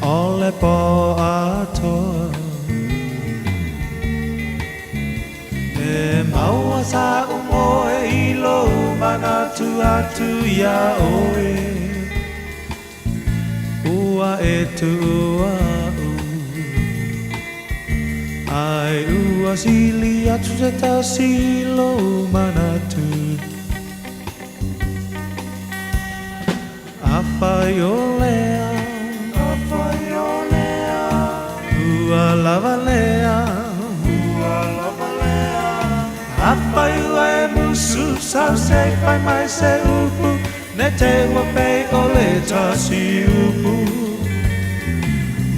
ole po atoa e maua sa umoe ilo manatu atu ia oe ua e tua ai ua sili atu se tasilo manatu Apai olea Ua lava lea Apai ua e musu Sau se pai mai se upu Ne te ua pei ole tasi upu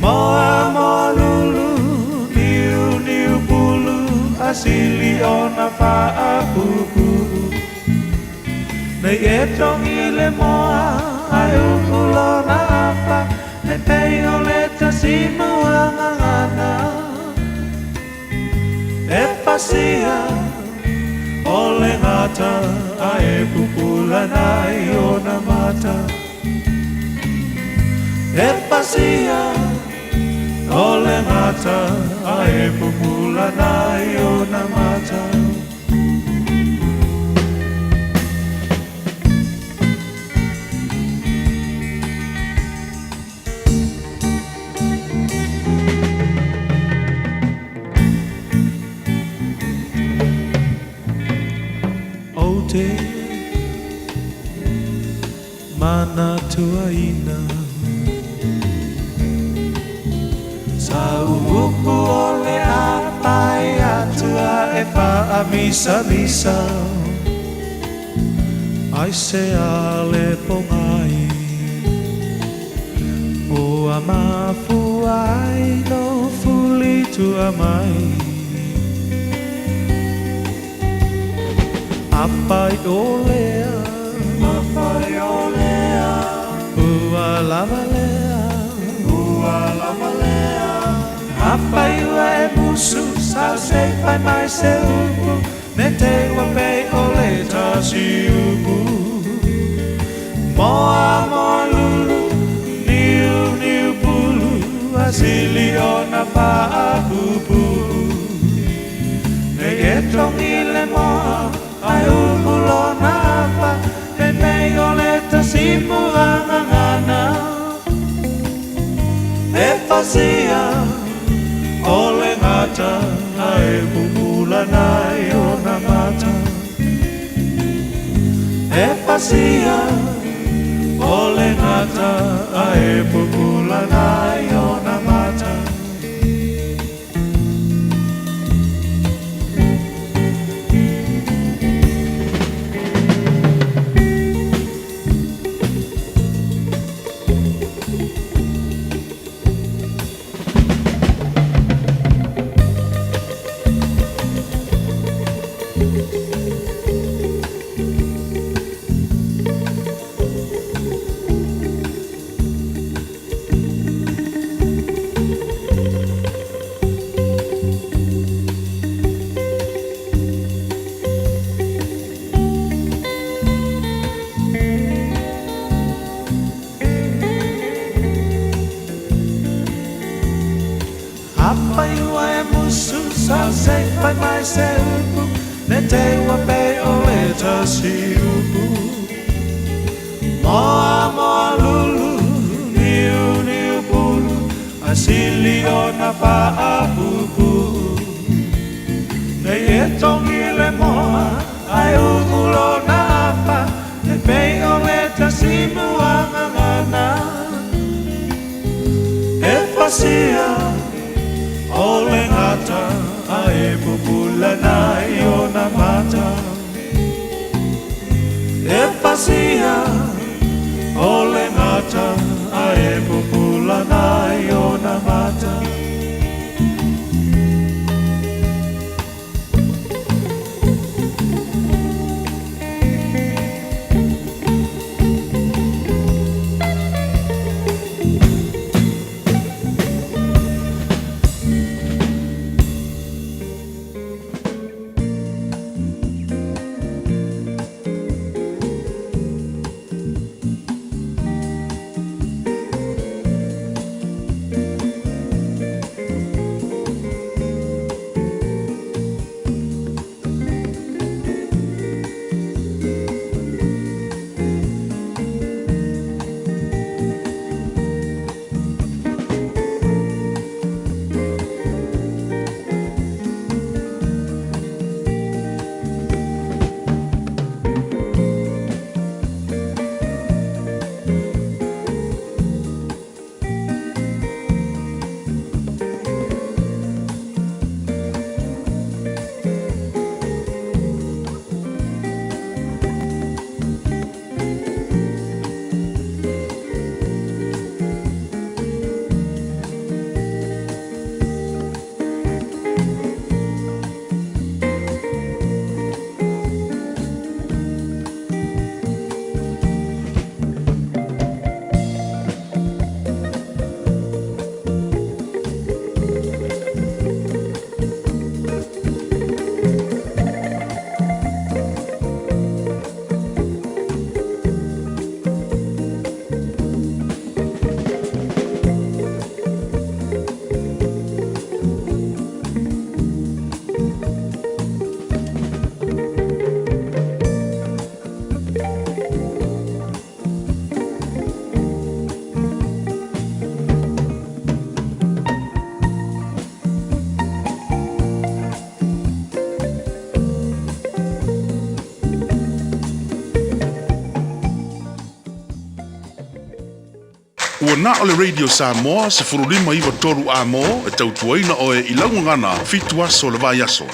Moa moa lulu Niu niu pulu Asili ona faa pupu Nei e tongi le moa Ai upulo na apa Ne pei ole tasi muangangana E pasia Ole ngata Ai pupula nai ona mata E pasia Ole ngata Ai pupula nai ona mata Ote mana tuaina Sa upu ole apai atua e pa misa misa Ai se ale pongai Ua mafu ai no fuli tua mai Apai olea Ua lava lea Apai ua e musu Sau se pai mai se upu Ne te ua pei ole tasi upu Moa moa lulu Niu niu pulu Asili ona paa pupu Ne e tongi le moa Ai upulo na apa Te pei ole tasi muangangana E pasia Ole ngata Ai pupula nai ona mata E pasia Ole ngata Ai pupula nai ona mata Apai ua e musu Sau se pai mai se upu Ne te ua pei ole tasi upu Moa moa lulu Niu niu pulu Asili ona paa pupu Nei e tongi le moa Ai upulo na apa Ne pei ole tasi muangangana E pasia Ole ngata Ai pupula nai ona mata E pasia Ole ngata Ai pupula nai ona mata na ole Radio Samoa se furulima iwa toru a mo e tautuaina o e ilaungangana fitua so le vai aso.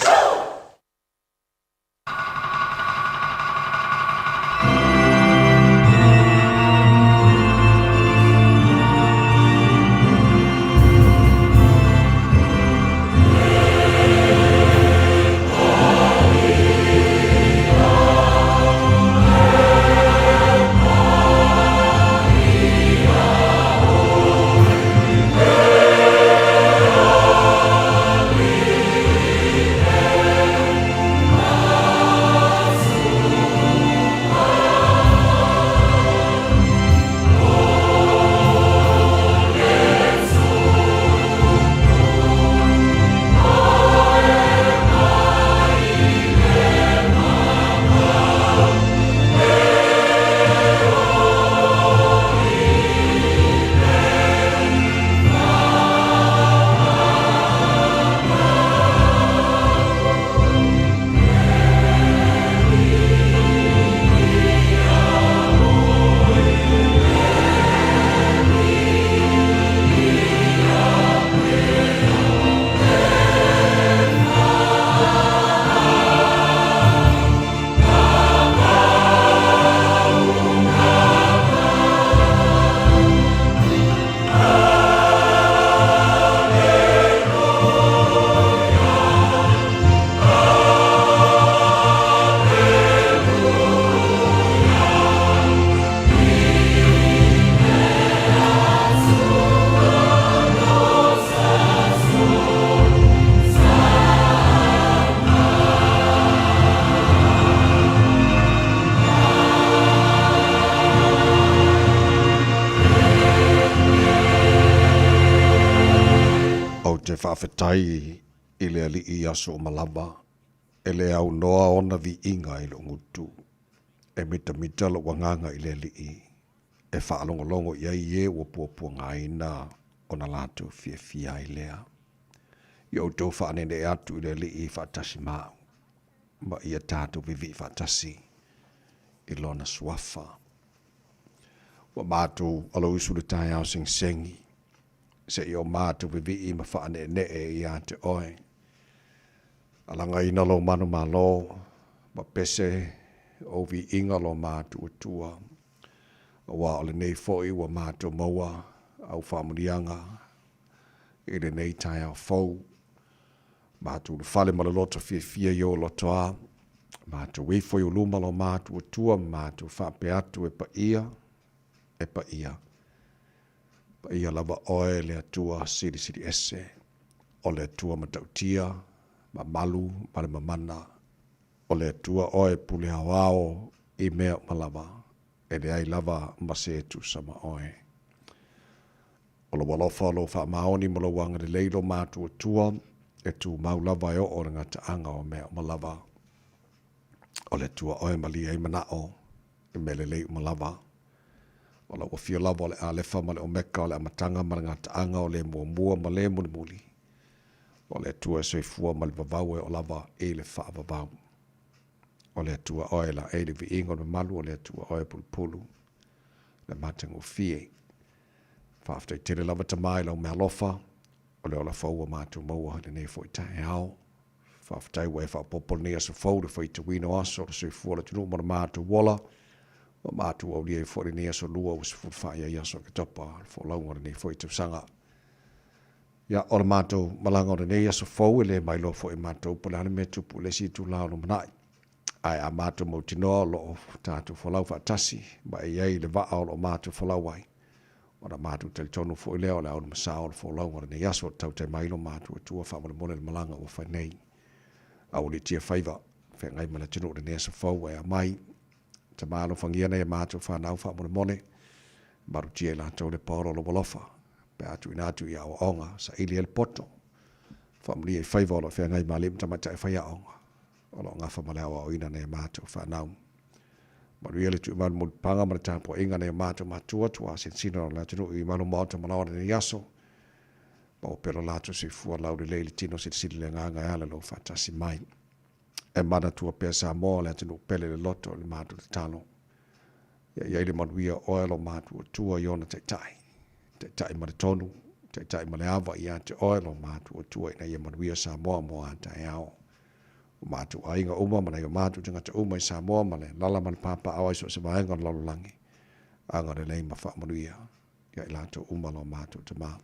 whawhetai i le ali i aso o malama, e le au noa ona vi inga i lo ngutu, e mita lo wanganga i le ali e whaalongolongo i ai e wa puapua ngaina o na latu fia i lea. I au tau whaanene e atu i le ali i whaatasi mau, ma i a tātou vivi whaatasi i lona suafa. Wa mātou alo isu le tai au sengi, se i o mātou vivi i ma whaanene i a te oe. Alanga ina lo manu malo, ma pese o vi inga lo mātou atua. Wa ole nei foi wa mātou maua au whamurianga, i le nei tai au fau. Mātou le whale malaloto fia i o lotoa, mātou weifoi o luma lo mātou atua, mātou whape atu e pa ia. Pa ia lava oe le atua siri ese, o le atua matautia, ma malu, ma le mamana, o le atua oe pule hawao i mea malava, e le ai lava masetu sama oe. O lo walofa lo wha maoni ma lo wanga le leilo mātu atua, e tu mau lava e o ringa ta anga o mea malava. O le atua oe mali ai manao, e me le lei malava. O la wafia lava o le alefa ma le omeka o le amatanga ma ringa ta anga o le mua ma le muli. O le atua e soifua ma le vavau e o lava e le wha vavau. O le atua oe la e le vi ingo le malu o le atua oe pulpulu. Le matango fie. Whaaftai tere lava tamai lau mea lofa. O le ola faua mātu maua hale nei fo i tae hao. Whaaftai wa e whaapopol nea sa fau le fai te wino aso le soifua le tunu mara mātu wala. O mātu au lia i fo le nea so lua o se fulfaya i aso ke topa. Fo launga le nei fo i te sanga. Ya o le mātou malanga o le nei aso fau e le mailo fo i mātou pole hane me tupu le si tu lao no manai. Ai a mātou mau tinoa lo tātou whalau whaatasi, ma e iei le waa o lo mātou whalau ai. O na mātou tali tonu fo i leo le au na masao le whalau ngare nei aso tau te mailo mātou e tua whamale mone le malanga o whai nei. Au le tia whaiva, whai ngai mana tino le nei aso fau e a mai. Te maalo whangia nei a mātou whanau whamale mone. Maru tia la tau le paoro lo walofa. Pe atu inatu i awa onga sa ili el poto. Whamli e whaiva o lo whai ngai malim tamata e whai a onga. O lo ngafa maleawa o ina nei mātou whanau. Maru ele tu imanu mo panga mara tāpo inga nei mātou mātua tua sin sino la tunu i imanu mātou manawana nei yaso. Ma o pero lātou si fua lauri leili tino si sili le nganga ala lo whatasi mai. E mana tua pia sa moa le tunu pele le loto le mātou le talo. Ia le manuia oe lo mātou tua iona tai tai. te tai ma le tonu, te tai ma le awa ia te oe lo mātua tua ina ia manuia Samoa mo a tai ao. Mātua ainga uma mana ia mātua tangata uma i Samoa ma le lala man papa awa iso se vaenga lalolangi. Anga le leima wha manuia. Ia i lato uma lo mātua te maa.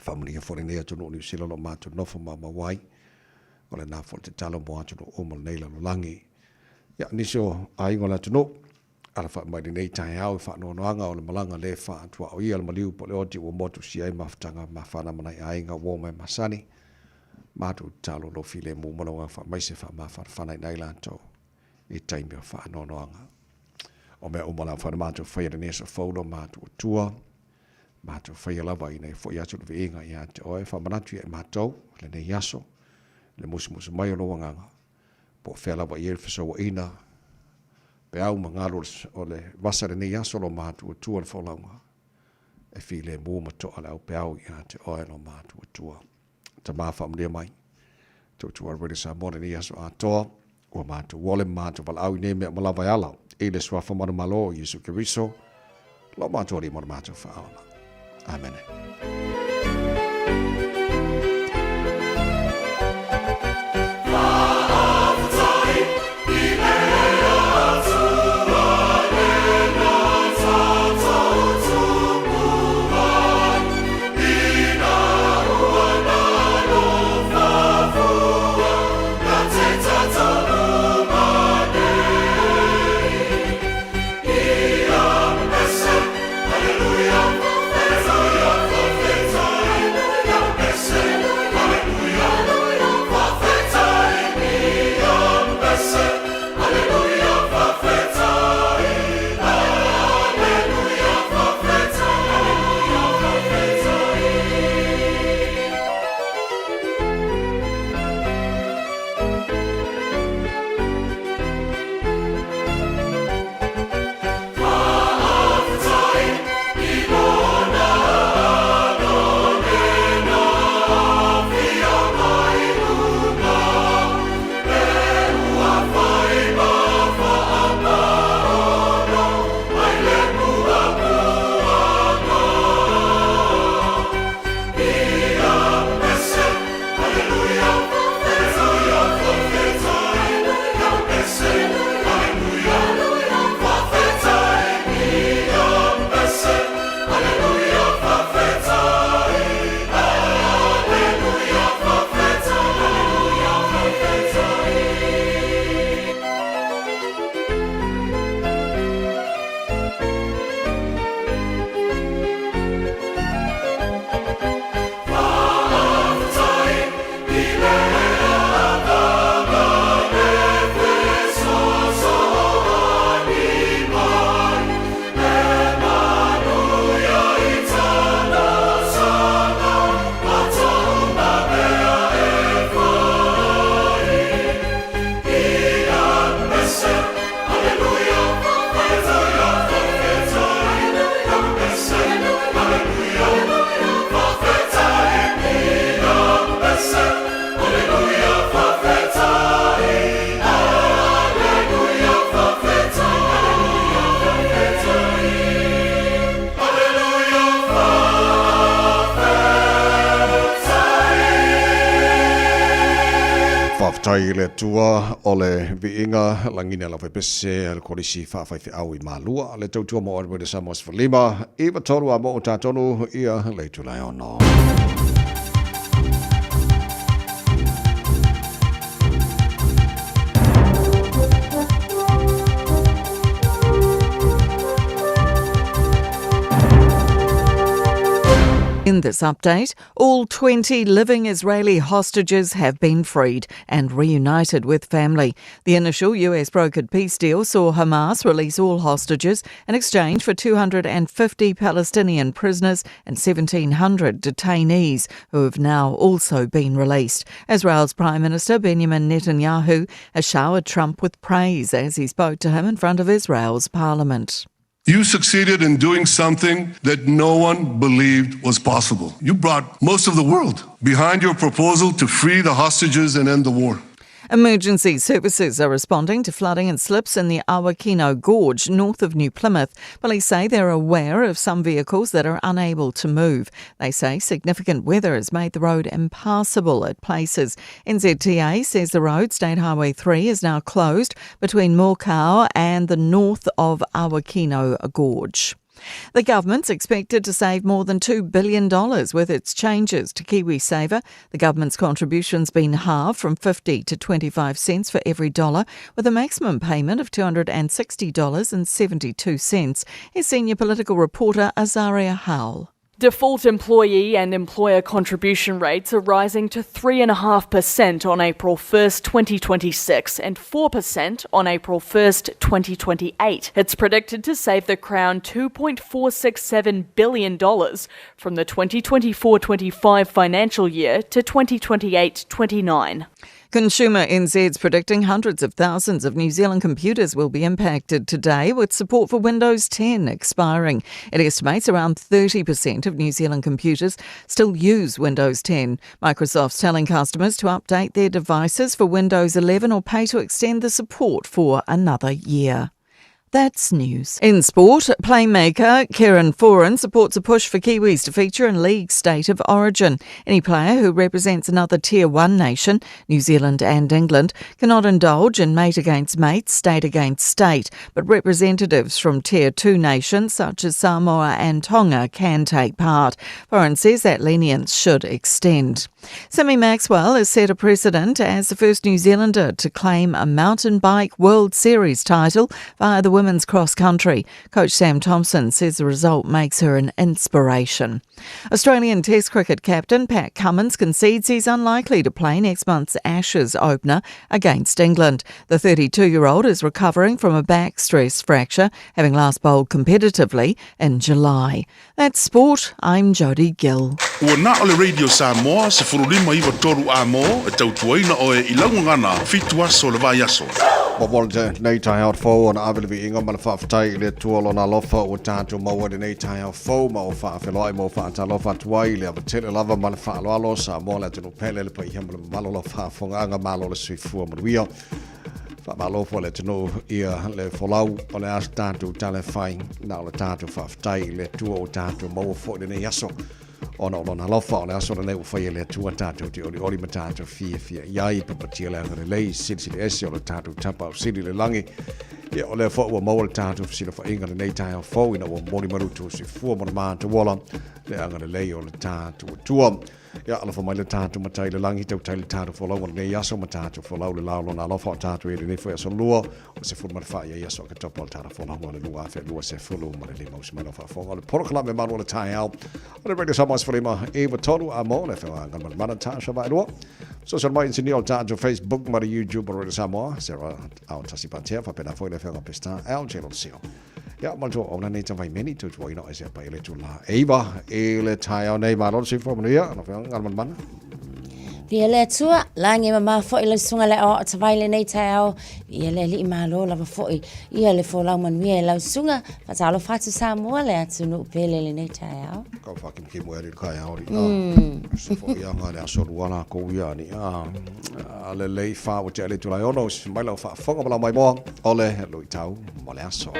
Wha manuia whorinea tunu New Zealand lo mātua nofo ma mawai. O le nā te talo mo atu no uma nei lalolangi. Ia nisio ainga la tunu. Ala wha mai nei tai au wha noanga o le malanga le wha atua o ia le maliu po le oti ua motu si ai mawhtanga ma whana manai ainga wo mai masani. Mātu talo lo file mu malonga wha mai se wha ma whanai nei lanto i taimi o wha noanga. O mea umala whana mātu whaia nesa whaulo mātu o tua. Mātu whaia lawa i nei fo i atu le inga i ate oe wha manatu i mātou le nei yaso. Le musu mai o lo wanganga. Po whea lawa i elfiso wa ina. Pe au mangalo o le wasare nei aso lo mātu o tua le wholaunga. E file mō mato ala au pe au i ate oe lo mātu o tua. Ta mawha mlea mai. Tua rere sa mōre nei aso a toa. Ua mātu wole mātu wala au i nei mea malawai ala. E le swafa mara malo Yesu Kiriso. Lo mātu ori mara mātu whaona. Amen. Tai le tua o le viinga langina la pese al kolisi fa fa au I malua le tautua mo o le Samos Lima I tolu a mo tatonu ia le tula ono. In this update, all 20 living Israeli hostages have been freed and reunited with family. The initial US-brokered peace deal saw Hamas release all hostages in exchange for 250 Palestinian prisoners and 1,700 detainees, who have now also been released. Israel's Prime Minister Benjamin Netanyahu has showered Trump with praise as he spoke to him in front of Israel's parliament. You succeeded in doing something that no one believed was possible. You brought most of the world behind your proposal to free the hostages and end the war. Emergency services are responding to flooding and slips in the Awakino Gorge north of New Plymouth. Police say they're aware of some vehicles that are unable to move. They say significant weather has made the road impassable at places. NZTA says the road, State Highway 3, is now closed between Mokau and the north of Awakino Gorge. The government's expected to save more than $2 billion with its changes to KiwiSaver. The government's contribution's been halved from 50 to 25 cents for every dollar, with a maximum payment of $260.72. Here's senior political reporter Azaria Howell. Default employee and employer contribution rates are rising to 3.5% on April 1st, 2026 and 4% on April 1st, 2028. It's predicted to save the Crown $2.467 billion from the 2024-25 financial year to 2028-29. Consumer NZ's predicting hundreds of thousands of New Zealand computers will be impacted today with support for Windows 10 expiring. It estimates around 30% of New Zealand computers still use Windows 10. Microsoft's telling customers to update their devices for Windows 11 or pay to extend the support for another year. That's news. In sport, playmaker Kieran Foran supports a push for Kiwis to feature in League State of Origin. Any player who represents another Tier 1 nation, New Zealand and England, cannot indulge in mate against mate, state against state, but representatives from Tier 2 nations such as Samoa and Tonga can take part. Foran says that lenience should extend. Simi Maxwell has set a precedent as the first New Zealander to claim a mountain bike World Series title via the women's cross-country. Coach Sam Thompson says the result makes her an inspiration. Australian Test cricket captain Pat Cummins concedes he's unlikely to play next month's Ashes opener against England. The 32-year-old is recovering from a back stress fracture, having last bowled competitively in July. That's sport. I'm Jodie Gill. Ua na ole Radio Samoa se furulima iwa toru a mo e tautuaina o e ilaungangana fitua so le vai aso. Wawalte nei tai out fo na avele vi inga mana whaafatai le tuolo na lofa o tātou maua de nei tai out fo ma o whaafiloi mo whaata lofa tuai le avatele lava mana whaaloalo sa mo le tenu pele le pa ihama le malolo whaafonga malo le sui fua maruia. Whaamalofo le tenu ia le folau o le as tātou tale whai na o le tātou whaafatai le tua o tātou maua fo de nei aso. Ona ona lofa ona aso na u fai le tua tātou te oli matatu fia iai papatia le ngare lei sili ese o le tātou tapa o sili le langi ia o le fo ua maua le tātou sila fa inga le nei tai o fo ina ua mori marutu si fua mona mātu wala le ngare lei o le tātou tua ia ala fa mai le tātou matai le langi tau tai le tātou fo lau nei aso matatu fo lau le laulo na lofa o tātou e le nei fo aso lua o se fulu marfa ia aso ka topo le tātou fo lau le lua fe lua se fulu mara le mau se mai lofa fonga le porokala me manu le tai au o le radio Samoa Falima e tolu a mo le fa ngal mana ta sha vai lo so so mai insinio tātou Facebook mara YouTube o radio Samoa se ra au tasi patea fa pena foi le fa pesta el channel sio ia malto ona nei ta vai meni tu tu ina ese pa ele tu la eva ele tai au nei malo se fo mania no fa ngal mana Ele tua langi mama fo ile sunga le o tavaile nei tao ele li malo la fo ile fo la man mi la sunga fa talo fatu Samoa le atu pele le nei tao ka fucking ki mo ele kai ori so fo ia ngale aso ruana ko ia ni ale le fa o te ele tu la ono mai la fa fo la mai mo ole lo tau mo le aso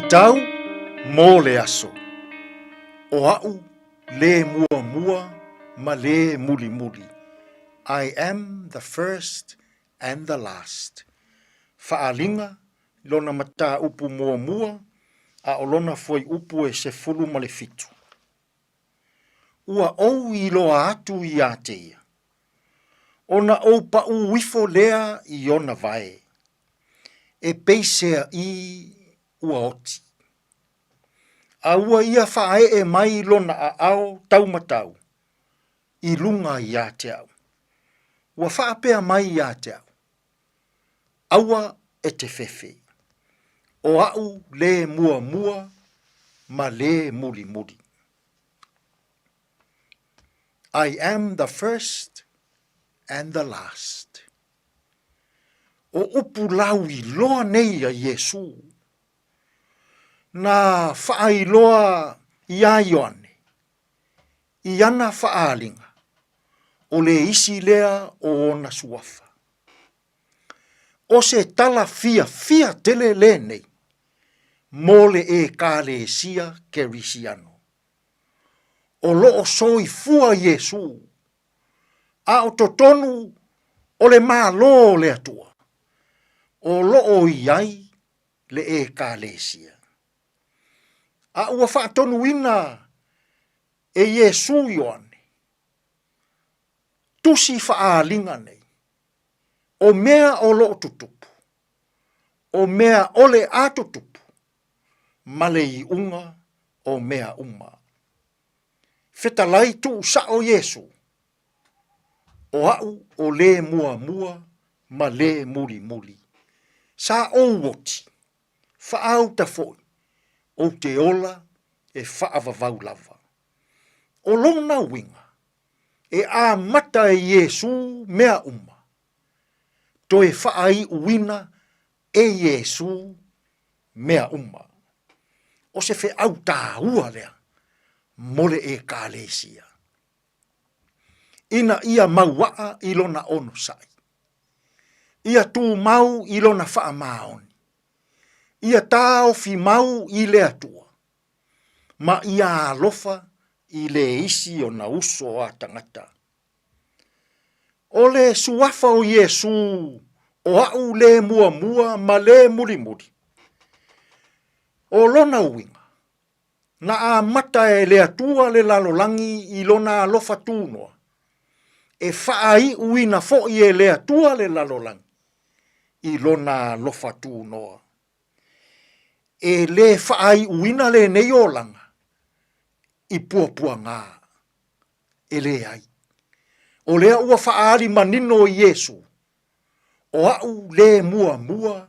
Tau mo le aso. O au le mua mua ma le muli muli. I am the first and the last. Faalinga lona mata upu mua mua a olona foi upu e se fulu ma le fitu. Ua ou I loa atu I a te ia. Ona ou pa u wifo lea I ona vae. E peisea I ua oti. A ua ia whae e mai lona a ao tau matau. I lunga I a te au. Ua whaapea mai I a te au. Aua e te fefe. O au le mua mua ma le muli muli. I am the first and the last. O upu laui loa nei a Yesu. Na whaai loa I a Ioane. I ana whaalinga. O le isi lea o ona suafa. O se tala fia tele le nei. Mole e kale sia kerisiano. O loo soi fua Yesu. A o totonu o le malo le atua. O loo iai le e kalesia. A ua whaatonu ina e Yesu Ioane. Tusi whaalinga nei. O mea o loo tutupu. O mea ole a tutupu. Male I unga o mea uma. Fetalai tu sa o Yesu. O au o le mua mua ma le muli muli. Sa o woti. Whaau ta foi. O te ola e whaavavau lava. O lona winga. E a mata e Yesu mea uma. To e whaai uina e Yesu mea uma. O se fe au tā ua lea. Mole e kalesia. Ina ia mauaa ilona ono sai. Ia tu mau ilona faa maoni. Ia tao fi mau I le atua. Ma ia alofa I le isi o na uso a tangata. O le suafa o Yesu o au le mua mua ma le muri muri. O lona uinga. Na a mata e le atua le lalolangi I lona alofa tūnoa. E whaai uina fo I e le atua le lalolangi. I lona alofa tūnoa. E le whaai uina le neolanga. I puapua ngā. E le ai. O lea ua whaari manino I Yesu. O au le mua mua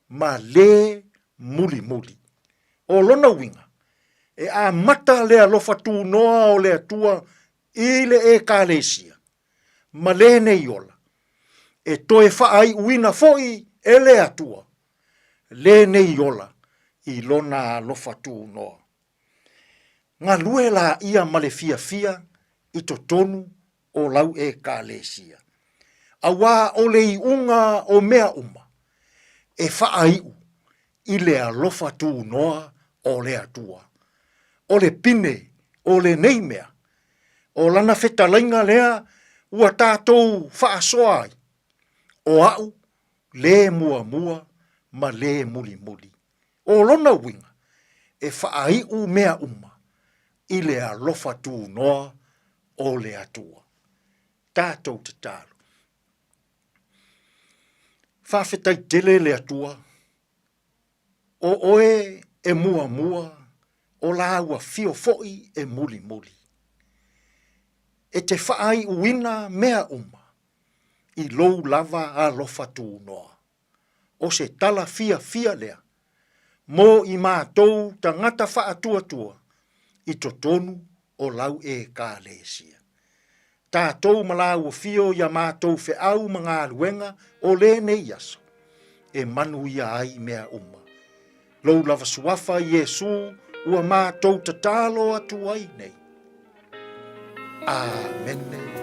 ma le muli muli. O lona winga. E a mata le alofa tūnoa o le atua I le e kalesia. Ma le neiola. E toe whaai uina foi e le atua. Le neiola I lona alofa tūnoa. Ngā lue la ia male fia I totonu o lau e kalesia. Awa o le iunga o mea uma. E whaaiu I le alofa tūnoa o le atua. O le pine, o le neimea. O lana whetalainga lea ua tātou whaasoai. O au le mua mua ma le muli muli. O lona winga e whaaiu mea uma. I le alofa tūnoa o le atua. Tātou te tālu. Whawhetai tele le atua. O oe e mua mua. O la ua fio foi e muli muli. E te whaai uina mea uma. I lou lava a lofa tūnoa. O se tala fia lea. Mō I mātou tangata whaatua tua. I totonu o lau e kālesia. Tātou malau fio ia mātou fe au mga luenga o le nei aso. E manu ia ai mea uma. Lou lava suafa Yesu ua mātou tatalo atu ai nei. Amen.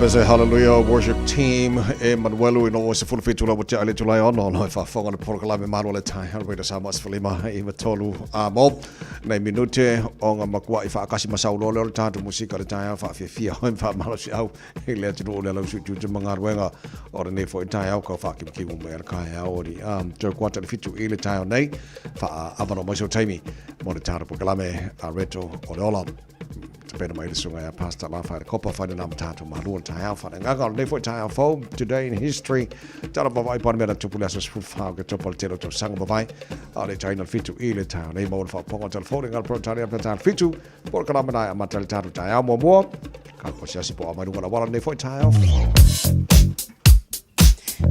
Bese hallelujah worship team Emmanuel ino o se fulfitu la bote ale tulai ono no fa fonga le porkala me maru le tai harwe da samas falima I matolu mo nei minute onga makua I fa akasi masau lo le tatu musika le tai fa fia fa malo si au le tu le lo su tu manga wenga o ne fo tai au ko fa ki mu me kai au ri to kwata le fitu ile tai nei fa avano mo so taimi mo le tatu porkala me reto o lo Pena mai sunga ya pasta la fa kopa fa na mtatu malu ta fa nga le fo ta fo today in history tara ba vai par mera tupula so fa ga topal telo to sang ba vai ale china fitu ile ta nei mo fa ponga tel fo ngal pro taria ta fitu por kala mana matal ta ta mo mo ka ko sia si po amaru wala nei fo ta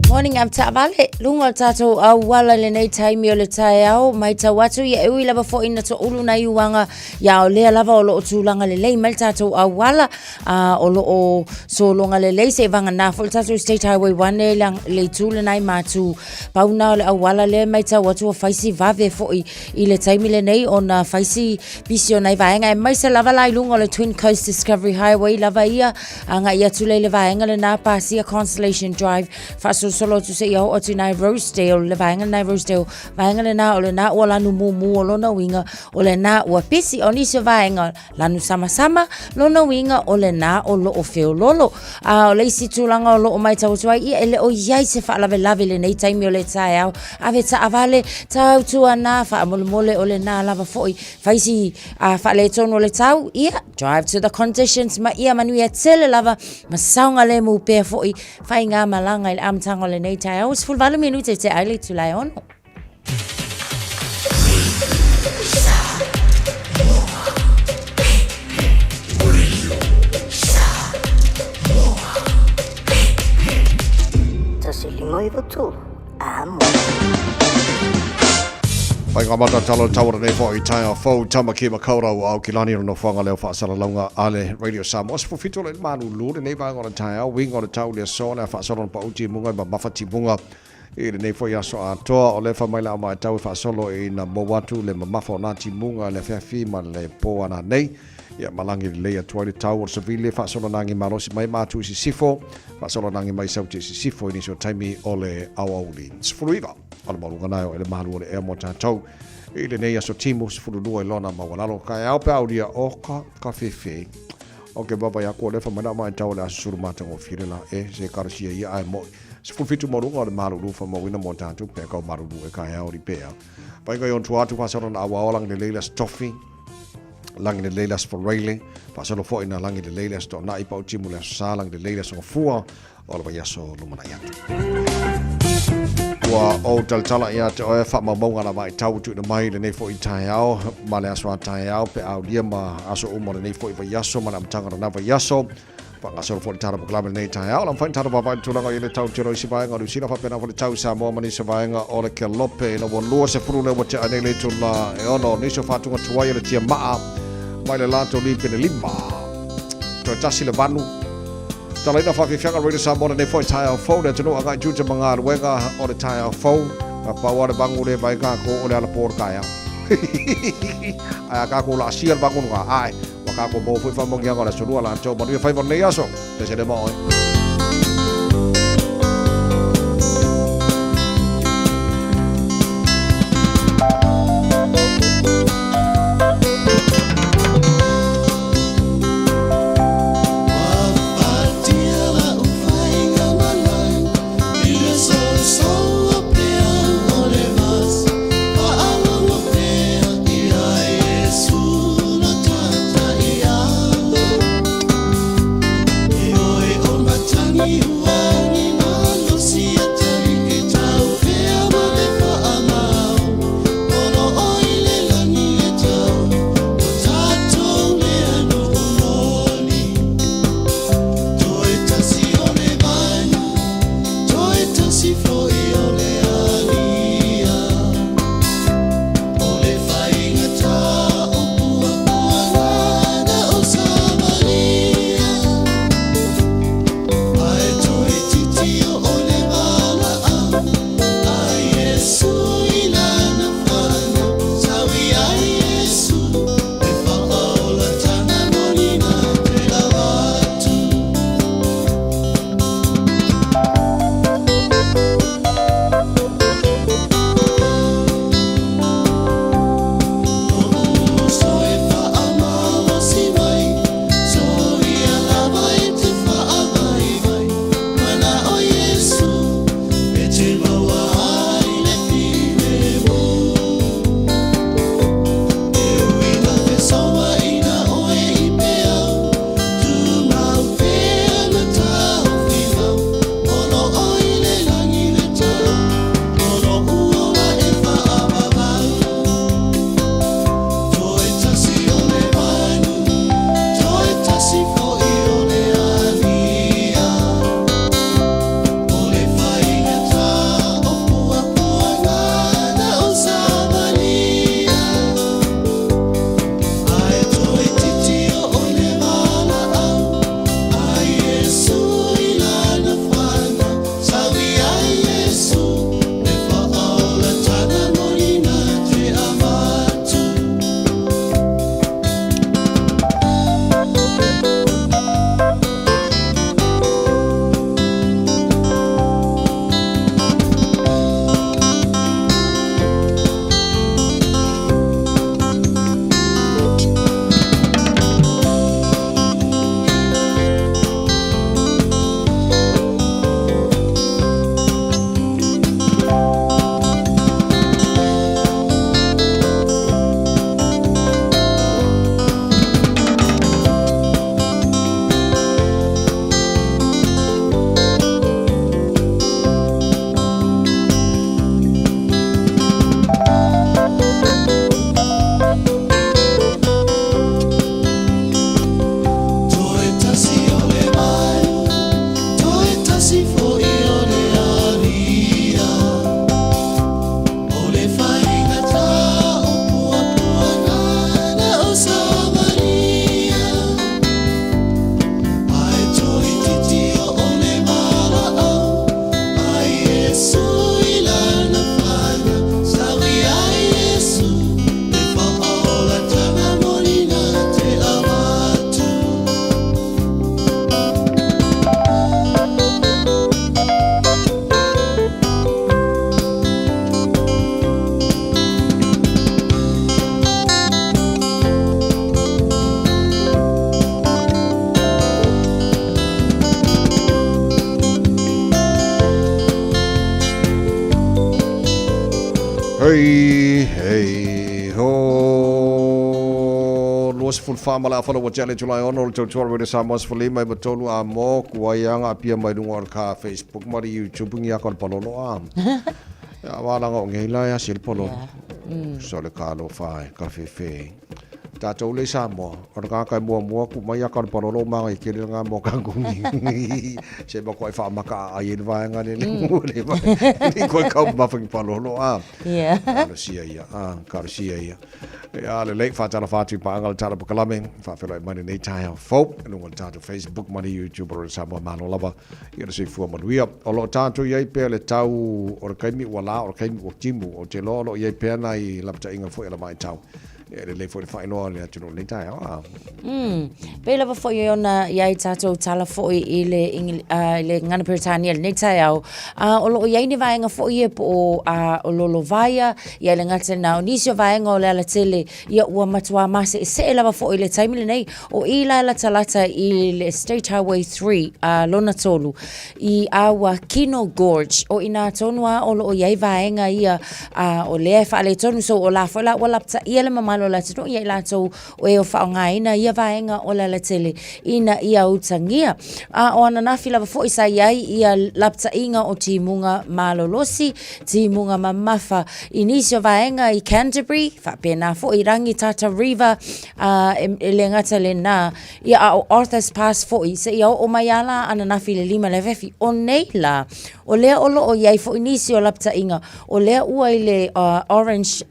Morning am vale lunga tato wala le nei taimi o le tai au mai ta watu ia ui lava fo ina to ulu na iwanga ia o lea lava o lo o tūlanga le lei mai tato wala o lo o so longa le lei se vanga na fo tato State Highway 1 le tūle nai matu pauna o le wala le mai ta watu o faisi vave fo I le taimi le nei o na faisi bisio nai vaenga e mai se lava lai lunga o le Twin Coast Discovery Highway lava ia anga ia tūle le vaenga le na pasia Constellation Drive solo tu se ia o tina Rosedale le vaenga na Rosedale vaenga le na o le na o lanu mumu o lona winga o le na o pisi o ni se vaenga lanu sama lona winga o le na o lo o feo lolo o le si tulanga o lo o mai tau tua ia ele o iai se fa lave le nei taimi o le tae au ave ta avale tau tua na fa mole o le na lava foi faisi fa le tono le tau ia drive to the conditions ma ia manu ia tele lava ma saunga le mu pe foi fa inga malanga il amtanga le nei tai au full vale minute te ai le tu lai ono Tasilingoi votu amo Pai ngā mata talo tawara nei fo I tai fo tama ki makaura o au kilani no whanga leo whaasara launga ale Radio Samoa. Sifo fito le manu lure nei vanga o tai au winga o tau lea sona whaasara pa uti munga ma mawhati munga I le nei fo yaso a toa o le whamaila o mai tau whaasolo I na mowatu le mamafa o nati munga le whiawhi ma le po ana nei. Ia malangi le lea tuai le tau o savile whaasolo nangi marosi mai matu si sifo whaasolo nangi mai sauti si sifo I niso taimi o le au auli. Sifuru iwa. Ala marunga nai o ele mahalu o le ea mo tātou. I le nei aso timu sifuru lua I lona ma walalo. Kai au pe auria o ka whiwhi. O ke baba ia kua lefa mana mai tau le aso suru mātango whirela se karasia ia ai moi. Sifuru fitu marunga o le mahalu lufa ma wina mo tātou. Pea kau marunga e kai auri pea. Pai kai on tuatu whasaro na awa o langi le leila stoffi. Langi le leila sforeile. Whasaro fo ina langi le leila sto na ipa o timu le aso sa langi le leila so fua. O le yaso lumana iatu. Wa o taltala ia te oe wha maunga na mai tau tu na mai le nei fo I tai au ma le aso a tai au pe au lia ma aso umo le nei fo I va yaso ma na mtanga na va yaso pa aso fo I tara pa klame nei tai au la mfain tara pa vai tulanga I le tau tiro I si vaenga o sina pa pena fo le tau Samoa ma ni se vaenga o le ke lope na wa lua se furu le wate ane le tula e ono niso fatunga tuai le tia maa mai le lato li pene lima to tasi le vanu Tala ina whakiwhianga Radio Samoa nei fo I tai au fau le tunu angai juta mga luenga o le tai au fau ka paua le bangu le vai kako o le ala por kaya ai kako la sia le bangu nga ai wa kako mo fu fa mo ngia ngora sunua la to mo ni fa mo nei aso te se le mo Hey ho Luas full farm la follow what challenge July on all to already Samos for lima but tolu a mo kuayang apia mai dungo ka Facebook mari YouTube ngia kon pololo am. Ya wala ngo ngela ya sil polo. So le kalo fai ka fe. Ta tau le samo or ka kai mo ku mai kon pololo ma i kiri nga mo ka ngungi. Se ba ko fa maka ai va nga le le ba. Ni ko ka ba fa pololo am. Yeah. Sia ya ka sia ya. Ja, le late fatala fatu pa angal tala pakalame fa fela mani nei tai fo no ngal tatu Facebook mani YouTube or sama malo lava ia se fu manuia o lo tatu ye pe le tau or kaimi wala or kaimi o timu o te lo ye pe na I lapta inga fo ela mai tau le le fo fa no le atu nei tai pe lava fo ye ona ye tatu tala fo ile le ngana Britania nei tai o lo ye ni vai nga fo ye po o lo vaya ye le ngata na nisio vai nga le la tele ia ua matua mase se lava fo ile taimile nei o ila la talata I le State Highway 3 lona tolu I awa Kino Gorge o ina tonua o lo ia vaenga ia o le fa le tonu so o la fa la wala pta ia le mamalo la tonu ia la to o e o fa nga ina ia vaenga o la tele ina ia utangia o ana na fila fo isa ia lapta inga o timunga malolosi timunga mamafa inisio vaenga I Canterbury fa pena fo irangi Tata River le ngata le na ia o Arthur's Pass fo I se ia o mayala ana na file lima le vefi o neila o lea olo o iai fo inisio lapta inga o lea ua ile orange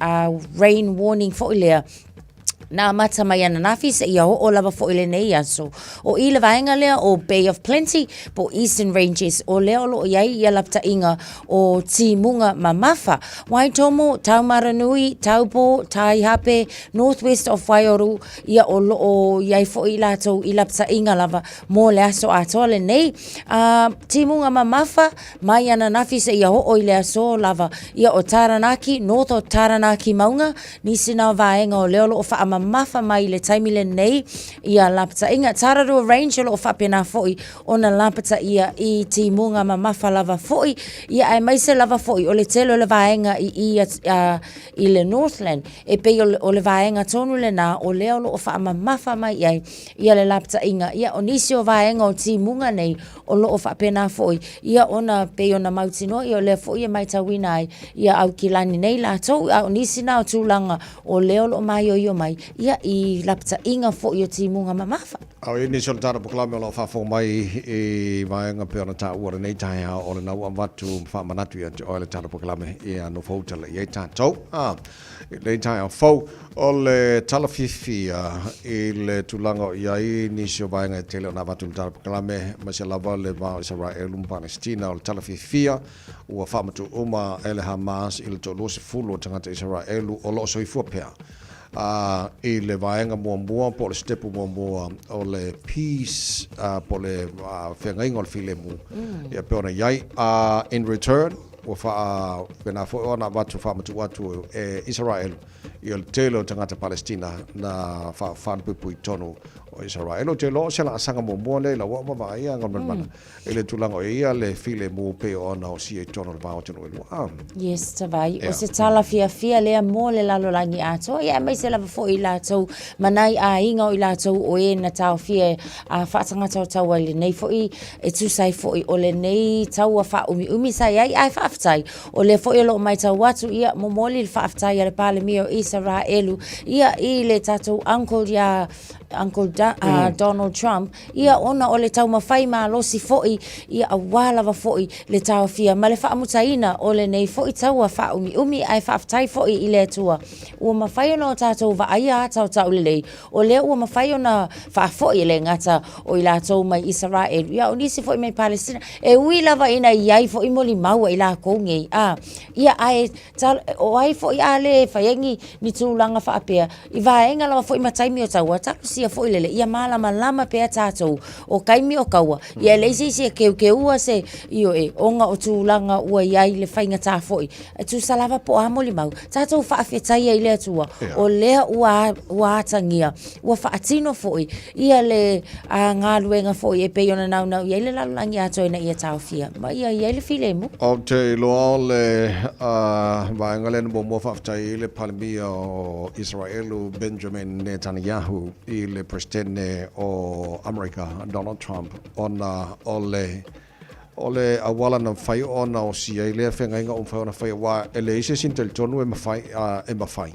rain warning fo ilea na mata mai ana nafi se ia o lava fo ile nei aso o ile vaenga lea o Bay of Plenty po Eastern Ranges o lea lo iai ia lapta inga o timunga mamafa Waitomo Taumaranui Taupo Taihape Northwest of Waioro ia o lo o iai fo ila to ilapta inga lava mo le aso atole nei timunga mamafa mai ana nafi se ia o ile aso lava ia o Taranaki North o Taranaki maunga nisina vaenga o lea lo o fa mafa mai le taimile nei ia lapata inga Tararua Range lo whapena foi ona lapata ia I timunga mamafa lava foi ia ai maise lava foi o le telo le vaenga I le Northland e pe o le vaenga tonu le na o leo lo wha mamafa mai ai ia le lapata inga ia o nisi o vaenga o timunga nei o lo whapena foi ia ona pe ona mautino ia o le foi mai tawina ai ia au kilani nei la tau o nisi na o tūlanga o leo lo mai o io mai ia I lapta inga fo yo timunga mamafa. Au ini sol tara poklame lo fa fo mai e vaenga pe ona ta ua nei tai ha o na ua watu fa manatu ia o le tara poklame ia no fo tala ia ta tau le tai fo o le talafifi le tulanga ia ni so vaenga tele na watu tara poklame ma se lava le va Israel Palestina o le talafifi ua fa matu uma ele Hamas il to lo se fulo tanga Israel o lo so ifu pea I le vaenga mua po le stepu mua o le peace po le whengainga o le filemu ia pe ona iai in return o wha pena fo ona watu watu Israel I le telo tangata Palestina na whanpupui tonu o Israel o te lo se la sanga mua le la wa ma ia ngon mana ele tulanga o ia le filemu pe ona o si e tonu le vao tonu yes tavai o se tala fia le mo le lalo langi ato ia mai se lava fo I latou manai inga o I latou o e na tau fia whaatanga tau le nei fo I e tusai fo I o le nei tau a wha umi sai ai whaafitai o le fo I lo mai tau watu ia momoli le whaafitai le pale mio Israelu ia I le tatou Uncle Donald Trump ia ona o le tau mawhai ma losi foi ia a walawa foi le tau fia ma le whaamutaina o le nei foi tau a wha umi ai whaaftai foi I le tua ua mawhai ona o tātou wa aia tau le lei o le ua mawhai ona wha foi le ngata o I lātou mai Israel ia o nisi foi mai Palestina e ui lava ina iai foi moli maua I la koungei ia ai o ai foi a le whaiengi ni tūlanga whaapea I vaenga lava foi mataimi o tau talu sia fo ile ia malama pe tatou o kaimi o kaua ia le isi ke ua se io onga o tūlanga ua iai le whainga tā foi tu salava po amoli mau tatou whaafetai ile atua o lea ua atangia ua whaatino foi ia le ngā luenga foi e pe ona nau ia le lalangi ato ina ia tau fia ma ia le file mu o te loa le vaenga le mo whaafetai le palmia o Israelu Benjamin Netanyahu i le presidente o Amerika Donald Trump ona ole awala na fai ona o sia ile fenga inga fai ona fai wa ele ise sintel tonu e mafai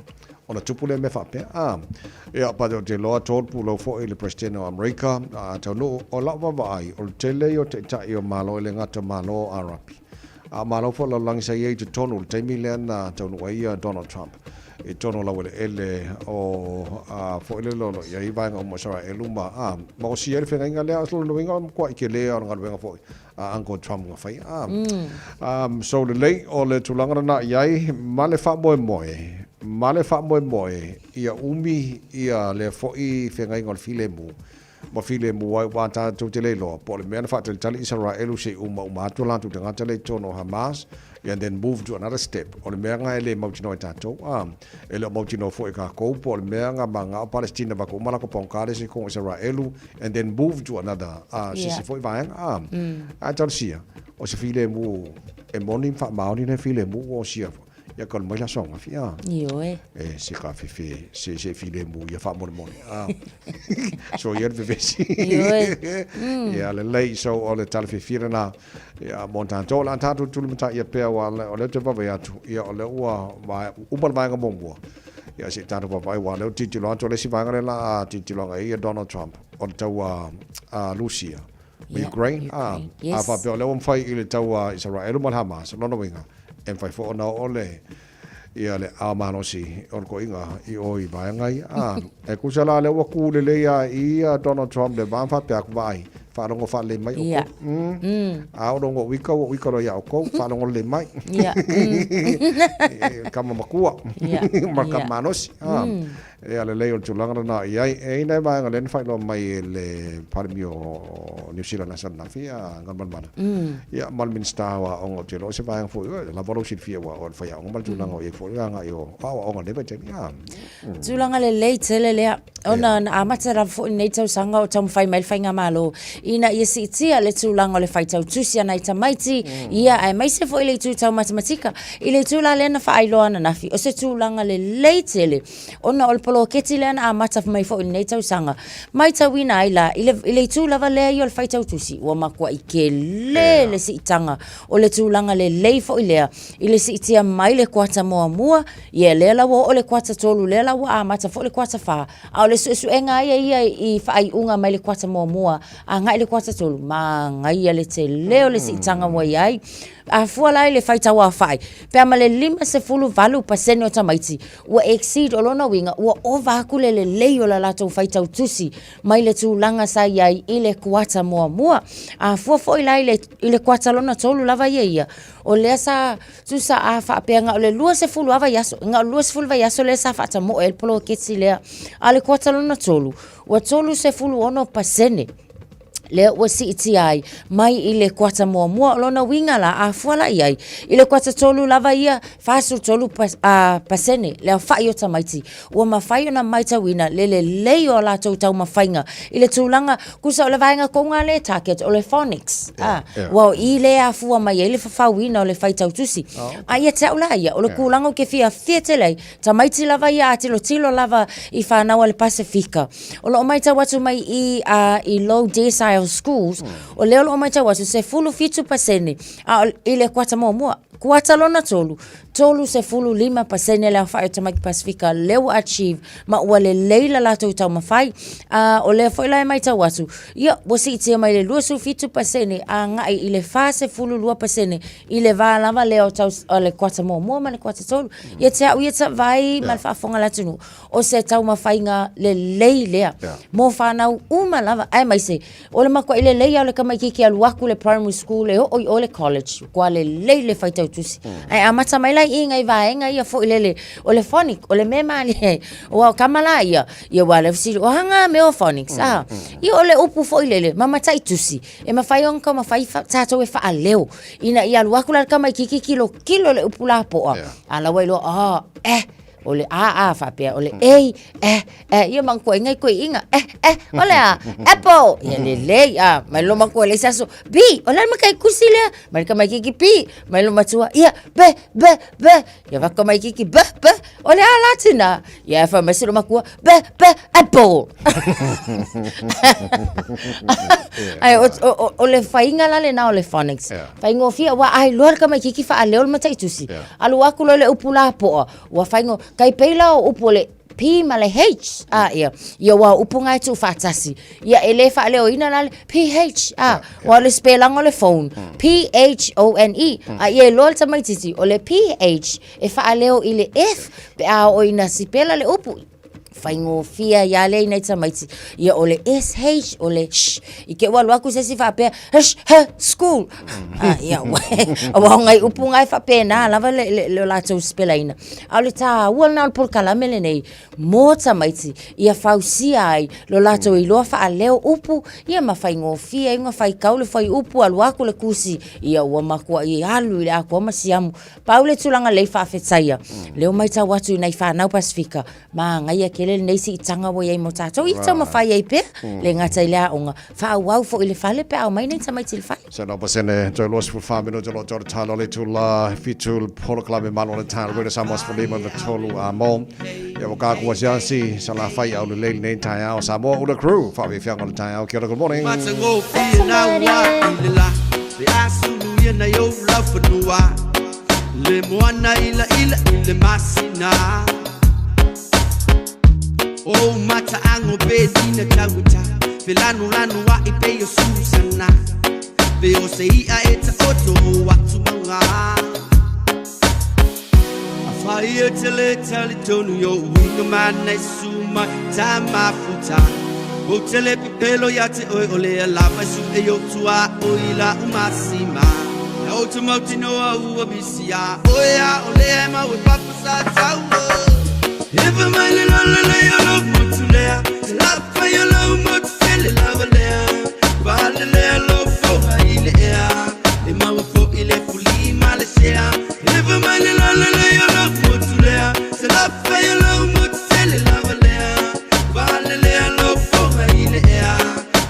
ona tupule me fa pe ia pa de loa tolpu lo fo ile presidente o Amerika tonu o la vai o tele o te tai o malo ile ngata malo arapi malo fo lo lang sai e tonu te milen tonu ia Donald Trump e tono la wele ele o fo ele lo ia i vai ngo sara eluma ma o sia ele fenga inga le aslo no inga ko ke le o nga venga fo Uncle Trump nga fai so le lei o le tulanga na iai male fa moe ia umi ia le foi fenga inga file mu ma file mu wa ta tu te le lo po le mena fa te tali Israel se uma tu la tu nga tele tono Hamas and then move to another step o le mea nga ele mautino tatou ele mautino fo e ka ko po le mea nga manga Palestina ba ko mala ko ponkare se ko Israel and then move to another se foi vai sia o se file mu e moni fa mauni ne file mu o sia ia kon mai la songa fia se ka fifi se file mu ia fa moni so ia vivesi ia le lei so o le tal fifira na ia montanto la tatu tulumata ia pe wa o le te va atu ia o le ua upa vai nga bombo ia se tatu va vai wa le titilo anto le si vai nga la titilo nga ia Donald Trump o taua Lucia Ukraine fa pe o le fai ile taua Israel mo Hamas no winga en fai fo na ole ia le amanosi on ko inga I o I vai ngai e kusala le wa ku le ia Donald Trump le van fa pe ak vai fa longo fa le mai o longo wiko ro ya ko fa longo le mai kama makua marka manos e ale le o tulanga na ia e nei vai nga len fa lo mai le parmio New Zealand na fia ngan ban ia mal minsta wa ongo te lo se vai fo la bolo sit fia wa o fa ya ongo tulanga o fo nga yo o ongo le te ya tulanga le tele le ona amatara fo nei tau sanga o tam fai mai fainga malo ina ia sitia le tulanga le fai tau tusia nai tamaiti ia ai mai se fo ile tu tau matematika ile tu la le na fa ailoana na fi o se tulanga le tele ona ol polo keti le na amata mai fo nei tau sanga mai tau ina ila ile tu lava le yo le fai tau tusi o makua ike le si tanga o le tulanga le fo ile sitia mai le kwata mua ia le la wo o le kwata tolu le la wo amata fo le kwata fa a le su enga ia I fa ai unga mai le kwata mua a ngai le kwata tolu ma ngai le te leo le si tanga mo ai a fuala le fai tawa fai pe amale 5% o tamaiti wa exceed olona winga wa ova kule le leio la lato fai tau tusi mai le tulanga sa ai ile kwata mua a fo ile kwata lona tolu lava ia o le sa tusa a fa pe nga le lua se fulu ava yaso nga lua se fulu va yaso le sa fa tamo el polo ketsi le ale kwata lona tolu wa tolu se fulu ono pasene le wa si ai mai ile kwata mua lona winga la a fuala ai ile kwata tolu lava ia fasu tolu pasene le fa yo tamaiti wa mafai na maita wina le leio la tau mafainga ile tulanga kusa le vainga ko nga le target o le phonics wa ile a fua mai ile fa wina o le fai tau tusi ai te ula ia o le kulanga ke fia fietele tamaiti lava ia atilo tilo lava I fa na le Pacifica o lo maita watu mai I low decile schools o leo lo mai tau se fulu fitu pasene ile kwata mua kwata lona tolu se fulu 5% le fa ta mai Pacifica leo achieve ma wale leila la tau mafai o le foi la mai tau ia bosi tia mai le lusu fitu pasene ngai ile fa se fulu 2% ile va lava leo tau le kwata mua ma le kwata tolu ia ta vai mal fa fonga la tunu o se tau mafai nga le leile mo fa na uma lava ai mai se o le makwa ile leia le kama kiki al waku le primary school o le college kwa le leile fai tau tau tusi. Ai amata mai lai inga I vaenga ia fo ilele o le phonic o le mema le o kamala ia wale fisi o hanga me o phonics ia o le upu fo ilele mama tai tusi e mafai onka mafai tato e fa leo ina ia luakula kama kiki kilo le upu la po ala wailo ole fa pe ole ia mangko ngai ko inga ole apple ia le mai lo mangko le saso b ole makai kusile mai ka mai kiki pi mai lo matua ia be ia va ka mai kiki be ole latina ia fa mai lo makua be apple ai ole fainga la le na ole phonics faingo fia wa ai lo ka mai kiki fa le ole matai tusi alu aku le upula po wa faingo kai peila o upole P ma le H ia wa upunga tu fatasi ia ele fa le o ina la PH wa le spelang o le phone PHONE ia lo ta mai titi o le PH e fa le o ile F pe o ina sipela le upu faingo fia ya le ina ta mai titi ia o le SH o le sh ike wa lo aku se si fa pe school ia wa ngai upunga fa pe na lava le la tu spela ina ale ta wa na por kala mele nei mo ta mai titi ia fausia ai lo la tu I lo fa le upu ia ma faingo fia inga fai kaule fai upu alu aku le kusi ia wa makua I alu le aku ma siamu paule tulanga le fa fetsaia le mai ta watu nei fa na Pasifika ma ngai kele nei si tanga wo ye mo tato I tama fai ai pe le ngata ile onga fa wau fo ile fale pe au mai nei tama til fai so no pasene to los for famino to lo talo le tula fitul polo club malo le talo we samos for lima the tolu mom ya waka ko sia si sala fai au le nei tai au samo o the crew fa vi fiang on the tai au good morning Matango fi na wa ilala be asulu ye na yo love for nuwa le moana ila masina oh mata ango be dina tawita velanu wa ipe yo susana be o sei a eta oto watu manga afai tele tonu yo winga mana suma tama futa o tele pelo ya te ole la fasu e yo tua o ila umasima automotive no a bisia oya ole ma we papa sa tau if a man la ya lo mutulea la fa ya lo mutele la valea vale lo fo ile ya e ma fo ile fuli malesea if a man la ya lo mutulea la fa ya lo mutele la valea vale lo fo ile ya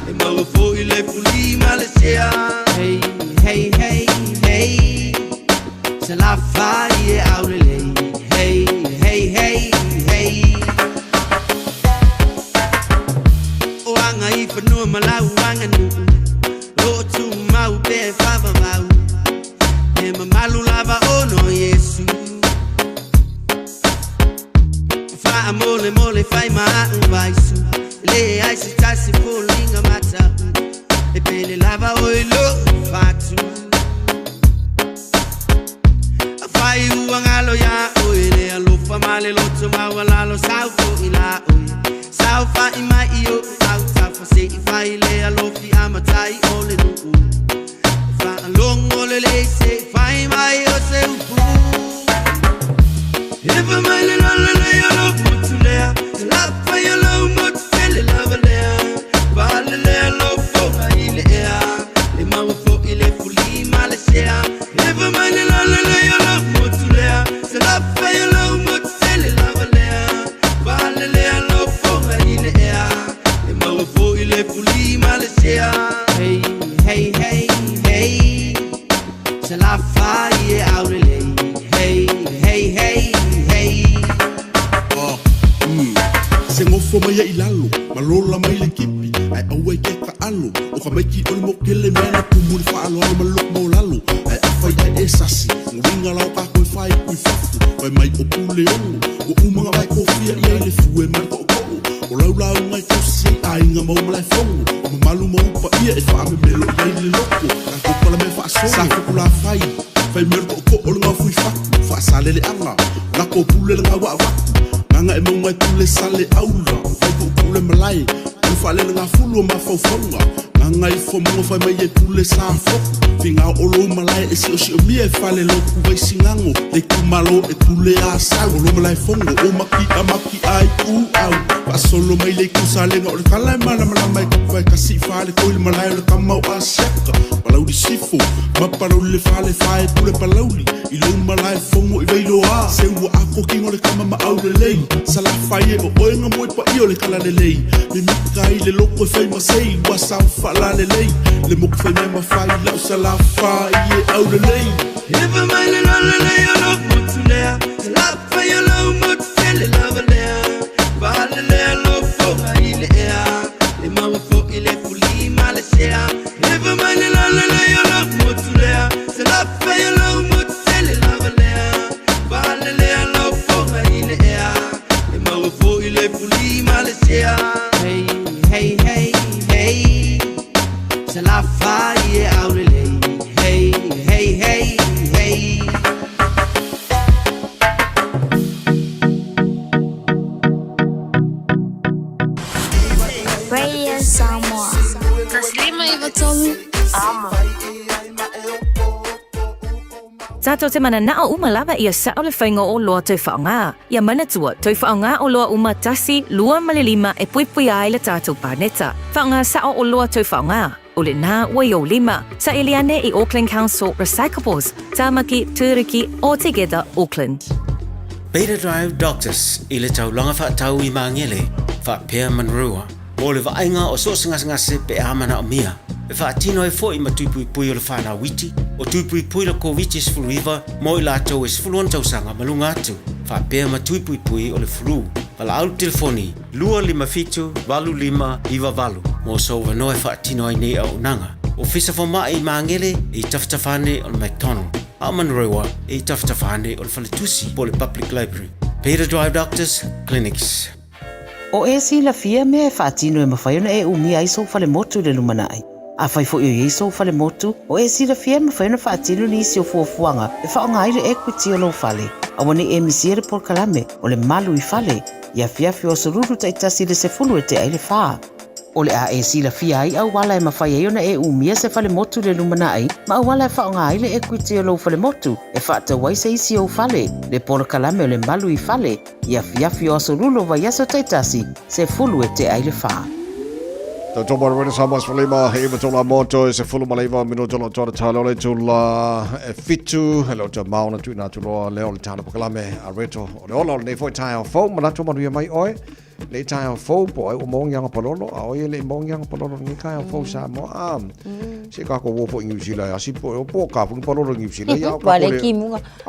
e ma fo ile fuli malesea hey hey hey hey se la faille aurele hey hey hey hey o anga I fanu malau anga nu o tu mau be fava mau e malu lava ono Yesu fa mole fai ma vai su le ai si tasi folinga mata e pele lava o lo fatu fai uangalo ya oile alo famale lo toma wala lo sauko ila oi saufa ima io auta fa se fai le alo fi amatai ole no fa longo le se fai mai o se upu eva mai le alo mutulea la fa yo lo mutele la valea vale le alo fo ile ya le mau fo ile fuli malesea eva mai le alo mutulea se la fa yo lo mutele la valea vale le alo fo ile ya le mau fo ile fuli malesea hey hey hey hey se la fa ye aurele hey hey hey hey oh se ngofo mai I lalo malola mai le kipi ai awe ke ka alo o ka mai ki o mo kele mena ku mu fa alo malo mo lalo ai afa ya esasi nginga la ka ko fai ku fafu ai mai o pule o uma vai ko fia ia le fu e mar ko o laula ngai ko si ai nga mo mala fongo o malu mo pa ia e fa me melo ia le loko ka ko pala me fa so sa ko la fai mer ko o nga fu fa sale le anga la ko pule nga wa Nanga e monga tule sale aula Fai ku kule malai Ufale nga fulu ma faufonga Angai fo mo fai mai e pule sa fo. Finga o lo malai e si o si o mia e fale lo ku vai singango. Le kumalo e pule a sa o lo malai fongo o maki ai u au. Pa solo mai le kusale no le kala mana mana mai vai kasi fale ko il malai le kamau a seka. Palau di sifu, ma palau le fale fai pule palauli. I lo malai fongo i veilo a. Se ua ako kingo le kama ma au le lei. Sala fai e o oenga mo e pa io le kala le lei. Me mika i le loko e fai ma sei. Wa sa fala le lei. Le mok fai me ma fai lau sala fai e au le lei. If a man in all the lay, I love what's there. The love for your love, but feel the love there. But the lay, love for the air. The mama for the fully Malaysia. If a man in all the lay, I love what's there. The love for your love, but feel the love there. But the lay, love for the air. The mama for the fully Malaysia. Hey, hey, hey, hey. The love fire out the lay. Hey, hey, hey. Radio Samoa. Taslima Ivatomi. Zato te mana nao uma lava ia sao le whainga o loa tau whaonga. Ia mana tua, tau whaonga o loa uma tasi, lua malilima e puipui ai le tātou pāneta. Whaonga sao o loa tau whaonga. O le nā wai o lima, sa Eliane i Auckland Council Recyclables, Tāmaki, Tūriki, All Together, Auckland. Beta Drive Doctors, i le taulanga whaatau i mangele, whaapea manrua. O le vainga o so ngase pe amana o mia. E whaatino e fo i matupui pui o le whanau witi, o tupui pui le COVID sfuluiva, mo i lātou e sfuluan tausanga malunga atu. Whaapea matupui pui o le flu. Pala au telefoni, 255-25-valu. Mo so wano e whaatino ai nei au nanga. O fisa fo mai i mangele i taftafane o le McDonald. A manrewa i taftafane o le Faletusi po le Public Library. Beta Drive Doctors Clinics. O e si la fia me e whaatino e mawhaiona e umia i so fale motu le lumanai. A whai fo i so fale motu, o e si la fia me whaiona whaatino ni si o fuafuanga e whaonga aire equity o lo fale. A wane e misiere por kalame o le malu i fale. Ia fiafi o sururu ta itasi le se fulu e te aile whaa. O le a e si la fia ai au wala e mawhaiona e umia se fale motu le lumanai, ma au wala e whaonga aile equity o lo fale motu, e whaata waise isi o fale, le por kalame o le malu i fale. Ia fiafi o sururu wa yaso ta itasi se fulu e te aile whaa. Tau mara wena sa mas walima he ima tola moto se fulu malaiva mino tola tola tala ole tula fitu hello ta mauna tu na tuloa leo le tana pakalame a reto o le ola o le nei foi tai o fau manato manuia mai oe le tai o fau po o mong yang palolo a oe le mong yang palolo ni kai o fau sa mo am se ka ko wo fo New Zealand asi po ka fu palolo New Zealand ya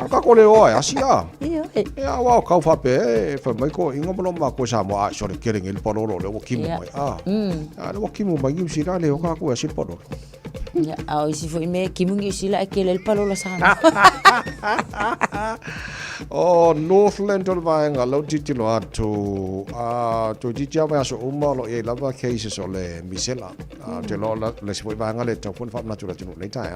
ka ko le oe asi a ya wa ka fa pe fa mai ko ingo mo ma ko sa mo a so le kering el palolo le wo kimu mai a o kimu mai New Zealand le o ka ko asi palolo ya au si fo me kimu New Zealand ke le palolo sa o Northland o vai nga lo titilo atu to titja va so lo e lava cases o le misela te lo le se vai nga le to fun fa natura tino le tai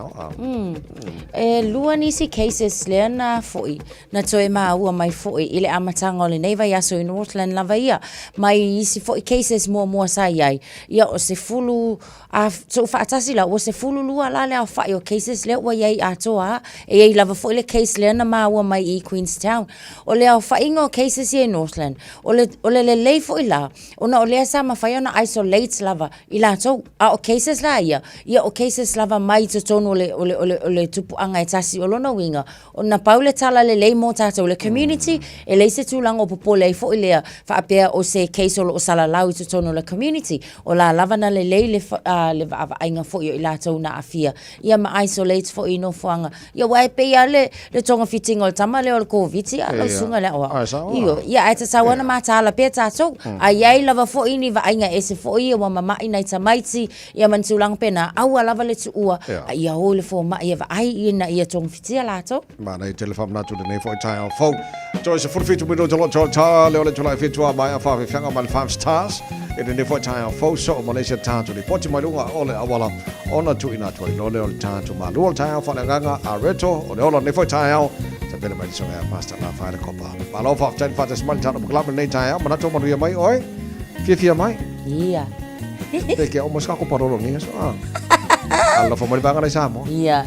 e lua nisi cases le na foi na toe ma ua mai foi ile amatanga o le nei vai aso i Northland lava ia mai isi foi cases mo sai ai ia o se fulu a so fa atasi la o se fulu lua la le fa o cases le wa ia atoa e ai lava foi le case le na ma ua mai i Queenstown o le fa ingo cases i Northland o le lei foi la ona o le sa ma fa ona isolate lava i la to a o cases la ia o cases lava mai to tono le tupu anga e tasi o lona winga o na paule tala le lei mo tato le community e le se tulango popo le foi le fa apea o se case o sala lau to tono le community o la lava na le lei le va ainga foi i la to na afia ia ma isolate foi no fuanga ia wa pe ia le tonga fitting o tama le o COVID ia lo sunga le o ia ai sa wana ma tala pe tato ai lava foi ni va ainga ese foi o mama ina ita maiti ia man tulang pena au lava le tua ia o le fo ma ia va ai ina ia tong fitia lato ma nei telefon na tu nei foi tai o fo to se for fitu mino tolo ta le ole tula fitu mai a fa fanga mal 5 stars e nei foi tai o fo so Malaysia ta tu le poti mai lunga ole awala ona tu ina tu no le ole ta tu ma lo tai o fa nganga a reto o le ole nei foi tai o ta pele mai so ya master la fa le copa ma lo fa ten fa te small ta no club nei tai o ma to manuia mai oi fia mai ia Te ke almost kako parolo ni so. Alla fa mali banga sa mo. Iya,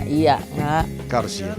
nga. Karsia.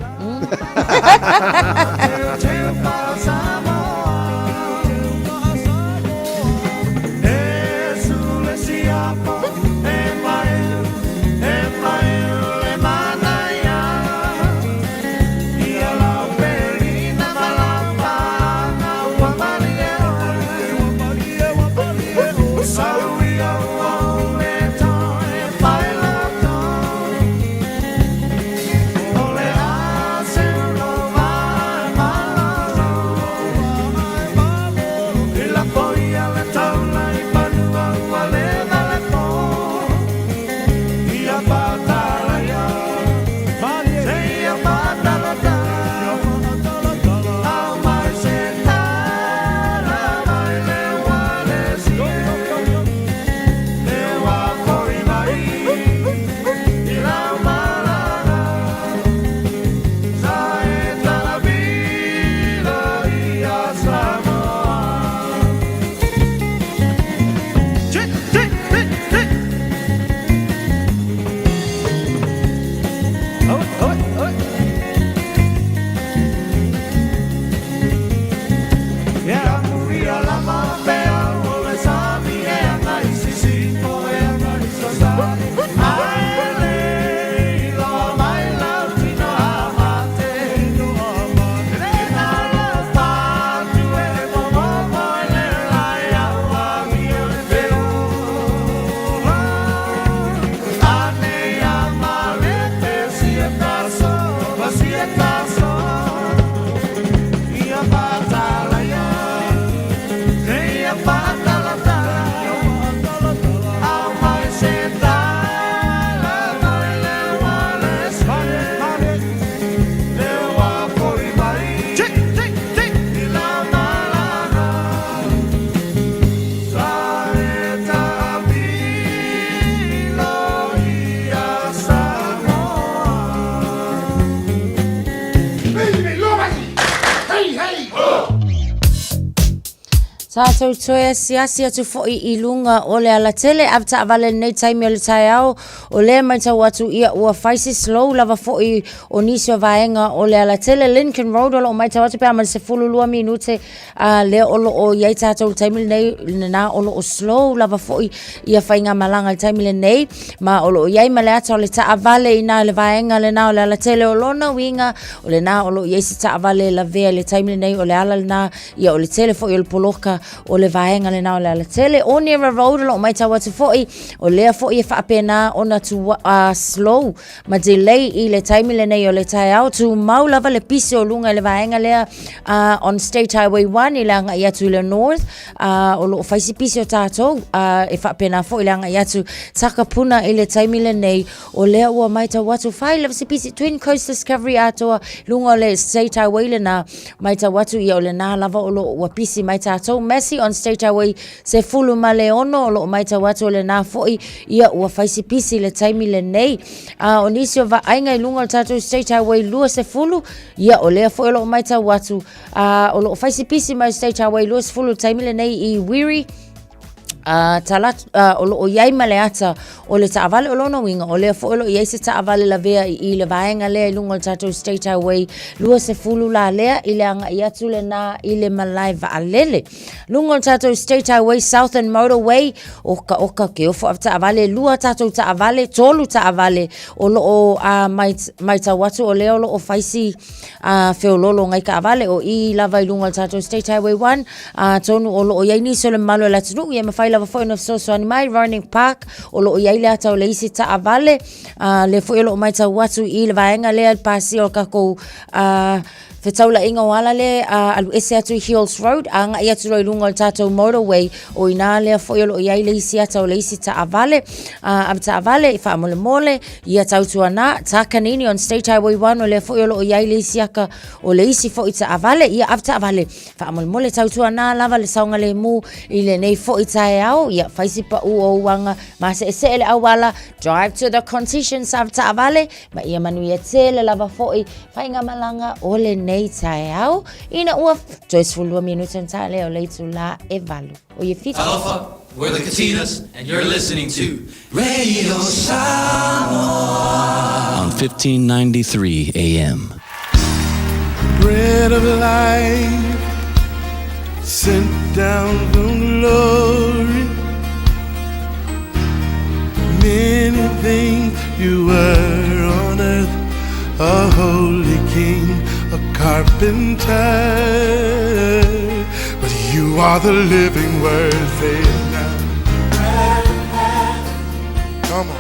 Tātou toea siasia tu fo I lunga o le ala tele avta avale nei taimi o le tai au o le mai tau atu ia ua faisi slow lava fo I o nisi o vaenga o le ala tele Lincoln Road o lo mai tau atu pe amane se fululua minute le o lo o iai tātou taimi nei na o lo o slow lava fo I ia whainga malanga le taimi le nei ma o lo o iai male ata o le ta avale ina le vaenga le na o le ala tele o lona winga o le na o lo iai se ta avale la vea le taimi le nei o le ala le na ia o le tele fo I o le poloka o le vaenga le na o le ala tele o Nera Road lo mai tau atu foi o lea foi e whaapena o na tu slow ma delay I le taimi le nei o le tai au tu maulava le pisi o lunga le vaenga lea on State Highway 1 I le anga I atu le North o lo faisi pisi o tātou e whaapena foi le anga I atu takapuna I le taimi le nei o lea ua mai tau atu whai le vasi pisi Twin Coast Discovery atoa lunga o le State Highway le na mai tau atu I o le na lava o lo ua pisi mai tātou Messi on State Highway se fulu ma le ono o lo mai tau atu le na foi ia ua faisi pisi le taimi le nei o nisi o vaenga I lunga o tātou State Highway lua se fulu ia o lea foi o lo mai tau atu o lo faisi pisi mai State Highway lua se fulu taimi le nei I Wiri talat o lo iai male ata o le taavale o lona winga o le fo o lo iai se taavale la vea I le vaenga lea I lunga o tātou State Highway lua se fulu la lea I le anga I atu le na I le malai vaalele lunga o tātou State Highway Southern Motorway oka ke o fo av taavale lua tātou taavale tolu taavale o lo o mai tau atu o lea o lo o faisi feololo ngai ka avale o I lava I lunga o tātou State Highway 1 tonu o lo o iai niso le malo la tunu ia mawhai lava foi no so ani mai Running Park o lo iai le ata o le isi ta avale le foi lo mai tau watu I le vaenga le pasi o kako Fetaula inga wala le alu ese atu Hills Road anga I atu roi lunga o tātou motorway o ina lea foi o lo iai le isi ata o le isi ta avale ab ta avale I wha mole mole ia tautu ana Takanini on State Highway 1 o lea foi o lo iai le isi aka o le isi foi ta avale ia ab ta avale wha mole mole tautu ana lava le saunga le mu I le nei foi ta au ia faisipa u wanga ma se le awala drive to the concession sa vale ma ia manuia tele lava foi fainga malanga ole nei tai au ina ua Joyce fulua minuto ntale o leitu la evalu o ia fit Alpha, we're the Katinas, and you're listening to Radio Samoa on 1593 AM. Bread of life sent down from glory. Many things you were on earth, a holy king, a carpenter, but you are the living word. Say it now. Come on.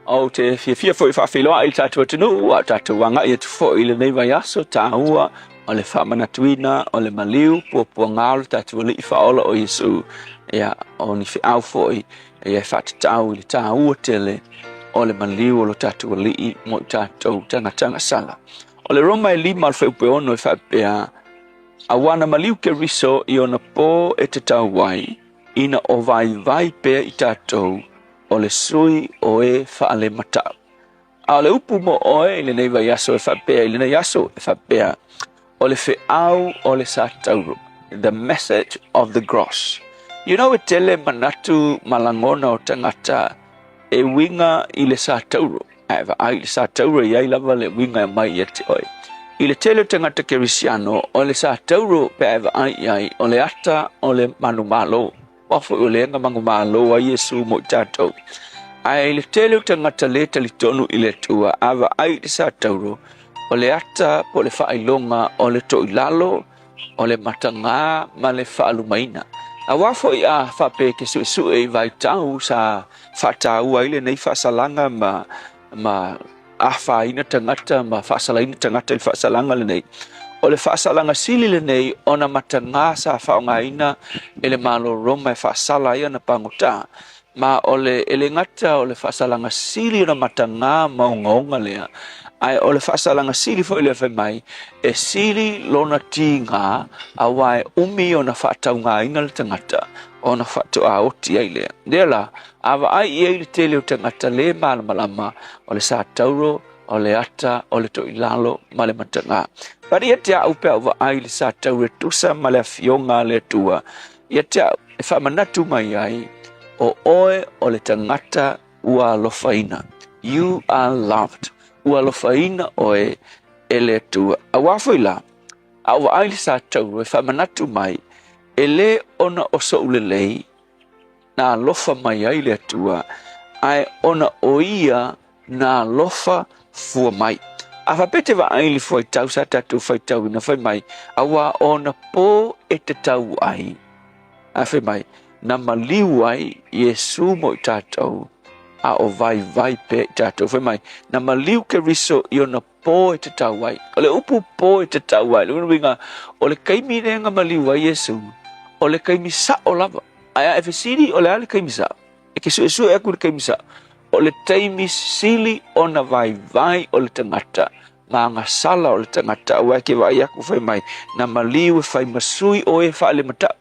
O te fia foi whawhiloa I tātua tunu, a tātua wanga I atu fo I le nei vai aso, tā hua, o le whamanatuina, o le maliu, pua ngālo tātua li I whaola o Yesu, ea o ni whiau fo I, ea whatatau I le tā hua tele, o le maliu o lo tātua li I, mo I tātou tanga sala. O le Roma e lima al whaupe ono I whapea, a wana maliu ke riso I ona pō e te tau wai, ina o vai pea I tātou, o le sui o e whaale matau. A le upu mo oe I le nei vai aso e whapea, I le nei aso e whapea, o le whiau o le sātauro, the message of the gross. You know e tele manatu malangona o tangata e winga I le sātauro, Eva ai le sātauro I ai lava le winga mai e te oe. I le tele tangata kerisiano o le sātauro pe eva ai o le ata o le manumalo. Wafo o le nga mangumalo a Yesu mo tātou. Ai le tele tangata le talitonu I le tua ava ai le sātauro o le ata po le whailonga o le toilalo o le matanga ma le whaalumaina. A wafo I a whape ke su e vai tau sa whatau ai le nei whasalanga ma awhaina tangata ma whasalaina tangata I whasalanga le nei. O le whaasalanga sili le nei o na matanga sa whaongaina e le malo roma e whaasala ia na pangota. Ma o le ele ngata o le whaasalanga sili o na matanga maungaunga lea. Ai o le whaasalanga sili fo I le whaimai e sili lona tinga a wae umi o na whaataunga ina le tangata o na whaato a oti ai lea. Dela, awa ai I le tele o tangata le malamalama o le sātauro o le ata o le toilalo ma le matanga. Pari ia te au pe au ai le sātau e tusa ma le awhionga le tua. Ia te au e whamanatu mai ai o oe o le tangata ua alofaina. You are loved. Ua alofaina oe e le tua. A wafoila, au ai le sātau e whamanatu mai e le ona oso ulelei na alofa mai ai le tua. Ai ona oia na alofa fua mai. A whapete wa aili fwai tau sa tatu whai tau ina whai mai. Awa o na pō e te tau ai. A whai mai. Na maliu ai Yesu mo I tātou. A o vai pe tātou. Whai mai. Na maliu ke riso I o na pō e te tau ai. O le upu pō e te tau ai. Luna winga. O le kaimi renga maliu ai Yesu. O le kaimi sa o lava. Ai a efesiri o le ale kaimi sa. E ke su e aku le kaimi sa. O le taimi sili o na vai o le tangata. Ma ngā sala o le tangata. Ua ke vai aku whai mai. Na maliu e whai masui o e whaale matau.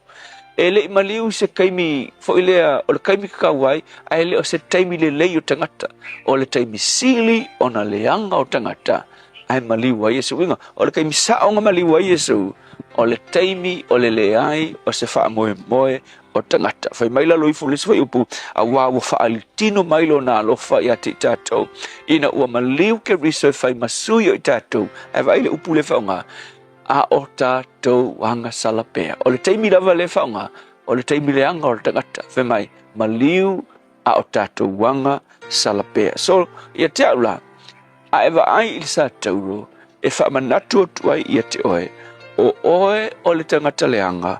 E le maliu se kaimi fo ilea o le kaimi kakawai. A le o se taimi le lei o tangata. O le taimi sili o na leanga o tangata. Ai maliu a Yesu. Winga, o le kaimi saonga maliu a Yesu. O le taimi o le leai o se wha moe o tangata. Whai maila loi fulis whai upu a wawa whaalitino mailo na alofa I ate I tātou. Ina ua maliu ke riso e whai masui o I tātou. E waile upu le whaonga. A o tātou wanga salapea. O le taimi lava le whaonga. O le taimi le anga o le tangata. Whai mai maliu a o tātou wanga salapea. So, ia te aula. A ewa ai I sa tauro. E wha manatu o tuai ia te oe. O oe o le tangata leanga.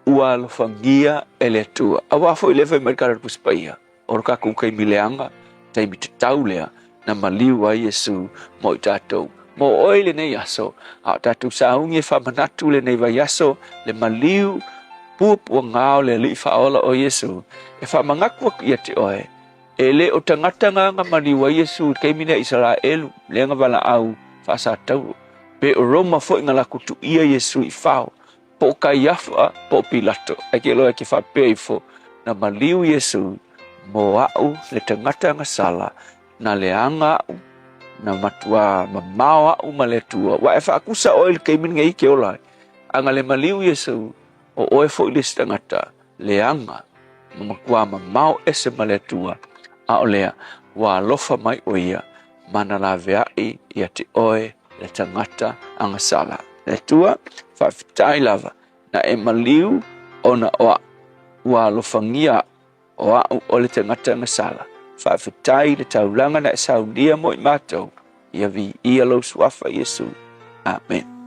Ua alofangia e le tua. A wafo I lewa I marikara puspaia. O ka kukai mileanga. Taimi te tau lea. Na maliu a Yesu mo I tātou. Mo oe le nei aso. A tātou saungi e whamanatu le nei vai aso. Le maliu pua ngāo le li whaola o Yesu. E whamangakua ia te oe. E le o tangata ngā maliu a Yesu. Kei mina Israelu. Le ngā wala au. sa tau pe roma fo ngala kutu ia Yesu I fao po kaiafa po Pilato ake lo ake fa pe fo na maliu Yesu mo au le tangata ngasala na leanga na matua mamawa umaletua wa e fa akusa oil keimin ngai ke ola anga le maliu Yesu o oe fo le tangata leanga makua mamau ese maletua a olea wa lofa mai oia mana la veai ia te oe le tangata angasala le tua fa fitai lava na e maliu ona wa lofangia o le tangata angasala fa fitai le taulanga na saudia mo mato ia vi ia lo suafa Yesu amen.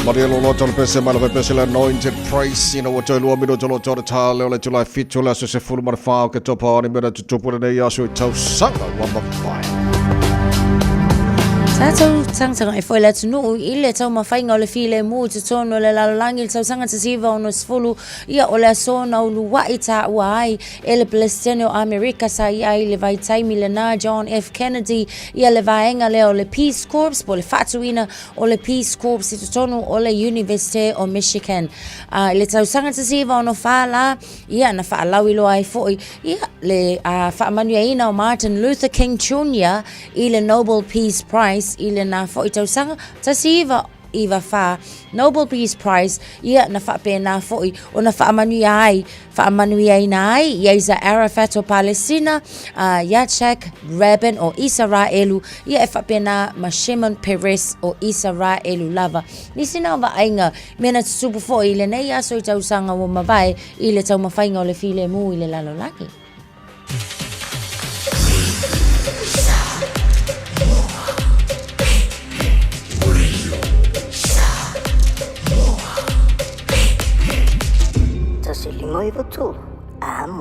Maria lo tole pese mala pese la anointed praise ina wato lo mino tolo tolo tale ole July fit tole se fulu mar fa ke topa ni mera tupu ne ya so tau sanga wa ma fai Tātou tangtanga e whai latu nuu I le tau mawhainga o le file mu te tono le lalolangi le tau sanga te siva o no sfulu ia o le asona o luwai ta ua ai e le Palestine o Amerika sa ia I le vai taimi le na John F. Kennedy ia le vaenga le o le Peace Corps po le whatuina o le Peace Corps I te tono o le University o Michigan le tau sanga te siva o no whala ia na whaalau ilo ai foi ia le whaamanuaina o Martin Luther King Jr. I le Nobel Peace Prize I le na fo I tau sanga ta siva iwa wha Nobel Peace Prize ia na wha pe na fo I o na wha amanui ai na ai Yasser Arafat o Palestina Yitzhak Rabin o Israelu ia e wha pe na ma Shimon Peres o Israelu lava nisi na wa ainga mena tutupu fo I le nei aso I tau sanga o mawai I le tau mawhainga o le file mu I le lalolaki Noivo tu, amo.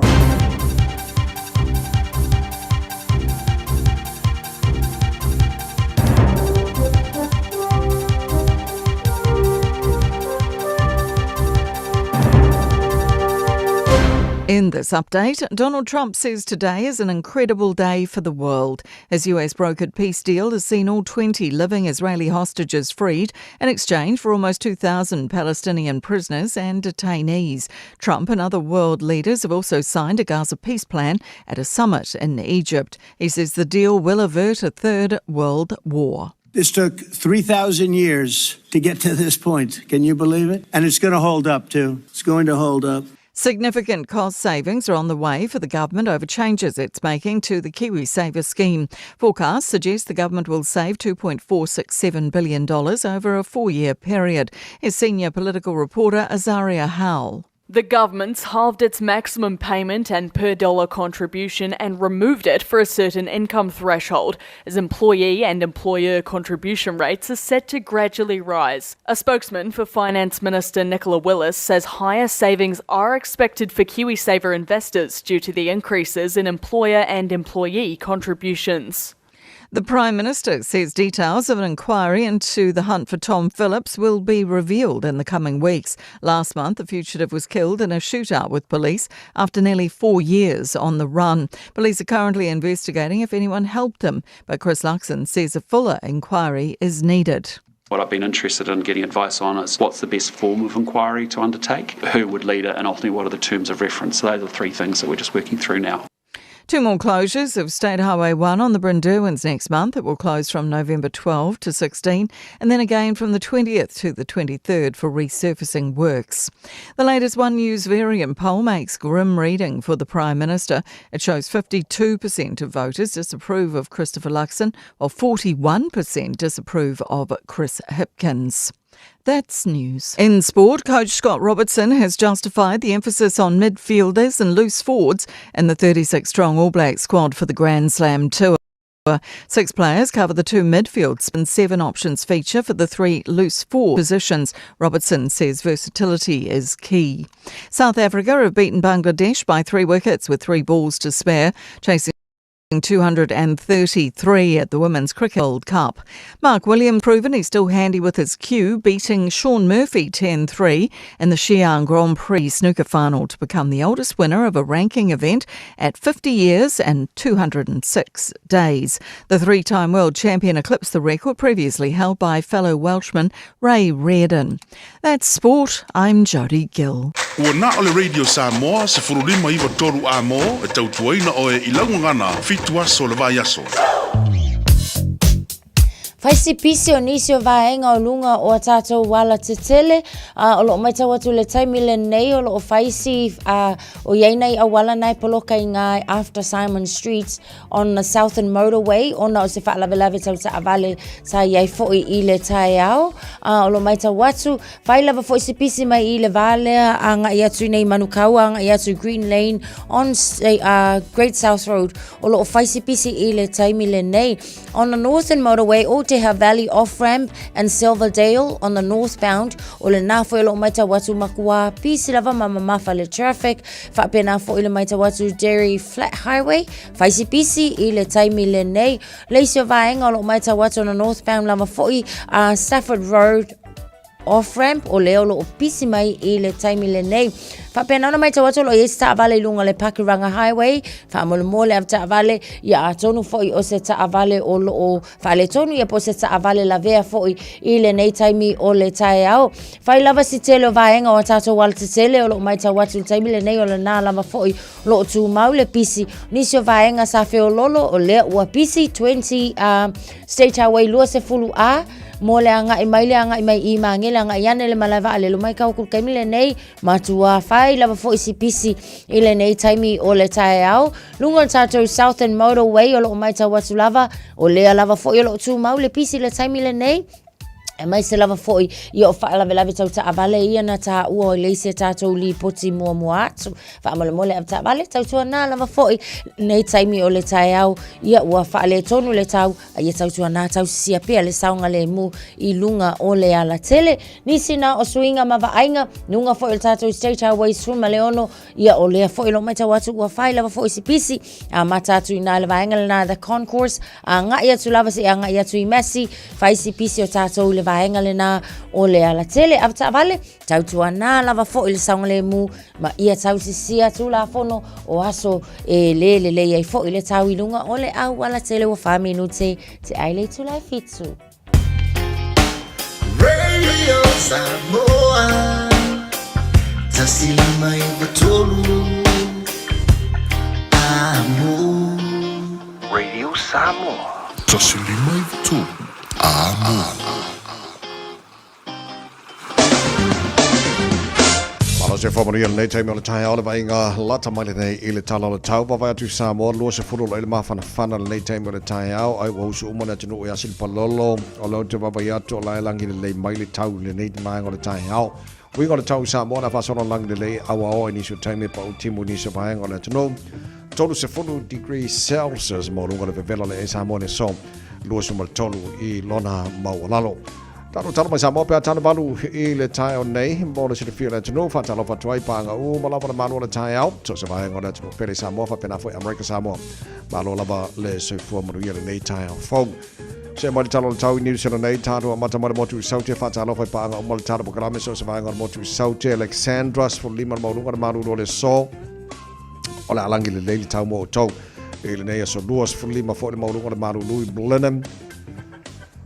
In this update, Donald Trump says today is an incredible day for the world. His US brokered peace deal has seen all 20 living Israeli hostages freed in exchange for almost 2,000 Palestinian prisoners and detainees. Trump and other world leaders have also signed a Gaza peace plan at a summit in Egypt. He says the deal will avert a third world war. This took 3,000 years to get to this point. Can you believe it? And it's going to hold up, too. It's going to hold up. Significant cost savings are on the way for the government over changes it's making to the KiwiSaver scheme. Forecasts suggest the government will save $2.467 billion over a 4-year period. Here's senior political reporter Azaria Howell. The government's halved its maximum payment and per dollar contribution and removed it for a certain income threshold, as employee and employer contribution rates are set to gradually rise. A spokesman for Finance Minister Nicola Willis says higher savings are expected for KiwiSaver investors due to the increases in employer and employee contributions. The Prime Minister says details of an inquiry into the hunt for Tom Phillips will be revealed in the coming weeks. Last month, the fugitive was killed in a shootout with police after nearly 4 years on the run. Police are currently investigating if anyone helped him, but Chris Luxon says a fuller inquiry is needed. What I've been interested in getting advice on is what's the best form of inquiry to undertake, who would lead it, and ultimately what are the terms of reference. So those are the 3 things that we're just working through now. 2 more closures of State Highway 1 on the Brynderwyns next month. It will close from November 12 to 16 and then again from the 20th to the 23rd for resurfacing works. The latest One News variant poll makes grim reading for the Prime Minister. It shows 52% of voters disapprove of Christopher Luxon, while 41% disapprove of Chris Hipkins. That's news. In sport, coach Scott Robertson has justified the emphasis on midfielders and loose forwards in the 36-strong All Black squad for the Grand Slam Tour. 6 players cover the 2 midfields and 7 options feature for the 3 loose forward positions. Robertson says versatility is key. South Africa have beaten Bangladesh by 3 wickets with 3 balls to spare, chasing 233 at the Women's Cricket World Cup. Mark Williams proven he's still handy with his cue, beating Sean Murphy 10-3 in the Xi'an Grand Prix snooker final to become the oldest winner of a ranking event at 50 years and 206 days. The 3-time world champion eclipsed the record previously held by fellow Welshman Ray Reardon. That's sport. I'm Jodie Gill. Ua na ole Radio Samoa se furulima iwa toru a mo e tautuaina o e ilaungangana fitua so le vai aso. Faisi pisi o nisi o vaenga o lunga o atato wala te tele o lo mai tau atu le taimi le nei o lo faisi o yeinei a wala nai poloka I ngai after Simon Street on the Southern Motorway o na o se whaalavelave tau ta avale sa iei foi I le tai au o lo mai tau atu whailava foi si pisi mai I le vale a ngai atu nei Manukau a ngai atu Green Lane on Great South Road o lo faisi pisi I le taimi le nei on the Northern Motorway o te Moteha Valley off-ramp and Silverdale on the northbound. O le nā fo ilo maita watu makua pisi lava mamafa le traffic. Whapena fo ilo maita watu Dairy Flat Highway. Faisi pisi i le taimi le nei. Leisio vaenga lo maita watu on the northbound lava fo i Stafford Road off-ramp o leo lo pisi mai i le taimi le nei. Whapena ona mai te watu lo i Taavale lunga le Pakiranga Highway. Whamole mole av Taavale ia tonu foi o se Taavale o lo o whale tonu ia po se Taavale la vea foi i le nei taimi o le tae au. Whai lava si tele o vaenga o tato wala te tele o lo mai te watu taimi le nei o le nā lava foi lo o tu mau le pisi. Nisi o vaenga sa feo lolo o le ua pisi 20 State Highway lua se fulu a. Mole anga i mai i mangele anga i ane le malava ale lo mai kau kulkaimi le nei matua whai lava fo isi pisi i le nei taimi o le tae au. Lunga tato Southern Motorway o lo mai tau watu lava o lea lava fo i lo tu mau le pisi le taimi le nei. E mai se lava foi i o wha lawe tau Taavale ia na ta ua o leise tātou li poti mua atu. Wha mole av Taavale tau tua nā lava foi nei taimi o le tae au ia ua wha le tonu le tau a ia tau tua nā tau sia pia le saunga le mu i lunga o le ala tele. Nisi nā o suinga ma ainga nunga foi le tātou State Highway Swima Leono ia o lea foi lo mai tau atu ua whai lava foi si pisi a ma tātou i nā le vaenga le nā the concourse a ngai atu lava si a ngai atu i Messi whai si pisi o tātou le vaenga le nā o le ala tele av Taavale tau tua nā lava fo i le saunga le mu ma ia tau sia tu la fono o aso e le ai fo i le tau i lunga o le au ala tele wa wha minute te aile tu lai fitu. Radio Samoa tasili mai batolu amo Radio Samoa tasili mai batolu amo. Malo se whamaria nei teimi o le tae ole vai ngā lata mai nei i le tala o le tau. Wawai atu Samoa lua se furu le mawhana whana nei teimi o le tae au. Ai wausu umana tunu e asil palolo. O leo te wawai atu o lai langi le mai le tau le nei mai o le tae au. Winga le tau Samoa na whasona langi le lei awa o inisio teimi pa utimu inisio vaenga o le tunu. Tolu se furu degree Celsius mo runga le vevela le e Samoa ne so. Lua se mal tolu i lona maualalo. Talo mai Samoa pia tana balu i le tae o nei, mo le siri fia le tunu, whatalo whatuai panga u, malapa le manu le tae au, so se vahenga le tunu pere Samoa, whapena fwoi Amerika Samoa, malo lava le soifua manuia le nei tae au fong. Se mai talo le tau i niru sena nei, tātua amata mai le motu i saute, whatalo whai panga u, le tātua pokarame, so se vahenga le motu i saute, Alexandra, sfo lima le maurunga le manu le so, o le alangi le leili tau mo o tau, e le nei aso lua, sfo lima fwoi le maurunga le manu lui Blenheim,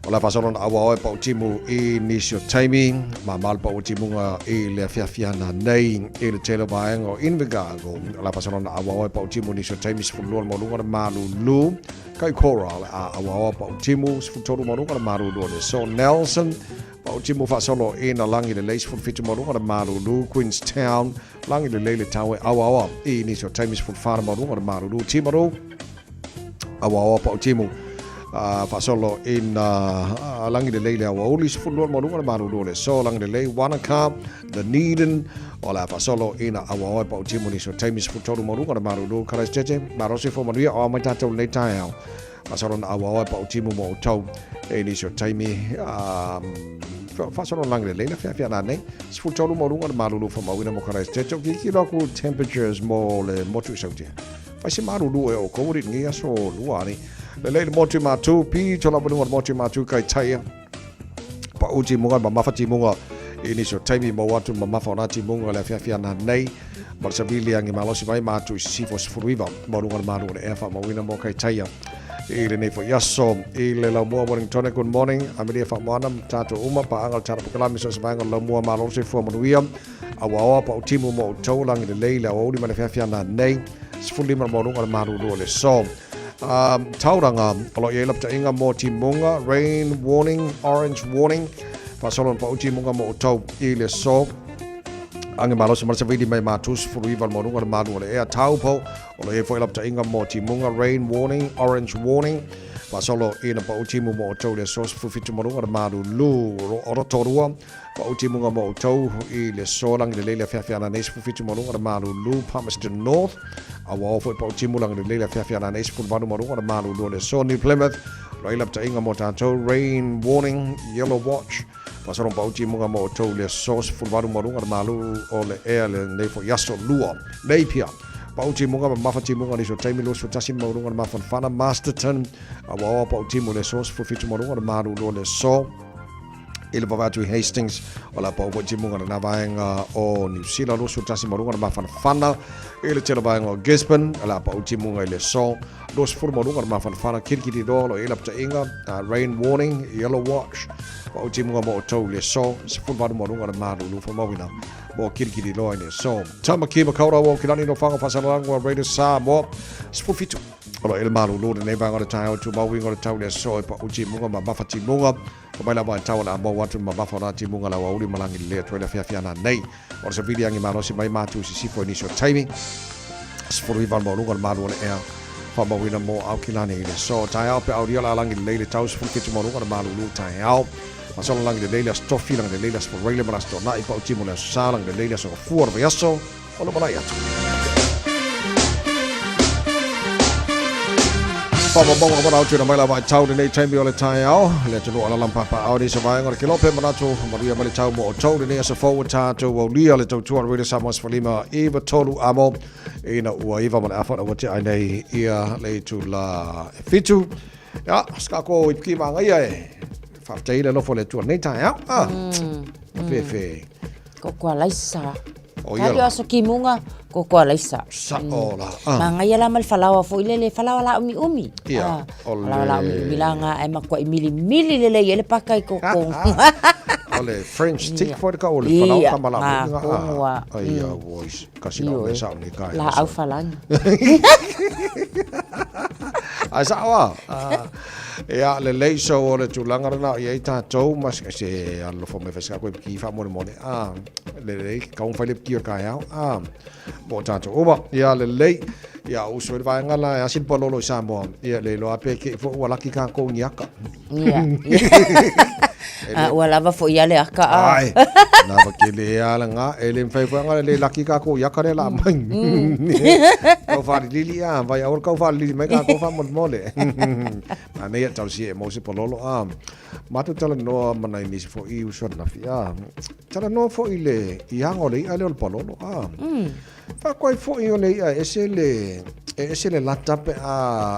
o la fasonon awa oe pa utimu i nisio taimi, ma mal pa utimunga i le fiafiana nei i le tele vaenga o Invercargill. O la fasonon awa oe pa utimu nisio taimi sifulua malunga le malu lu. Kai Cora a awa oe pa utimu sifutolu malunga le malu lu. So Nelson pa utimu fasolo i na langi le leis fulfitu malunga le malu lu. Queenstown langi le leile tawe awa oe i nisio taimi sifulfana malunga le malu lu. Timaru awa oe pa utimu fasolo in langi de leile awa uli sifulua malunga le maru le so langi de lei Wanaka the Needham o la fasolo in awa oe pa utimu ni so taimi sifutolu malunga le maru karas jeje marosi fo manuia o mai tatou nei tae au fasolo na awa oe pa utimu mo tau e ni so taimi fasolo langi de leile fia na nei sifutolu malunga le maru fo mawina mo karas jeje ki loku temperatures mo le motu sautia fasi maru e o kourit ngia so luani le leile motu matu pi tola bunga motu matu kai taia pa uti munga ma mafati munga ini so taimi mo watu ma mafona ti munga le fia na nei ma sabili angi malosi mai matu sifo sfuruiva mo runga maru le efa mo wina mo kai taia ile nei fo yaso ile la mo Wellington good morning amiri fa manam tato uma pa angal tara kalami so svango la mo malosi fo mo wiam awa pa uti mo tolang le leile o uli ma le fia na nei sfuli mo runga maru le so tauranga alo ye lapta inga mo timunga rain warning orange warning pasolon pa uti munga mo tau ile so ange malo se marsa vidi mai matus furuiva mo runga malu le e tau po alo ye foi lapta inga mo timunga rain warning orange warning pasolo ina pa uti mo tau le so fufitu mo runga malu lu oro torua pa uti munga mo tau ile so lang le le fia na nes fufitu mo runga malu lu Palmerston North awa foi pa uti mulang le le fia na nes fu vanu mo runga malu lu le so ni Plymouth Lo ilap ta inga mo tatou rain warning yellow watch. Pasarong pauti mo nga mo tau le sos fulvaru marunga malu o le ea le nei fo yaso lua. Nei pia. Pauti mo nga mafati mo nga ni so taimi lo so tasi marunga mafan fana Masterton. Awa pauti mo le sos fulfitu marunga malu lo le so. Ele vavatu Hastings ola pa o timu ngana vaenga o New Zealand lo so tasi marunga mafan fana. Ele tela vaenga o Gisborne ala pa o timu nga le so. Los for marunga mafan fana kirkiri do lo ele pta inga rain warning yellow watch. Pa o timu nga mo tau le so se for marunga malu lo fa mawina. Mo kirkiri lo ine so. Tama kima kaura wo kilani no fanga fasalanga radio sa mo spufitu. Ola ele malu lo ne vanga o tau tu mawinga o tau le so pa o timu nga mafati munga. Kabaila ba tawa na mo watu mabafa na timu ngala wa uli malangi le toile fia na nei or se video ngi malo si mai matu si sifo ni so timing sfuru ivan mo lungal malu le ea fa mo wina mo au kilani le so tai au pe audio la langi le taus fu kitu mo lungal malu lu tai au maso langi le le sto filang le le sto rele mala sto na ipa timu le salang le le so fuor viaso o lo malaya Papa bonga ko na tuna mai la vai tau nei time ole tai au le tunu ala lampa pa au ni se vai ngor kilo pe manato maria mali tau mo tau nei so forward ta to o lia le tau tuan really samos falima eva tolu amo ina ua eva man afa o te ai nei ia le tu la fitu ya ska ko ki ma ngai ai fa tei le lo fo le tu nei tai au fe ko kwa laisa o ia yo so kimunga ko kwa laisa sa ola manga ia la mal falawa fo ile le falawa la umi ia la milanga ai makwa mili le ele pakai ko ole French stick for ka ole falawa kamala ai voice kasi no le sa ni kai la au falang ai sa wa ya le leiso ole tulanga na ia ta tou mas se allo fo me fesa ko ki fa mo le ka un fale ki ka ya bo ta to oba ya le lei ya uso le va ngala ya sin pololo sa mo ya le lo ape ke fo wala ki ka ko nyaka wala va fo ya le aka ai na va ke le ya la nga ele fai fo ngala le laki ka ko yaka le la mai ko fa lili ya va ya or ko fa lili mai ka ko fa mo le ana ya tal si mo si pololo matu tala no mana ni fo I uso na fia tala no fo ile yang ole ale ol pololo fa ko fo I ole ese le latape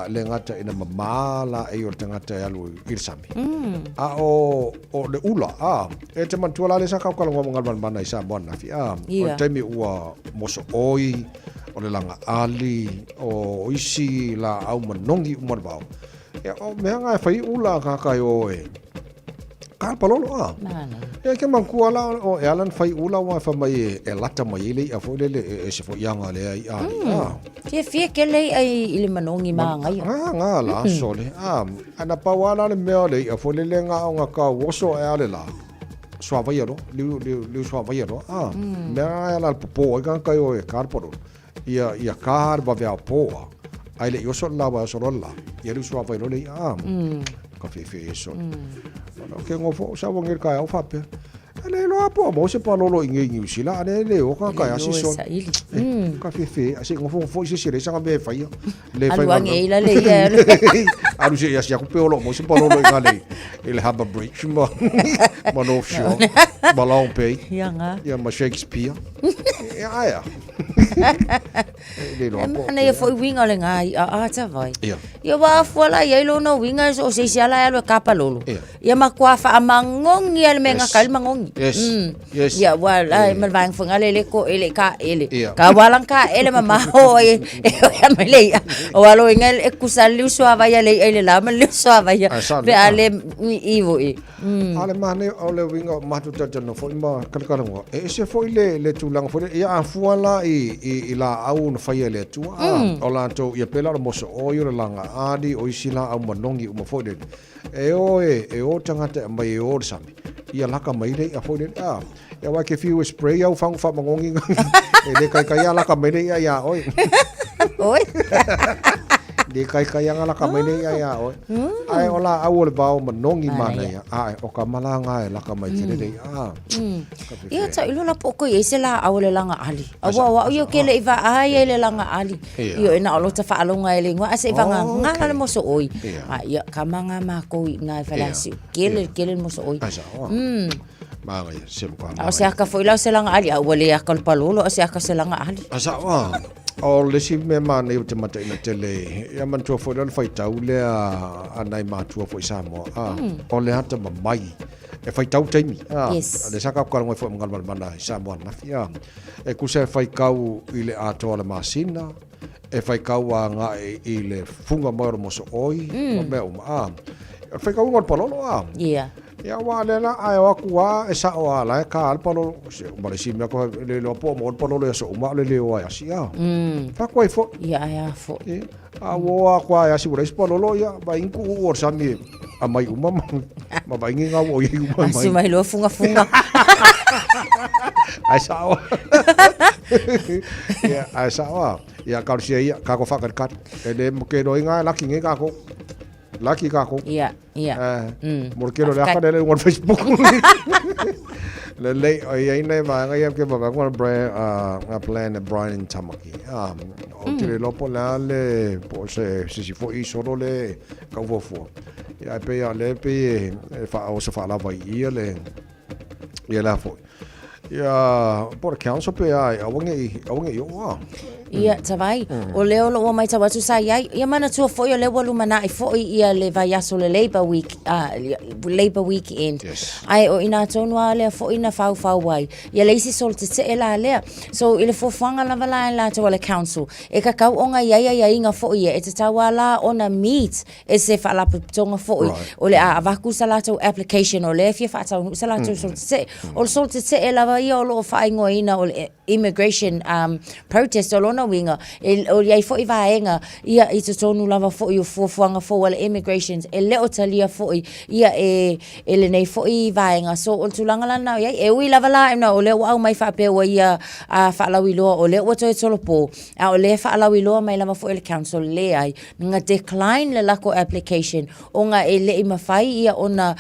le ngata ina mamala e ol tangata ya lu irsami o le ula e te man tuala le sa ka ko ngom ngal man na isa bon na fia o temi ua moso oi o le langa ali o isi la au manongi umar bau ya o me nga fai ula ka ka yo ka palolo ya ke man kuala o alan fai ula wa fa mai e lata mai le a fo le se fo yanga le ai ke fie ke le ai ile manongi ma ngai nga la sole ana pawala le me le a fo le nga nga ka woso ale la swa vai ro liu swa vai ro me ala popo ga ka yo e karporo ia kar ba vea po ai le yo so la ba so la ia liu swa vai ro le ka fe so ke ngofo sa wongir ka au fape ale lo apo mo se pa lolo ingi usila ale le o ka ya si so ka fe asi ngofo fo si le sanga be fa le fa wangi la le ya alu se ya ku pe lo mo se pa lolo ngale ele have a bridge mo no show balon pe ya ma Shakespeare ya le lo apo ana ye fo winga le ngai ta vai yo wa fo la ye lo no winga so se sala ya lo ka pa lolo ya ma kwa fa amangong ya le menga kal mangong yes ya wala man bang funga le ko ele ka walang ka ele mama ho ya mele walo ingel kusal lu so va ya le la man lu so va ya be ale ivo ale mane ole winga matu tano fo ma kalkalango se fo le tulang fo ya afuala i la au no fa le tu ola to ya pela mo so o yo langa adi o isila au manongi mo fo de o tangata mai o sami ia laka mai le a fo de ya wa ke fiu spray au fang fa mangongi le kai kai laka mai le ya oi Di kai yang ala ka mai nei ai oi. Ai ola au le bao manongi mana ya. Ai o ka malanga la ka mai tele dei. Ia ta ilu la poko ye se la au le langa ali. Awa yo ke le iva ai le langa ali. Io ina olo ta fa alonga ele ngwa ase vanga ngala le moso oi. Ia ka manga ma ko ngai fa la si. Kele moso oi. Manga ya sem kwa. O se aka foi la se langa ali au le aka le palolo o se aka se langa ali. Asa wa. O le si me mana i te mata ina tele. Ia man tua foi le fai tau le anai ma tua foi Samoa. O le hata mai. E fai tau taimi. Le saka kwa ngoi foi ngal mana Samoa na fia. E ku se fai kau i le ato le masina. E fai kau nga i le funga mo moso oi. Me uma. E fai kau ngol palolo Ia. Ya wa le la ai wa kuwa e sa wa la ka al palo ma le si me ko le lo po mo palo le so ma le wa ya si ya fa ko fo ya fo a wo kwa ya si bure palo lo ya ba inku o sa mi a mai uma ma ba ngi nga wo ye uma mai si mai lo funga ai sa wa ya ai sa wa ya ka si ya ka ko fa ka le mo ke do nga la ki ngi ka ko Laki kako. Iya. Morkero le aka le on Facebook. Le ai nei va ngai ke va con plan Brian Tamaki. O tire lopo la le po se si fo I solo le ka fo. Ya pe ya le pe fa o se fa la vai le la fo. Ya por council pe ai awange yo. Ia tawai o leo lo mai tawa tu sai ia mana tu fo yo le walu mana I fo ia le vai aso le labor weekend ai o ina tonu ale fo ina fau wai ia le isi sol te ela le so ile fo fanga la vala la to le council e ka kau onga ia inga fo ia e te tawala ona meet e se fa la tonga fo o le avaku salato application o le fia fa tau salato sol te o sol te ela vai o lo fa ingoina o immigration protest o lona winga o ia fo I vaenga ia I te tonu lava fo I fo fuanga fo le immigrations e leo talia fo ia e le nei fo I vaenga so o tulanga lana ia e ui lava la na o leo au mai fa pe o ia fa lawi lo o leo to solo po o le fa lawi lo mai lava fo le council le ai nga decline le lako application o nga e le I mafai ia ona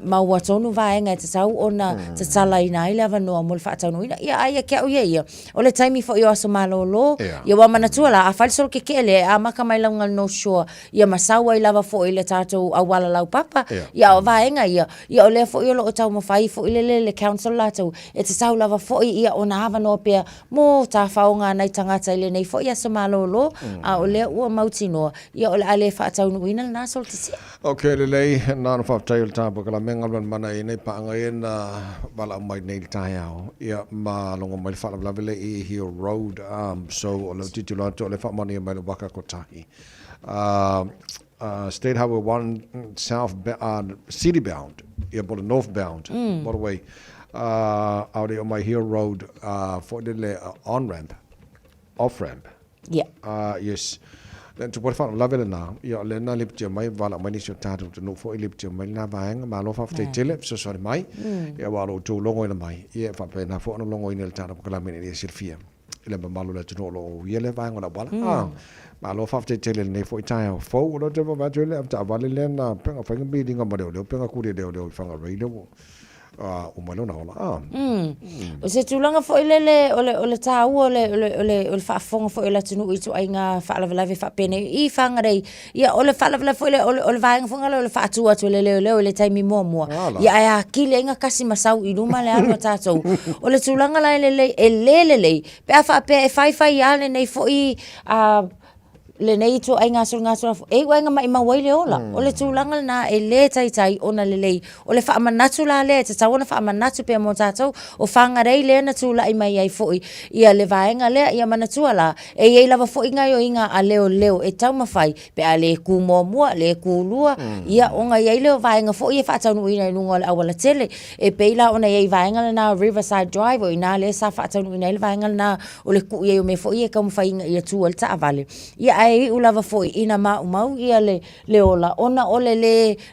ma wa tonu vaenga te tau ona te tala ina lava no mo fa tanu ia ai ke o ia o le taimi fo yo so malolo ia wa mana tuala a fal sol ke kele a maka mai langa no sure ia masawa I lava fo ile tato a wala lau papa ia o vaenga ia o le fo yo lo tau mo fai fo ile le council lato e te tau lava fo ia ona hava no pe mo ta faunga nei tangata ile nei fo ia so malolo a o le o mautino ia o le ale fa tau no ina na sol tisi okay le na no fa tail ta ba kala menga mana nei pa ngai na bala mai nei taiao ia ma longo mai fa la vele I Hill Road so o le titulo to le fa mani mai lo baka kotahi State Highway 1 city bound ia bo northbound by the way out on my Hill Road for the on ramp off ramp yes then to what fa la vele na ia le na lip je mai vala mai ni so tatu to no fo lip je mai na vaenga ma lo fa tele so sorry mai ia wa lo to longo ina mai ia fa pe na fo no longo ina tatu ko la meni silfia ile ba malo le to lo ia le vaenga la bala ma lo fa tele ne fo tai fo lo te ba tele ta vale le na pe fa ngi dinga ma de pe ku de fa nga re lo o malo na ola o se tulanga fo ile le tau o le fa fonga fo ile tunu I tu ainga fa la fa pene I fanga rei ia o le fa la fo ile o le vaenga fonga le fa tu atu le taimi mo ia ia kile inga kasi masau I luma le anu tatou o le tulanga la le pe fa pe fai ale nei fo I le nei to ai ngaso e wa nga mai mawai le ola o le tulanga na e le tai ona le o le fa manatu la le te tawana fa manatu pe mo tatou o fanga rei le na tula I mai ai foi ia le vaenga le ia manatu ala e lava foi nga yo inga a leo e tau mafai pe ale ku mo le ku lua ia o nga ia le vaenga foi e fa tau no ina nunga awala tele e pe la ona ia vaenga na Riverside Drive o ina le sa fa tau no ina le vaenga na o le ku ia me foi e ka mo fai ia tu alta avale ia ai ulava foi ina mau ia le ola ona ole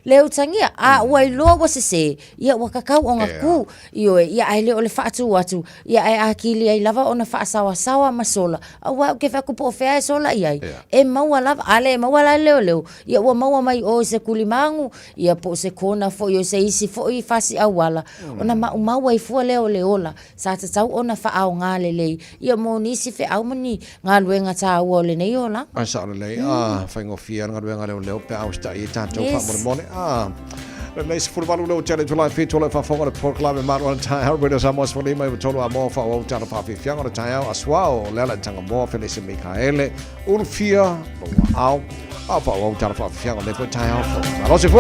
le utangia a wai lo se ia wakakau onga ku io ia ai le ole fatu atu ia ai akili ai lava ona fa sawa masola awa ke fa kupo fe sola ia e mau lava ale mau la le ia wa mau mai o se kulimangu ia po se kona fo io se isi fo I fasi awala ona mau ai fu le ola sa tau ona fa au ngale le ia mo nisi fe au mani ngaluenga ta ole nei ola asa le faingo fia ngaluenga le pe au sta I tanto fa mo nei se fulvalu lo tele to life to fa fonga por club ma ron ta with us amos for lima to lo amo fa o ta fa fi fianga ta aswao lela tanga mo Felice Michaele Ulfia lo au fa o ta fa fianga le po ta fa lo se fu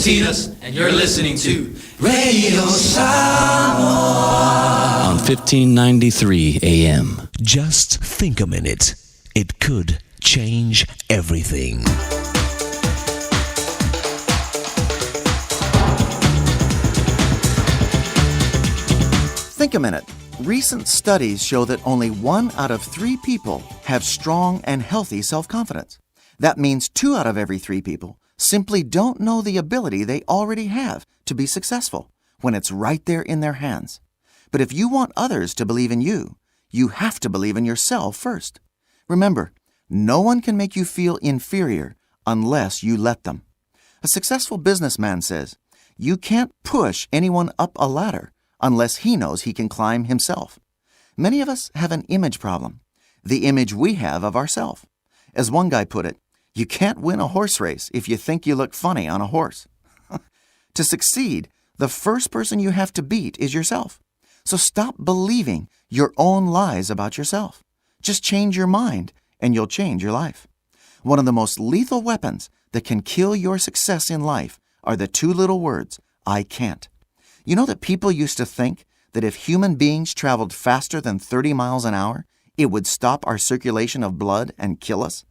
Katinas, and you're listening to Radio Samoa. On 1593 AM. Just think a minute. It could change everything. Think a minute. Recent studies show that only 1 out of 3 people have strong and healthy self-confidence. That means 2 out of every 3 people simply don't know the ability they already have to be successful when it's right there in their hands. But if you want others to believe in you, you have to believe in yourself first. Remember, no one can make you feel inferior unless you let them. A successful businessman says, you can't push anyone up a ladder unless he knows he can climb himself. Many of us have an image problem, the image we have of ourselves. As one guy put it, you can't win a horse race if you think you look funny on a horse. To succeed, the first person you have to beat is yourself. So stop believing your own lies about yourself. Just change your mind and you'll change your life. One of the most lethal weapons that can kill your success in life are the 2 little words, I can't. You know that people used to think that if human beings traveled faster than 30 miles an hour, it would stop our circulation of blood and kill us?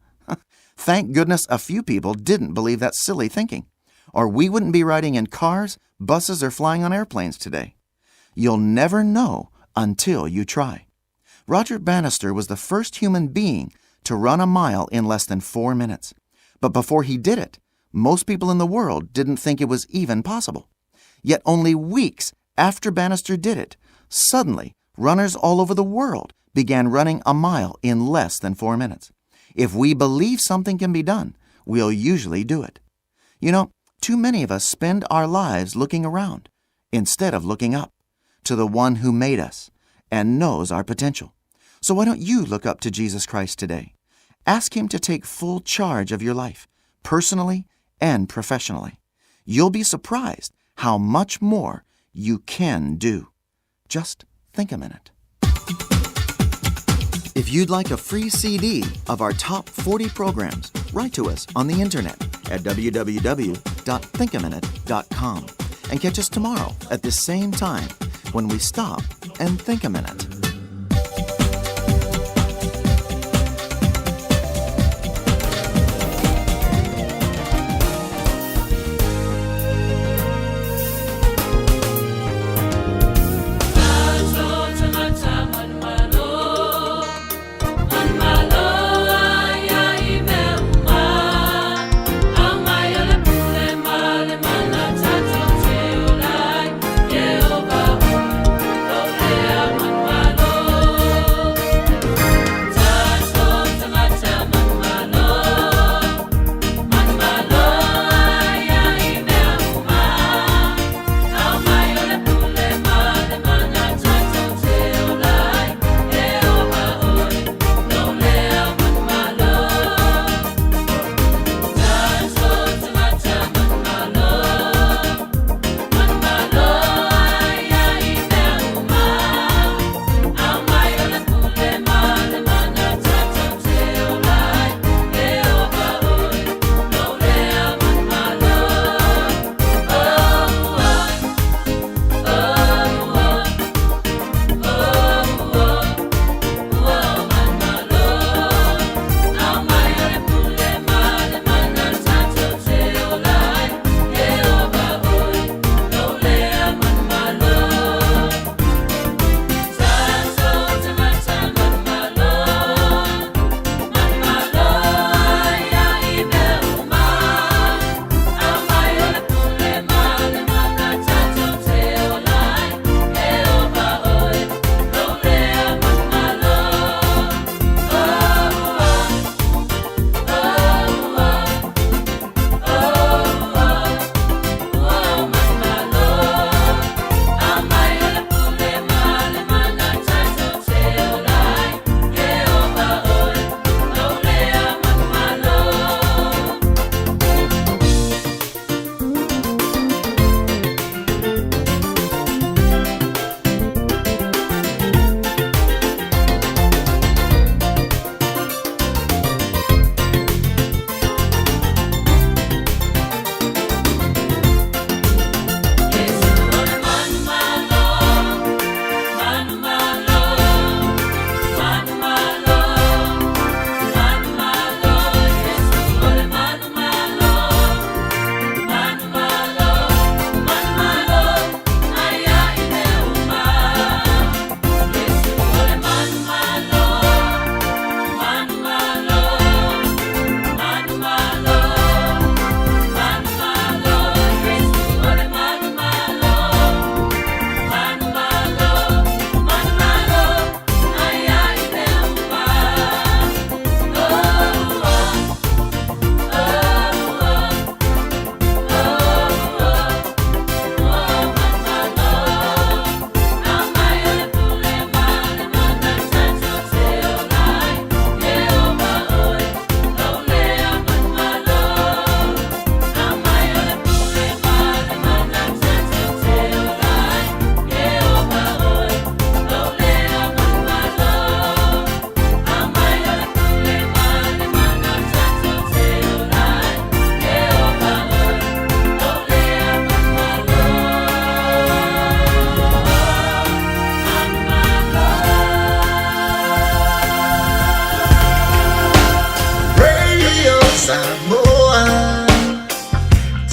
Thank goodness a few people didn't believe that silly thinking, or we wouldn't be riding in cars, buses, or flying on airplanes today. You'll never know until you try. Roger Bannister was the first human being to run a mile in less than 4 minutes. But before he did it, most people in the world didn't think it was even possible. Yet only weeks after Bannister did it, suddenly runners all over the world began running a mile in less than 4 minutes. If we believe something can be done, we'll usually do it. You know, too many of us spend our lives looking around instead of looking up to the one who made us and knows our potential. So why don't you look up to Jesus Christ today? Ask him to take full charge of your life, personally and professionally. You'll be surprised how much more you can do. Just think a minute. If you'd like a free CD of our top 40 programs, write to us on the internet at www.thinkaminute.com and catch us tomorrow at the same time when we stop and think a minute. Jehovah, oh,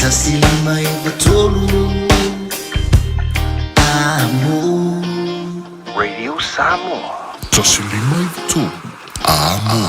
Tasilima Ivatolu Amo Radio Samoa Tasilima Ivatolu Amo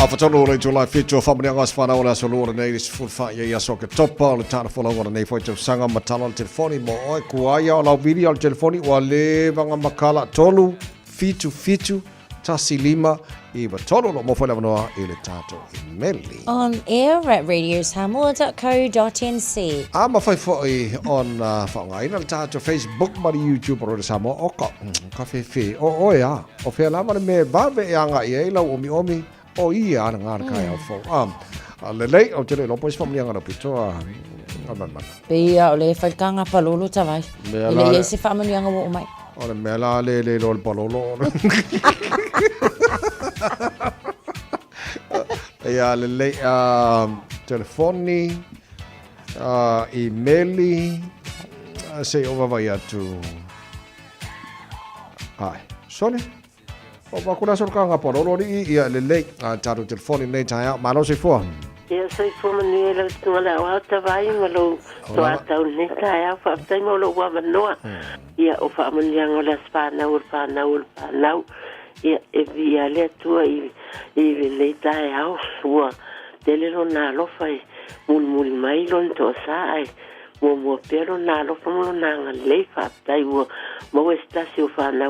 Afatonu le July feature family ngas fana ola solo nei is full fa ya soke topa le tana fola ora nei foi sanga matala telefoni mo oi kuaya ola video al telefoni wale vanga makala tolu fitu tasilima iba tolu lo mo foi lavanoa ile tato imeli On air at radiosamoa.co.nz. ama fai foi on fa ina le tato Facebook ma YouTube ro Samoa oka ka fe o ya o fe la me va ve anga ia la omi o ia ana ngā kai au fo. Le lei o te lo pois family ngā pito man. Pia o le whaikanga palolo tawai. Ile le se family ngā o mai. O le mela le lo palolo. Ia le lei telefoni emaili se ova vai atu. Ai, sole. O wakuna sol ka nga porolo ni ia le le taru telefoni nei taia malo se fo. Ia sai fo mani le tula o ta vai malo to ata ni taia fa tai mo lo wa no. Ia o fa mani nga la spana ur pa na ia e via le tua i le taia o wa dele lo na lo fai mul mai lo to sai mo pero na lo fa mo na nga le fa tai mo esta si o fa na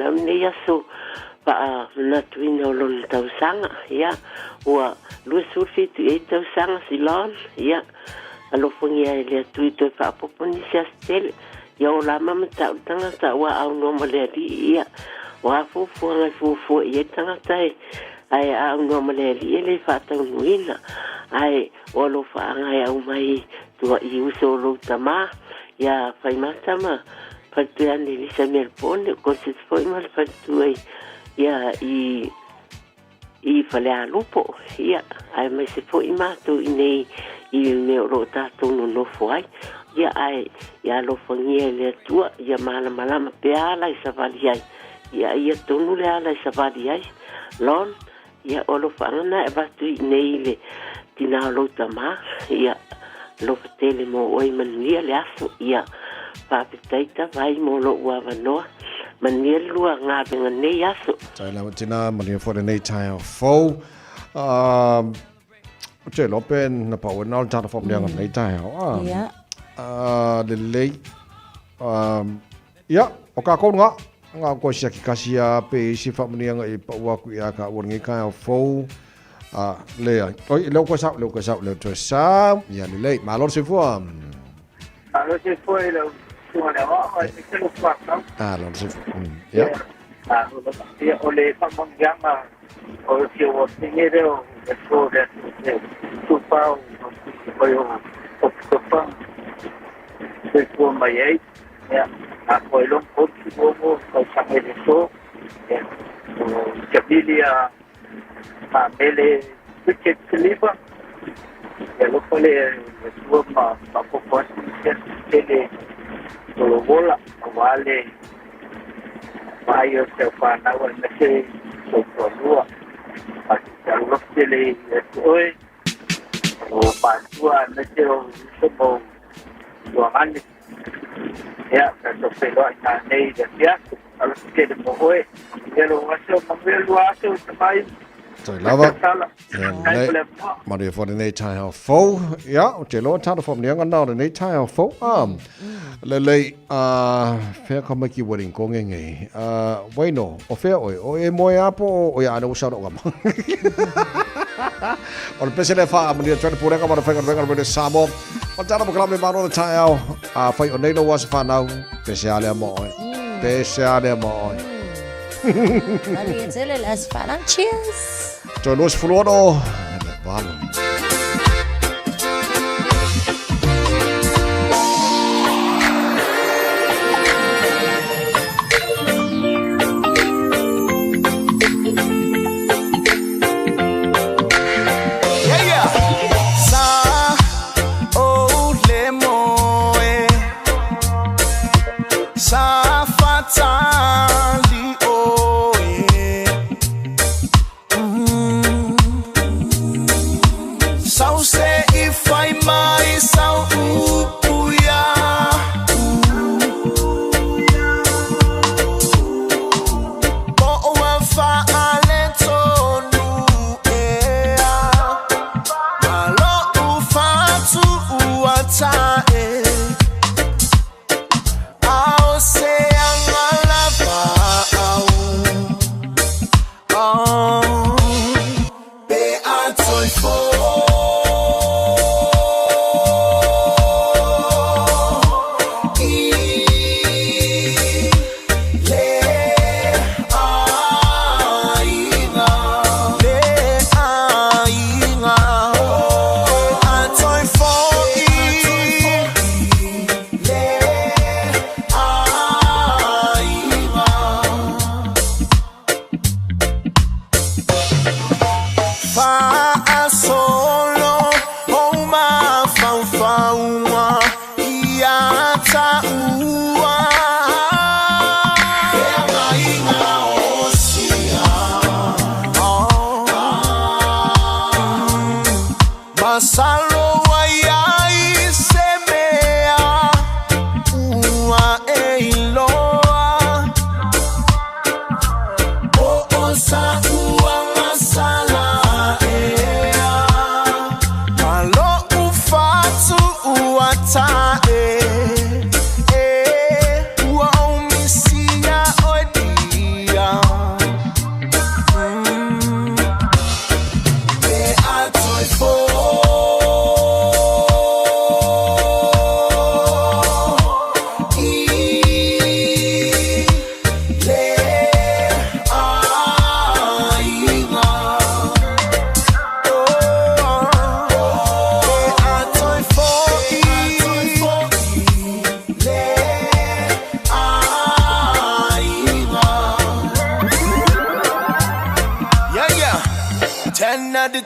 ni ya so pa na tuina lo tau sanga ya wa lu surfi tu e tau sanga silon ya alo fongia ele tu to pa poponi sia stel ya o la mama tanga ta wa au no male ya wa fu ye tanga tai ai au no male ele fa tau nuina ai o lo fa nga au mai tu i uso lo tama ya fai matama pa tu ande li sa mer pone ko se foi mal pa tu ia i fale a lupo ia ai mai se foi mato nei i me ro tato no foi ia ai ia lo fongia le tua ia mala pe ala i savali ai ia tonu le ala i savali ai lon ia o lo fana e batu nei le tina lo tama ia lo tele mo oi mania le aso ia pa petaita vai mo lo wa vanoa Maniel lua ngā benga nei aso. Tai la tina mani fo nei tai fo. Che lopen na pa wena al tata fo mlianga nei tai. Ja. Le lei. Ja, o ka ko nga ko sia ki kasia pe si fa mlianga I pa wa ku ya ka won ngi ka fo. Le oi lo ko sa le to sa ya le lei ma lo se fo. Lo se fo lo lo se ya ole pamong llama o si o dinero eso de tu pau o pan se como aí ya a coelho pouco como o sabe eso o cabilia a mele que clipa e lo pole tu ma poco ele solo bola vale Mayo se fana o nese so produa para los tele hoy o pasua nese o so mani ya pero pero está nei de ya a los que de hoy pero eso no hace mai Toi lava. Maria for nei tai ha fo. Ja, o te lo tata fo ni nga na nei tai ha fo. Le fe ka maki wedding ko nge. Bueno, o fe o e mo ya po o ya no sa ro gama. O pese le fa Maria try pura ka fa venga venga Samoa. O tata mo kala me maro tai ha. Fa o nei no was fa now. Pese ale mo. Pese ale mo. Maria tele las cheers. Toi los fulono valo.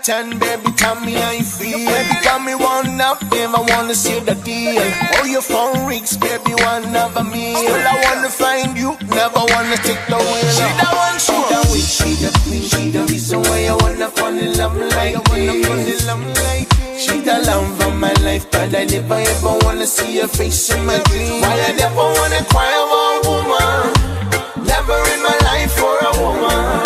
Baby, tell me how you feel. Baby, got me one up, damn, I wanna see the deal. Oh, your phone rings, baby, one of a meal. Still, I wanna find you, never wanna take the wheel. She the one, she the witch, she the queen, she the reason why I wanna fall in love like this. She the love of my life, but I never ever wanna see her face in my dreams. Why I never wanna cry over a woman, never in my life for a woman.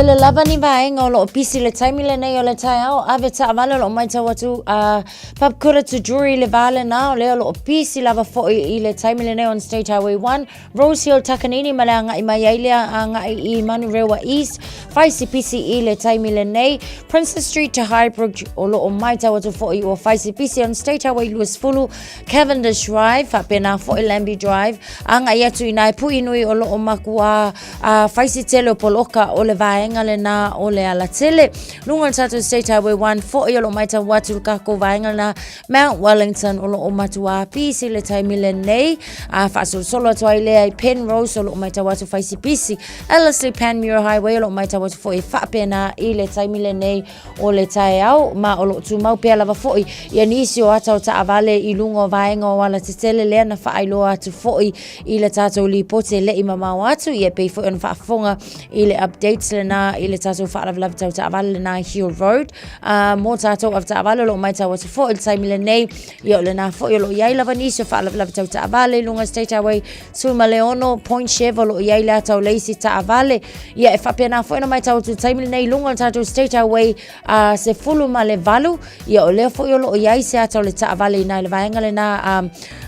Ia le lava ni vaenga o lo pisi le taimi le nei o le tai au ave ta avale lo mai tau atu papkura to jury le vale na o leo lo pisi lava fo I le taimi le nei on State Highway 1 Rose Hill Takanini malanga I mai ailea anga I Manurewa East Faisi pisi I le taimi le nei Princess Street to Highbrook o lo mai tau atu fo I o Faisi pisi on State Highway Lewis Fulu Cavendish Drive fa pena fo I Lambie Drive anga I atu inai pu inui o lo makua Faisi tele o poloka o le vaenga le na o le ala tele. Lunga tatu State Highway 1 fo I o lo maita watu kako vaenga na Mount Wellington o lo o matua pisi le taimi le nei. Faso solo atu ai lea I Penrose o lo o maita watu Faisi pisi. Ellerslie Panmure Highway o lo o maita watu fo I whapena I le taimi le nei o le tae au. Ma o lo tu maupea lava fo I nisi o ata o ta avale I lunga o vaenga o wala te tele lea na wha ailoa atu fo I le tato li pote le I mamau atu. Ia pei fo I na whaafonga I le updates le na I le tato whaalavalav tau ta avale le na Hill Road. Mō tato av ta avale lo mai tau atu fo I le taimi le nei. Ia o le na fo I lo iai lava nisi o whaalavalav tau ta avale. Lunga State Highway Suma Leono, Point Chevo lo iai le atau leisi ta avale. Ia e whapea na fo I na mai tau atu taimi le nei. Lunga tato State Highway se fulu ma le valu. Ia o leo fo I lo iai se atau le ta avale ina le vaenga le na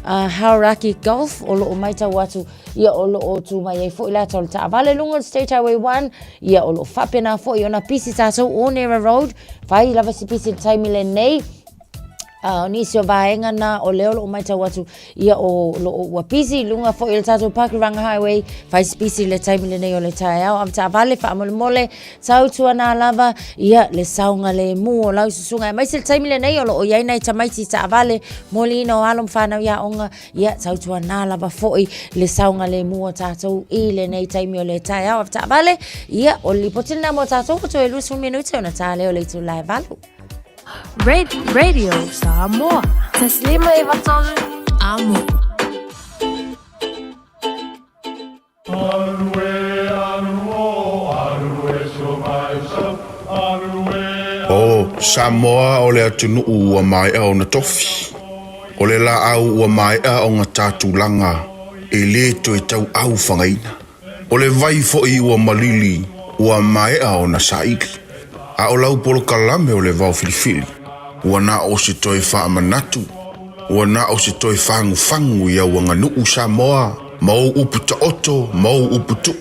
Hauraki Golf o lo mai tau atu. Ia o lo o tu mai ai fo I le atau le ta avale. Lunga State Highway 1. Ia o lo whapena fo I ona pisi tātou o Nera Road. Whai lava si pisi taimi le nei. Nisi o vaenga na o leo lo mai tau atu. Ia o lo o wapisi. Lunga fo I le tātou Pakiranga Highway. Whai si pisi le taimi le nei o le tae au. Am ta avale wha amole mole. Tau tua nā lava. Ia le saunga le mu o lau susunga. Mai si le taimi le nei o lo o iainai tamaiti ta avale. Moli ina o alom whanau ia onga. Ia tau tua nā lava fo I le saunga le mu o tātou I le nei taimi o le tae au. Am ta avale. Ia o li potina mo tātou. Koto e lusu minute o na tā leo le tu lai valu. Radio Samoa. Taslima ivatolu amo. O Samoa o le atunu ua mai au na tofi. O le la au ua mai au ngā tātulanga. E le to e tau au whangaina. O le vai fo I ua malili ua mai au na saiki. A o lau polo kalame o le vau filifili. Ua na o se toi wha amanatu. Ua na o se toi whangu ia wanga nuu Samoa. Mau upu ta oto, mau upu tu.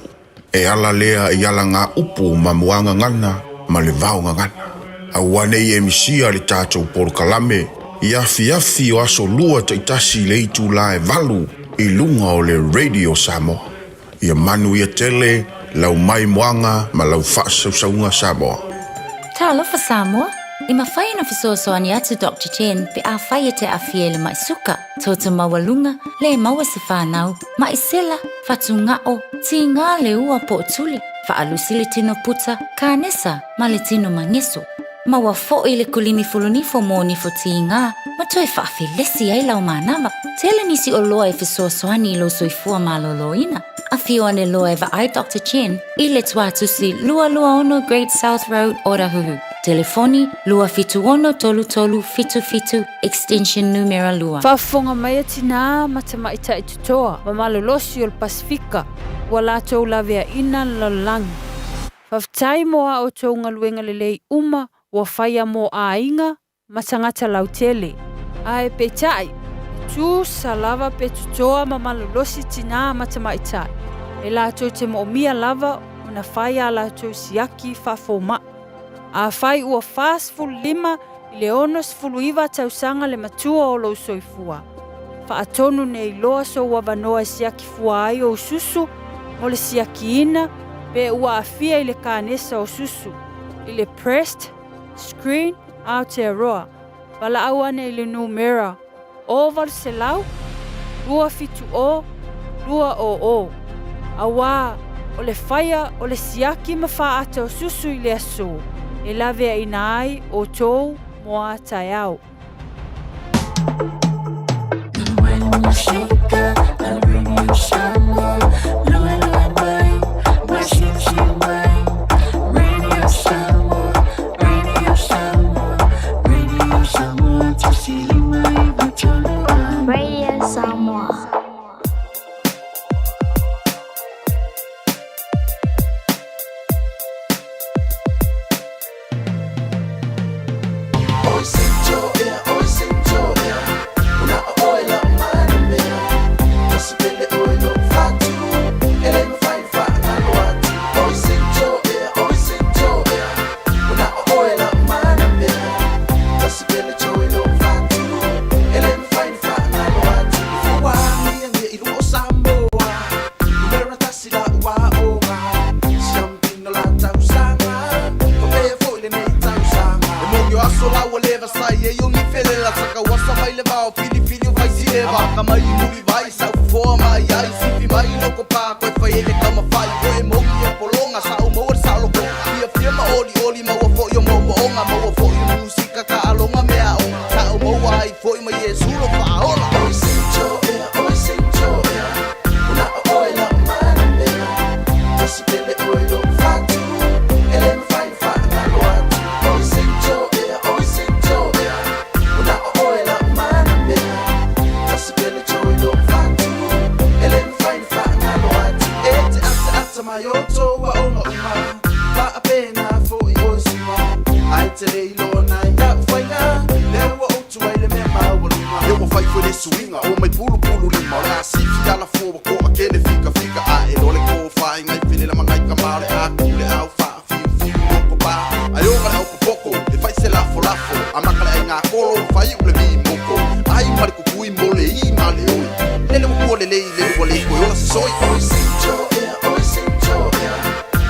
E ala lea I ala ngā upu ma muanga ngana, ma le vau ngana. A wane I emisia le tātou polo kalame. Iafi o aso lua ta itasi le itu la e valu. I lunga o le Radio Samoa. Ia manu ia tele, lau mai muanga, ma lau whaasaunga Samoa. Talofa Samoa, I mawhai na whasoasoani atu Dr. Chen pe a whai te a fiele mai suka. Tōta mawalunga, le maua se whanau, mai sela, whatunga o, ti ngā le ua po tuli, whaalusi le tino puta, ka nesa, ma le tino mangeso. Maua fo I le kulini fulunifo mō nifo ti ngā, ma toi whaafilesi ai lau mānawa. Tele nisi o loa e whasoasoani I lo soifua maloloina. A whioane loa e ai Dr. Chen, I le tuatusi lua ono Great South Road, Orahuhu. Telefoni lua fitu ono tolu fitu extension numero lua. Whafonga mai tina matamaita I tutoa, ma malolosi o le Pasifika, wala tau lavea ina lalangi. Whaftai moa o tau ngaluenga lelei uma, wa whaia mo a inga, matangata lautele. Ae petai, tu salava pe tutoa ma malolosi tina matamaita. E la tau te mo mia lava, una whaia la tau siaki whafoma. A whai ua whaasfulu lima I le ono sfulu iwa tausanga le matua o lo soifua. Whaatonu nei loa so ua wanoa siaki fua ai o susu, mo le siaki ina, pe ua afia I le kānesa o susu. I le pressed, screen, Aotearoa. Wala awane I le numera. O se lau, lua fitu o, lua o. Awa, o le whaia o le siaki mawhaata o susu I le aso. E lawe ina ai o tou moa tai au. When you shake a radio Samoa, lua mai, washi mai, Radio Samoa, tasili mai batolo. Radio Samoa. le vao fili vai si le va kama I muri vai sa fo mai ai si mai no ko pa ko fa ele kama fai ko e mo ki polonga sa o mo sa lo ko ia firma oli ma fo yo mo onga mo fo yo musika ka alonga me au sa o mo ai fo mai e su lo fa ola oi sincho e una oi la mane si pele oi lo fatu ele me fai fa na lo oi sincho e una oi la mane si pele oi lo fatu ele me fai fa na lo e te ata mai o to wa ono ma pa pena fo yo sima ai te lo na ya fai na le wa o tu ai le me ma wa eu vou fight for this swing o mai pulu ni ma la si fi ala fo ko akele fika a e lo le ko fai mai fini la mangai kamale a kule au fa fi ko pa ai o ga ko poko e fai se la fo a makala nga kolo fai u le mi moko ai mari ko kui mole I male oi le ko le ko yo la soi oi sincho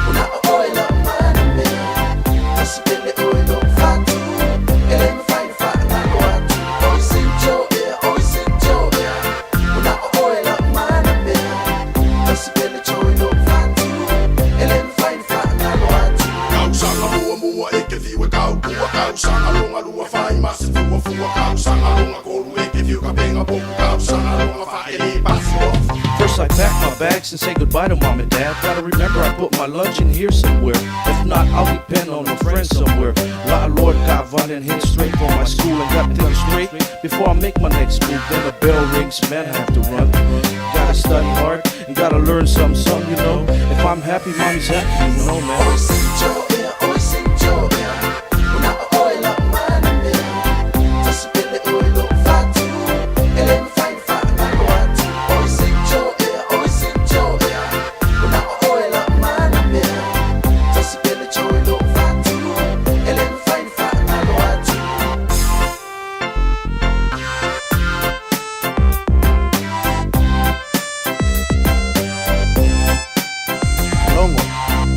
una oi la mane si pele oi lo fatu ele me fai fa na lo oi sincho una oi la mane si pele oi lo fatu ele me fai fa na lo Kau sanga mua e ke viu e kau sanga longa fai masi fua kau sanga longa kolu e ke viu ka penga boku kau sanga longa fai e pasi off. First I pack my bags and say goodbye to mom and dad. Gotta remember I put my lunch in here somewhere. If not, I'll depend on a friend somewhere. Lord got violent hit straight from my school and got things straight before I make my next move. Then the bell rings, man, I have to run. Gotta study hard and gotta learn some, you know. If I'm happy, mommy's happy, you know, man. una oi la mane si pele oi lo fatu ele me fai fa na lo oi sincho una oi la mane si pele oi lo fatu ele me fai fa na lo Longo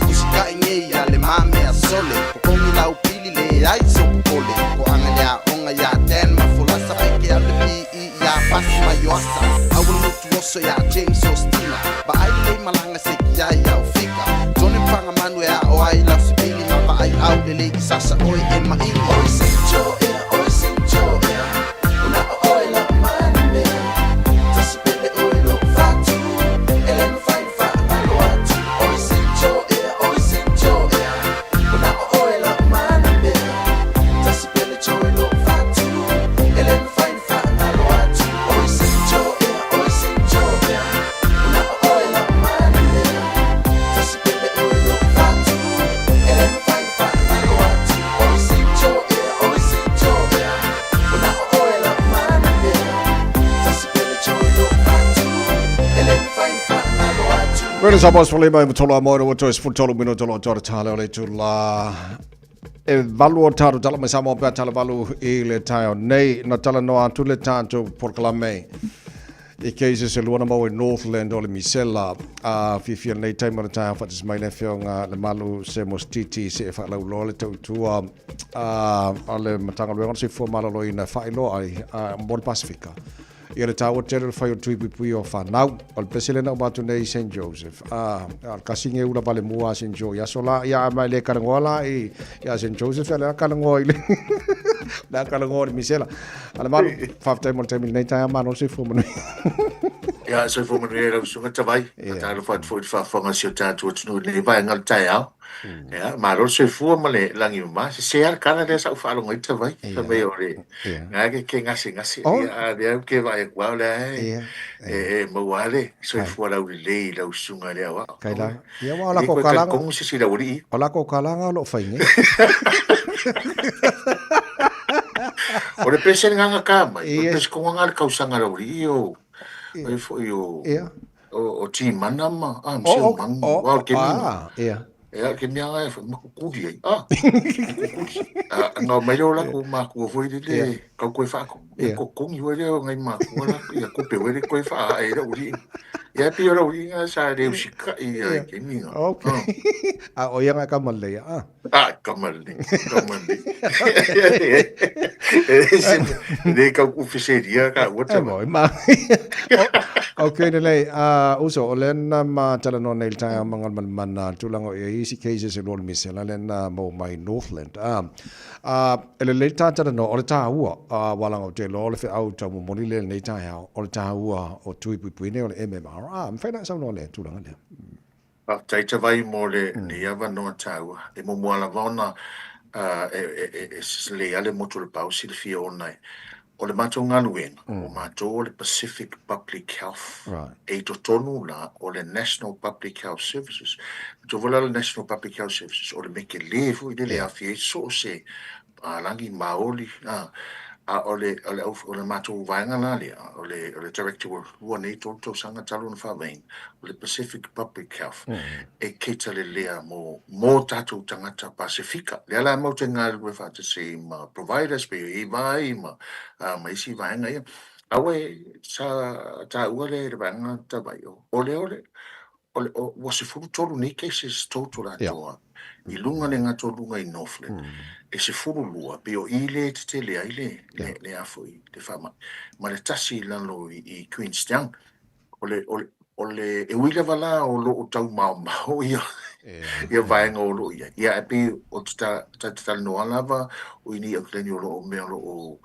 musika inge ya le mame a sole ko mi la upili le ai so pole ko anga onga ya ten ma fula sa ke al bi ya pas ma yosa I will not to so ya James Ostina ba ai le malanga se ya ya fika tone panga manu ya o ai la sibili ma ba ai au le sasa oi e ma in oi sincho una oi la mane si pele oi lo fatu ele me fai fa na lo oi sincho una oi la mane si pele oi lo fatu ele me fai fa na lo oi sincho una oi la mane si pele oi lo fatu ele me fai fa na lo oi sincho una oi la mane si pele oi lo fatu ele me fai fa na lo Rena Sabas for Lima Matola Mono to is Futolo Minotolo Tortale to la e valu o taru tala mai samo pe tala valu I le taio nei na tala noa tu le tanto proclame e keise se luana mo in Northland o le misela a fifia nei tai mara tai fa mai le fionga le malu se mostiti se fa la lo le tua a le matanga lo se fo mala lo ina fa lo ai mo Pacifica ia le tau tele fai o tui pui o whanau o le pesele na o batu nei St. Joseph al kasinge ula pale mua St. Joseph ia sola ia mai le karangola ia St. Joseph ia le karangoa ile le karangoa misela ala malu faftai mo te nei tai amano se fo mo ia se fo mo le sunga tawai ta lo fat fo fa fa ngasio ta tu tu le vai ngal tai au ya ma ro se fu ma le langi ma se ar kana le sa fa lo ngai tawai sa me ore nga ke ngasi ya dia ke vai wa le mo wale so fu la le la sunga le wa kai la ia wa la ko kalanga ko se si la uri ola ko kalanga lo fainge o le pese nga ka mai o pese ko nga ka usanga la uri o e fo yo o ti mana ma se man wa ke ke mia e ma ku kuri no mai lo la ku ma ku foi de ka ku fa ko ko ni we le ngai ma ku la ku pe we ko fa e ro uri Ia pi ora winga sa de usika ia keminga. Okay. O ia nga kamale ya. Kamale. De ka ofiseria ka wata. Ma. Okay nilai uso olen ma tala no nail time mga man tulang o easy cases in all misela len mo my Northland. Ele le ta tala no o ta ua walang o te lo le fe au ta mo moni le nei ta ya o ta ua o tui pui ne o MMR. Mfena sa no le tulang le. Tai te vai mo le ni ava no ta ua. E mo mo ala vona le ale mo tu le pausi le fia onai. O le mātou ngaluenga, o mātou le Pacific Public Health, e to tonu la o le National Public Health Services. To vola le National Public Health Services, o le meke lefu i le awhi e so se langi maoli, o le mātou vaenga la lea, o le Director ua nei tō sanga talo na whawein, o le Pacific Public Health, e keita le lea mō tātou tangata Pasifika. Lea la mau te ngā lue whata se ma providers, pe i vai, ma isi vaenga ia. Awe, sa tā ua le vaenga ta vai o le o se furu tolu ni cases tōtu la toa. I lunga le ngā tōlunga i Northland. E se furu lua, pe o i le te lea i le afo i te whama. Ma le tasi lalo i Queenstown, o le e wile wala o lo o tau mau ia vaenga o lo ia. Ia e pe o te tala noa lava o ini au kleni o lo o mea lo o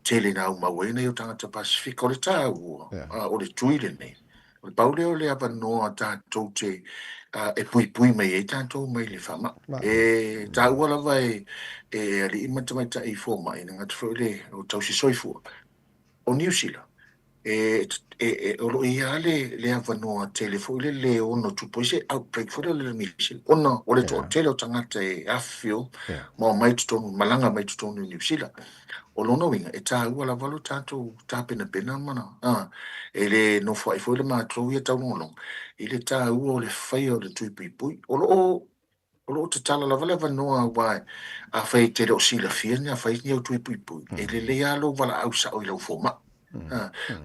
tele na au mawena i o tangata Pasifika o le tā ua, o le tuile nei. O le paule o le ava noa tātou te e pui mai e tātou mai le whama. E tā ua lava e ali imata mai ta i fōma i ngā tawhau le o tau si soifua. O New Zealand. O lo ia le ava noa telefo le ono tupo i se outbreak fo le misi. Ona o le toa tele o tangata e afio ma mai tutonu, malanga mai tutonu New Zealand. O lona winga, e tā ua la walo tātou tā pena mana. E le no whai fo le mātou ia tau nolong. I le tā ua o le whai o le tuipui. O lo te tala la wale wanoa wai a whai te reo sila fia ni a whai ni au tuipui. E le alo wala au sa o i lau fōma.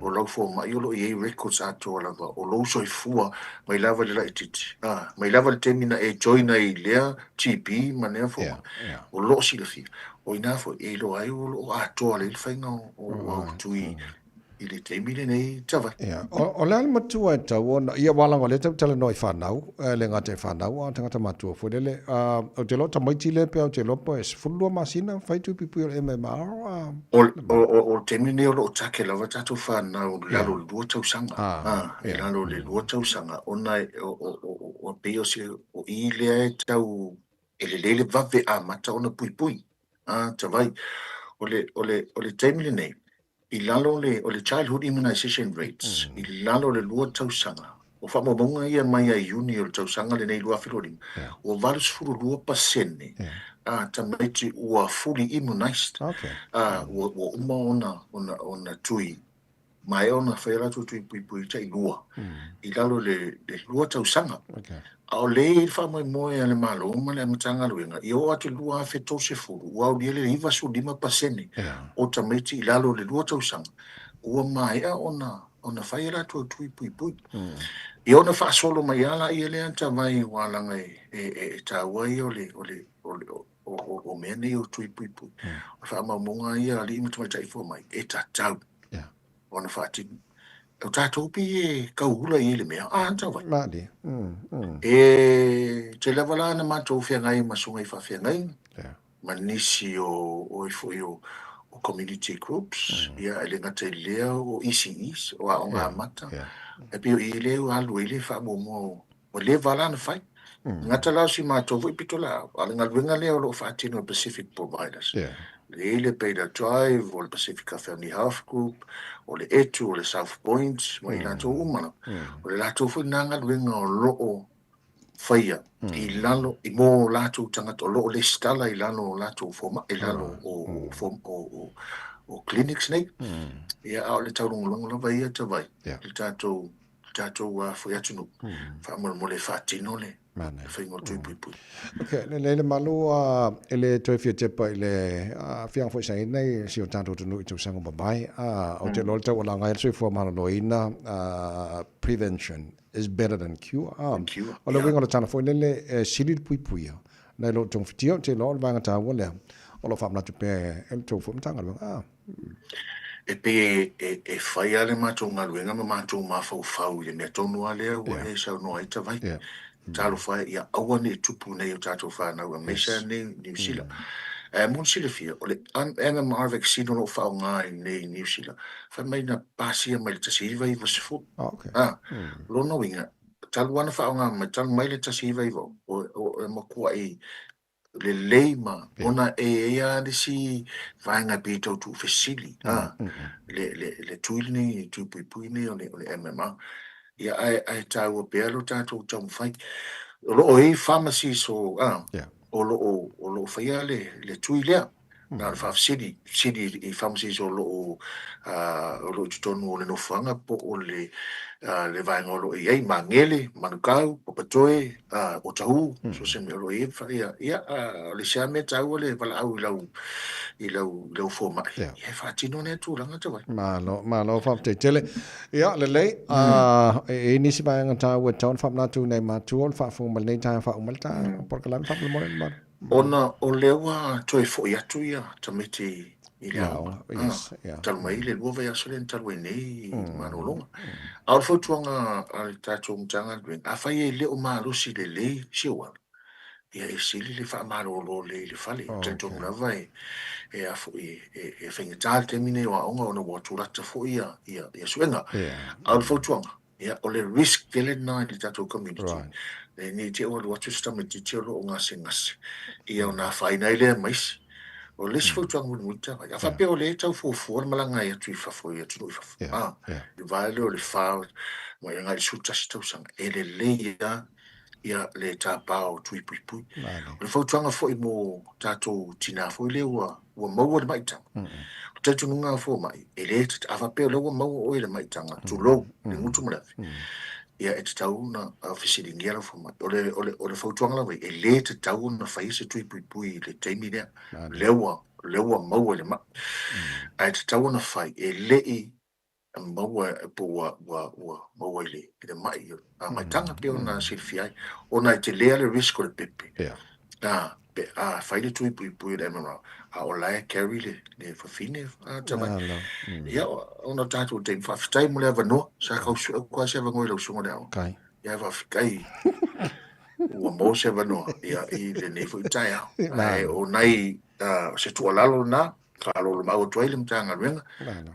O lau fōma i o lo i records ato lava. O lo soi fua mai lava le lai titi. Mai lava le temina e joina i lea TP manea fōma. O lo sila fia. O ina fo e lo ai o atoa le whainga o tui i le teimile nei tawa. O le ala matua e tau, ia walanga le tau tala noi whanau, le ngā te whanau, a tangata matua fwere o te lo tamaiti le pe o te lopo e sifulua masina, whaitu pipu o MMR? O teimile nei o lo take lava tatu whanau lalo lua tau sanga. Lalo le lua tau sanga. Ona o peo se o i lea e tau e le lele vave a mata ona pui. Tawai, o le teimile nei, i lalo o le childhood immunization rates, i lalo le lua tausanga, o whamamonga ia mai a iuni o le tausanga le nei lua whiloring, o valus furu lua pasene, ta maiti ua fully immunized, ua uma ona tui, mai ona whaera tui pui ta i lua, i lalo le lua tausanga, o le whamai moe ale malo, ma le amatanga luenga, i o atu lua awhi tose furu, ua o le iwa su 5% o tameti i lalo le lua tausanga, ua mai a ona whaera tui pui. I ona whaasolo mai ala i ele anta mai walanga e tāwai o mea nei o tui pui. O whaamamonga i a li imatamai taifo mai, e tātau, ona whaatinu. O tātou pi e kauhula i ele mea, tawai. Mādi. E te lewa la na mātou whiangai masunga i whawhiangai. Manisi o community groups. Ia ele ngata i lea o ECEs, o aonga amata. E pio i leo alu i le whaamomo o le wala na whai. Ngata lao si mātou i pito la. Ale ngalwenga leo lo whaatino Pacific Providers. Le Peida Drive, o le Pacifica Family Health Group, o le Etu, o le South Point, mo i lato umana. O le lato fui nanga luenga o loo whaia, i lalo, i mō lato tangata, o loo le stala i lalo o lato foma, i lalo o clinics nei. Ia au le taurungu longa lava ia tawai. Le tato tātou fo atu no fa mo le fa tino le fa ngo tui pui okay le malu ele toi fia tepa ele fiang fo sai nei si o tātou tunu tu sango babai o te lol tau la ngai sui fo mana loina prevention is better than cure o le wingo le tana fo le silil pui nei lo tong fitio te lo vanga ta wole o lo fa na tu pe el tu fo mtanga e pe e fai ale mātou ngaluenga ma mātou mawhau ia mea tonu alea ua e sau noa ita vai. Tālo fai ia aua ne tupu nei o tātou whanau a meisa nei New Zealand. Mon sila fia, o le MMR vaccine o lo whao ngai nei New Zealand. Fai mai na pasia mai le tasiva i vasifu. Lona winga, talu wana whao ngai mai talu mai le tasiva i vo. O makua i le leima ona ea de si vainga bito tu fesili le tuilni tu pui o le MMA ia ai tau pelo tato tau fai o e pharmacy so o lo fai le tuilia na fa city e pharmacy so lo tonu le no fanga po o le vainga lo e mangele manukau popatoe o tau so se me lo e fa ia le chame tau le vala au lau forma e fa tino ne tu langa tau malo fa te tele ia le e ni si vainga tau town fa na tu nei ma tu on fa fu mal nei ta fa umalta por kalam fa mo ona o lewa toi fo ia tu ia tamiti Ilau, tal mai le lua vai asolen tal nei manolonga. Au fo tuanga al tatou mtanga dwen. Afai le o malusi le siwa. Ia e sili le fa malolo le fale. Tatou na vai e afo e fenga tal termine wa onga ona waturata fo ia suenga. Au fo tuanga. Ia o le risk kele na le tatou community. Le ni te o watu stamati te o ngase. Ia ona fai nei le mais. O le sifo tuang muita a fa pe o le tau fo malanga ia tui fa fo ia tu fa le vale o le fa mo ia ngai suta sto sang ele le ia le ta pao tui pui le fo tuang fo i mo tato tina fo le wa mo le mai tang te tu nga fo mai ele a fa pe o le mo o le mai tanga tu lo le mutu mo ia e tau na ofisili ngiara fo mai o le fo tuang la vai ele te tau na fa ise tui pui le taimi dia lewa mau le ma ai te tau na fai e lei mau po mau le mai mai tanga pe ona silfiai ona te lea le risk le pepe fai le tui pui le ma o la carry le fa fine tama ia ona tatu te fa ftai mo le vano sa ka kwa se va ngoi lo sumo le kai ia va kai o mo se vano ia i le ne fu tai o nai se tu alalo na kalo ma o toile mtanga renga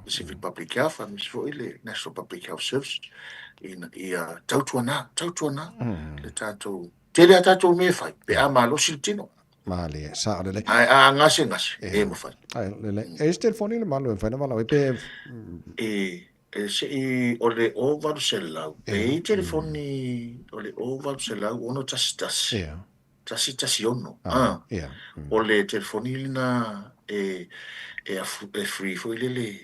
Pacific Public Health and le National Public Health Service ia tautuana le tato tele tato me fai pe amalo siltino Mali, sa le. Ai ngase e mo fai. Ai le. E telefoni le malo fai na malo pe se o le over celular. E telefoni o le over celular uno tastas. Tasi ono. O le telefoni na free foi le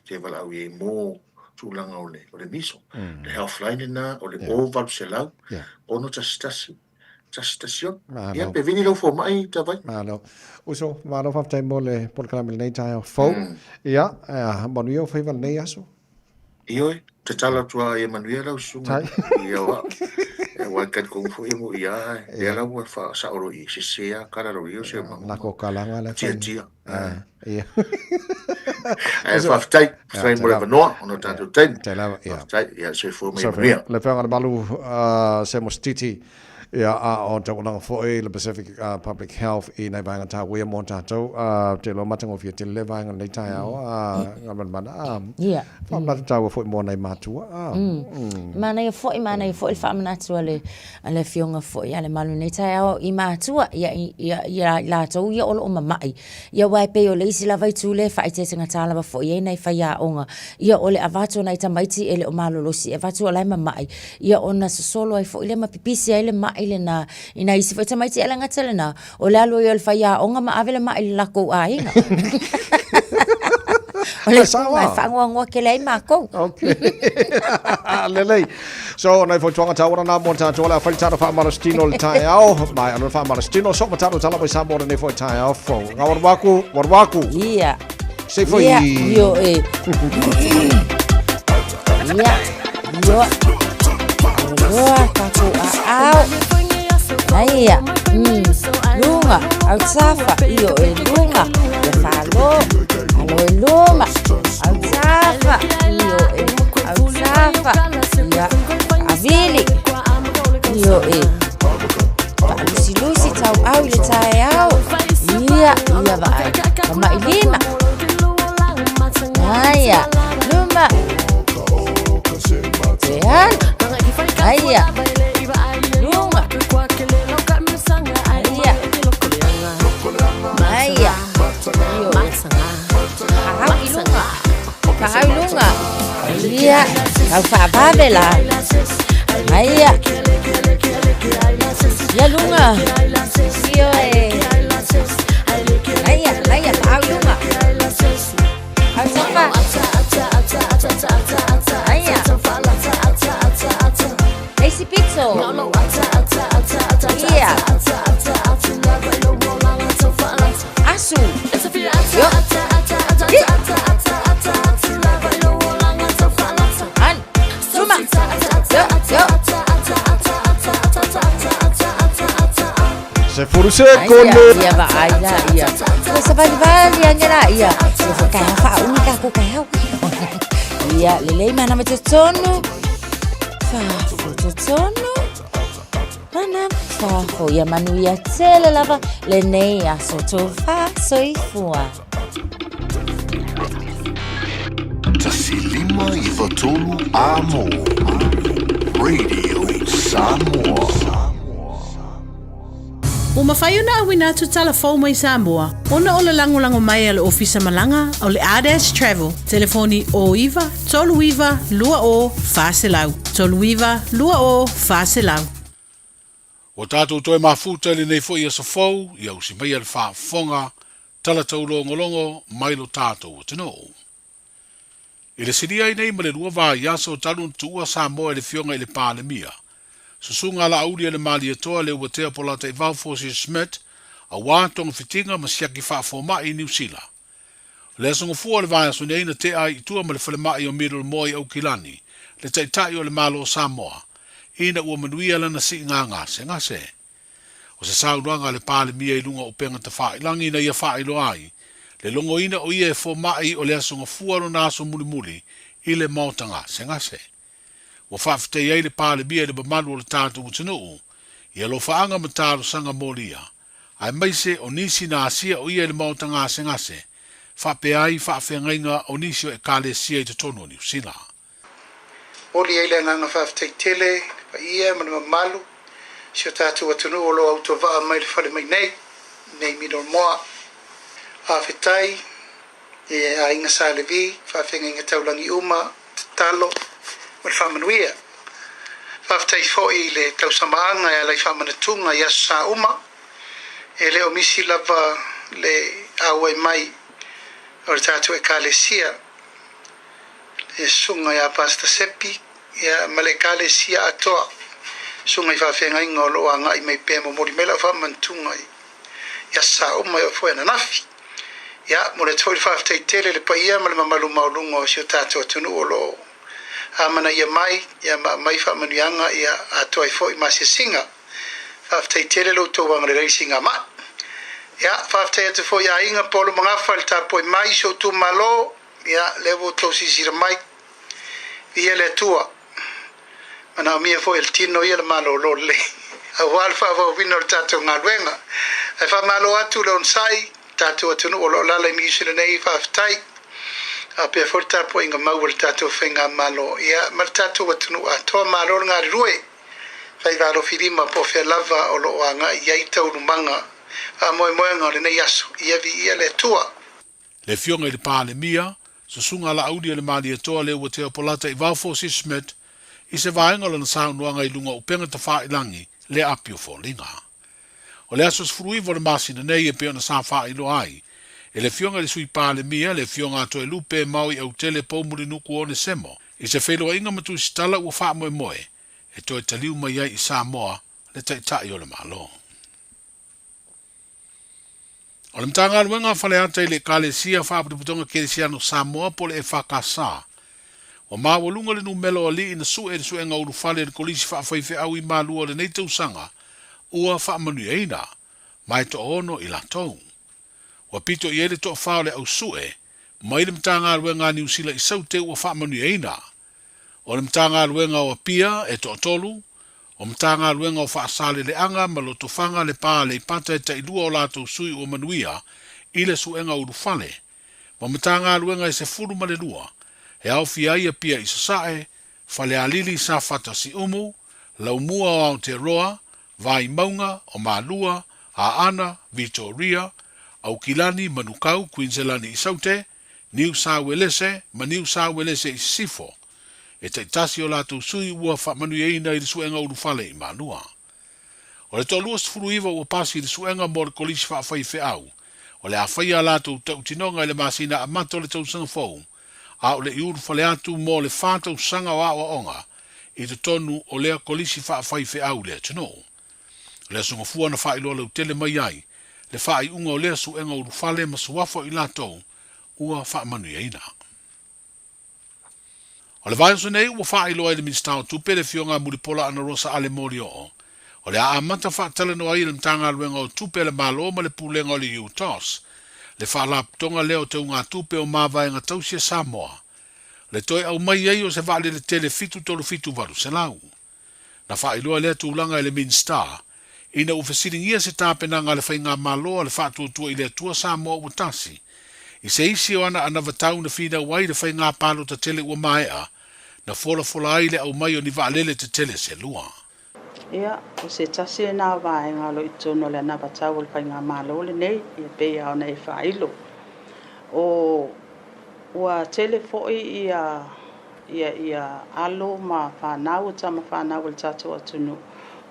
te vala o e mo tulanga o le miso. Le healthline na o le over celular. Ono tastas. Station. Ia pe vini lo fo mai ta vai. Malo. Uso malo fa tai mole por kalamel nei tai fo. Ia, bonio fa val nei aso. Io te tala tua e Manuela usu. Ia wa. Wa kan kong fo mo ia. Ia la wa fa sa oro i se kala lo io se ma. La ko kalanga la. Tia. Ia. E fa tai mo la no, ono tanto tai. Ia. Ia se fo mai. Le fa malu se mostiti. Ia o te onanga foi le Pacific Public Health I nei vanga ta we mo tatou te lo matango fia te le vanga nei tai ao ngaman mana ia fa ma tatou foi mo nei matua mana foi fa mana tu ale fionga foi ale malu nei tai ao I matua ia la tau ia o mai ia wai pe o le isi la vai tu le fa I te singa tala ba foi nei fa ia onga ia o le avato nei tamaiti ele o malu losi avato lai mai ia ona solo ai foi le mapipisi ele mai ile na ina isi fa mai te ala ngatele na o le alo yo fa ya onga ma avele mai la ko ai Ole Sawa. Whangua ke lei mako. Okay. Lelei. So, nei foi tonga taura na mo ta tola fa tara fa marastino le tai au. Mai anu fa marastino so mataru tala mai sa mo nei foi tai au fo. Ngawar waku. Ia. Se foi. Ia, yo e. Ia. Yo. Loa kaku au. Aia. Lunga, au safa, io e lunga. Le falo. Alo e lunga. Au safa, io e au safa. Ia. Avili. Io e. Pa lusi tau au le tae au. Ia vai. Kama ilima. Aia. Luma. Tehan. Aia. Lunga. Aia. Kahau ilunga. Ia. Kau whaapabela. Aia. Ia lunga. Io e. Aia. Kahau ilunga. Kau safa. Aia. Eisi pizzo. Ia. Asu. Yo. An. Suma. Yo. Se furuse con ia va ia. Se vali angela ia. Se kai fa unika ko kai. Ia lelei mana me tsono. Fa tsono. Mana fa ia manu ia tsela lava le nei aso to fa soifua. Tasilima i Fatolu Amo. Radio Samoa. O mawhai una awina tu telefon mai Samoa. Ona o le lango mai ale ofisa malanga o le Ades Travel. Telefoni o iwa, tolu iwa, lua o, faselau. Tolu iwa, lua o, faselau. O tātou toi mafuta le nei foi sa fou, ia usi mai al whaafonga, tala tau longolongo, mai lo tātou o tino. I le siria i nei ma le lua wā iaso talun tua Samoa le fionga i le pālemia. Susunga la aulia le mali atoa le uatea polata i Valfosi Smith, a wātonga fitinga ma siaki whaafoma i New Zealand. Le asonga fua le vāia so neina te ai i tua ma le whalemai o Middle Moi au Kilani, le taitai o le malo o Samoa. Ina ua manuia lana si ngase. O se sauruanga le pāle mia i lunga o penga ta whailangi na ia whailo ai. Le longo ina o ia e fo mai o le asonga fuaro naso muli i le mautanga ngase. Wa whawhitei ei le pāle mia le bamalu o le tātu utinuu. Ia lo whaanga mataro sanga molia. Ai maise o nisi na asia o ia le mautanga ngase. Whape ai whawhengainga o nisi o e kale sia i te tono ni usila. Oli ei le nganga whawhitei tele, pa ia mana malu, si o tātou atunu o lo auto waa mai le whale mai nei Middle Moa. Awhitai, e a inga sa le vi, whawhenga inga taulangi uma, talo, o le whamanuia. Whawhitai fōi le tausamaanga e lai whamanatunga i asa uma, e le o misi lava le aue mai o le tātou e kālesia, e sunga ya pasta sepi ya malekale sia atoa sunga fa fenga ingo lo anga i mai pe mo mori mela fa mantunga ya sa o mai fo na nafi ya mo le tol fa tele le paia mal malu maulungo si tato tunu lo amana ya mai fa manuanga ya atoa fo i masi singa fa tele lo to wang le singa ma ya fa te fo ya inga polo manga falta poi mai so tu malo ya levo to sisir mai ia le tua mana mia foi il tino ia le malo lolle a walfa va vino tato ngaluenga e fa malo atu lon sai tato atu no la le mi sile nei fa ftai a pe forta po inga mawul tato fenga malo ia mal tato atu no ato malo ngari rue fai va lo firima po fe lava o lo anga ia ita ulumanga a moi ngale nei aso ia vi ia le tua le fionga i le pāle mia susunga la audia le mali atoa le ua te polata i Valfosi Smith i se vaenga lana saunuanga i lunga upenga ta whailangi le apio fōlinga. O le asos fruivo le masina nei e peona sa whailo ai, E le fionga le sui pale mia, le fionga ato e lupe mau I au tele paumuri nuku o ne semo. I se whenua inga matu sitala ua wha moe moe. E toi taliu mai ai I Samoa, le tai o le malo. O le mtanga luenga whale ata I le kale sia whaputuputonga kere sia no Samoa po le e whakasa. O mawalunga le numelo ali ina su e nga uru whale le kolisi whawhaife au I malua le neitau sanga, ua whaamanu eina, mai to ono I la tau. Wa pito I ele to whao le au sue, mai le mtanga luenga ni usila I saute ua whaamanu eina. O le mtanga luenga o pia e to tolu, o mtanga luenga o whaasale le anga, malo to whanga le pā le pata e ta ilua o lato sui o manuia, ile suenga uru whale. Wa mtanga luenga I se furu ma le lua, e au fiaia pia I sasae, whale alili sa fata si umu, lau mua o Aotearoa, vai maunga o Malua, a Ana, Victoria, au Kilani, Manukau, Queensland I saute, New South Wales, ma New South Wales I sifo. E te tasi o lato sui ua whamanu eina I le suenga uru whale I Malua. O le tolua sifuru iwa ua pasi I le suenga mo le kolisi whawhaife au, o le awhaia lato tau tinonga I le masina a mato le tau sanga fau, a o le iuru whale atu mo le whātau sanga wa onga, I te tonu o lea kolisi whawhaife au lea tino. Le sunga fua na whailo lau tele mai ai, le whai unga o lea suenga uru whale ma suwafo I lato, ua whamanu eina. O le vai nei ua whailo ai le minstau tupe le fionga muripola ana rosa ale mori o. O le a amata whaatale no ai le mtanga luenga o tupe le malo ma le pulenga o le UTOS. Le whaalaptonga leo te unga tupe o mawai tausia Samoa. Le toi au mai ei o se vale le tele fitu tolu fitu varu se lau. Na whailo lea tūlanga i le minsta, ina ufesiringia se tāpenanga le whainga malo le whaatuatua I le atua Samoa utasi. I se isi o ana vatau na whina wai le whainga palo ta tele ua maea, na fola ai le au mai o ni vaalele te tele se lua. Ia, o se tasi e nā vaenga lo I tono le ana vatau o le whainga malo le nei, I pei au nei whailo. O ua tele foi ia alo ma whanau, tama whanau le tatou atunu,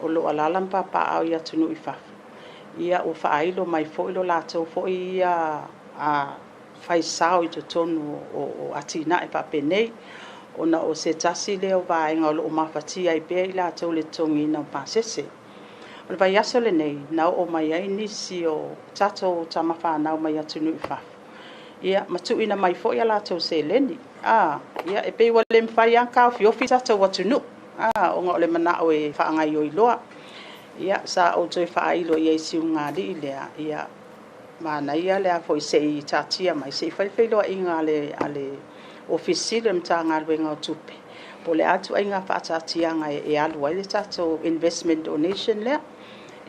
o lo alalam papa au ia tunu I whafu. Ia o whailo mai foi lo latou foi ia a whaisao I to tonu o atina e papenei, ona o se tasi leo vaenga o lo o mawhatia I pia I latou le tongi na pasese. O le vai aso le nei, nau o mai ai nisi o tatou tama whanau mai atunu I whafu. Ia matu ina mai foi a latou se leni. Ia e pei wale mwhai anka o fiofi tatou atunu. O ngā o le mana o e whaangai o iloa. Ia sa o toi whaailo I eisi unga li lea. Ia mana ia lea foi se I tatia mai se I whaifeiloa inga ale ofisi le mtanga luenga o tupe. Po le atu ai ngā whaatatia ngai e alu ai le tatou investment donation lea.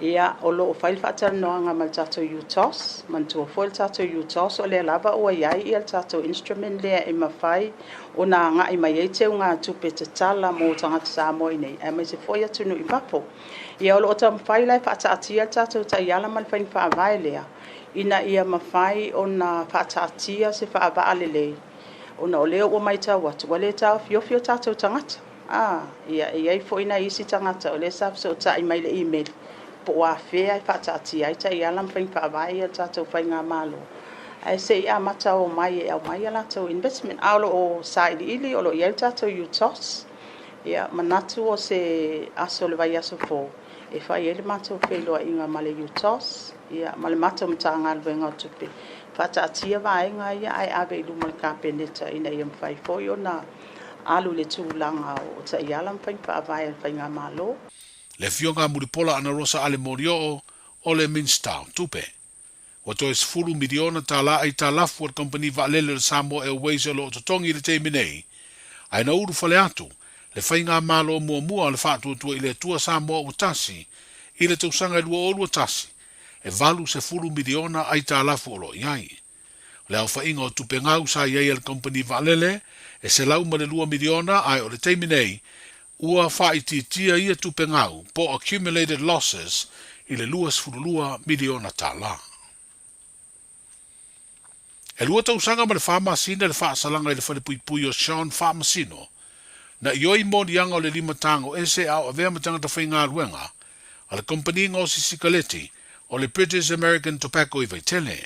Ia o lo o whail whaatara noa ngā mal tatou UTOS. Mantua fo le tatou UTOS o le lava o iai I le tatou instrument lea e mawhai o nā ngā I mai eite o ngā tupe te tala mo tangata Samoa nei. E mai se foi atunu I papo. Ia o lo o ta mawhai lai whaatatia le tatou ta iala mal whain whaavai lea. Ina ia mawhai o nā whaatatia se whaavaa lelei. Ona o leo o mai tau atu, wale tau fiofio tatou tangata. Ia iai fo ina isi tangata, o le safse o ta I mai le email. Po a whea I whaatati ai ta I alam whain whaavai a tatou whain ngā malo. Ai se I amata o mai e au mai a latou investment. Aolo o sa ili o lo iai tatou UTOS. Ia manatu o se aso le vai aso fo. E whai ele matou wheloa inga male UTOS. Ia male matou mtanga alwenga o tupe. Whaatatia vaenga ia ai awe I luma le kapeneta ina ia mwhai foi o na alu le tūlanga o ta I alam whain whaavai al whainga malo. Le fionga muripola ana rosa ale morio o le minstau tupe. Wa to is fulu miliona tala ai talafu al company vaalele le Samoa Airways o lo totongi le te minei. Ai na uru fale atu, le whainga malo mua le whaatuatua I le tua Samoa utasi, I le tausanga I lua o lua tasi. E valu se fulu miliona ai talafu o lo iai. Le au whainga o tupe ngau sa iai al company vaalele, e se lau ma le lua miliona ai o le te minei, ua whaititia ia tupe ngau po accumulated losses I le luas furulua miliona tala. E lua tausanga ma le whamasina le whaasalanga I le whanipui o Sean Whamasino, na ioi moni anga o le lima tango ese au a vea matanga ta whainga ruenga, a le company ngā o Sisikaleti o le British American Tobacco I vaitele.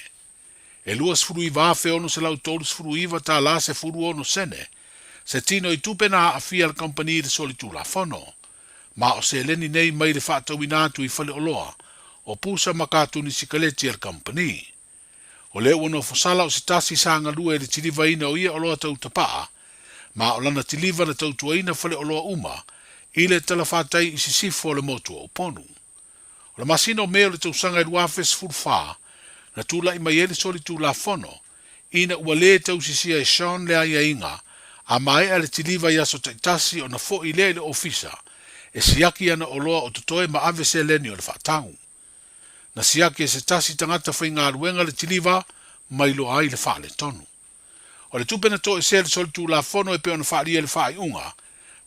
E lua sfuru iwa fe ono se lau tolu sfuru iwa ta la se furu ono sene. Se tino i tupe na afia le company de solitu la fono. Ma o se leni nei mai le whaatau inatu i whale oloa. O pusa makatu ni sikaleti al company. O leo wano fosala o se tasi sanga lua e le tiliva ina o ia oloa tau tapaa. Ma o lana tiliva na tau tuaina whale oloa uma. Ile tala whātai i sisifo le motua o ponu. O le masina o mea le tau sanga i luafes furfaa. Na tula i mai ele solitu la fono. Ina ua le tau sisia e Sean le aia inga. A mai ale tiliva i aso taitasi o na fo i le ofisa. E siaki ana oloa o tutoe ma ave se leni o le whaatau. Na siaki e se tasi tangata whai ngā ruenga le tiliva, mai lo ai le wha le tonu. O le tupe na to e se le solitu la fono e peo na wha lia le wha i unga,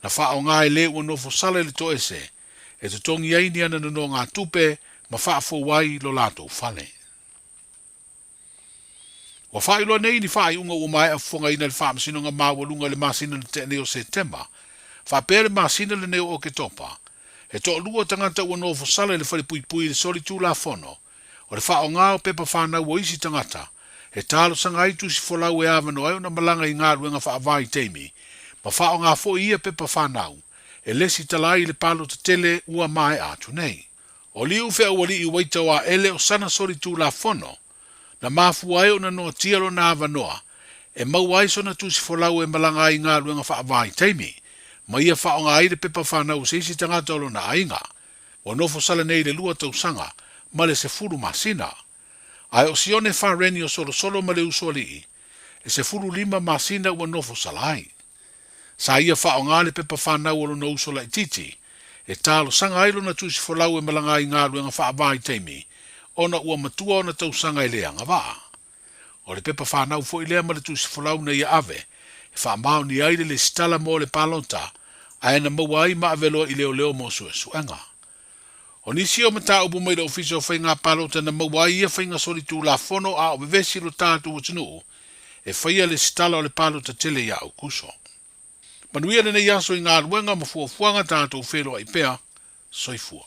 na wha o ngā e le ua nofo sale le to e se, e te tongi aini ana na no ngā tupe, ma wha fo wai lo lato whale. Wa wha ilo nei ni wha i unga o mai a whonga ina le wha masino ngā mawalunga le masina le te neo September, wha pere masina le neo o ke topa, e to lua tangata ua nofo sale le whale pui pui le solitu la fono, o le wha o ngā o pepa whanau o isi tangata, e talo sanga itu si folau e awano ai ona malanga i ngā ruenga wha avai teimi, ma wha o ngā fo ia pepa whanau, e lesi talai le palo te tele ua mai atu nei. O liu fea ua li i waita wa ele o sana solitu la fono, na mafu ai ona noa tialo na avanoa, e mau ai sona tu si folau e malanga i ngā ruenga wha avai teimi, ma ia wha o ngā aire pepa whanau se isi tangata olo na ainga, o nofo sala nei le lua tau sanga, ma le se furu masina. Ai o sione wha reni o solo ma le usoli, e se furu lima masina ua nofo salai. Sa ia wha o ngā le pepa whanau olo na usola i titi, e talo sanga ailo na tusi folau e malanga i ngā ruenga wha avai teimi, ona ua matua ona tau sanga i leanga waa. O le pepa whanau fo i lea ma le tusi folau na ia ave, e wha mao ni aile le stala mo le palota, a ena mawai ma aveloa i leo mo suenga. O nisi o mata upu mai le ofisa o whainga palota na mawai ia whainga solitu la fono a o bevesi lo tātu o tinu, e whaia le stala o le palota tele ia au kuso. Manuia le nei aso i ngā ruenga ma fuafuanga tātu o whelo i pea, soifua.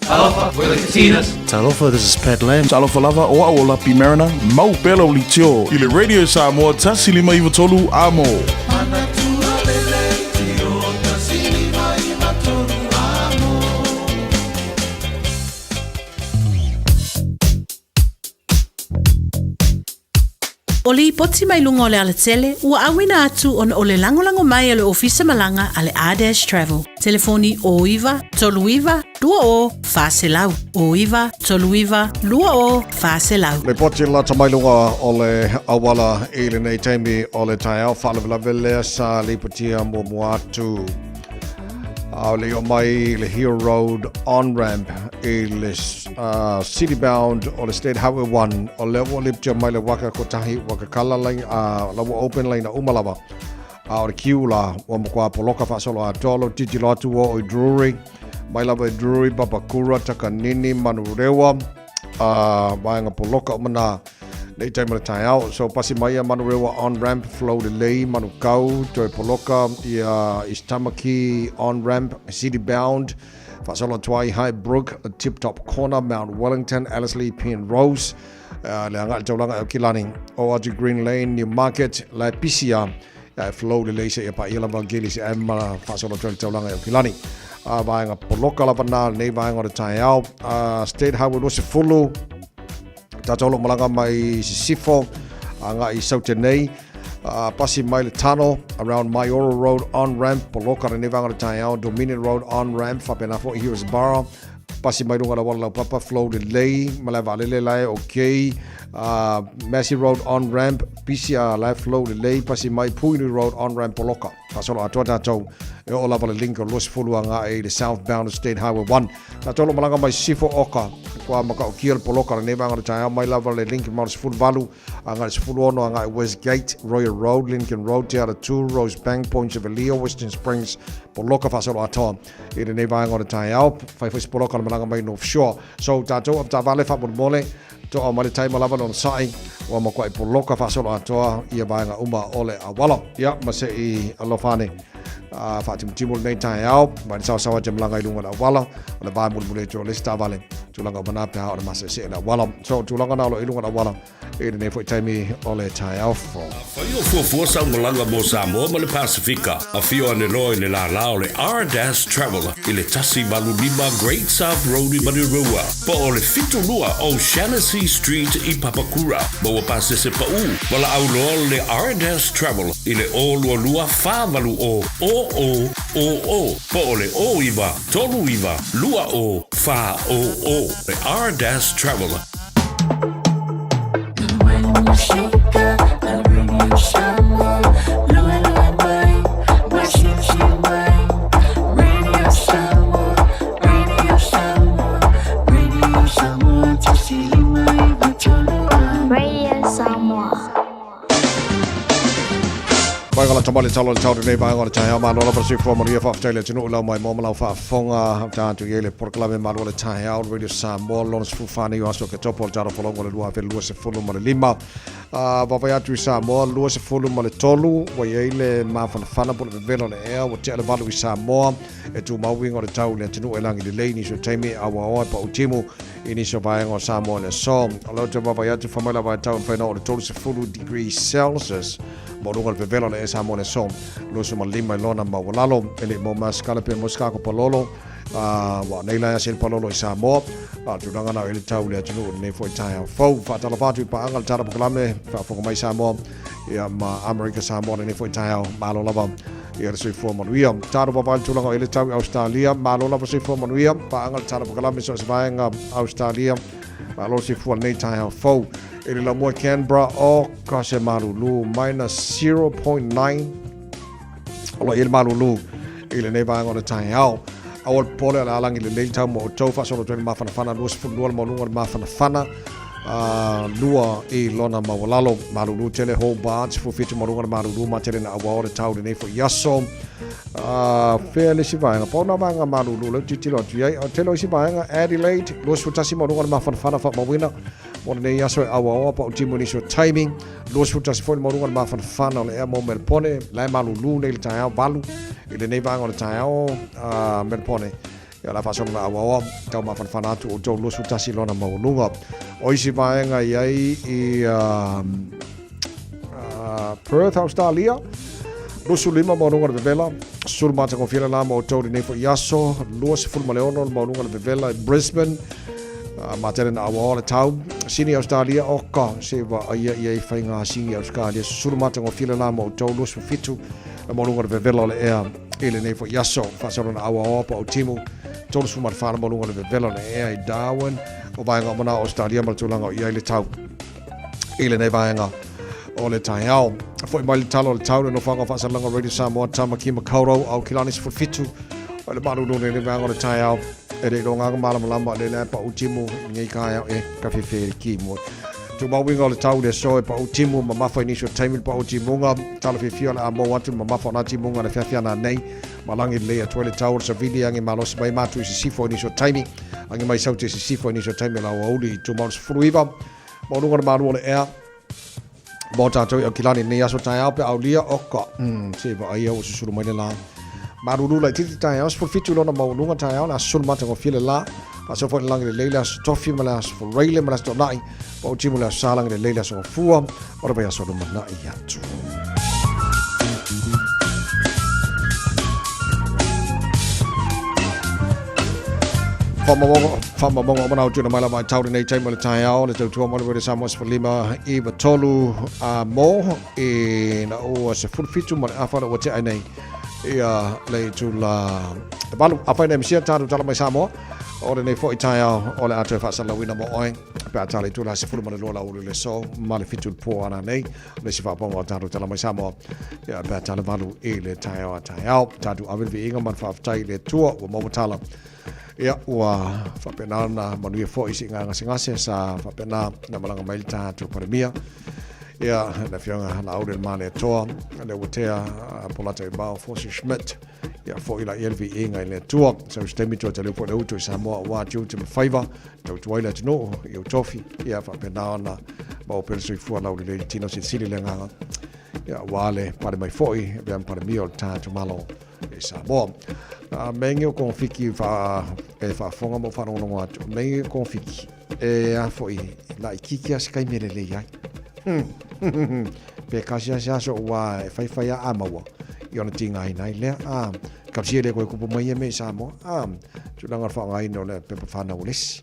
Talofa, we're the Casitas. Talofa, this is Pat Lam. Talofa lava o a o Lapi Mariner, mau pelo li tio. I le Radio Samoa, tasi lima iwa tolu amo. O li poti mai lunga o le ala tele, ua awina atu on o le langolango mai ale ofisa malanga ale A-Dash Travel. Telefoni o iwa, tolu iwa, lua o, whaselau. O iwa, tolu iwa, lua o, whaselau. Le poti la tamailuga o le awala i le nei teimi o le tai au whalavelawelea sa li potia mua atu. O le o mai le Hill Road on-ramp i le city-bound o le State Highway 1 o le o liptia mai le waka kotahi waka kala line lawa open line a umalawa o le kiu la o mkwa poloka whasolo a tolo titi lotu o i Drury mai lawa i Drury Papakura Takanini Manurewa vaenga poloka umana nei taima le tai au so pasi mai a Manurewa on-ramp flow le lei manukau toi poloka i Istamaki on-ramp city-bound Fasolo Twai High Brook, Tip Top Corner, Mount Wellington, Ellerslie, Penrose, Leangal Taulanga Kilani, Oaji Green Lane, Newmarket, La Pisia, Flow the Lace, Ila Vangelis, and Fasolo Taulanga Kilani. Buying a Poloka Lapana, Neighboring on the Tayao, State Highway was a Fulu, Tatolo Malanga, my Sifo, Anga Isautenei. Pasi Mile Tunnel around Mayoro Road on ramp, Poloka Nevanga Tayao, Dominion Road on ramp, Fapenafo Heroes Barra, Pasi Maidunga Walla Papa Flow Delay, Malavalele, okay, Massey Road on ramp, PCR Life Flow Delay, Pasi Mai Puni Road on ramp, Poloka, Pasolo Atotato, Olavala Linko, Los Fuluanga, the southbound State Highway 1, Natolo Malanga, my Sifo Oka. Maka Kiel Poloka Nevanga Tayao, my level Lincoln Mars Full Value, Anga Fulono, Anga Westgate, Royal Road, Lincoln Road, Tiara 2, Rose Bank, Point of Leo, Western Springs, Poloka Fasolo Atom, in the Nevanga Tayao, Fifis Poloka Malanga Main offshore. So Tato of Tavale Fabul Mole, to our money time level on side, or Makwai Poloka Fasolo Atoa, Iabanga Uma Ole Awala, Ya Masei Alofane. fa timu nei tai au ma sa jam langa ilunga la wala ona ba mul jo lista vale tulanga bana pa ona masa se la wala so tulanga na lo ilunga la wala e ne foi taimi ole tai au fo fo sa ngolanga mo sa mo le Pacifica a fio ne lo ne la ole R-Dash Traveler ile tasi balu lima Great South Road i Marirua po ole fitu lua o Shaughnessy Street i Papakura bo pase se pa u wala au lo le R-Dash Traveler ile o lua fa valu o po ole o iva tolu iva lua o fa o the R-Dash Traveler. Paikalla tamali talo tauri nei paikalla tahi ama lola para sifo maria fa Australia tinu ula mai mo malau fa fonga tantu yele porklame malole tahi au radio Samoa lona sfufani yo aso ke topo jaro folongo le lua fe lua se fulu male lima baba ya tu Samoa lua se fulu male tolu wa yele ma fana pole velo le ea wa te ale valu i Samoa e tu mawinga o le tau le tinu elangi le leini so taimi awa oa pa utimu ini so vaenga o Samoa le so alo te baba ya tu famela va tau whaina o le tolu se fulu degrees Celsius mo runga le velo le Samoa le so lo so malima lona ma walalo ele mo maskala pe moska ko pololo wa nei la sel pololo i Samoa tu ranga na ele tau le tunu nei foi tai fo fa tala fatu pa angal tara proklame fa fo mai Samoa ia ma America Samoa nei foi tai malo lava ia se fo manuia tara pa tu ranga ele tau Australia malo lava se fo manuia pa angal tara proklame so vaenga Australia malo se fo nei tai fo ele la mo Canberra o kase malulu minus 0.9 ola ele malulu ele nei vaenga o tai awal pole ala alangi le leil tau mo tau fa solo tuen mafana luas fulua mo lunga mafana lua i lona mawalalo malulu tele Hobart fu fitu mo lunga malulu ma tele na awa o tau le nei fo yaso fairly sivaenga pona manga malulu le titilo tuai o telo sivaenga Adelaide luas futasi mo lunga mafana fa mawina mo nei yaso awa o pa utimo ni so timing luas futasi fo mo lunga mafana le mo melpone lai malulu le tai valu ile nei vanga o tai o melpone ya la fason na awa tau mafana tu o jo luas futasi lona mawulunga o isi vaenga iai i Perth Australia lusu lima maununga le vevela sul mata konfira la mo tau nei fo yaso luas ful maleono maununga le vevela Brisbane materen awa le tau sini Australia oka se va ia fainga sini Australia sul mata konfira la mo tau lusu fitu maununga le vevela le ea ile nei fo yaso fasona awa pa o timu tolu sumar fana maununga le vevela le ea i Darwin o vaenga mana Australia maltulanga ia le tau ile nei vaenga o le tai au foi mai talo le tau no fanga fa salanga radio Samoa Tamaki Makauro au kilani se fitu o le malu no le vanga o le tai au e le longa malama le pa utimu ngai ka e ka fe ki mo tu ma winga o le tau le so pa utimu ma mafa inisho time pa utimu nga talo fe fiola a mo watu ma mafa na timu nga le fia na nei malangi le a le tau sa vili angi malos mai matu si sifo inisho time angi mai sauti si sifo inisho time la wauli tu ma fruiva mo lunga malu le ea bota to o kilani ne aso tai au pe aulia oka se va ai o sulu mai la marulu la titi tai aus for fitu lona mau lunga tai au na sul mata ko file la pa so fo lang le leila tofi mala for raile mala sto nai pa uchimu la salang le leila so fua ora pa so dum na ia tu Fama bongo mana o tuna mai la mai tau nei tai mai tai au le tau mo le Samoa for lima i tolu mo e na o se full fitu mo afa o te ai nei ia le tu la balu afa nei msia tatu tala mai Samoa o le nei fo i tai au o le atu fa sala wina mo oi pa tali tu la se full mo le lola o le so ma le fitu po ana nei le se fa bongo tatu tala mai Samoa ia pa tala balu e le tai au tatu ave vi inga man fa tai le tua o mo tala ia ua whapena na manuia fo isi ngase sa whapena na malanga mailita tu paramia ia na fionga na aure mane toa le watea polata i bao Fosi Schmidt ia fo ila elvi inga le tua so stemi to te lepo le uto i Samoa wa tiu te mawhaiva tau tuaila tino i utofi ia whapena na bao pelso i fua lau le tino si sili le nganga ia wale pare mai foi be am pare mio tātou malo e Samoa. Mengi o kong fiki fa fonga mo fa rongo atu. Mengi kong fiki e a foi la ikiki as kai mele le ai. Pe kasi as so wa fai a amawa. Iona tinga ai nai le a kapsia le ko kupu mai me Samoa. Tu langa fa ngai no le pe fa na ules.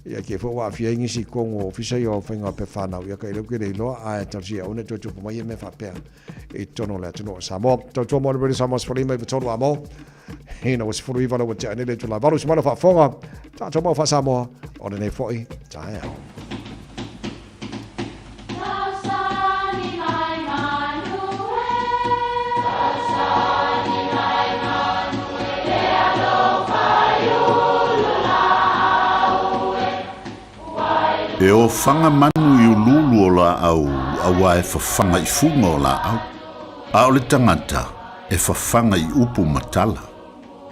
Ia ke fo wa fia ingi si kongo fisa yo fainga pe fa na ia kai le ke le lo a tarsia ona tu mai me fa pe. E tono le tono Samoa. To mo le Samoa sfoli mai tono amo. Hina was furu iwa wa tane le tula baru smalo fa fonga ta tomo fa Samoa ona nei foi tae E o fanga manu i ululu o la au awa e fafanga i funga o la au. A o le tangata e fafanga i upu matala.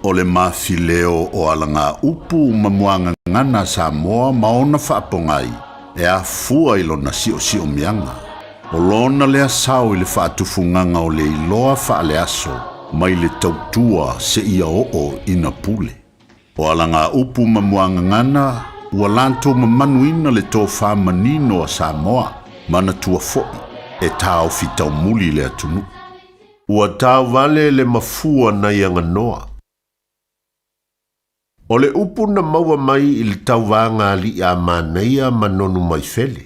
O le mafileo o alanga upu mamuanga ngana Samoa maona whaapongai e a fua ilo na sio mianga. O lona lea sao i le whaatufunganga o le iloa whaale aso mai le tautua se ia o ina pule. O alanga upu mamuanga ngana ua lanto mamanuina le tō whamanino a Samoa mana tua fo'i e tāo fitau muli le atunu. Ua tāo vale le mafua na ianga noa. O le upu na maua mai i le tauwanga li a maneia manonu mai fele.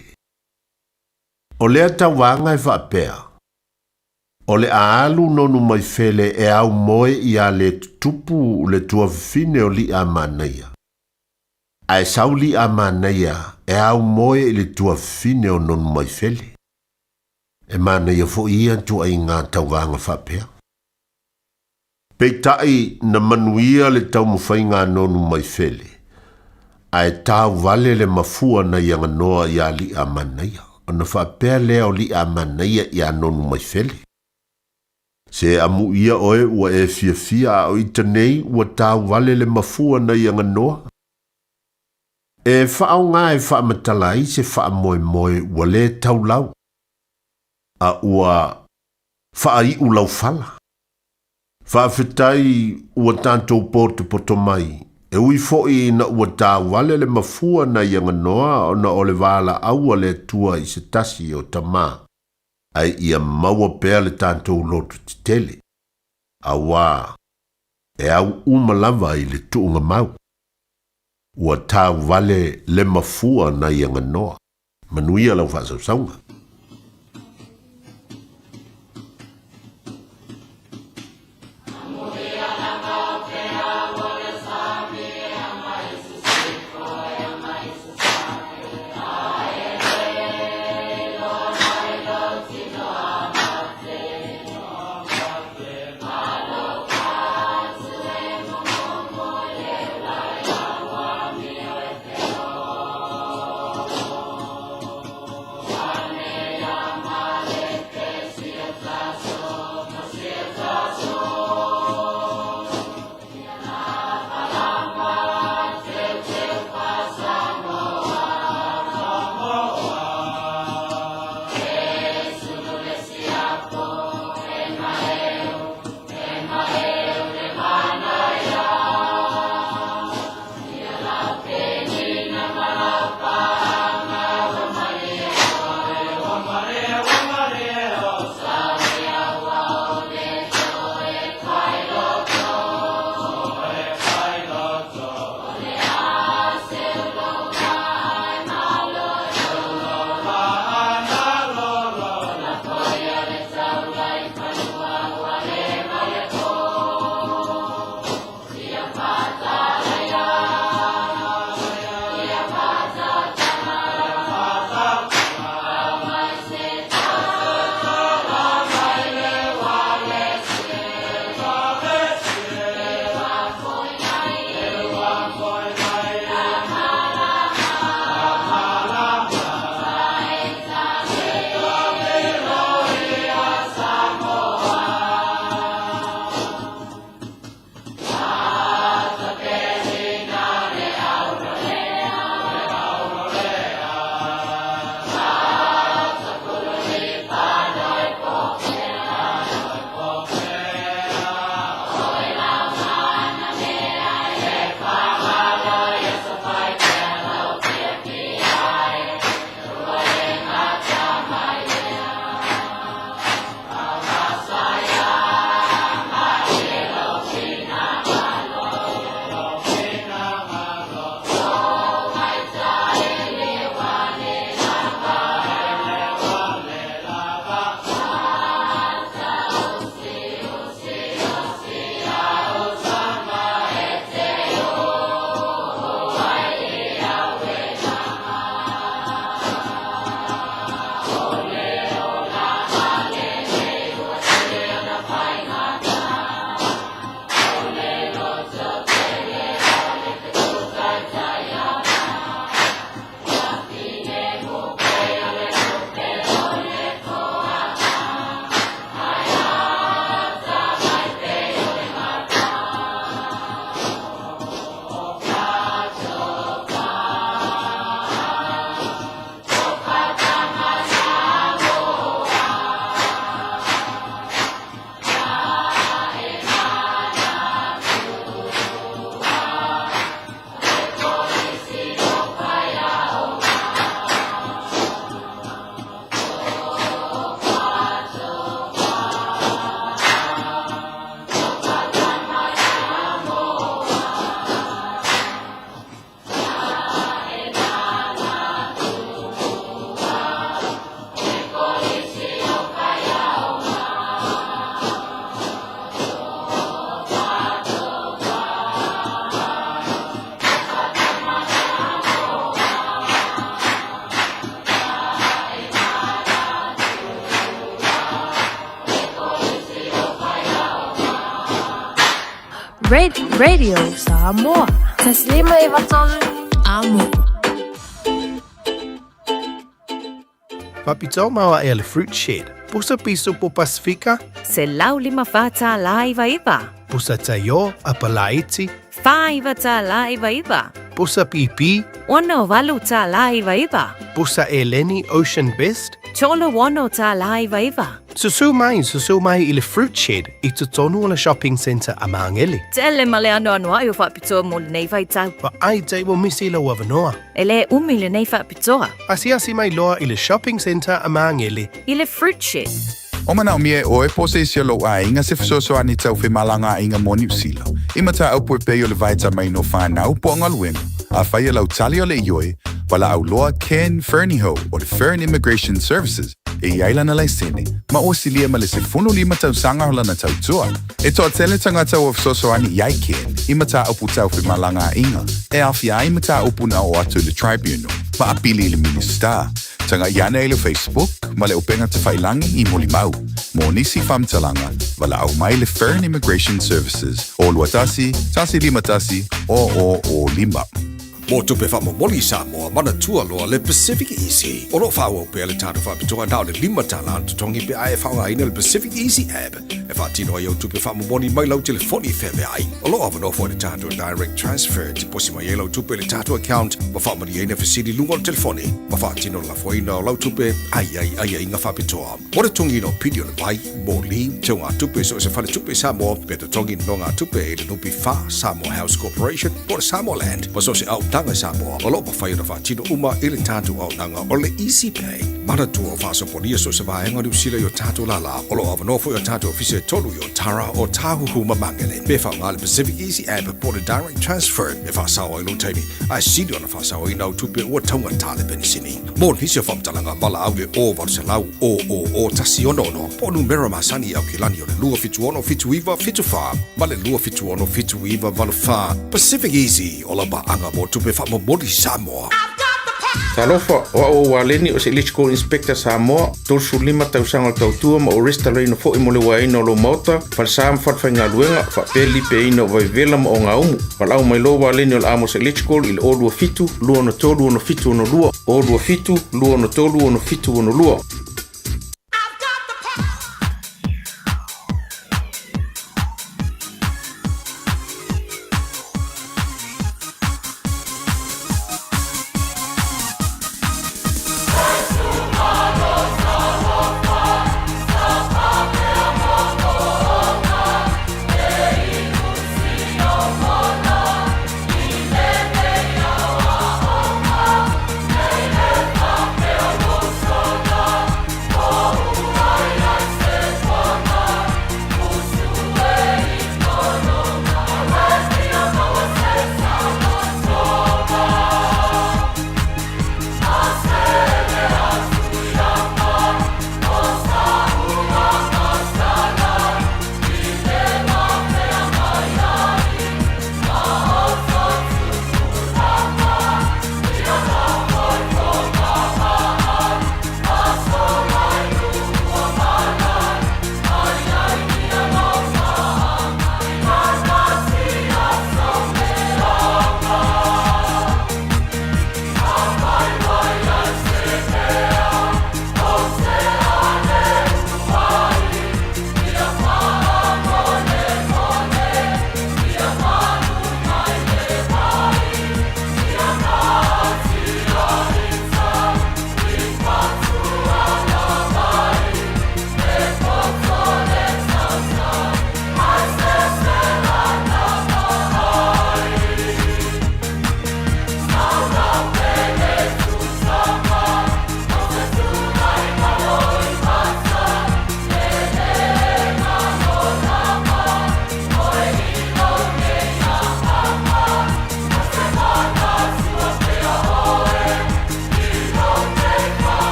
O lea tauwanga e whaapea. O le aalu nonu mai fele e au moe i a le tupu le tua fine o li a maneia. Ai sau li a maneia e au moe i le tua fine o nonu mai fele. E maneia fo ia tua i ngā tauwanga whaapea. Peitai na manuia le tau mawhai ngā nonu mai fele. Ai tau vale le mafua na ianga noa i a li a maneia. O na whaapea lea o li a maneia i a nonu mai fele. Se amu ia oe ua e fia o itanei ua tau vale le mafua na ianga noa. E whaau ngā e whaamatala i se whaamoe ua le tau lau. A ua whaai u lau fala. Whaafetai ua tātou poto mai. E ui fo'i na ua tā wale le mafua na ianga noa o na ole wala aua le tua i se tasi o tamā. Ai ia maua pēr le tātou lotu titele. Awa e au umalava i le tuunga mau. Ua tā wale le mafua na ianga noa. Manuia lau whaasausaunga. Amen. Radio Samoa. Taslima iwatol amo. Papito mawa e le fruit shed. Pusa piso po Pasifika. Se lau lima fata la iwa. Pusa tayo apalaiti. Five ta la iwa. Pusa pipi. Ono valu ta la iwa. Pusa eleni Ocean Best. Cholo wano ta la iwa. Susu mai i le fruit shed i te tonu o le shopping centre a Maangeli. Tele male ano ayo whapitoa mo le nei vai tau. Pa ai te wo misi le wavanoa. Ele umi le nei whapitoa. Asi mai loa i le shopping centre a Maangeli. I le fruit shed. O mana o mie oe po se isia lo a inga se fisoso ani tau whi malanga inga mo New Zealand. Imata au po pe o le vaita mai no whanau po ngaluenga. A whaia lau tali o le ioi, wala au loa Ken Ferniho o le Fern Immigration Services. E iaila na lai sene, ma o silia ma le se funu lima tau sanga hola na tau tua. E toa tele tanga tau o fisoso ani iai Ken, imata upu tau whi malanga inga. E awhia imata upu na o atu le tribunal, ma apili le minister. Tanga iana e le Facebook, ma le upenga te whailangi I moli mau. Mo nisi whamtalanga, wala au mai le Fern Immigration Services. O luatasi, tasi lima tasi, o lima. Mo tupe wha moli Samoa, mana tua loa le Pacific Easy. O lo whaua pe le tātou whapitoa nao le lima tāna tutongi pe ai whaunga ina le Pacific Easy app. E wha tino ai au tupe wha moli mai lau te le foni whewe ai. O lo awa no fo le tātou direct transfer, te posi mai lau tupe le tātou account, ma wha mani eina whasiri lunga o telefoni. Ma wha tino la fo ina o lau tupe, ai inga whapitoa. Mo le tongi no pidio le vai, moli, te o ngā tupe so se whale tupe Samoa, pe te tongi no ngā tupe e le nupi wha Samoa House Corporation, po le Samoa Land, ma so se au tanga Samoa, o lopa whai na whātino uma I le tātou au nanga o le Easy Pay. Mana tua o whāsoponia so se wāenga ni usila I o tātou lala, o lo awanofo I o tātou fise tolu I o Tara o Tāhuhu Mamangele. Me wha ngā le Pacific Easy app po le direct transfer, me whāsawa I lo teimi. Ai sidi o na whāsawa I nau tupe ua taunga tāle benisini. Mō nisi o whamtalanga wala au le o waru se lau o tasi ono. Po numera masani au kilani o le lua fitu ono fitu iwa fitu wha. Ma le lua fitu ono fitu iwa walu wha. Pacific Easy o la ba anga mo tupe wha moli Samoa. Talofa o waleni o se Electrical Inspector Samoa, tolsu lima tausanga tautua ma o resta reino fo I mole waino lo mota, pal sam fatwhainga luenga, fa peli pe ino vai vela ma o ngā umu. Pal au mai lo waleni o amos electrical il o lua fitu, lua no tolu ono fitu ono lua, o lua fitu, lua no tolu ono fitu ono lua.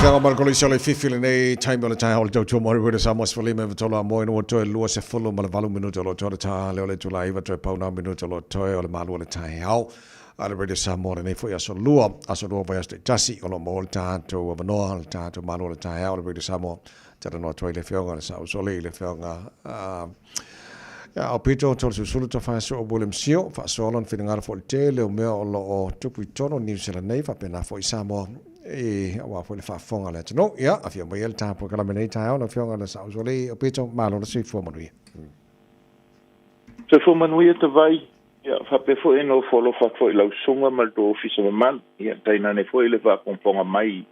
tanga mal kolo isole fifili nei time ole tai hol tau mo re sa mos fali me tola mo no to lo se folo mal valu minuto lo to ta le ole tula iva to pa na minuto lo to ole malu ole tai hau ala re sa mo nei fo ya so lua va sta tasi ole mo ta to no ta to malu ole tai hau re sa mo ta no to le fionga sa so le fionga ya o pito to sulu to fa so bolem sio fa so lon finanga fo tele o me o lo tupu tono New Zealand nei fa pena fo Samoa e wa fo le fa fonga le no ya afia mo el ta po kala menei ta ona fionga le sa so le o pito malo se fo manui se fo manui te vai ya fa pe fo eno fo lo fa fo la sunga mal do ofisa mal ya taina ne fo le fa komponga mai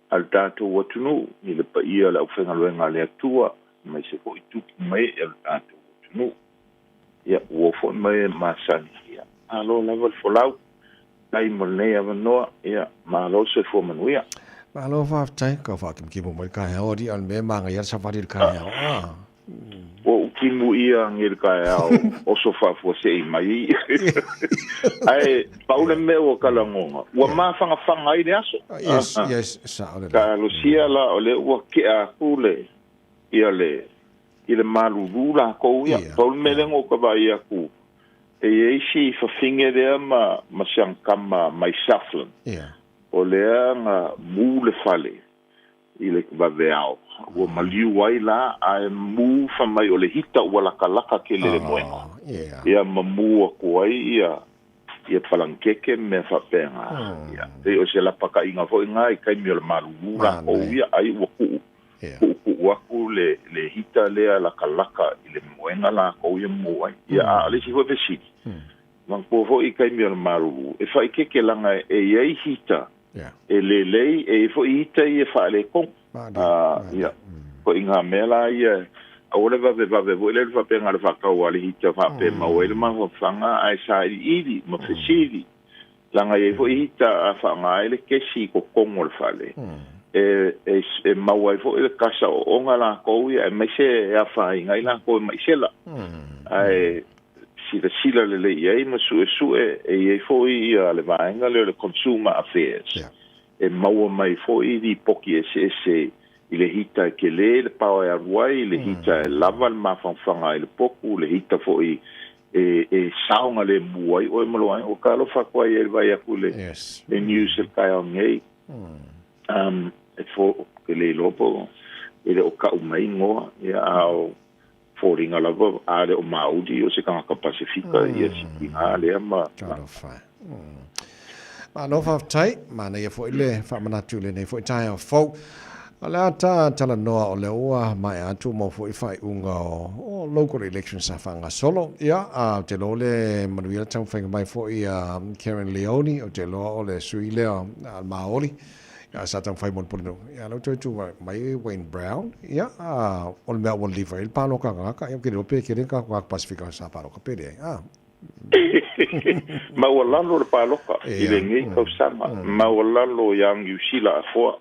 al tato watunu ni le pa ia la ofenga luenga le atua mai se fo itu mai el tato no ya wo fo mai masani ya alo level fo lau dai molne ava no ya malo se fo manuia malo fa tai ka fa kim kimu mai ka ha odi al me manga ya safari ka ha o kimu ia ngir ka ya o so fa fo se mai ai paule me o kala ngonga wa ma fanga ai de aso yes sa ka lucia la ole o ke a kule ia le ile malulu la ko ia tol melengo ka ba ia ku e si fa finge de ma siang kama mai saflen o le nga mule fale ile ba veao o maliu wai la ai mu fa mai o le hita wala kalaka ke le moenga ia mamu ko ai ia palankeke me fa penga ia e o se la paka inga fo inga kai mi le malulu la o ia ai wo ku waku le hita lea la kalaka i le moenga la ko ia moai ia a le si fo vesi man po fo i kai mi al maru e fa ke langa e ai hita e le lei e fo hita i fa le kon ia ko inga mela ia a ole va vo le fa penga le fa ka wa le hita fa pe ma o le ma fa fanga ai sa i ma fesili langa e fo hita fa nga ele ke si ko kon fa le e mawai fo ele kasa o ngala ko ia me se a fa inga ila ko mai sela ai sila le ia ma su e fo ia le vainga le consumer affairs e mawa mai fo i di poki se ile hita ke le pa ia ruai le hita lava ma fanga ile poku le hita fo i saunga le muai o mo o kalo fa ko ia vai akule e news el kai on ei e fo ke le lopo ele o ka umai ngoa ia au foringa lava ale o maudi o se kanga ka Pasifika ia si ale ma no fa tai mana ia fo ile fa mana tu le nei fo tai o fo ala ta tala noa o le ua mai atu mo fo i fai unga o local elections sa fanga solo ia a te lo le manuia tau whainga mai fo i Karen Leone o te lo o le suile al Maori ya sa tang fai mon pono ya lo tu mai Wayne Brown ya on me won live il palo ka ya ke lo pe ke ka kwa Pasifika sa palo ka pede ma wala lo palo ka ile ngi ko sama ma wala lo yang yusila fo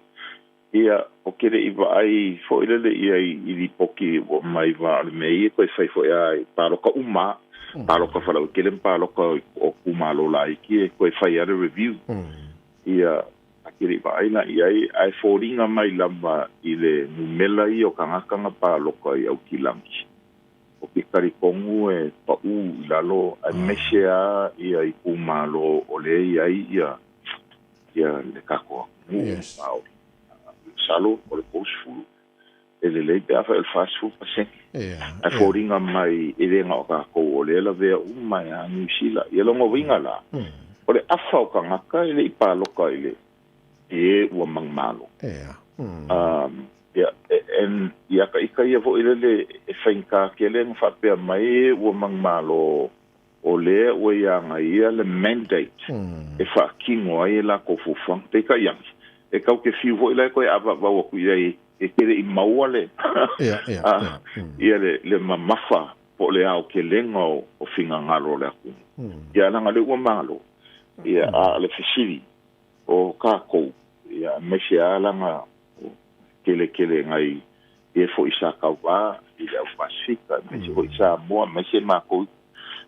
ia o ke le iva ai fo ile ia i di poki mai va me ko fai fo ai palo ka uma palo ka fala ke le palo ka o kuma lo lai ki ko fai a review ia akiri ba ina ai foringa mai lamba ile numela i o kanga pa loka i au kilangi o pikari kongu e pa u lalo a meshea ia i kumalo o le ia le kako yes salo o le posfulu ele le be afa el fast food pasen ai foringa mai ile nga o kako o le la ve uma ya nusila ia lo winga la o le afa o kanga ile i pa loka ile e ua mangmalo en ia ka ika ia vo ile e whainka ke le ngā whapea mai ua mangmalo o le ua ia ngā ia le mandate e whaakingo ai la ko fufang te ka iangi e kau ke fiu vo ile koe awa wawa ku ia e kere i maua le ia le mamafa po le au ke lenga o whinga ngaro le aku ia langa le ua malo ia a le fisiri o kako ia mesia langa kele ngai e fo isa kawa ia Pasifika mesia fo isa mo mesia ma ko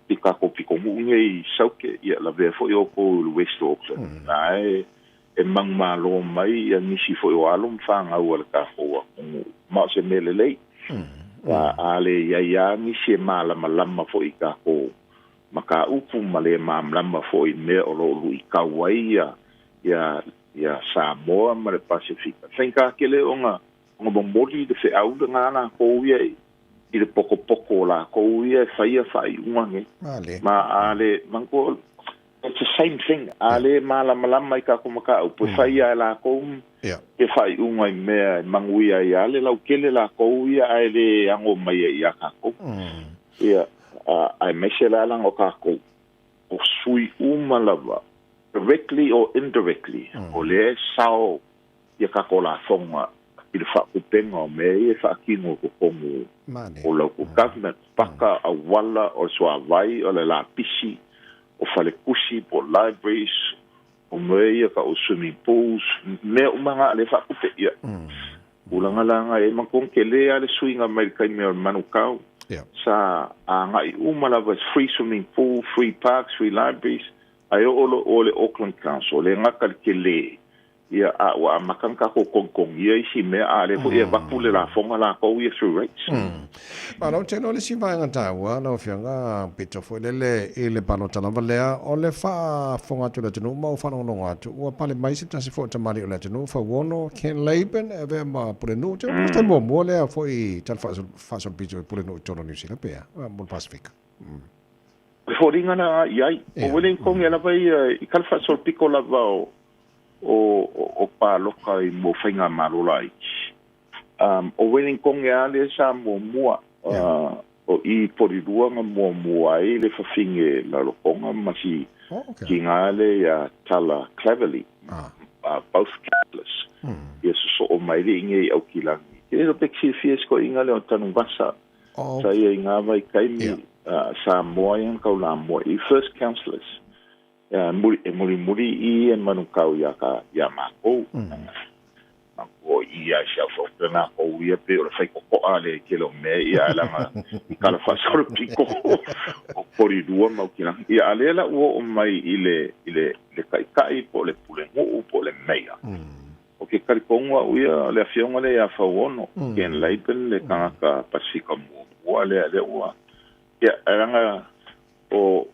pika ko piko mu ngai sauke ia la ve fo yo ko West Auckland ai e mangmalo mai ia nisi foi o alum fanga o le kafoa ma se melelei wa ale ia nisi mala malama foi kafo maka upu male mamlama foi me o lo lu ikawai ia Samoa ma le Pasifika senka kele onga bomboli de fe au ngana ko ia i le poko la ko ia fai unga ma ale manko it's the same thing. Ale malama ka kumaka upo fai la ko ke fai unga me manguia ia le lau kele la ko ia ale ango mai ia ka ko ia ai mesela lang o ka ko o sui lava directly or indirectly o le sao ia ka ko la fonga il fa upenga me ia fa kino ko kongu o lo ko government paka a wala o so vai o le la pisi o fale kusi po libraries o meia ka o swimming pools me o manga le fa kupe ia ulanga langa e makon kele ale swinga america me manukau sa anga I umala was free swimming pool free parks free libraries ai ole Auckland Council le ngaka kele ia a wa makanka ko kongkong ia isi me ale ko ia bakule la fonga la ko ia through rates ma no teno le si vai ngata wa no fianga pito fo le ele pano tala valea o le fa fonga tu le tenu mo fa no no atu o pale mai se tasi fo tamari o le tenu fa wono ken leiben eve ma pure no te mo mo le foi tal fa so pito pure no tono ni sila pe mo Pacific fo ringa na ia o welen kong ela vai I kalfa so pico la va o pa loka I mo whainga marolai. O Wellingkong e ale sa mo mua o I poriruanga mo mua I le whawhinge la lokonga masi ki ngale ia tala cleverly both countless ia so o mai le inge I au kilangi. E lo peksi fies ko inga le o tanu wasa sa ia inga vai kaimi sa moa yang kau la moa I first councillors muri I manukau ia ka ia mako o ia sia fo na o ia pe o fai ko ale kelo me ia langa I kala fa so piko o pori dua mau kila ia ale la o mai ile kai po le pule mo po le meia o ke kari konga ia le afionga le ia fa wono ken leipen le kanga Pacifica mo ale o ia langa o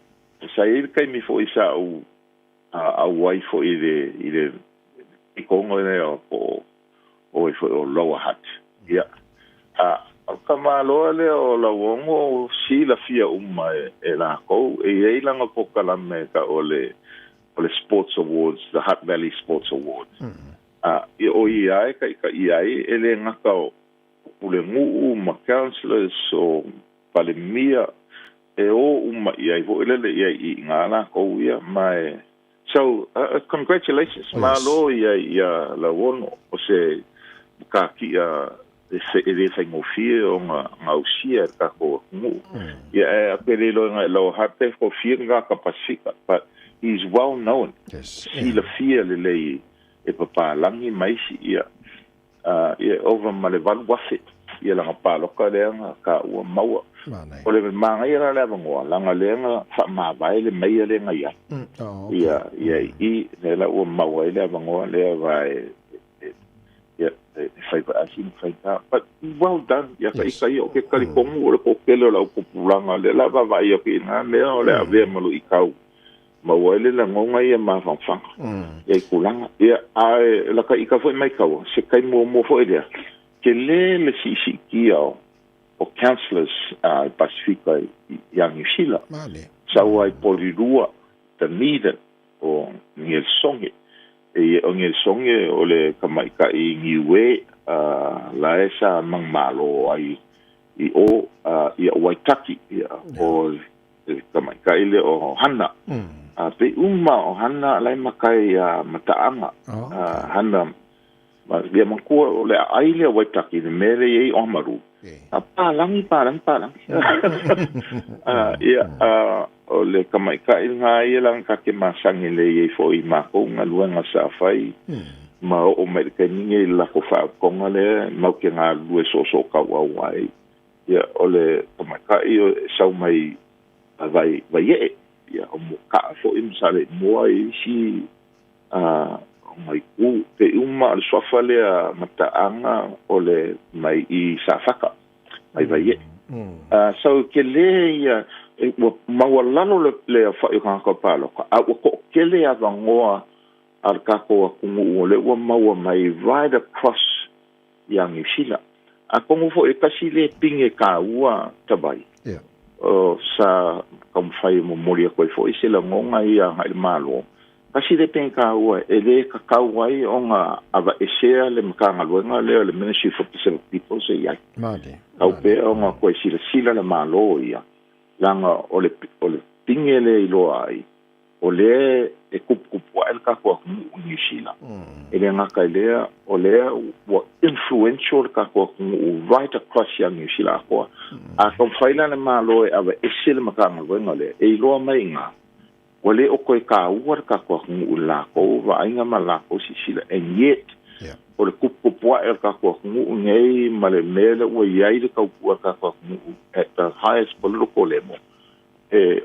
sai kai mi fo isa a wai fo ile ikongo ne o fo o lower hat ya kama lo le o la wongo si la fia e la ko e langa po kala me ka ole sports awards the Hutt Valley Sports Awards o ia ka ia ele ngaka o pule mu ma councillors o palemia e o ia vo ele ia I ngala ko ia mai so congratulations ma lo ia la wono o se ka ki e fai mo fie o nga usia ka ko mu ia pele lo hate ko fie nga ka Pacifica but he's well known si la fie le e papa langi mai si ia over malevan wafe ia la pa lo ka le ka o maua o le manga ia la bango langa lenga fa ma vai le mai le nga ia I le la o maua le bango le vai fai pa asin fai ta but well done ia kai o ke kali komu o le kokelo la o pulanga le la va vai o ke na le o le ave malu I kau maua le la ngonga ia ma fa ia kulanga ia la kai ka foi mai kau se kai mo foi dia ke le si kia o councillors Pacifica ia New Zealand sa wai polirua Dunedin o Ngel Songe o Ngel Songe o le kamaika I Niue la esa mangmalo ai I o ia Waitaki o kamaika ile o Hana pe o Hana lai makai mataanga Hana ma dia mangkua o le aile Waitaki le mere ei o maru palangi ia o le kamaika nga ia lang ka ke masangi le ei fo I mako nga luanga sa fai ma o merkani la ko fa konga le mau ke nga lue so ka wai ia o le kamaika I sau mai vai ia o mo ka fo im sale mo ai si mai u pe uma le sofa le mataanga o le mai I safaka mai vai so ke le ia ma walano le fa I ka palo a ko ke le avangoa al kako kungu le wa ma mai right across yang New a kongo fo e kasi le pinge ka ua tabai o sa kam fai mo moria ko fo ise la ngonga ia ngai malo kasi le pinge ka ua e le ka kawai onga ava esea le mkanga luenga le Ministry for Pacific People se ia au pe onga ko sila le malo ia langa ole pinge le ilo ai ole e kupu el ka ko New Zealand ele ngaka lea ole wa influential ka ko right across young New Zealand ko a kom faila le malo e ava esile makanga wengale e lo mainga ole o ko ka uar ka ko la ko va inga mala ko sila and yet ole kupu el ka ko ngei male mele o yai ka ko at the highest political level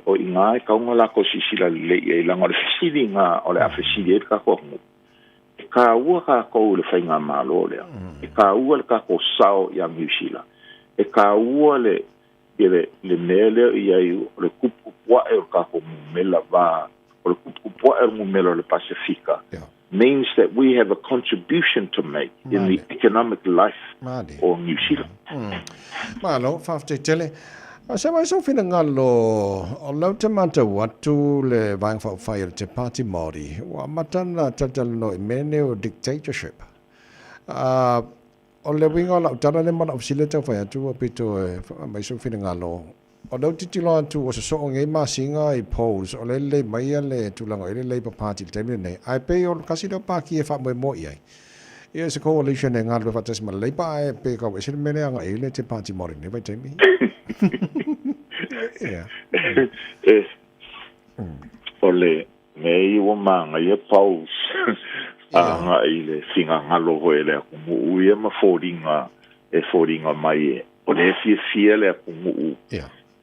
o inga ka unga la ko sila le e la ngol fisinga ole a fisile ka ko ka ua ka ko le fainga malo le ka ua le ka ko sao ya New-Zealand ka ua le mele ia le kupu poa e ka ko mela va le kupu poa e mela le Pacifica means that we have a contribution to make in the economic life of New Zealand malo fafte tele Sa mai so fina ngalo o lau te mata watu le vang fa fire te party Māori wa matana tatal no mene o dictatorship. O le winga lau tana le mana opsile tau fai atu a pito mai so fina ngalo. O lau titilo atu o so ngei masinga I polls o le mai le tulanga le Labour Party te mene nei. Ai pe o kasi do paki e fa mo iai. Ia se coalition e ngalo fa tas ma Labour e pe ka wese mene anga ele te party Māori ne vai te mi. Ole mei o manga ia paus anga ile singa ngalo hoele ku uia ma fodinga mai ole fie le ku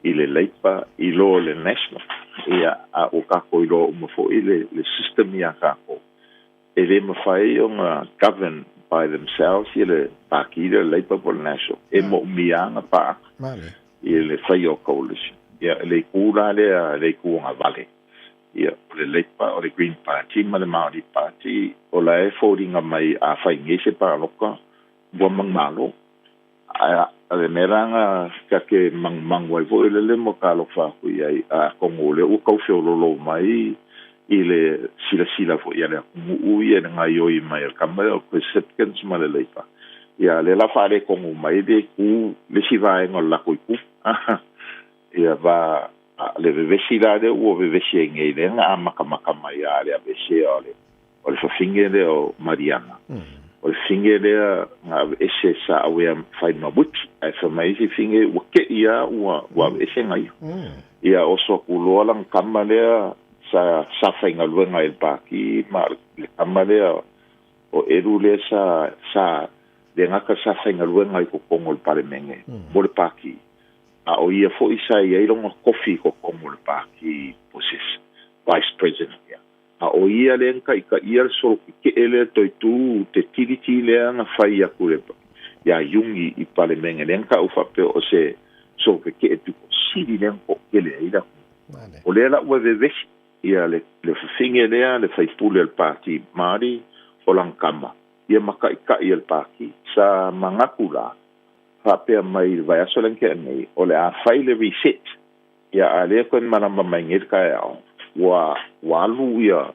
ile leipa ilo le national ia a o ka ko ilo mo fo ile le system ia ka ko ele ma fai on govern by themselves ile pakile leipa por national e mo mianga pa ile fai o coalition ia le kura le kuanga vale ia le leipa o le Green Party ma le Māori Party o la e fodinga mai a fai ngese pa loka bo mangmalo a le meranga ka ke mangwai vo le mo ka lo fa ku ia a kongole o ka fo lo mai ile sila fo ia le u ia nga yo I mai ka mai o perceptions ma le leipa ia le la fa le kongu mai de ku le si vai ngol la ku ia va le vevesirade o vevesenge le nga maka mai ale avese ole o le fingere o Mariana o le fingere nga ese sa we am fai mabuti ai fa mai si finge o ke ia wa ese ngai ia o so kulo lang kamale sa fainga luenga el paki ma le kamale o erule sa de nga ka sa fainga luenga ko kongo el paremenge mo le paki a o ia fo isa ia longa coffee ko komol pa ki posis vice president ia a o ia lenka I ka ia so ke ele to tu te tiriti le nga fai ya kulepa ya yungi I parlemenge lenka o fa pe o se so ke tu sidi lenko ele ida o le la o ve ia le finge le fai pule el parti Māori o lankama ia maka ka ia el parti sa mangakula Rapea mai vai aso lenke nei o le a faile reset ia ale ko manamba mai ngir ka wa lu ia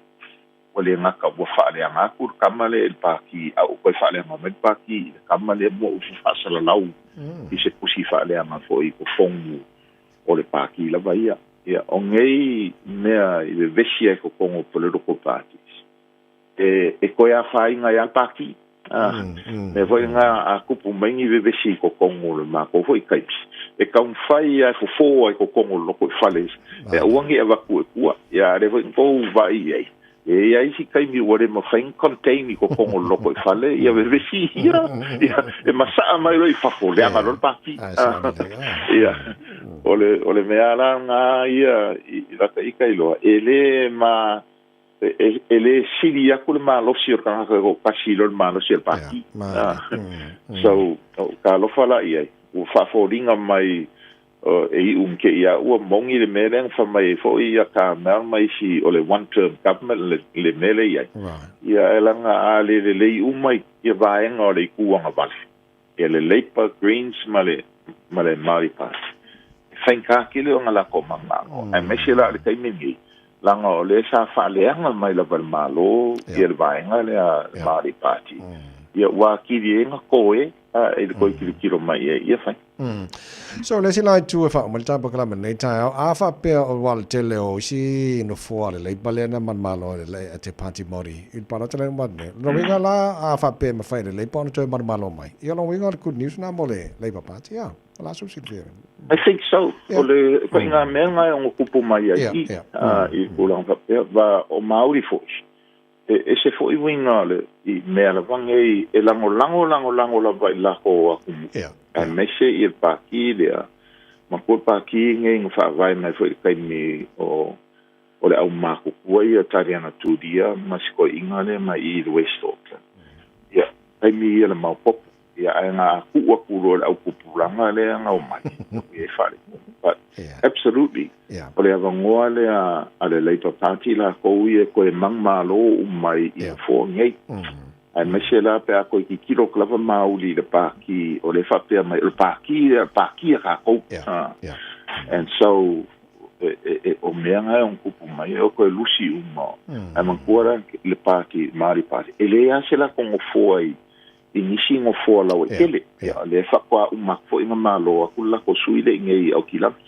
o le ngaka wa fa le ngaku kamale el paki au ko fa le moment paki kamale mo u fa sala lau I se kusi fa le nga foi ko fongu o le paki la vai ia o ngei mea I le vesia ko kongo political parties e ko ia fa inga ia paki me voi nga a kupu mengi vevesi ko kongo le ma ko foi kai e ka un fai a fo ko kongo lo ko fales e uangi ava ku ya re voi ko vai e ai si kai mi wore mo fain contain ko kongo lo ko fale ya vevesi ya e masa mai lo fa ko le anga lo paki ya ole me ala nga ia la kai lo ele ma ele sili aku le malosi o kanga ko pasilo le malosi le paki. So ka lo fala ia u fa foringa mai ke ia u mongi le mele fa mai fo ia ka mer mai si o le one term government le mele ia. Ia elanga ale le mai ia vaenga o le kuanga vale. Ia le Labour Greens male Māori Party. Whainka kile o ngala ko mangango. Ai mesela le kai mingi. Langa o le sa whaaleanga mai la val malo ia le vaenga le Māori Party. Ia wā kiri e nga koe e le koe kiro mai ia whain. So le si lai tu e wha umalita pakala nei tai au a wha pia o wale tele o si no fua le leipa le na man malo le te Party Māori. I para tele umane. No winga la a wha pia ma whai le leipa ono toi man malo mai. Ia lo winga le good news na mo le Labour Party ia. Wala su si le. I think so. O le ko inga mea ngai o kupu mai i kulang wha pia va o Māori foish. E se fo I winga le I mea la vange e lango la vai la ho a kumu. E mese I il paki lea. Ma kua paki nge inga wha vai mai fo I kaimi o le au mako kua I a tariana tūdia ma siko inga le mai I le West Auckland. Ia, kaimi I le mau popo. Ia ai ngā kua kuro le au kupuranga le a ngau mai. Ia whare. But absolutely. O le avangoa le a le Labour Party la kou I e koe mangmalo umai I a fō ngei. Ai mese la pe a koe ki kilo klava mauli le pāki o le whapea mai. Le pāki a ka kou. And so o mea ngai on kupu mai o koe lusi uma. Ai mankuara le pāki Māori Party. E le a se la kongo fōai I nisi ngo fōa lau e tele. Le whakwa umakfo inga malo a kula ko suile ingei au ki lami.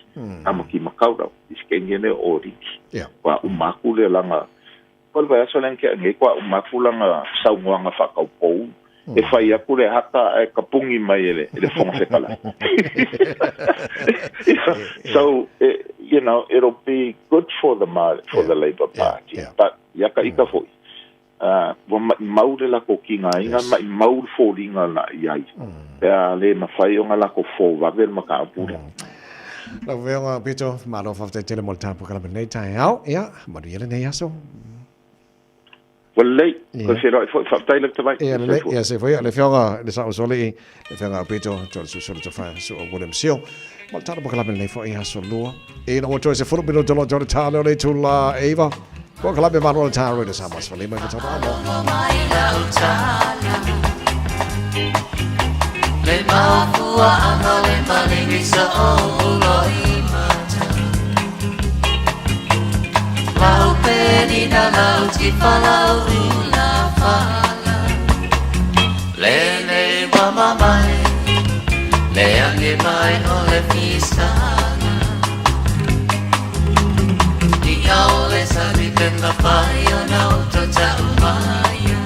Ama ki makaurau. Iskengene o riki. Kwa umaku le langa. Kwa vai aso lenke ngei kwa umaku langa saungoanga whakau pou. E whai aku le hata e kapungi mai ele whonga whekala. So, you know, it'll be good for the Labour Party. But yaka ika foi. Maure la ko kinga inga mai maur fōringa na iai. Pea le mawhai o ngala ko fō waver maka apura. La veo pito malo fa tele molta po kala nei tai au ia mari ele nei aso. Well ko se ro fa tai le tavai. Ia se foi le fionga le sa soli le fionga pito to so to fa so William Seal. Molta po kala nei fo ia so lo. E no to se fo pito to lo talo le tu la Eva. Ko kala be malo talo le sa mas fa le mai to Le mafua ano le malingi sa olo I mata Lau peni na lau ti falau una fala Le mama mai Le ange mai o le fisana Di au le sabi kenga pai o na uto ta umaya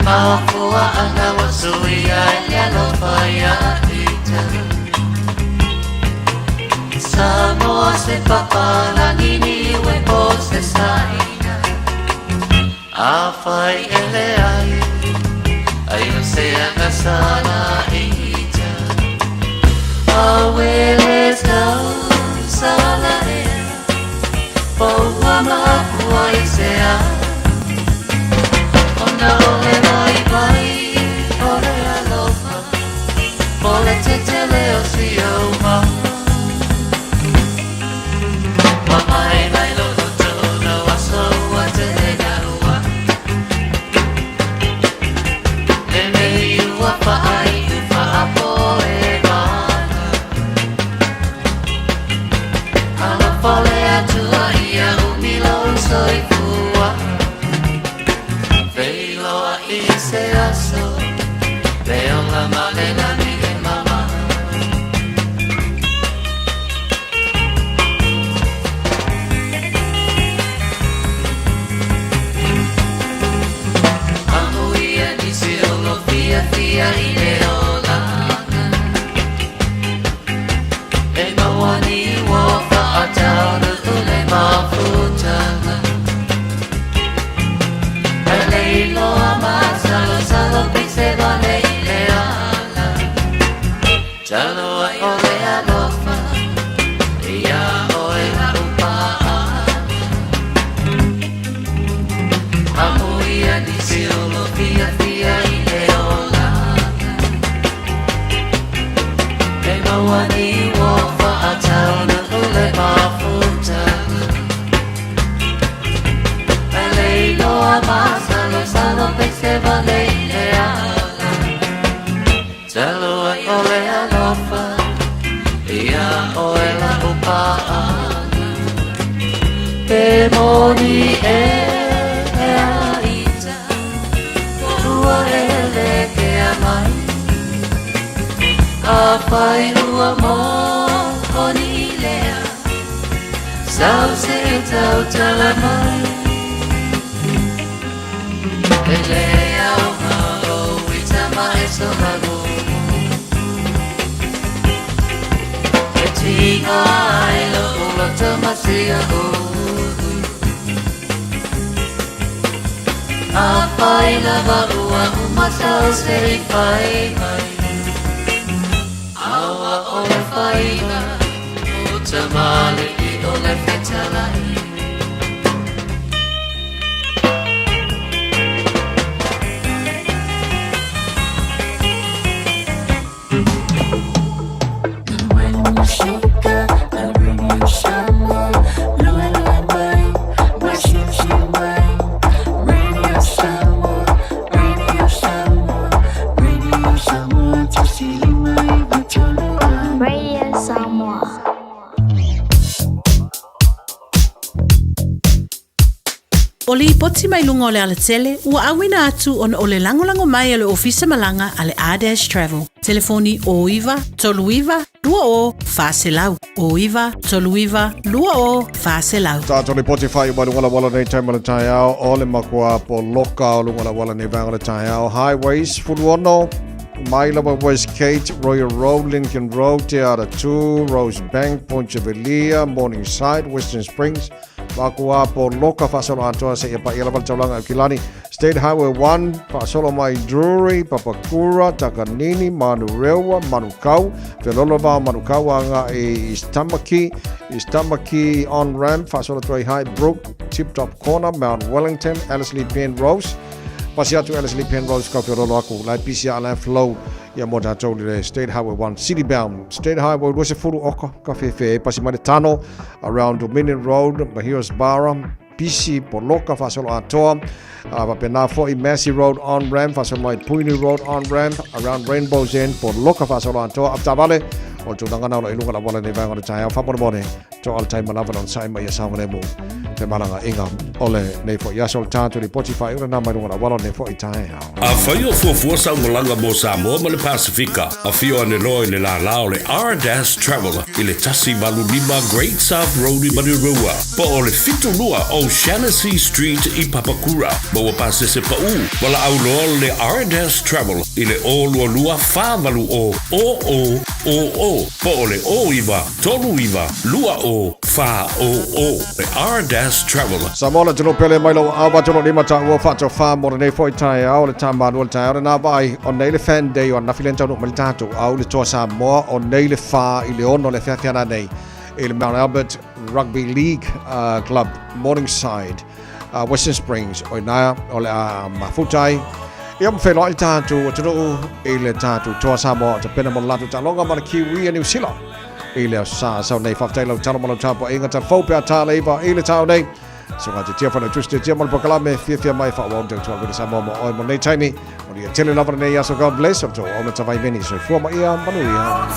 Mafua ana wasuia yalo faya ita Samoa se papala nini we poste saina Afai ele ai Ayo se angasana ita Aweles kau sala ea Paua mafua isea Ona ole mai mai, ole alofa, ole tetele o si oma. Mamai mai lono tono aso wa te gaua. Nene iua pa ai ufa apo e mana. Ala fale atua ia umilo soi fua. Se aso veo la malena mi mama Amuia ni se lo fia I leola E mawani wo fa atau le mafuta Leilo Salo pise vale ileala Chalo ai ole alofa Ia oe la upaa la upaani Pe moni e aita Tua ele ke amai A pai ua mo koni lea Sau se tau tala mai Ele au ngaro itama e so mago E tinga ai lo ula tama se ago A pai lava ua umasau se pai mai Awa o le whainga o tamale I o le whetalai O li poti mai lunga o le ala tele, ua awina atu on o le langolango mai ale ofisa malanga ale R-Dash Travel. Telefoni o iwa, tolu iwa, lua o, whaselau. O iwa, tolu iwa, lua o, whaselau. Tātou le poti whai ua lunga la wala nei taimana tai au, o le makua po loka o lunga la wala nei vanga le tai au. Highways, Furuono, Mailaba West Gate, Royal Road, Lincoln Road, Te Ara 2, Rose Bank, Ponchevelia, Morningside, Western Springs, Makua po loka whasolo atoa se ia pa ia lawal taulanga Kilani, State Highway 1, whasolo mai Drury, Papakura, Takanini, Manurewa, Manukau, Velolova, Manukau anga e Istamaki on-ramp, whasolo tuai High Brook, Tip-Top Corner, Mount Wellington, Ellerslie Penrose, Pasiatu Ellerslie Penrose, ka whirolo aku, lai PCR Land Flow, ia mo tātou le State Highway 1, City Bound, State Highway 2 se furu oka, ka whewhe, pasi mai tano, around Dominion Road, Mahios Barra, PC, Poloka, whasolo atoa, Pena Fo'i Massey Road on-ramp, whasolo mai Puini Road on-ramp, around Rainbow's End, Poloka, whasolo atoa, Aptavale, o tūnanga nao la ilunga la wala nei vanga le tai au, whaporemone, to al tai manawa non sai mai asawa nemo, te malanga inga, ole nei fo iasol tātu li poti whai ura nā mai lunga la wala nei fo I tai au. A whai o fuafua saumolanga mo Samoa ma le Pasifika, a whio ane loe le la lao le R-Dash Traveler, I le tasi walu lima Great South Road I Manirua, po o le fitu lua o Shaughnessy Street I Papakura, ma ua pasese pa u, wala au loa le R-Dash Traveler, I le o lua lua whāwalu o, po o le o iwa, tolu iwa, lua o, wha o, le R-Dash Traveler. Samoa tino pele mai lau awa tino lima ta ua whato wha mora nei fo I tai au, le tāmanu o le tai au, le nā vai o nei le fan day o nawhi lenta nuk mali tātou au, le toa Samoa o nei le wha I le ono le whiawhiana nei, I le Mount Albert Rugby League Club, Morningside, Western Springs, o nā o le mafutai, Ia mo whenua I tātou o tino I le tātou toa Samoa ta pena mo latu ta longa mana Kiwi a New Zealand. I le sa sau nei whaftai lau tano mo lau tāpo inga ta whaupea tā leiva I le tāu nei. So ngā te tia whanau twisted tia mo pakalame fia mai whawau tau tua kura Samoa mo oi mo nei taimi. Mo ni a tele lava nei aso God bless o to o na tawai meni so fua ma ia manu ia.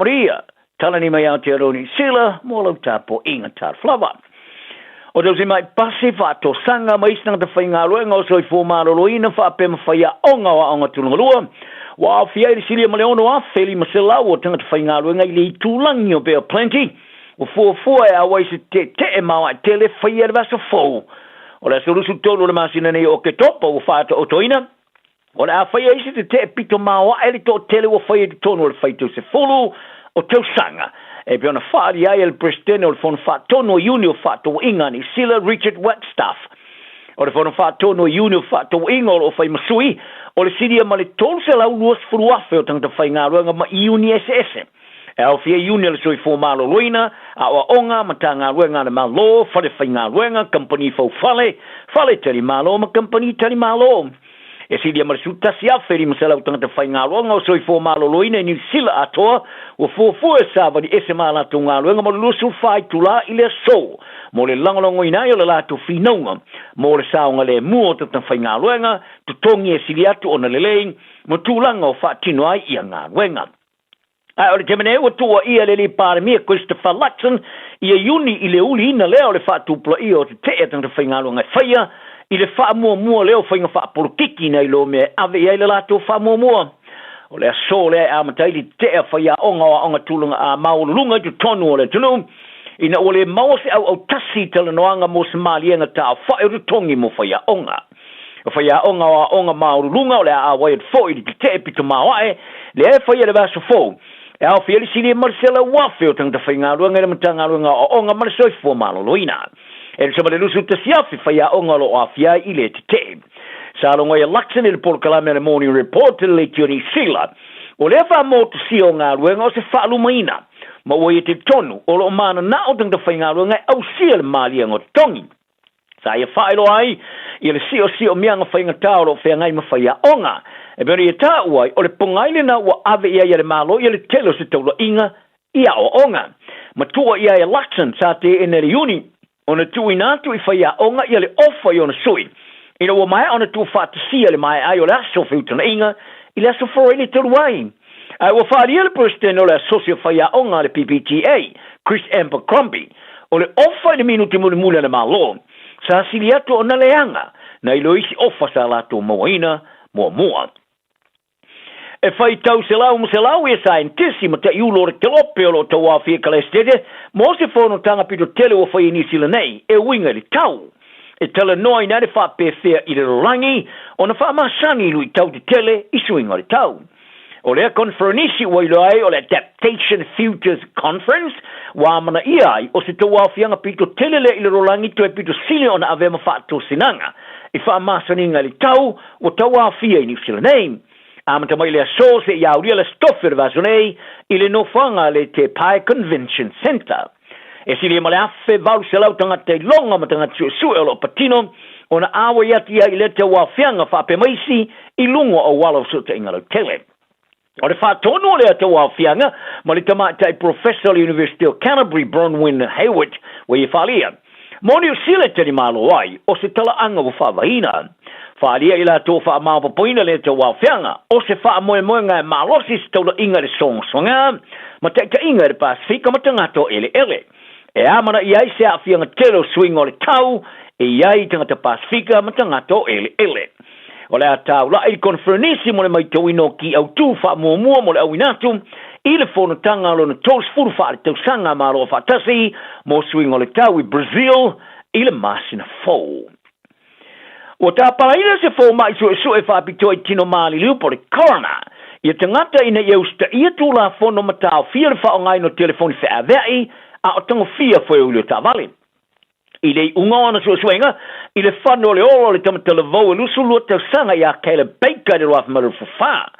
Maria, talani mai au te aroni sila, mo lau tapo inga tar flava. O tau si mai pasi whato sanga mai isnang ta whainga luenga o soi fōmaro loina whaapema whaia onga wa onga tulungalua. Wa fia i silia maleono a feli masela o tangata whainga luenga i le tūlangi o bea plenty. O fua e awai se te e mawa tele whaia le vasa fōu. O le solusu tolu le masina nei o ke topa o whaata o toina. O le a whaia isi te e pito mawa e le to tele o whaia te tonu o le whaitau se fulu o tau sanga. E pe ona whaari ai el presidente o le whona whaatono iuni o whaatou inga ni Sila Richard Wagstaff. O le whona whaatono iuni o whaatou inga o whai masui, o le siria ma le tolu se lau luas furuafe o tangata whai ngā ruanga ma iuni SS. E au fia iuni le soi fōmalo loina, a oa onga ma tā ngā ruanga na malo, whare whai ngā ruanga, company fau whale tari malo ma company tari malo. E siria ma le sutasi awheri ma se lau tangata whai ngā ruanga o soi fōmalo loina e ni Sila atoa, o fōfua e sāwa di ese mā lātou ngā ruanga ma lusu whai tula i le so. Mo le langolongo inai o le lātou whinaunga, mo le saonga le mua o tata whai ngā ruanga, tu tongi e siri atu o na lelei, mo tūlanga o whaatino ai i a ngā ruanga. Ai o le temene ua tua ia le li pāremia Christopher Luxon, ia iuni i le uli ina leo le whaatupla i o te te e tata whai ngā ruanga e whaia, i le wha mua leo whainga wha porukiki nei lo me ave i le lato wha mua. O le aso le a matai li te a whaia onga tulunga a maulunga tu tonu o le tunu. Ina o le mawase au tasi tala noanga mo Somalienga ta wha e rutongi mo whaia onga. O whaia onga maulunga o le a wai at fo i li te e pito mawae, le e whaia le vaso fo. E au whiari siri Marcela Wafe o tangta whainga ruanga e matanga ruanga o onga marisoi fo maloloina. E le sabale lusu te siafi whaia onga lo a whiai i le te te. Sa longa ia Luxon i le Polokalame le Morning Report le tioni Sila. O le wha mo te si o ngā ruenga o se whaalu maina. Ma ua i te tonu o lo mana na o tangta whai ngā ruenga au sia le maalianga o tongi. Sa ia whaelo ai i le si o mianga whainga tau lo whea ngai ma whaia onga. E bera i tā uai o le pongaile na ua ave ia i le malo i le telo se taula inga ia o onga. Ma tua ia i Luxon sa te enere uni. O na tui nātu i whaia onga i le ofa i ona sui. Ina ua mai ona tu whaatasia le mai ai o le aso whiutana inga i le aso whore le telu ai. Ua whaaria le president o le asosia whaia onga le PPTA, Chris Abercrombie, o le ofa i le minuti mule le malo. Sa sili atu o na leanga na ilo isi ofa sa lato moaina mua. E whai tau se lau e scientisti ma te iulo re telope o lo tau a fia kalestede, mo se whono tanga pito tele o whai inisila nei, e winga li tau. E tala noi nare wha pēwhea i le rorangi, o na wha masani lui tau te tele i suinga le tau. O lea konferenisi wailo ai o le Adaptation Futures Conference, wa mana ia ai o se tau a fianga pito tele le i le rorangi to e pito sile o na avema wha to sinanga. I wha masani nga li tau, o tau a fia inisila nei. Amata mai le so se ia uria le stoffer vasonei i le nofanga le te Pai Convention Center. E si le male affe vau se lau tanga te longa ma tanga tsu lo patino o na awa yati ia i le te wafianga fa pe maisi i lungo o walo so te ingalo tele. O le fa tono le te wafianga ma le tamata professor University of Canterbury Bronwyn Hayward we i falia. Moni o sile te ni malo ai o se tala anga o fa vaina. Whaalia ila tō wha māpa poina le te wawhianga, o se wha moe ngai malosis taula inga le songa, ma teika inga le Pasifika ma tangato ele. E amana i ai se awhianga telo swing o le tau, e iai tangata Pasifika ma tangato ele. O le a tau la i konferenisi mo le mai tauino ki au tū wha mua mo le au inatu, i le whono tanga lo na tōs furu wha le tau sanga maro wha tasi, mo swing o le tau i Brazil, i le masina fōu. O ta paraina se fo mai so e fa pito i tino mali liu por corona. Ia tangata ina ia usta ia tu la fono matao fia fa ngai no telefoni fa avei a o tango fia fo u ta vale. I le unga ona so swinga i le fano le oro le tamata le vo lu su lu te sanga ia kele baker de rof maru fa.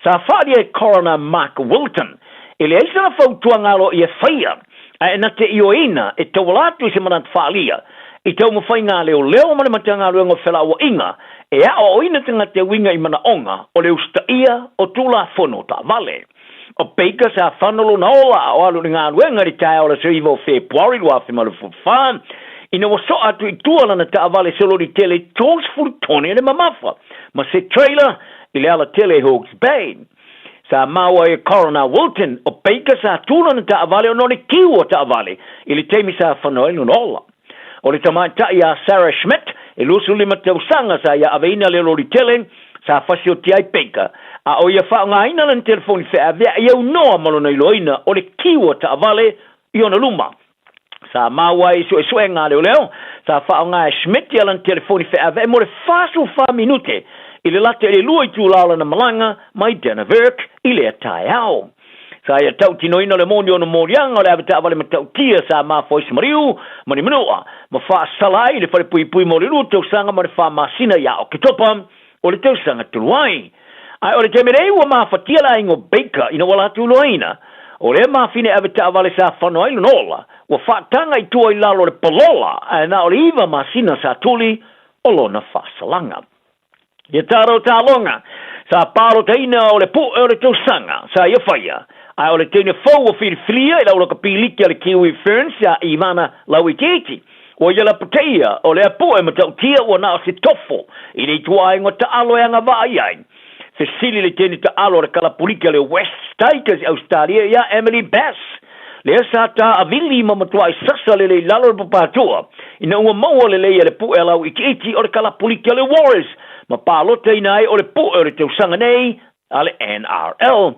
Sa fa di corona Mark Wilton. Ile isa fa tuangalo ia fia. A na te ioina e te walatu se manat falia. I tau mawhainga leo mane matanga luenga whela o inga, e a o ina tanga te winga i mana onga, o leo sta ia o tula whono ta vale. O peika sa whanolo na ola o alu ngā luenga ri tae o la se iwo Februari lua whimaru fuwha, ina wa so atu i tualana ta vale se lori tele tōs furu tone ane mamafa, ma se trailer i le ala tele Hawke's Bay. sa maua e Corona Wilton o peika sa tula na ta avale o noni kiwa ta avale ili teimi sa whanoi nunola. O le tamata ia Sarah Schmidt e lusu lima tausanga sa ia aveina le lori teleng sa fasio tiai peika. A o ia whaongaina lan telefoni whea vea iau noa malona iloina o le kiwa ta avale i ona luma. Sa maua e sue ngā leo sa whaonga e Schmidt ia lan telefoni whea vea mo le fasu wha minute i le late le lua i tūlala na malanga mai Dana Verk i le atai au. Sa ia tau tino ina le moni o na morianga o le avita avale ma tau tia sa ma foisi mariu mani minua ma wha salai le whare pui pui mo le lua tau sanga ma le wha masina ia o kitopa o le tau sanga tuluai. Ai o le temerei ua ma whatia la ingo Baker ina wala tuluaina o le ma fine avita avale sa whanau ilu nola ua whaatanga i tua i lalo le palola a na o le iwa masina sa tuli o lona wha salanga. Ia taro tā longa, sa paro teina o le pu o le tausanga, sa ia whaia. Ai o le teina fau o whiriwhiria i laura ka piliki a le Kiwi Ferns a Ivana Lauititi. O ia la pateia o le apu e matau tia o na o se tofo i le tua ingo ta alo e anga vai ai. Se sili le teina ta alo le kalapuliki a le West Tigers Australia ia Emily Bass. Le sa ta avili ma matua i sasa le lalo le papatua. Ina ua maua le leia le pu e Lauititi o le kalapuliki a le Warriors. Ma palote inai o le po o le tau sanga nei a le NRL.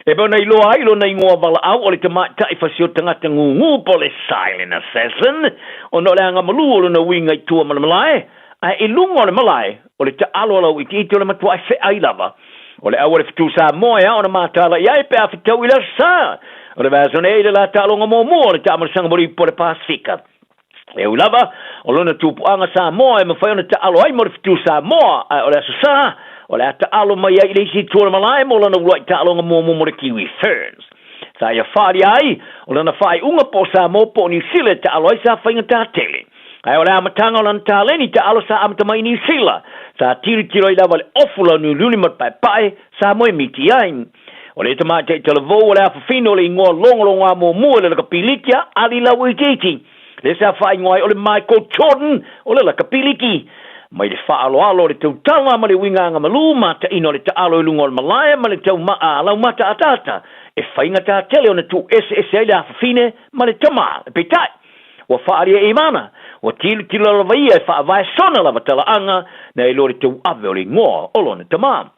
E bona i loa ilo na ingoa wala au o le tamata i fasio tangata ngungu po le Silent Assassin o no le anga malu o le na winga i tua malamalai a i lunga o le malai o le ta alo lau i tito le matua i fe ailava o le awa le fitu sa moea o na matala i ai pe a fitau i la sa o le vazone i le la ta alonga mo o le ta amarasanga mori po le Pasifika. E ulava o lona tupuanga sa moa e mawhai ona ta alo ai mo le fitu sa moa o le asasa o le ata alo mai ai le isi tua malai mo lona ulai ta alonga mo mo le Kiwi Ferns. Sa ia whaari ai o lona whai unga po sa mo po New Zealand ta alo ai sa whainga ta tele. Ai o le amatanga o lana ta leni ta alo sa amata mai New Zealand. Sa tiri tiro i lava le ofula ni luli mat pai pai sa moe miti ai. O le tamate te levo o le afafino le ingoa longolonga mo mua le kapilikia ali lau i titi. Le sa whai ngoai o le Michael Jordan o le lakapiliki. Mai le whaaloalo le tau tala ma le winganga malu mata ino le taalo i lunga o le malaya ma le tau lau mata atata. E whainga ta tele o na tu SSA le afafine ma le tama e peitai. Wa whaaria e mana. Wa tili tila lava ia e whaavai sona lava tala anga na e lo le tau ave o le ngoa o lo na tama.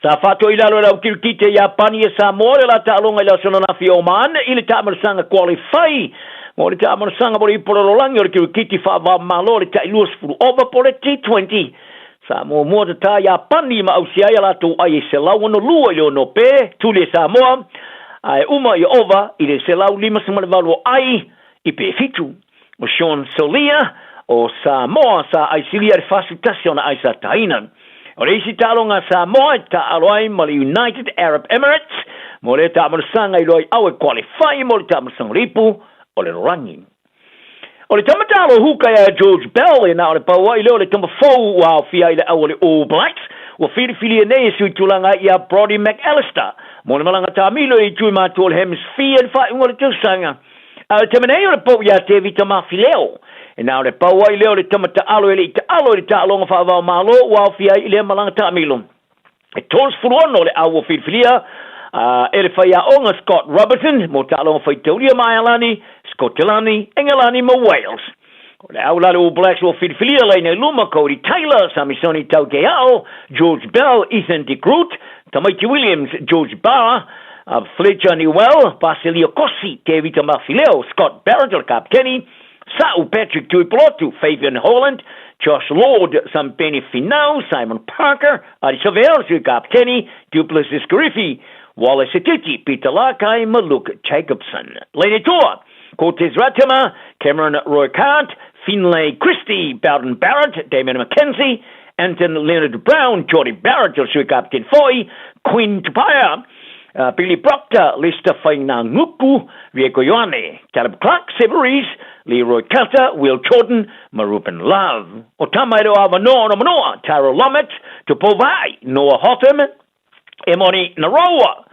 Sa fato i lalo rau kirkite Japani e Samoa le la taalonga i la sononafi o man i le taamarasanga qualify. Mo le taamarasanga mo le ipolololangi o le kirkiti whaava malo le tailua sifuru ova po le T20. Samoa mua ta Japani ma ausiai ala tu ai se lau no lua i no pe tu le Samoa. Ai uma i ova i le se lau lima semana valu ai i pe fitu. O Sean Solia o Samoa sa ai silia le facilitacion ai sa tainan. O le isi talonga Samoa ta aloai ma le United Arab Emirates mo le taamarasanga i loi au e qualify mo le taamarasanga ripu o le rangi. O le tamatalo huka ya George Bell na o le paua i leo le tamafou wa fia i le au le All Blacks wa whiriwhiri e nei sui tulanga i a Brody McAllister mo le malanga tamilo i tui mātua le hemisphere wha ungo le tausanga. A le temenei o le pau ya te vita mafi leo. E nā le paua i leo le tamata alo e le ita alo e le ta alonga whaavao malo wa fia i le malanga tamilo. E tōs furuono le au o whiriwhiria e le whaia onga Scott Robertson mo ta alonga whaitauria mai alani Scotland, Engelani mo Wales. O le au lale All Blacks o whiriwhiria lei nei luma Cody Taylor, Samisoni Taukeao, George Bell, Ethan de Groot, Tamaiti Williams, George Barr, Fletcher Newell, Basilio Kossi, Kevita Mafileo, Scott Barrett, o kapteni, Sa'u Patrick Tuipulotu, Fabian Holland, Josh Lord, Sampeni Finau, Simon Parker, Adi Savell, o kapteni, Duplessis Griffey, Wallace Atiti, Peter Lakai, Maluk Jacobson. Lady Tour, Cortez Ratama, Cameron Roykart, Finlay Christie, Bowden Barrett, Damien McKenzie, Anton Leonard Brown, Jordy Barrett, Joshua Captain Foy, Quinn Tupaya, Billy Proctor, Lister Faina Nguku, Rieko Ioane, Caleb Clark, Severies, Leroy Carter, Will Jordan, Maruben Love, Otamairo Avanoa Manoa, Taro Lomet, Tupovai, Noah Hotham, Emoni Naroa,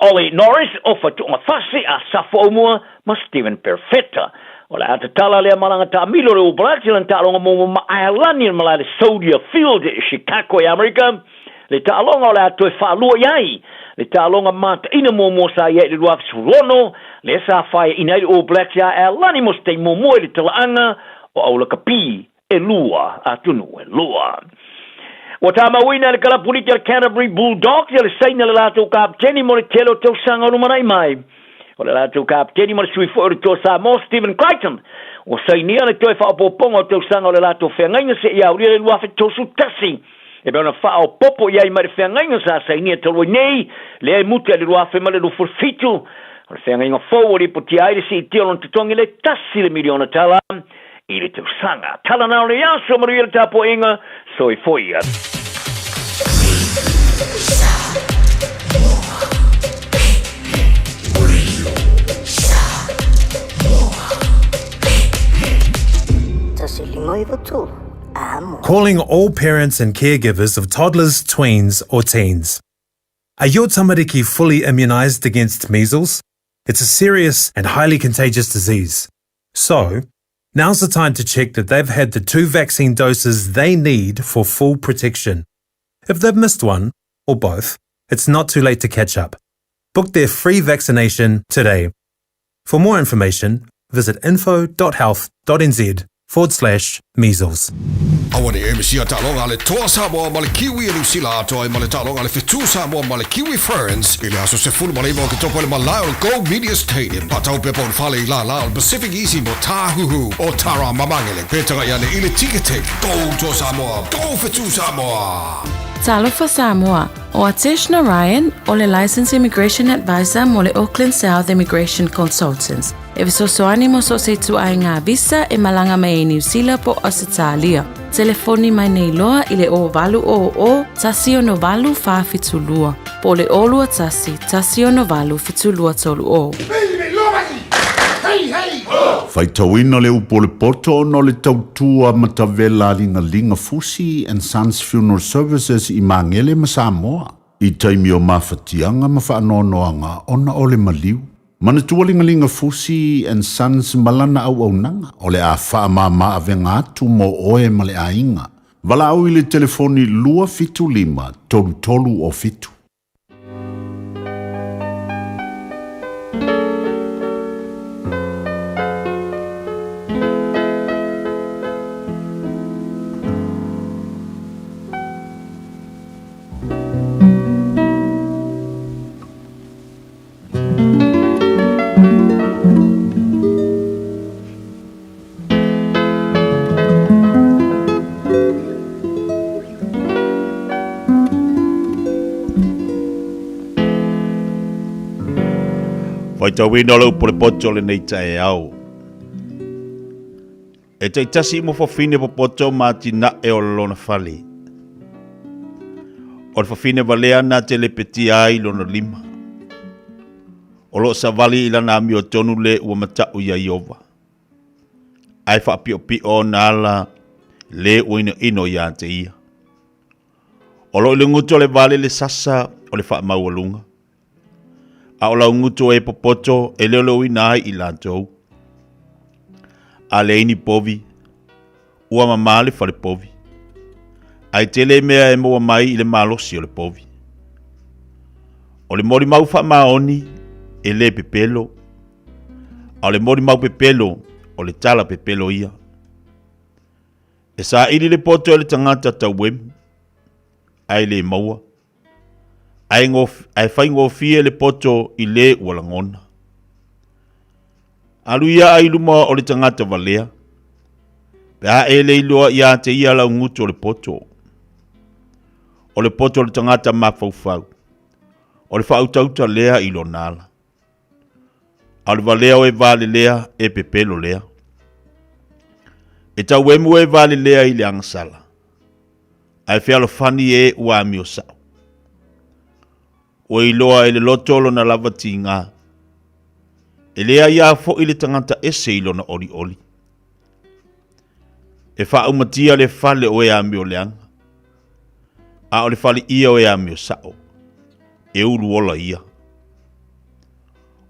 Ollie Norris, Ofa Tuamafasi, Asafo Omua, ma Stephen Perfetta. O le atatala lea malanga ta milo le Blacks le ta longa mo Ireland ma le Soldier Field Chicago America le ta longa o le atu fa lu yai le talonga mata ina mo sa ye le lua sulono le sa fai ina i All Blacks ya lani mo stay mo le talaanga o au la kapi e lua atunu e lua. Wa tama wina le kala politi al Canterbury Bulldogs le saina le lato kapteni mo le telo tau sanga rumanai mai. O le lato kapteni mo le sui fo le to Samoa Stephen Crichton. O sainia le toi fa popongo tau sanga o le lato whengainga se ia uri le lua fe tosu tasi. E bea na wha o popo ia i mare whengainga sa sainia talo nei le ai muta le lua fe male lu furfitu. O le whengainga forward i puti aire si i tiolon tutongi le tasi le miliona tala. I le tau sanga. Tala nao le yaso maria le tapo inga. So i foi ia. Calling all parents and caregivers of toddlers, tweens or teens. Are your tamariki fully immunised against measles? It's a serious and highly contagious disease. So, now's the time to check that they've had the 2 vaccine doses they need for full protection. If they've missed one, or both, it's not too late to catch up. Book their free vaccination today. For more information, visit info.health.nz/measles. Awane e misia talonga le toa Samoa ma le kiwi e Lusila atoa ma le talonga le fitu Samoa ma le Kiwi Ferns ili aso se fulu ma le iwa ki topo le malao le Go Media Stadium patau pepo le fale i la la le Pacific Easy mo Tahuhu o Tara Mamangele petanga ia le ili tiketek Go to Samoa, Go fitu Samoa. Talofa Samoa, o Ateshna Ryan, o le Licensed Immigration Advisor mo le Auckland South Immigration Consultants. E visosoani mo so se tu ai ngā visa e malanga mai e New Zealand po Australia. Telefoni mai nei loa i le o valu o tasio no valu fa fitulua. Po le olua tasio no valu fitulua tolu o. Faitauina le upo le poto no le tautua matavela linga Fusi and Sons Funeral Services i Mangele ma Samoa. I taimi o mawhatianga ma whaanoanoanga ona o le maliu. Mana tua linga Fusi and Sons malana au nanga o le a wha ma avenga atu mo oe ma le ainga. Wala au i le telefoni lua fitu lima tolu o fitu. Waitawina lau pole poto le nei tae au. E te tasi mo fafine po poto mati na e o lona fali. O le fafine valea na te le peti ai lona lima. O lo sa vali ila na mi o tonu le ua matau ia iova. Ai fa pi o na ala le uino ino ia te ia. O lo le nguto le vale le sasa o le fa maualunga. A o lau nguto e popoto e leo inai i lantou. A le ini povi, ua mamale fa le povi. Ai tele mea e moa mai i le malosi o le povi. O le mori mau fa maoni e le pepelo. A le mori mau pepelo o le tala pepelo ia. E sa ili le poto e le tangata tauwemu. Ai le maua. Ai fai ngofie le poto i le walangona. Aluia ai luma o le tangata valea. Pea e le iloa ia te ia lau ngutu o le poto. O le poto o le tangata mafaufau. O le whautauta lea i lo nala. A le valea o e vale lea e pepelo lea. E tau wemu e vale lea i le angasala. Ai whialo fani e ua mi o sao. O iloa e le lotolo na lava tinga. E lea ia fo i le tangata ese ilo na oli oli. E wha umatia le fale o e ami o leanga. A o le fale ia o e ami o sao. E uru ola ia.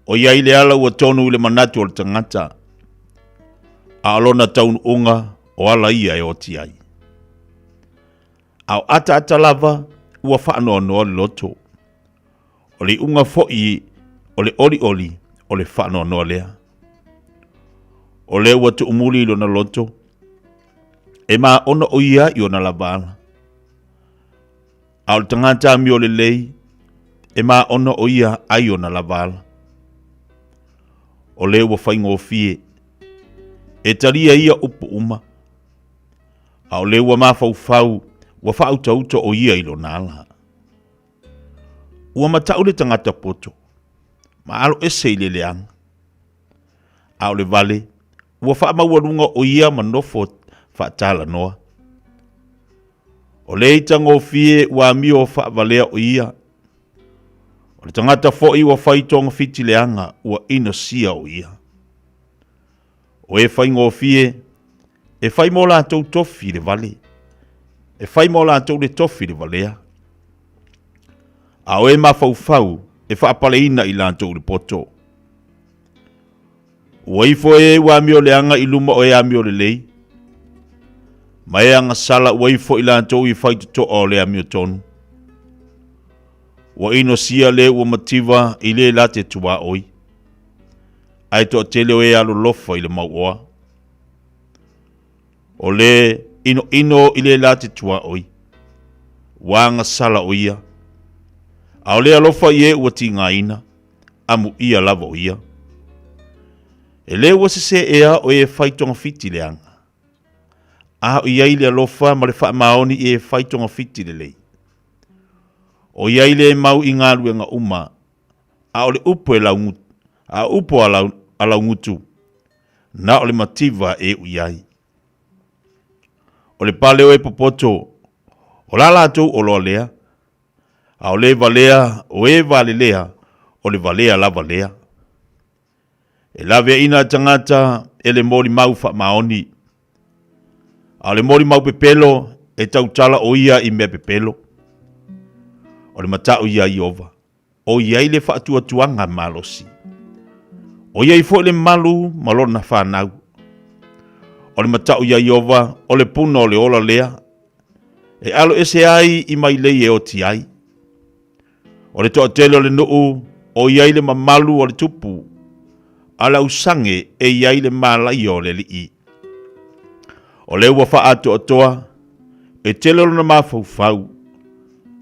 O ia i le ala ua tonu i le manatu o le tangata. A alona taunu unga o ala ia e o tiai. A o ata lava ua wha anoa noa le loto. O le unga fo'i o le oli o le whanoa noa lea. O le ua tu umuli ilo na loto. E maa ona o ia i ona la bala. A o le tangata mi o le lei. E maa ona o ia ai ona la bala. O le ua whaingo fie. E taria ia upu uma. A o le ua maa fau ua whau tauta o ia ilo nala. Ua matau le tangata poto. Ma alo ese i le leanga. A o le vale. Ua wha mauarunga o ia manofo whaatala noa. O le itango fie ua mio wha valea o ia. O le tangata fo'i ua whaitonga fiti leanga ua ina sia o ia. O e whaingo fie, e whai mo lātou tofi le vale. E whai mo lātou le tofi le valea. A o e mawhau e whaapaleina i lātou le poto. Ua ifo e ua mio leanga i luma o e amio le lei. Ma e anga sala ua ifo i lātou i whaituto o le amio tonu. Ua ino sia le ua mativa i le late tua oi. Ai to tele o e alo lofa i le mauoa. O le ino i le late tua oi. Ua anga sala o ia. A o le alofa i e ua tinga ina. Amu ia lava o ia. E le ua se ea o e whaitonga fiti le anga. A o iai le alofa ma le wha maoni e whaitonga fiti le lei. O iai le mau i ngā luenga uma. A o le upo e laungutu. A upo a laungutu. Na o le mativa e u iai. O le pale o e popoto. O la lātou o loa lea. A o le valea o e vale lea. O le valea la valea. E lave ina tangata e le mori mau wha maoni. A le mori mau pepelo e tautala o ia i mea pepelo. O le matau ia i ova. O ia i le whaatua tuanga malosi. O ia i fo le malu malona whanau. O le matau ia i ova o le puna o le ola lea. E alo ese ai i mai lei e o ti ai. O le toa tele o le nuu o ia i le mamalu o le tupu. Ala usange e ia i le malai o le lii. O le ua wha ato atoa, e tele lona mawhau.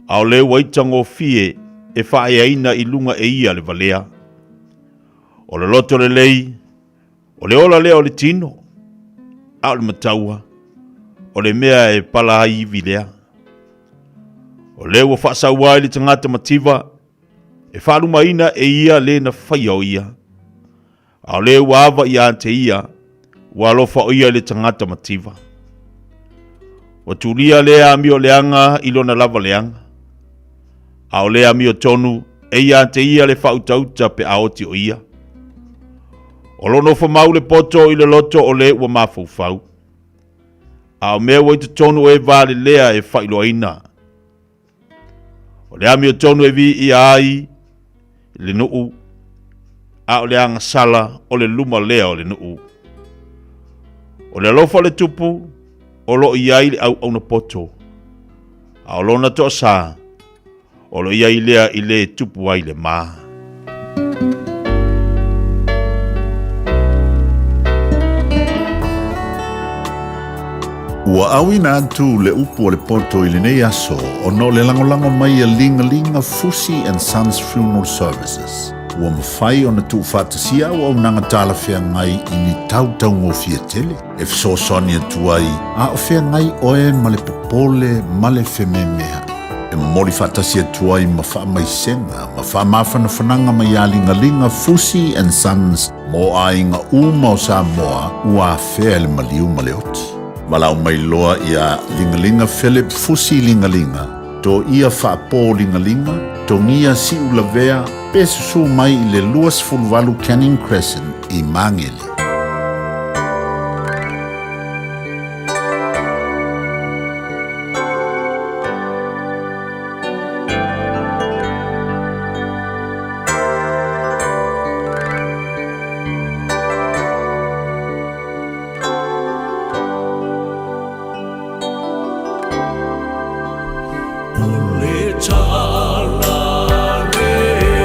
A o le ua itango fie e wha e aina i lunga e ia le valea. O le loto le lei, o le ola lea o le tino. A o le mataua, o le mea e pala ai vilea. O le ua wha saua i le tangata mativa, e wha lumaina e ia le na whaia o ia. A o le ua ava i ante ia, ua alofa o ia le tangata mativa. O tulia le ami o leanga i lona lava leanga. A o le ami o tonu e ia ante ia le whautauta pe aoti o ia. O lono fa mau le poto i le loto o le ua mawhau. A o mea wai te tonu e vale lea e whailoaina. O le ami o tonu e vi i ai le nuu. A o le anga sala o le luma lea o le nuu. O le alofa le tupu, o lo iai le au na poto. A o lona to sa, o lo iai lea i le tupu ai le maa. Ua awina atu le upu o le poto i le nei aso o no le langolango mai a linga Fusi and Sons Funeral Services. Ua mawhai o na tu whātasia o au nanga tāla whea ngai i ni tautau ngō fia tele. E fsosoni atu ai, a o whea ngai oe ma le popole ma le whememea. E mori whātasia atu ai ma wha mai senga, ma wha mawhana whananga mai a linga Fusi and Sons mo a inga uma o Samoa ua whea le maliu ma le oti. Malau mai loa ia lingalinga Philip Fusi lingalinga, to ia whaapō lingalinga, to ngia si ulavea, pe susu mai i le luas fulvalu Canning Crescent i Mangele. Tala re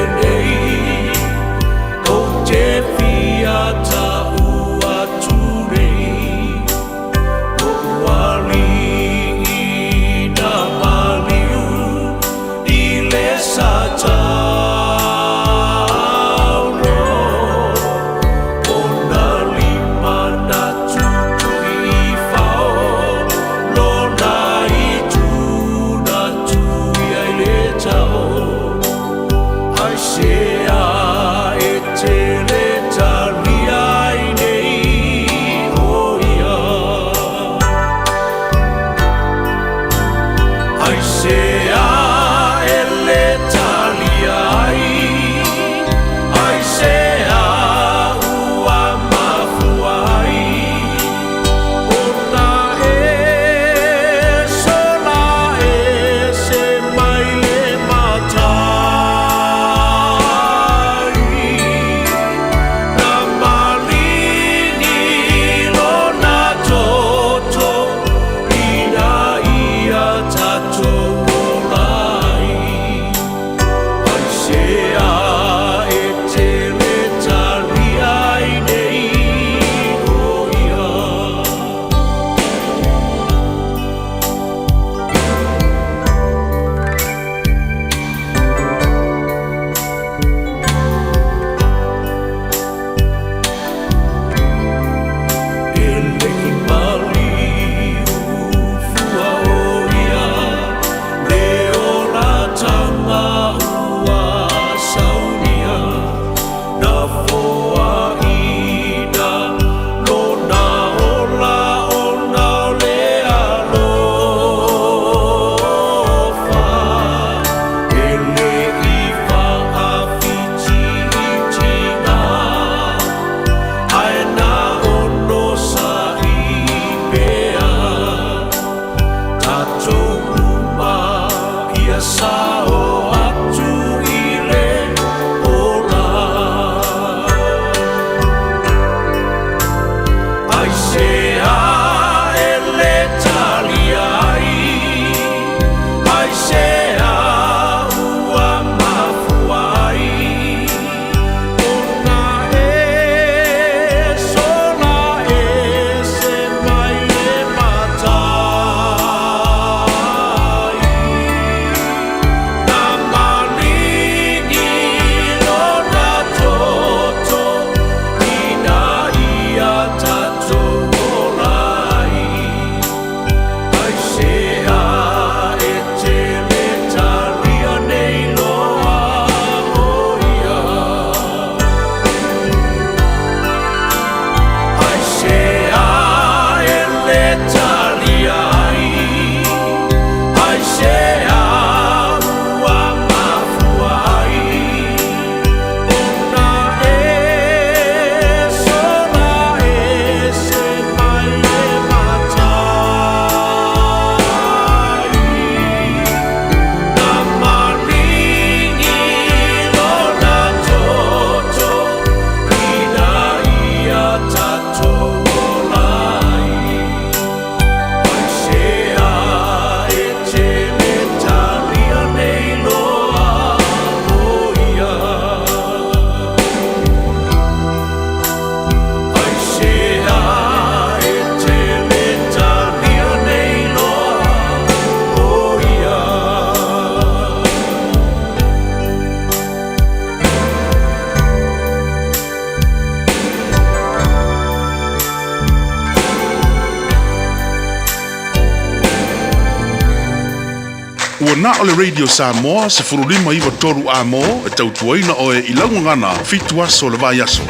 Na o le Radio Samoa se furulima iwa toru a mo e tautuaina o e ilaungangana fitu aso le vai aso.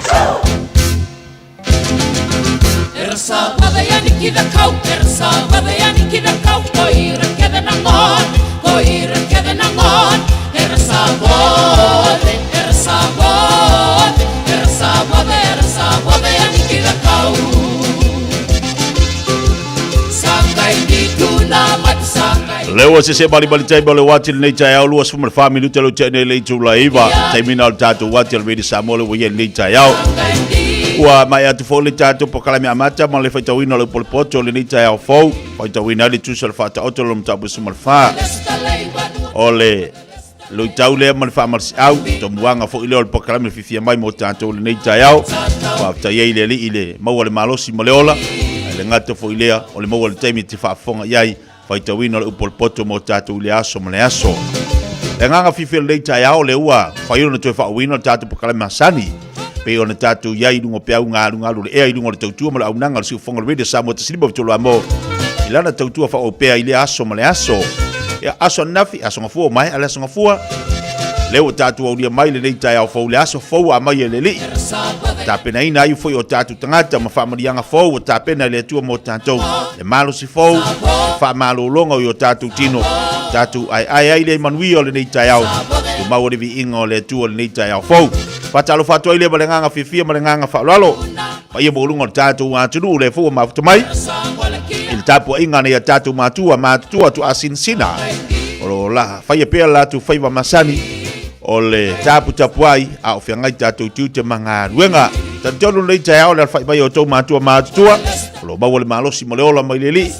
Ersa wadayani kida kau, ersa wadayani kida kau, koira keda nangon, koira keda nangon, ersa wade, ersa wade, ersa wadayani kida kau. Sangai di tuna mat sangai. Leo se bali tai bale wati nei tai au luas fumar family telo tene le tu laiva. Terminal tatu wati le Samoa le wi nei tai au. Ua mai atu fo le tatu po kala mi amata ma le faita wino le polpoto le nei tai au fo. Faita wina le tu sel fata otolom tabu sumar fa. Ole lo tau le mal fa mar au to muanga fo ile po kala mi fifia mai mo tatu le nei tai au. Wa tai ile ile mo le malosi mo le ola. Le ngata fo ile o le mo le taimi te fa fonga yai. Faita wino le upolpoto mo tatu le aso mo le aso. Le nganga fifia le tai au le ua. Faio na tu fa wino tatu po kala masani. Pe ona tatu yai lungo pe au ngalu le e lungo le tautua mo le au nanga le siu fonga le Samoa te siliba tolo amo. Ilana tautua fa o pe ile aso mo le aso. Ya aso nafi aso ngafua mai ala aso ngafua. Leo tatu au dia mai le nei tai au fo le aso fo a mai le li. Ta pena ina ai foi o tatu tangata ma fa marianga fo ta pena le tua mo tanto. Le malo si fo fa malo longa o tatu tino. Tatu ai le manui o le nei tai au. Tu mau le vi ingo le tua le nei tai au fo. Fatalo fato ile balenganga fifia balenganga fa lalo. Pa ye bolungo tatu wa tunu le fo ma mai. Il tapu inga ne tatu matua tu asinsina. Olo la fa ye pe la tu fa masani. Ole tapu ai a ofengai tatu tu te manga ruenga. Tantolo le tai au le fa ba yo to matua. Lo ba wole malosi mo le ola mai leli.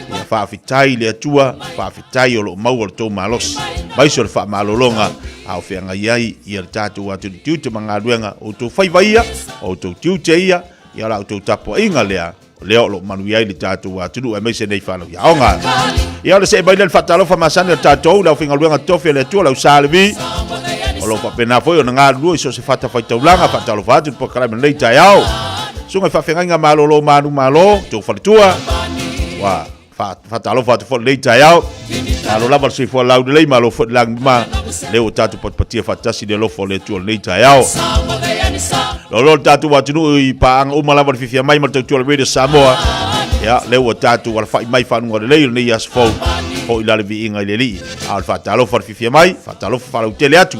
Ya fa fitai le tua, fa fitai o lo mau to malosi. Mai so fa malolonga. Au fianga iai ia tatu atu tu manga ruenga o to fai vaia o to tu ia ia la to tapo inga leo lo manu iai le tatu atu e mai se nei falo ia onga ia le se bai le fatalo fa masana tatu la finga ruenga tofi le tu la salvi o lo pa pena foi o nga lu so se fata fai taulanga fatalo fatu po kala nei tai au sunga fa finga malo lo manu malo to falitua wa fatalo fatu fo nei tai au alo lava se fo lau le malo fo lang ma leo tatu patia fatasi de lo fo le tu nei tai au lo tatu watunu i pa ang uma lava fifia mai mal tu le Samoa ya leo tatu wal fai mai fa ngore le nei as fo ila le vi inga le li al fatalo fo fifia mai fatalo fa lau tele atu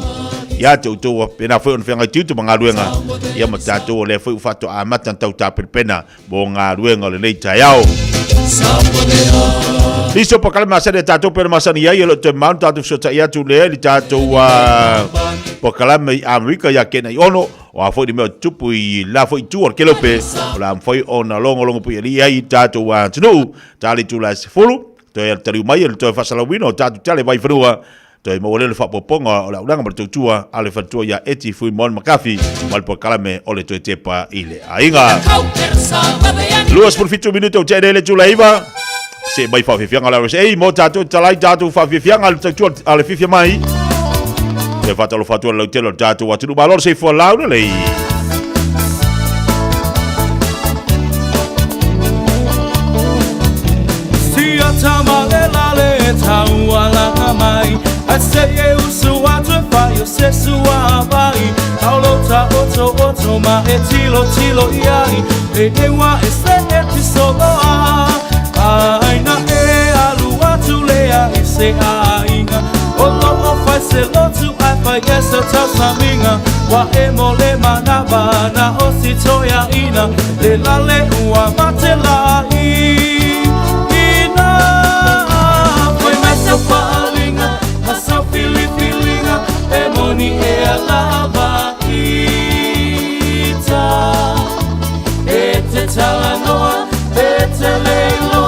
ya tu pena fo on fenga tu manga ruenga ya matatu le fo fato a matan tau ta pena bo nga ruenga le nei tai au Listo por calma se de tato per masania y el te mount tato so ya tu le tato por calma America ya que ono o foi de meu tupu i la foi tu or que lope la foi on longo pu ya i tato wa tu tali tu la fulu to el tari mai el to fa salawino tato tale vai frua to mo le fa poponga la unanga per tu ale fa tu ya eti fui mon makafi mal por calma ole to tepa ile ainga Luas por 5 minutos te le tu la iva se mai fa fifianga ala ei mo tatu talai tatu fa fifianga ala fifia mai e fatalo fatu ala telo tatu watu balor se fo launa lei si atamale lale tawala mai ase e usu atu fa yo se suwa vai aulo ta oto ma e tilo iai e wa ese episodo Aina e alua tu lea e se ainga Olo o fai se lotu ai fai esa tau saminga Wa e mole manaba na o si toia ina Le lale ua mate lai Ina Foi mai seu falinga Ma seu filinga E moni e alava ita E te talanoa E te leilo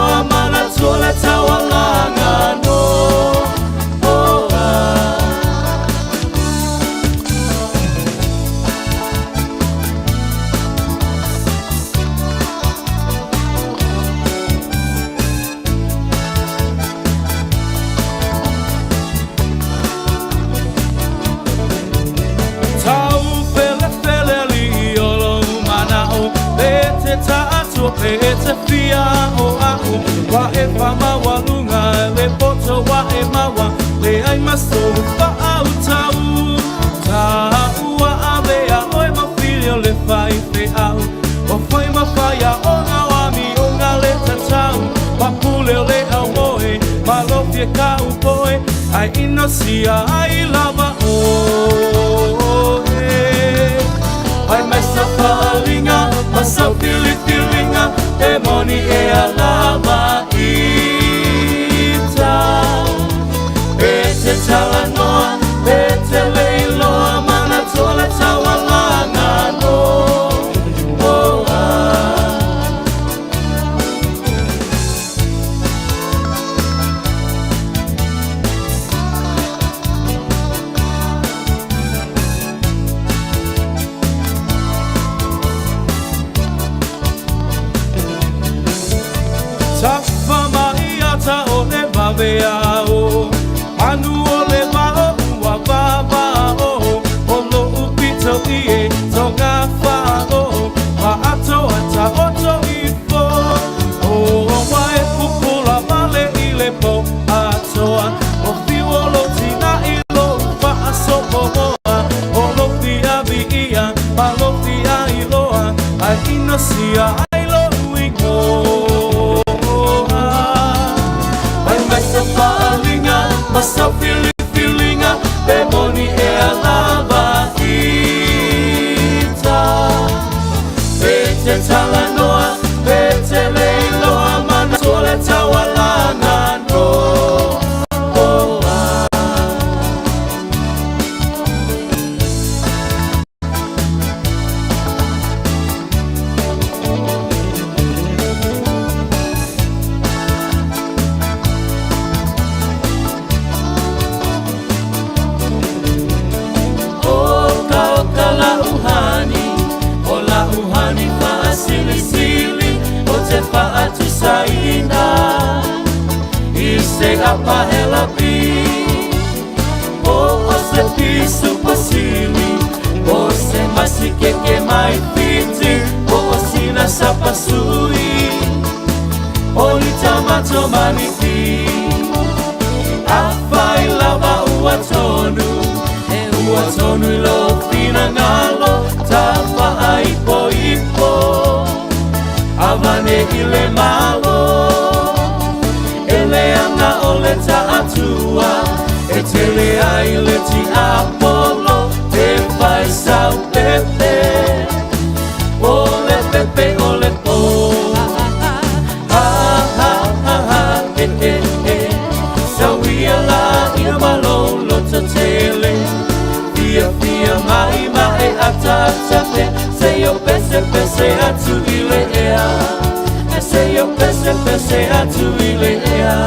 Sola tawalanga no Tau pele li olo manao Bete ta'atu bete fia o aku Wa e fama walunga le poto wa e mawa le maso whaau tau Ta ua awea oe mawhirio le whai te au O whai mawhaia o ngā wami o ngā le tatau Wapule o le au moe Malofia ka upoe Ai ino sia ai lava o Ai mai sa whaalinga Masa pili pilinga E moni e a lava ita E te tala noa E te leiloa Mana tola tawalanga no Ta o le vaveao Anu o le vao ua vavao O lo upito ie toga fao Ma ato ata oto ifo O wae pupula vale I le po atoa O fiwo lo tina I lo fa asopo moa O lo fia viia Ma lo fia iloa Ai ino sia ai lo uingo Masa feelinga Pe moni e a lava ita Pe te tala noa Pe te leiloa Mana tole tawalanga no Atu saina Ise apa helapi O se pisu pasili O se masikeke mai piti O sina sapasui O ni tamato manifi Afai lava uatonu E uatonu lo fina ngalo Tapa aipo ipo Avane ile malo Ele anga ole ta atua E tele aile ti Apollo Te fai sau pepe Ole pepe ole po Ha ha ha ha Sauia la ia malo loto tele Fia fia mai mai atatape Se yo pese pese atu ile ea Se yo pese pese atu ile ea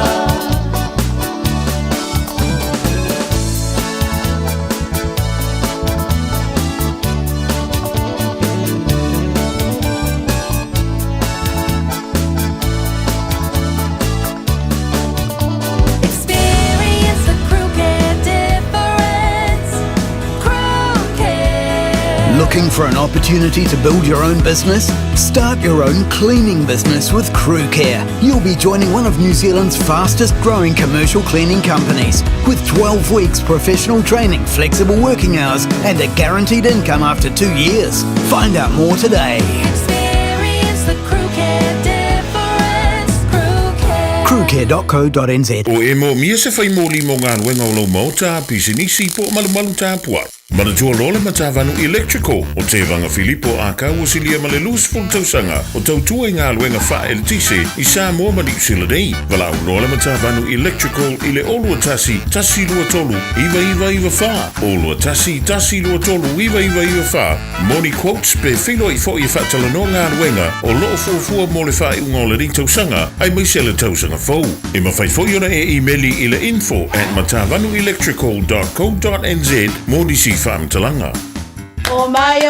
Looking for an opportunity to build your own business? Start your own cleaning business with Crew Care. You'll be joining one of New Zealand's fastest growing commercial cleaning companies with 12 weeks professional training, flexible working hours and a guaranteed income after 2 years. Find out more today. Experience the Crew Care difference. Crewcare.co.nz. O e mo mia se fai mo limo ngā wenga o lo mauta pisinisi po malu tā pua. Mana tua lole matavanu electrical o te vanga Filipo aka wasilia male lus full tausanga o tautua ngā luenga wha eltise I sa mua mani usila dei. Vala au lole matavanu electrical ile olua tasi lua tolu iwa wha. Olua tasi lua tolu iwa wha. Moni quotes pe filo I fo I whatala no ngā luenga o loo fuafua mo le wha unga o le ring tausanga ai maisele tausanga fau. E mawhai fo yona e emaili ile info@matavanuelectrical.co.nz moni si Talanga. Oh my,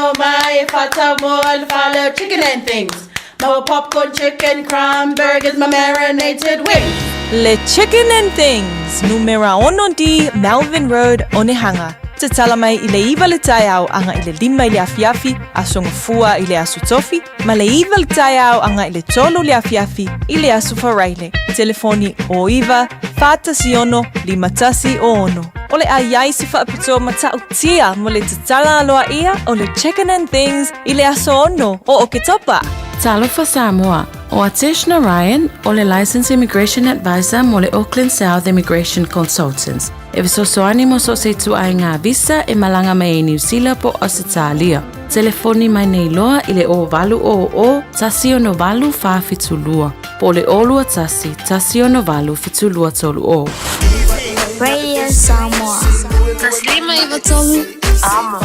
fata boil, follow chicken and things. My popcorn chicken, crumb burgers, my marinated wings. Le Chicken and Things, numera 1D Melvin Road, Onehanga. Te tala mai I le iwa le tai au anga I le lima I le afiafi, a songa fua I le asu tofi, ma le iwa le tai au anga I le tolu le afiafi I le asu wharaile. Telefoni o iwa, whātasi ono, limatasi o ono. o le aiai se whaapitoa matau tia mo le tatala aloa ia o le Chicken and Things I le aso ono o Oketopa. Talofa Samoa, o Ateshna Ryan, o le Licensed Immigration Advisor mo le Auckland South Immigration Consultants. E visosoani mo so se tu ai ngā visa e malanga mai New Zealand po Australia. Telefoni mai nei loa I le o valu o tasi o no valu wha fitulua. Po le olua tasi o no valu fitulua tolu o. Radio Samoa. Taslima iwa tolu. Ama.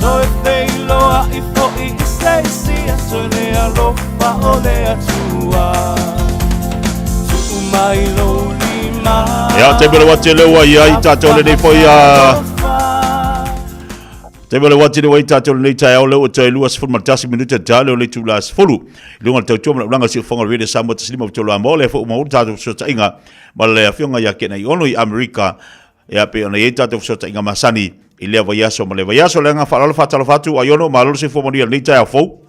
Toi fei loa I fo I se sia so le alofa o le atua tu mai lo lima ya te bele wate le wa ya ita tole nei foi ya te bele wate le wa ita tole nei tai ole o te luas ful matasi minuta tale ole tu las fulu lunga te tu langa si fonga rede samo te slima to la mole fo mo ta so ta inga male afionga ya ke nei ono i America ya pe ona ita te so ta inga masani ile va yaso male va yaso lenga fa lo fa talo fatu ayono malo se fo mo nei tai fo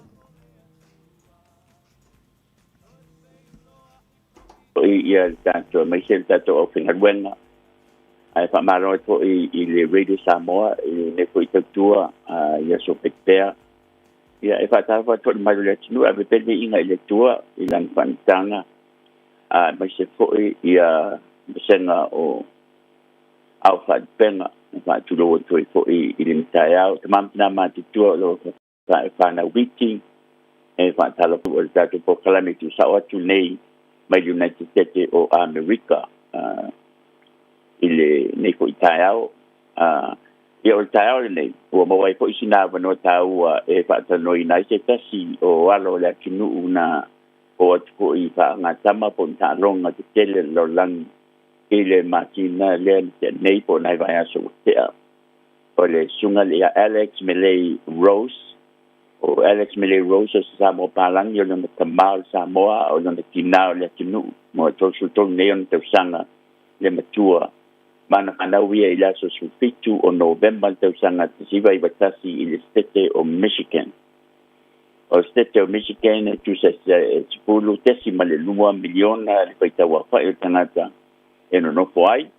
ia tanto mai sen tanto o finga buena ai fa malo to i le radio Samoa i ne foi tua ia so pektea ia e fa ta fa to mai le tinu ave pende inga le tua i lang pantanga mai se foi ia senga o au fa penga fa tu lo to foi i le tai au tamam na ma tua lo fa na wiki e fa ta lo o tato po calamity sa o tu nei mai United States o America ile nei ko itaiao ia o itaiao nei o mawai ko isina vano tau e pa no ina se tasi o alo le kinu una o ko I fa ngatama po ta longa te tele lo lang ile makina le nei po nai vai aso te o le sunga le Alex Miley Rose o Alex Miley Rose sa mo palang yo no tamal Samoa o no kinao le kinu mo to su to neon te sanga le matua mana kana wi ila so su fitu o November te sanga te siva I batasi I le state o Michigan o state o Michigan tu se pulu tesima le 1 miliona le paita wa fa e tanata eno no foi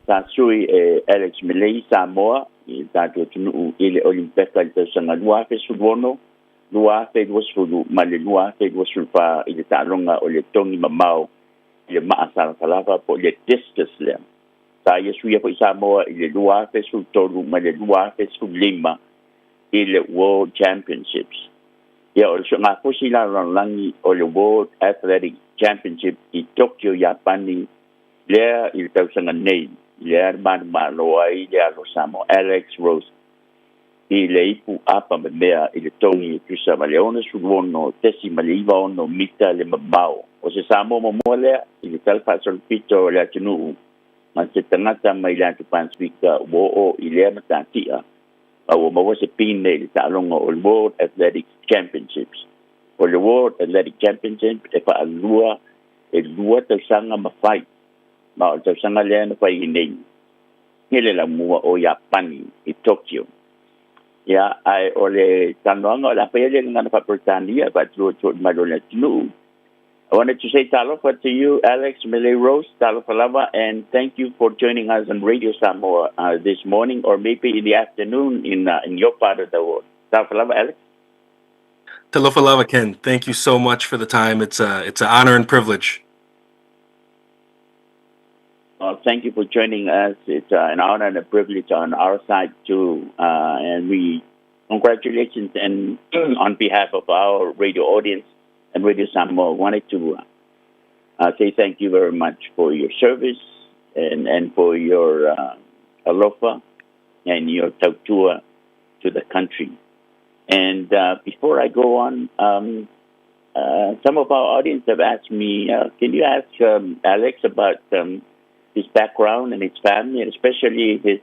sa sui Alex Miley Samoa I tato tunu ile olimpeka I sanga lua fe sudono lua fe was fulu male lua fe was fa I talonga o le tongi mamao ile maasala kalava po le discus le sa yesu ia po Samoa ile lua fe su tolu male lua fe su lima ile World Championships ia o nga posila langi o le World Athletic Championship I Tokyo Japani le il sanga nei le man malo ai le alo Samoa Alex Rose I le ipu apa mea I le tongi tu sa maleone su wono tesi maliva ono mita le mabao o se Samoa mo le I le tal fa sol pito le atunu ma se tangata mai la tu pansvika wo o I le matantia o mo se pine le talonga o World Athletic Championships o le World Athletic Championship e fa alua e lua te sanga mafai ma o te sanga le na fai nei hele la mua o Japani I Tokyo ya ai ole tanonga la pele ngana pa Britannia but lo to madona tinu I wanted to say talofa to you Alex Miley Rose talofa lava and thank you for joining us on Radio Samoa this morning or maybe in the afternoon in your part of the world talofa lava Alex Talofa lava Ken thank you so much for the time it's an honor and privilege. Thank you for joining us. It's an honor and a privilege on our side too. And we congratulations and on behalf of our radio audience and Radio Samoa wanted to say thank you very much for your service and for your alofa and your tautua to the country. And before I go on, some of our audience have asked me, can you ask Alex about his background and his family, and especially his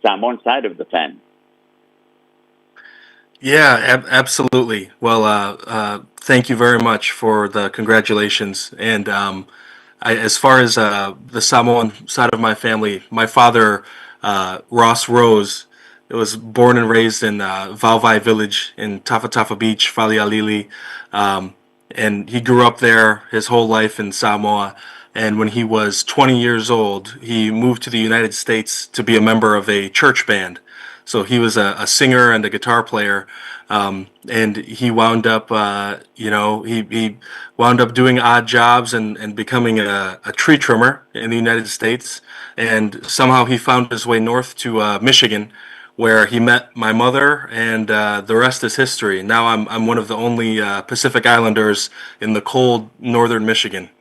Samoan side of the family? Yeah, absolutely. Well, thank you very much for the congratulations. And as far as the Samoan side of my family, my father, Ross Rose, was born and raised in Vauvai Village in Tafatafa Beach, Falialili. And he grew up there his whole life in Samoa. And when he was 20 years old, he moved to the United States to be a member of a church band. So he was a singer and a guitar player, and he wound up, he wound up doing odd jobs and becoming a tree trimmer in the United States. And somehow he found his way north to Michigan, where he met my mother, and the rest is history. Now I'm one of the only Pacific Islanders in the cold northern Michigan.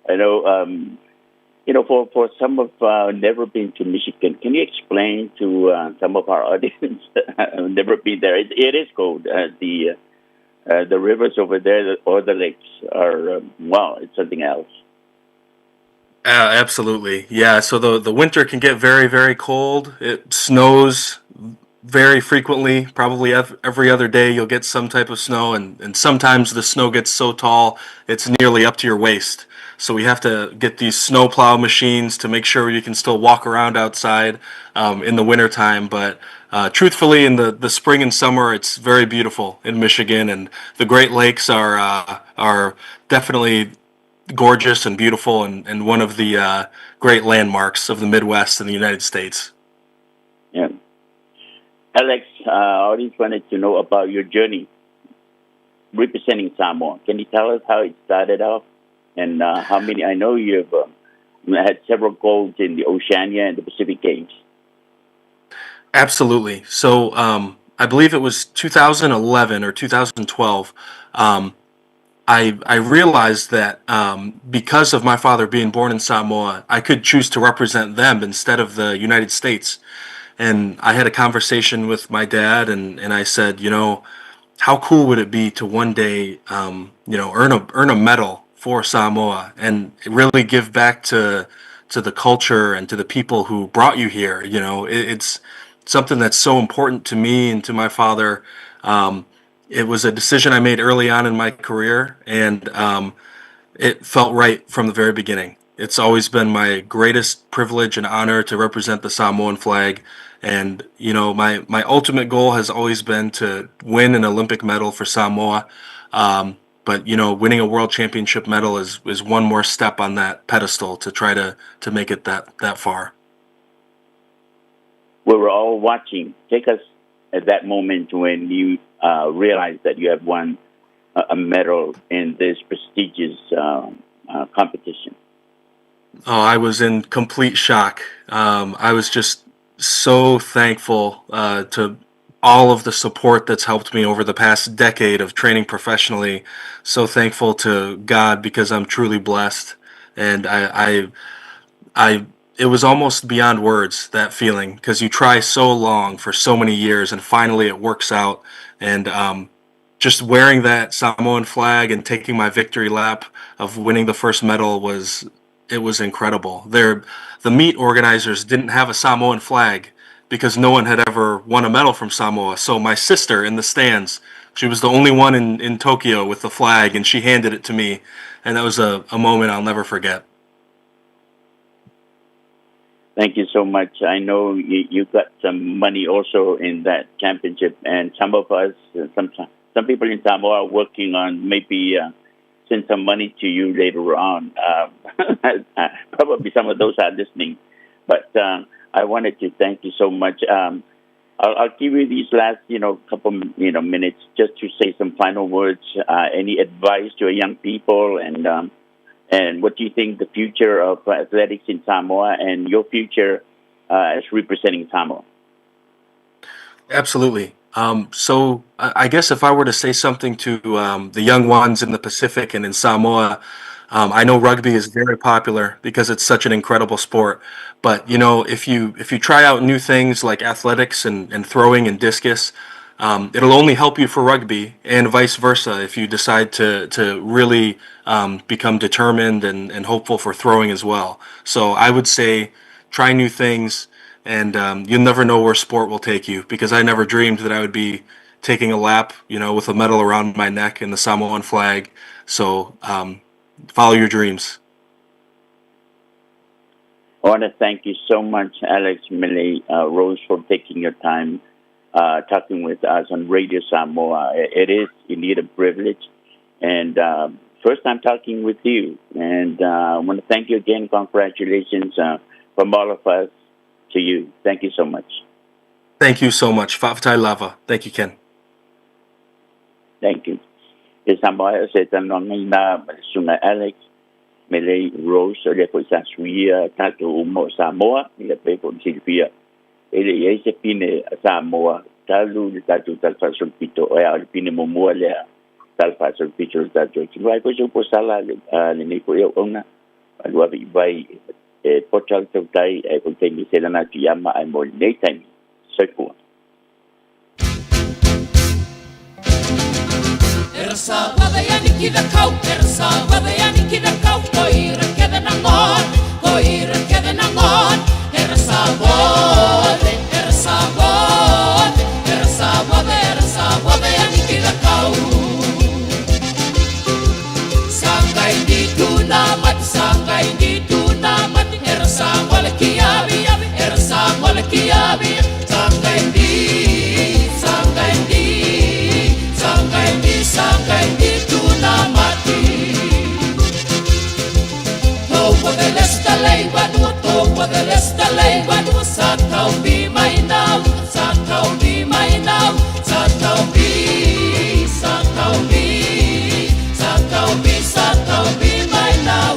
I know For some of never been to Michigan, can you explain to some of our audience never been there? It is cold. The rivers over there or the lakes are wow, it's something else. Absolutely, yeah. So the winter can get very, very cold. It snows very frequently. Probably every other day you'll get some type of snow, and sometimes the snow gets so tall it's nearly up to your waist. So we have to get these snowplow machines to make sure you can still walk around outside in the wintertime. But truthfully, in the spring and summer, it's very beautiful in Michigan, and the Great Lakes are definitely gorgeous and beautiful, and one of the great landmarks of the Midwest in the United States. Yeah. Alex, I just wanted to know about your journey representing Samoa. Can you tell us how it started off and how many? I know you've had several golds in the Oceania and the Pacific Games. Absolutely. So I believe it was 2011 or 2012. I realized that because of my father being born in Samoa, I could choose to represent them instead of the United States. And I had a conversation with my dad, and I said, how cool would it be to one day, earn a medal for Samoa and really give back to the culture and to the people who brought you here. It's something that's so important to me and to my father. It was a decision I made early on in my career, and it felt right from the very beginning. It's always been my greatest privilege and honor to represent the Samoan flag. And, my ultimate goal has always been to win an Olympic medal for Samoa. But, winning a world championship medal is one more step on that pedestal to try to make it that far. We were all watching. Take us at that moment when you realized that you have won a medal in this prestigious competition. Oh, I was in complete shock. I was just so thankful to all of the support that's helped me over the past decade of training professionally. So thankful to God because I'm truly blessed. And it was almost beyond words, that feeling, because you try so long for so many years and finally it works out. And just wearing that Samoan flag and taking my victory lap of winning the first medal was incredible. The meet organizers didn't have a Samoan flag because no one had ever won a medal from Samoa. So my sister in the stands, she was the only one in Tokyo with the flag, and she handed it to me. And that was a moment I'll never forget. Thank you so much. I know you got some money also in that championship, and some of us, some people in Samoa are working on maybe send some money to you later on. Probably some of those are listening. But I wanted to thank you so much. I'll give you these last, couple, minutes just to say some final words. Any advice to young people, and what do you think the future of athletics in Samoa and your future as representing Samoa? Absolutely. So I guess if I were to say something to the young ones in the Pacific and in Samoa, I know rugby is very popular because it's such an incredible sport. But if you try out new things like athletics and throwing and discus, it'll only help you for rugby, and vice versa if you decide to really become determined and hopeful for throwing as well. So I would say try new things. And you'll never know where sport will take you, because I never dreamed that I would be taking a lap, with a medal around my neck and the Samoan flag. So follow your dreams. I want to thank you so much, Alex Millie Rose, for taking your time talking with us on Radio Samoa. It is indeed a privilege. And first time talking with you. And I want to thank you again. Congratulations from all of us to you. Thank you so much. Thank you so much. Fa'afetai lava. Thank you, Ken. Thank you. E Samoa se tanonga na sunga Alex Millie Rose le ko sa suia tatu mo Samoa le pe ko Silvia. Ele e se pine Samoa talu le tatu talfa sulpito o ya pine mo mo le talfa sulpito tatu. Vai ko so po sala le ni ko yo ona. Alua vai pochal tau tai ko te ni se lana ki ama ai mo nei tai sekua Ersa wada yani kida kau Ersa wada yani kida kau Koira keda nangon Koira keda nangon Ersa wada Ersa wada Ersa wada yani kida kau Sangai di tunamat Sangai di tunamat Ersa wala kiabi Ersa wala kiabi Sangai di Sangai di tunamati Topo del estalei badua Topo del estalei badua Satau bi mainau Satau bi mainau Satau bi Satau bi Satau bi Satau bi mainau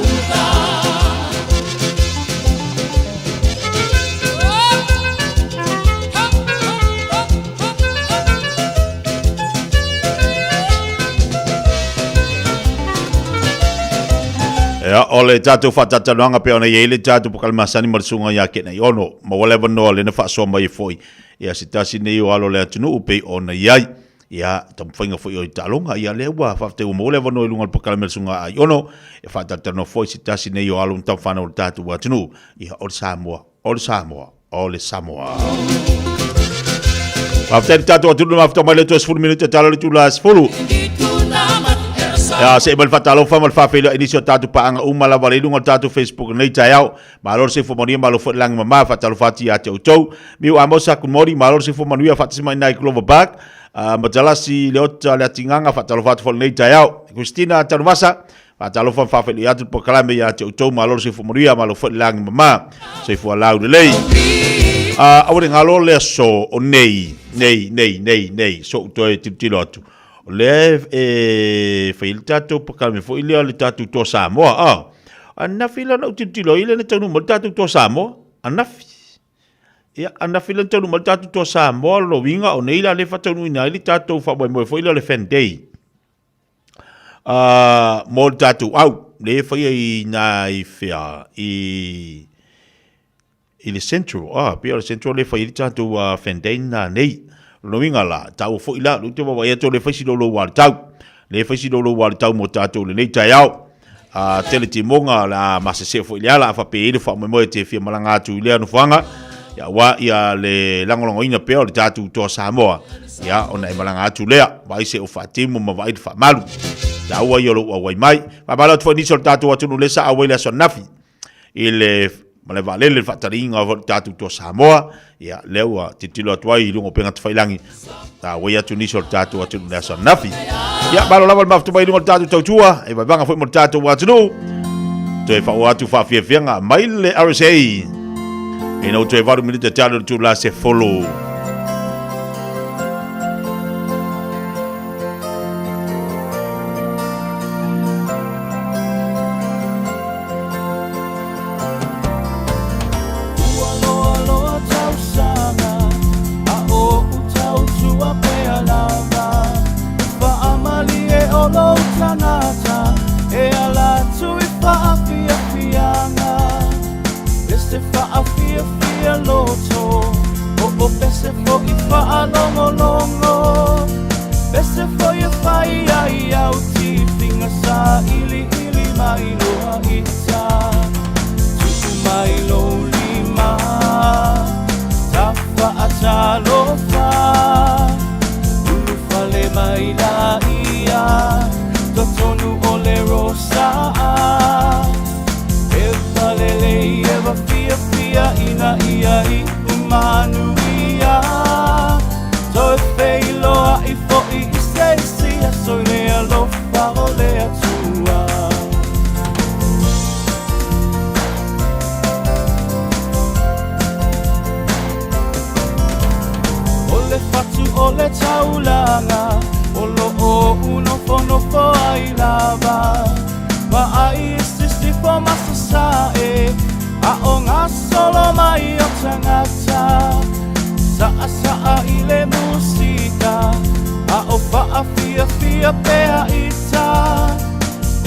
Ya, ole tatu fatata noanga pe ona yele tatu pokal masani marsunga ya ke nei ono ma wala bano le na fa so mai foi ya sitasi nei o alo le tunu pe ona yai ya tam finga foi o talonga ya le wa fa te mo le bano lunga pokal marsunga ai ono e fatata no foi sitasi nei o alo tam fa no tatu wa tunu ya ol Samoa ole Samoa After tatu tunu after mai le 2 minute talo le tulas fulu Ya se bal fatalo fa mal fa filo inisio tatu pa anga umala valilu ngol tatu Facebook nei tayau malor se fomonia malo fot lang mama fatalo fati ya tau mi wa mosa kumori malor se fomonia fatsi mai nai clover back majalasi leota le tinganga fatalo fat fol nei tayau Christina Tanvasa fatalo fa filo ya tu pokalame ya tau malor se fomonia malo fot lang mama se fo lau de lei awre ngalo le so o nei so to titilotu le fail tatu pakame fo ile le tatu to Samoa anafi la no titilo ile ne tanu mo tatu to Samoa anafi la tanu mo tatu to Samoa lo winga o neila le fatanu ina ile tatu fa mo fo ile le fendei mo tatu au le fa ina ifia ile central pia central le fa ile tatu fendei na nei lo winga la tau fo ila lu te wa ya to le fasi lo wa tau mo tatu le nei tayau tele timonga la masese fo ila la fa pe ile fa mo te fi malanga tu ile no fanga ya wa ya le langolongo ina pe o tatu to Samoa ya ona malanga tu le vai se o fa timo ma vai fa malu da wa yo lo wa mai ma bala fo ni so tatu wa tu le sa wa ile so nafi ile male vale le fataringa o tatu to Samoa ya lewa titilo atwai lungo penga tfailangi ta weya tunisho tatu atu nasa nafi ya balo lava maftu mai lungo tatu tautua e banga foi mo tatu watu to e fa watu fa fienga mai le RSA e no to e varu minute tatu tu la se follow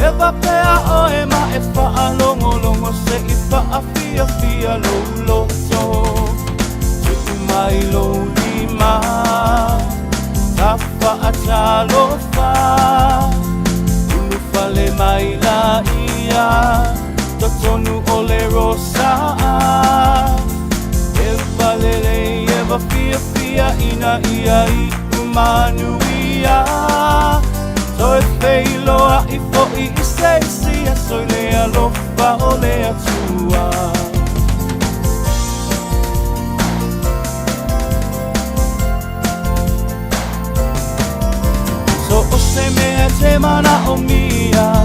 Eva pea o e ma e whaalongo longo se I whaafia fia lo loto Tuku mai lo lima Ta whaatalo wha Ulu whale mai la ia Totonu o le rosa Eva lele eva fia fia ina ia I umanuia Toi feiloa I fo'i I seisia Soi lea lofa o lea tua So o se mea te mana o mia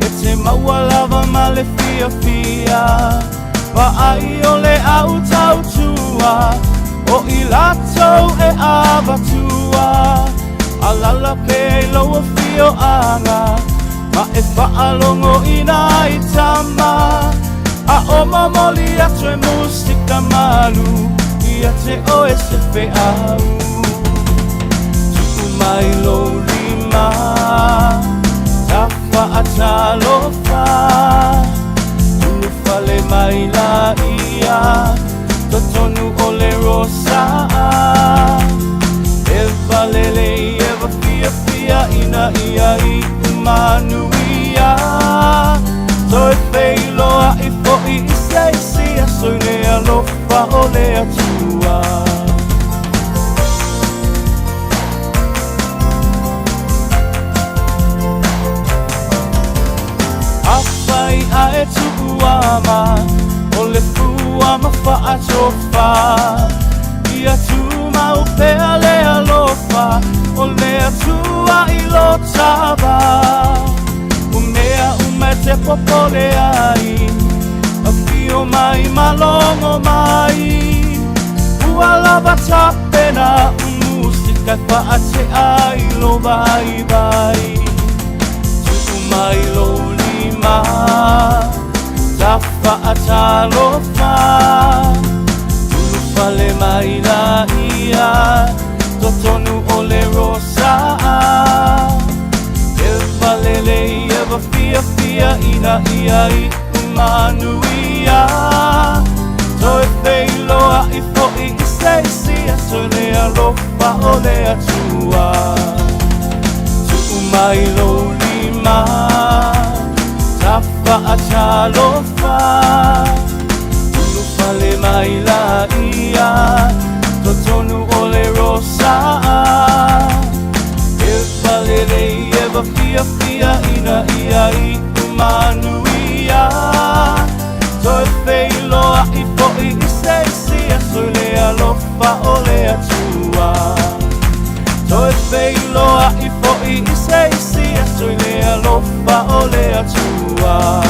E te maua lava ma le fia fia Wa ai o le au tau tua O I latou e awatua Alala pe e loa fio anga Ma e whaalongo ina I tama A o mamoli atu e musika malu Ia te o e se fe au Tuku mai lo lima Ta whaatalo wha Ulu whale mai la ia Totonu o le rosa Eva lele eva fia fia ina ia I umanuia Toi feiloa I fo'i I seisia Soi lea lofa o lea tua Awhai a e tukuama O le fuama whaatofa Ia tu mau pea lea lofa O lea tua I lo taba Umea ume te popole ai A fio mai malongo mai Ua lava tapena Musika whaate ai lo vai vai Tuku mai lo lima Ta whaatalo wha Whale mai la ia Totonu o le rosa Eva lele eva fia fia ina ia I umanuia Toi feiloa I fo'i I seisia Toi lea lofa o lea tua Tuku mai lo lima Ta whaatalo wha Whale mai la ia Totonu o le rosa Eva lele eva fia fia ina ia I umanuia Toi feiloa I fo'i I seisia Soi lea lofa o lea tua Toi feiloa I fo'i I seisia Soi lea lofa o lea tua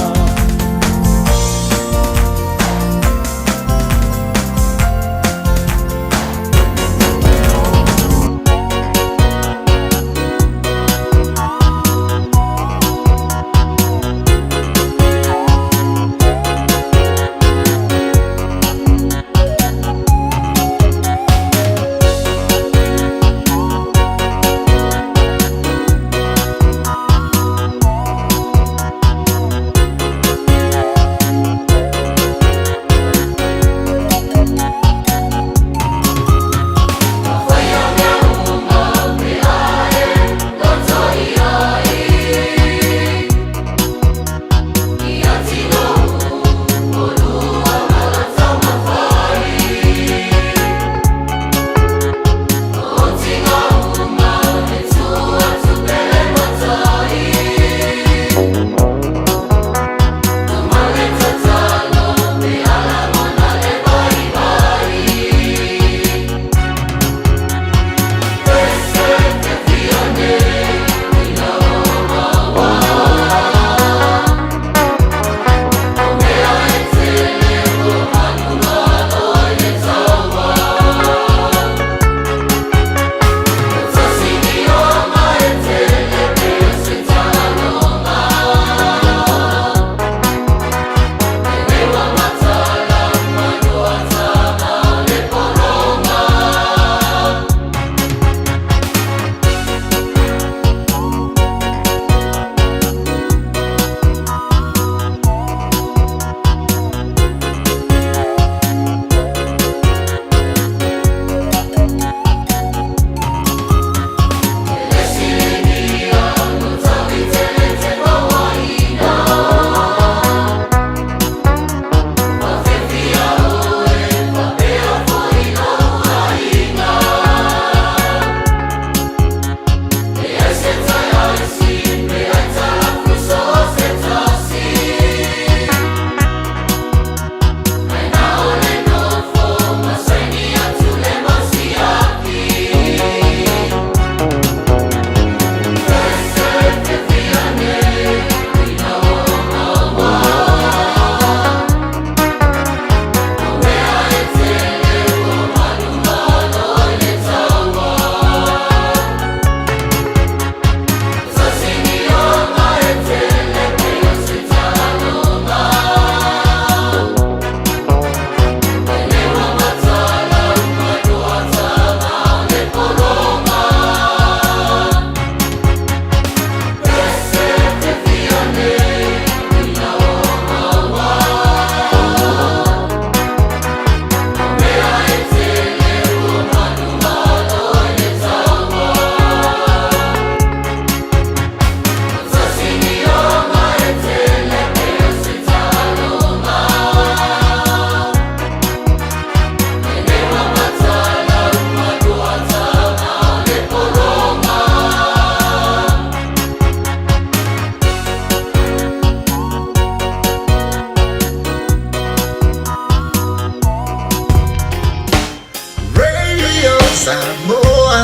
Samoa,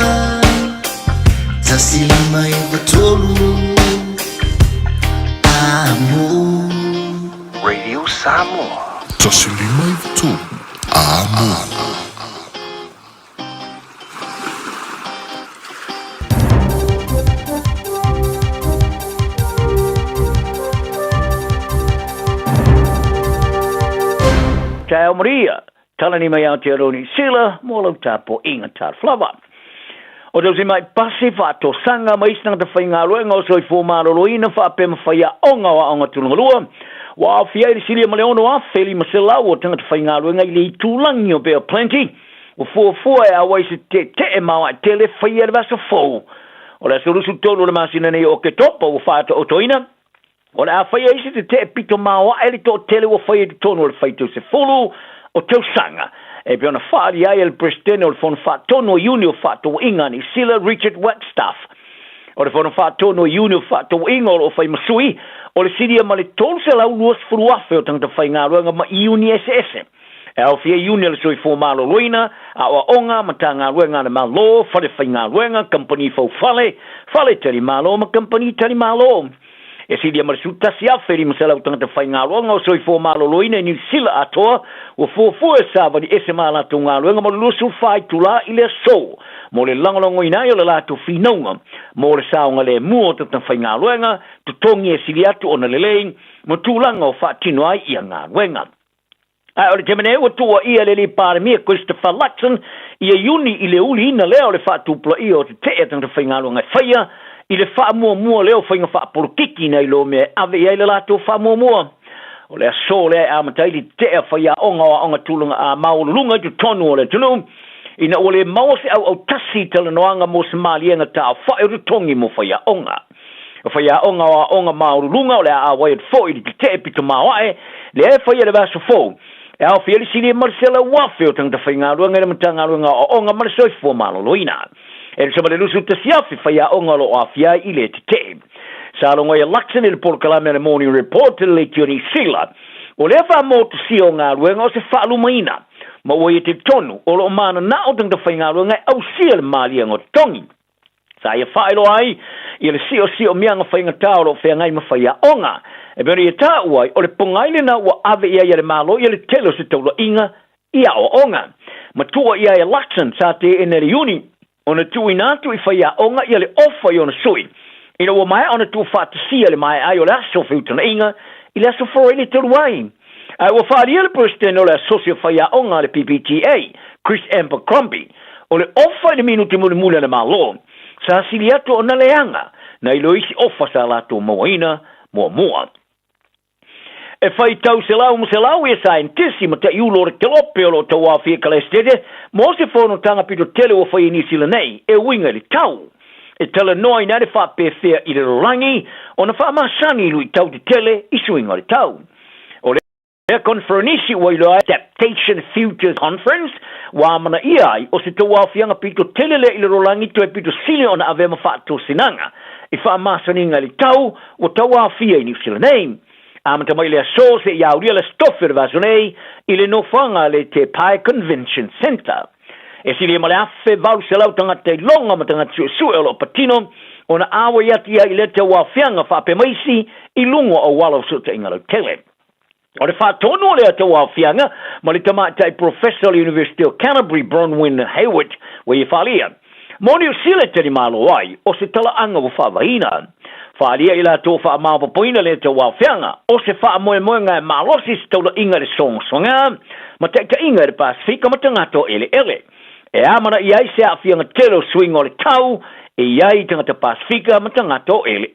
tasilima ivatolu. Radio Samoa. Tasilima ivatolu. Tau Maria, talani mai au te aroni sila, mōlau tāpo inga tār flawa. O tau si mai pasi whāto sanga mai snang te whainga ruenga o soi fōmāro loina whāpe ma whaia onga wa onga tulungalua. Wa whiai le silia maleono a wheli masela o tanga te whainga ruenga i le i tūlangi o bea plenty. O fua e awai se te e mawa te le whaia le vasa fōu. O le solusu tolu le masina nei o ke topa o whāta o toina. O le a whaia isi te pito mawa e le tō tele o whaia te tono le whaito se fulu o tau sanga. E pe ona whaari ai el presidente o le whona whātono iuni o whāto inga ni Sila Richard Wagstaff. O le whona whātono iuni o whāto inga o whai masui, o le siria ma le tolu se lau luas furu afe o tangata whai ngā ruanga ma iuni SS. E au fia iuni le soi fōmālo loina, a oa onga ma tā ngā ruanga na malo, whare whai ngā ruanga, company fau whale tari malo ma company tari malo. E siria ma le sutasi awheri masela o tangata whai ngā ruanga o soi fōmālo loina e New Sila atoa, o fōfua sa wadi ese mā lato ngā ruanga mo lusu whai tula i le so. Mo le langolongo inai o le lato whinonga, mo le saonga le mua o tangata whai ngā ruanga, tutongi e sili atu o na leleing, mo tūlanga o whaatino ai i a ngā ruanga. Ai o le temene o tua ia le li pāremia Christopher Luxon, ia iuni i le uli ina leo le whaatupla i o te te e tangata whai ngā ruanga e whaia, i le wha mua leo whainga wha porukiki nei lo me ave i le lato wha mua. O le aso le a matai li te a whaia onga tūlunga a maulunga tu tonu o le tunu. Ina o le mawase au tasi tala noanga mo Somalienga ta wha e rutongi mo whaia onga. O whaia onga maulunga o le a waiat fo i te te pito mawae, le e whaia le vaso fo. E au whiari sili Marcela Wafe o tangta whainga ruanga e matanga ruanga o onga marisoi fo malo loina. E le sama le lusu te siafi whaia onga lo a whia i le te te. Sa longa e laksan i le Porkalame le Morning Report le tioni sila. O le wha mo te si o ngā ruenga o se whaalu maina. Ma o e te tonu o lo mana na o tangta whainga ruenga au sia le malia ngō tongi. Sa ia whaelo ai i le si o mianga whainga tau lo whea ngai ma whaia onga. E beri e tā uai o le pongaile na ua ave ia le malo i le telo se taulo inga ia o onga. Ma tua ia e laksan sa te ene le uni. Ona tui nātu i whaia onga i le ofa i ona sui. Ina ua mai ona tu whātasia le mai ai o le aso whiutana inga i le aso whareile te ruai. Ai ua whaaria le president o le asosio whaia onga le PPTA, Chris Abercrombie, o le ofa i le minuti mule le malo. Sa sili atu o na leanga, na ilo isi ofa sa lato moaina mua. E whai tau se lau e scientisti ma ta iulo re kelope o lo tau a fia kalestede, mo se whono tanga pito tele o whai inisila nei, e winga li tau. E tala noi nare wha pēwhea i le rorangi, o na wha masani lui tau te tele i suinga li tau. O le konferenisi wa ilo Adaptation Futures Conference, wa mana iai o se tau a fianga pito tele le i le rorangi to e pito sile o na avema wha to sinanga, i wha masani nga li tau, o tau a fia inisila nei. Amata mai le aso se ia uria le stoffer vasonei i le nofanga le te Pai Convention Center. E si le male affe vau se lau tanga te longa ma tanga su e lo patino o na awa yati i le te wafianga fa pe maisi i lungo o walo su te ingalo tele. O le fa tono le te wafianga ma le tamata i professor University of Canterbury Bronwyn Hayward we i falia. Moni o sile te ni malo ai o se tala anga o fa vaina. Whaalia i la tō wha māpa poina le te wawhianga, o se wha moe ngai malosi se tau inga re songa, ma teita inga re Pasifika ma tangato ele. E amana i ai se a whianga telo swing o le tau, e iai tangata Pasifika ma tangato ele.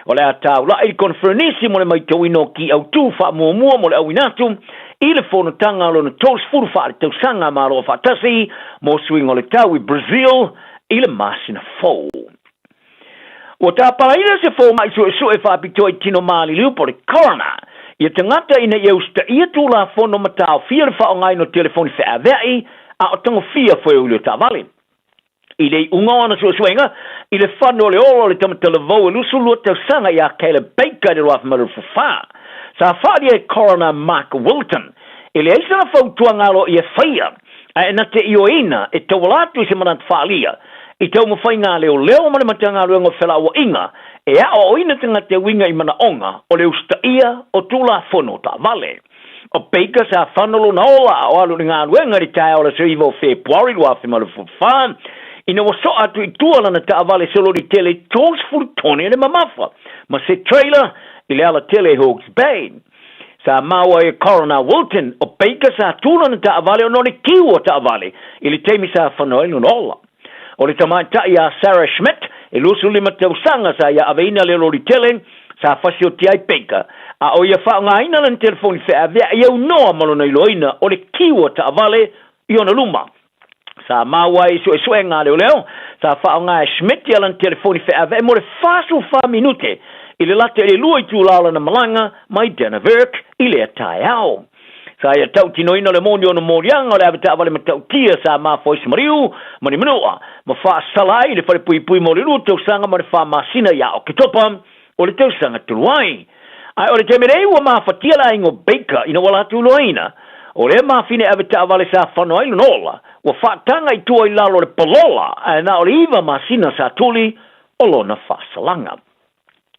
O le a tau la i konferenisi mo le mai tau ino ki au tū wha mua mo le au inatu, i le whono tanga lo na tōs furu wha le tau sanga malo wha tasi, mo swing o le tau i Brazil, i le masina fau. O tā paraina se fō mai su e whapito i tino maali liu po le korona. Ia tangata ina iausta ia tū la whono matao fia le whao ngai no telefoni wha avei, a o tango fia fo e ulio tā vale. I le ungawana su suenga, i le whano le oro le tamatala vau e lusu lua tau sanga i a Caleb Baker le roa whamaru fuwha. Sa whadia e korona Mark Wilton, Ele aisa na fautuanga alo ia whaia. A na te ioina, e tau walatu se manat whaalia. I tau mawhainga leo mane matanga luenga whela wa inga. E a o ina tanga te winga I mana onga, o leo staia o tula fono ta vale. O peika sa whanolo na ola, o alu ni ngā luenga ri tae o la seiva o February lua whimaru whawha. Ina wa so atu I tuala na ta vale solo ri tele tos furtoni ane mamafa. Ma se trailer, I le ala tele Hawke's Bay. Sa maua e Coroner Wilton, o peika sa tula na ta vale o noni kiwa ta vale. Ili teimi sa whanoe nun ola. O le tamaita ia Sarah Schmidt, e lusu lima tausanga sa ia aveina le lori tele, sa fasio tiai peika. A o ia whaonga ina lan telefoni whea vea iau noa malona iloina o le kiwa ta avale I ona luma. Sa maua I sue sue ngā leo, sa whaonga e Schmidt ia lan telefoni whea vea mo le fasu wha minute, I le late le lua I tūlala na malanga, mai Dana Verk, I le atai au. Sa ia tau tino ina le moni o na morianga o le avita avale ma tau tia sa ma fois mariu, mani manua, ma wha salai le whare pui pui mo le lua tau sanga ma le wha masina ia o kitopa, o le tau sanga tuluai. Ai o le te merei ua ma whatia la ingo Baker ina wala tuluaina, o le ma fine avita avale sa whanau ilo nola, ua whaatanga I tua I lalo le palola, a na o le iwa masina sa tuli, o lona wha salanga.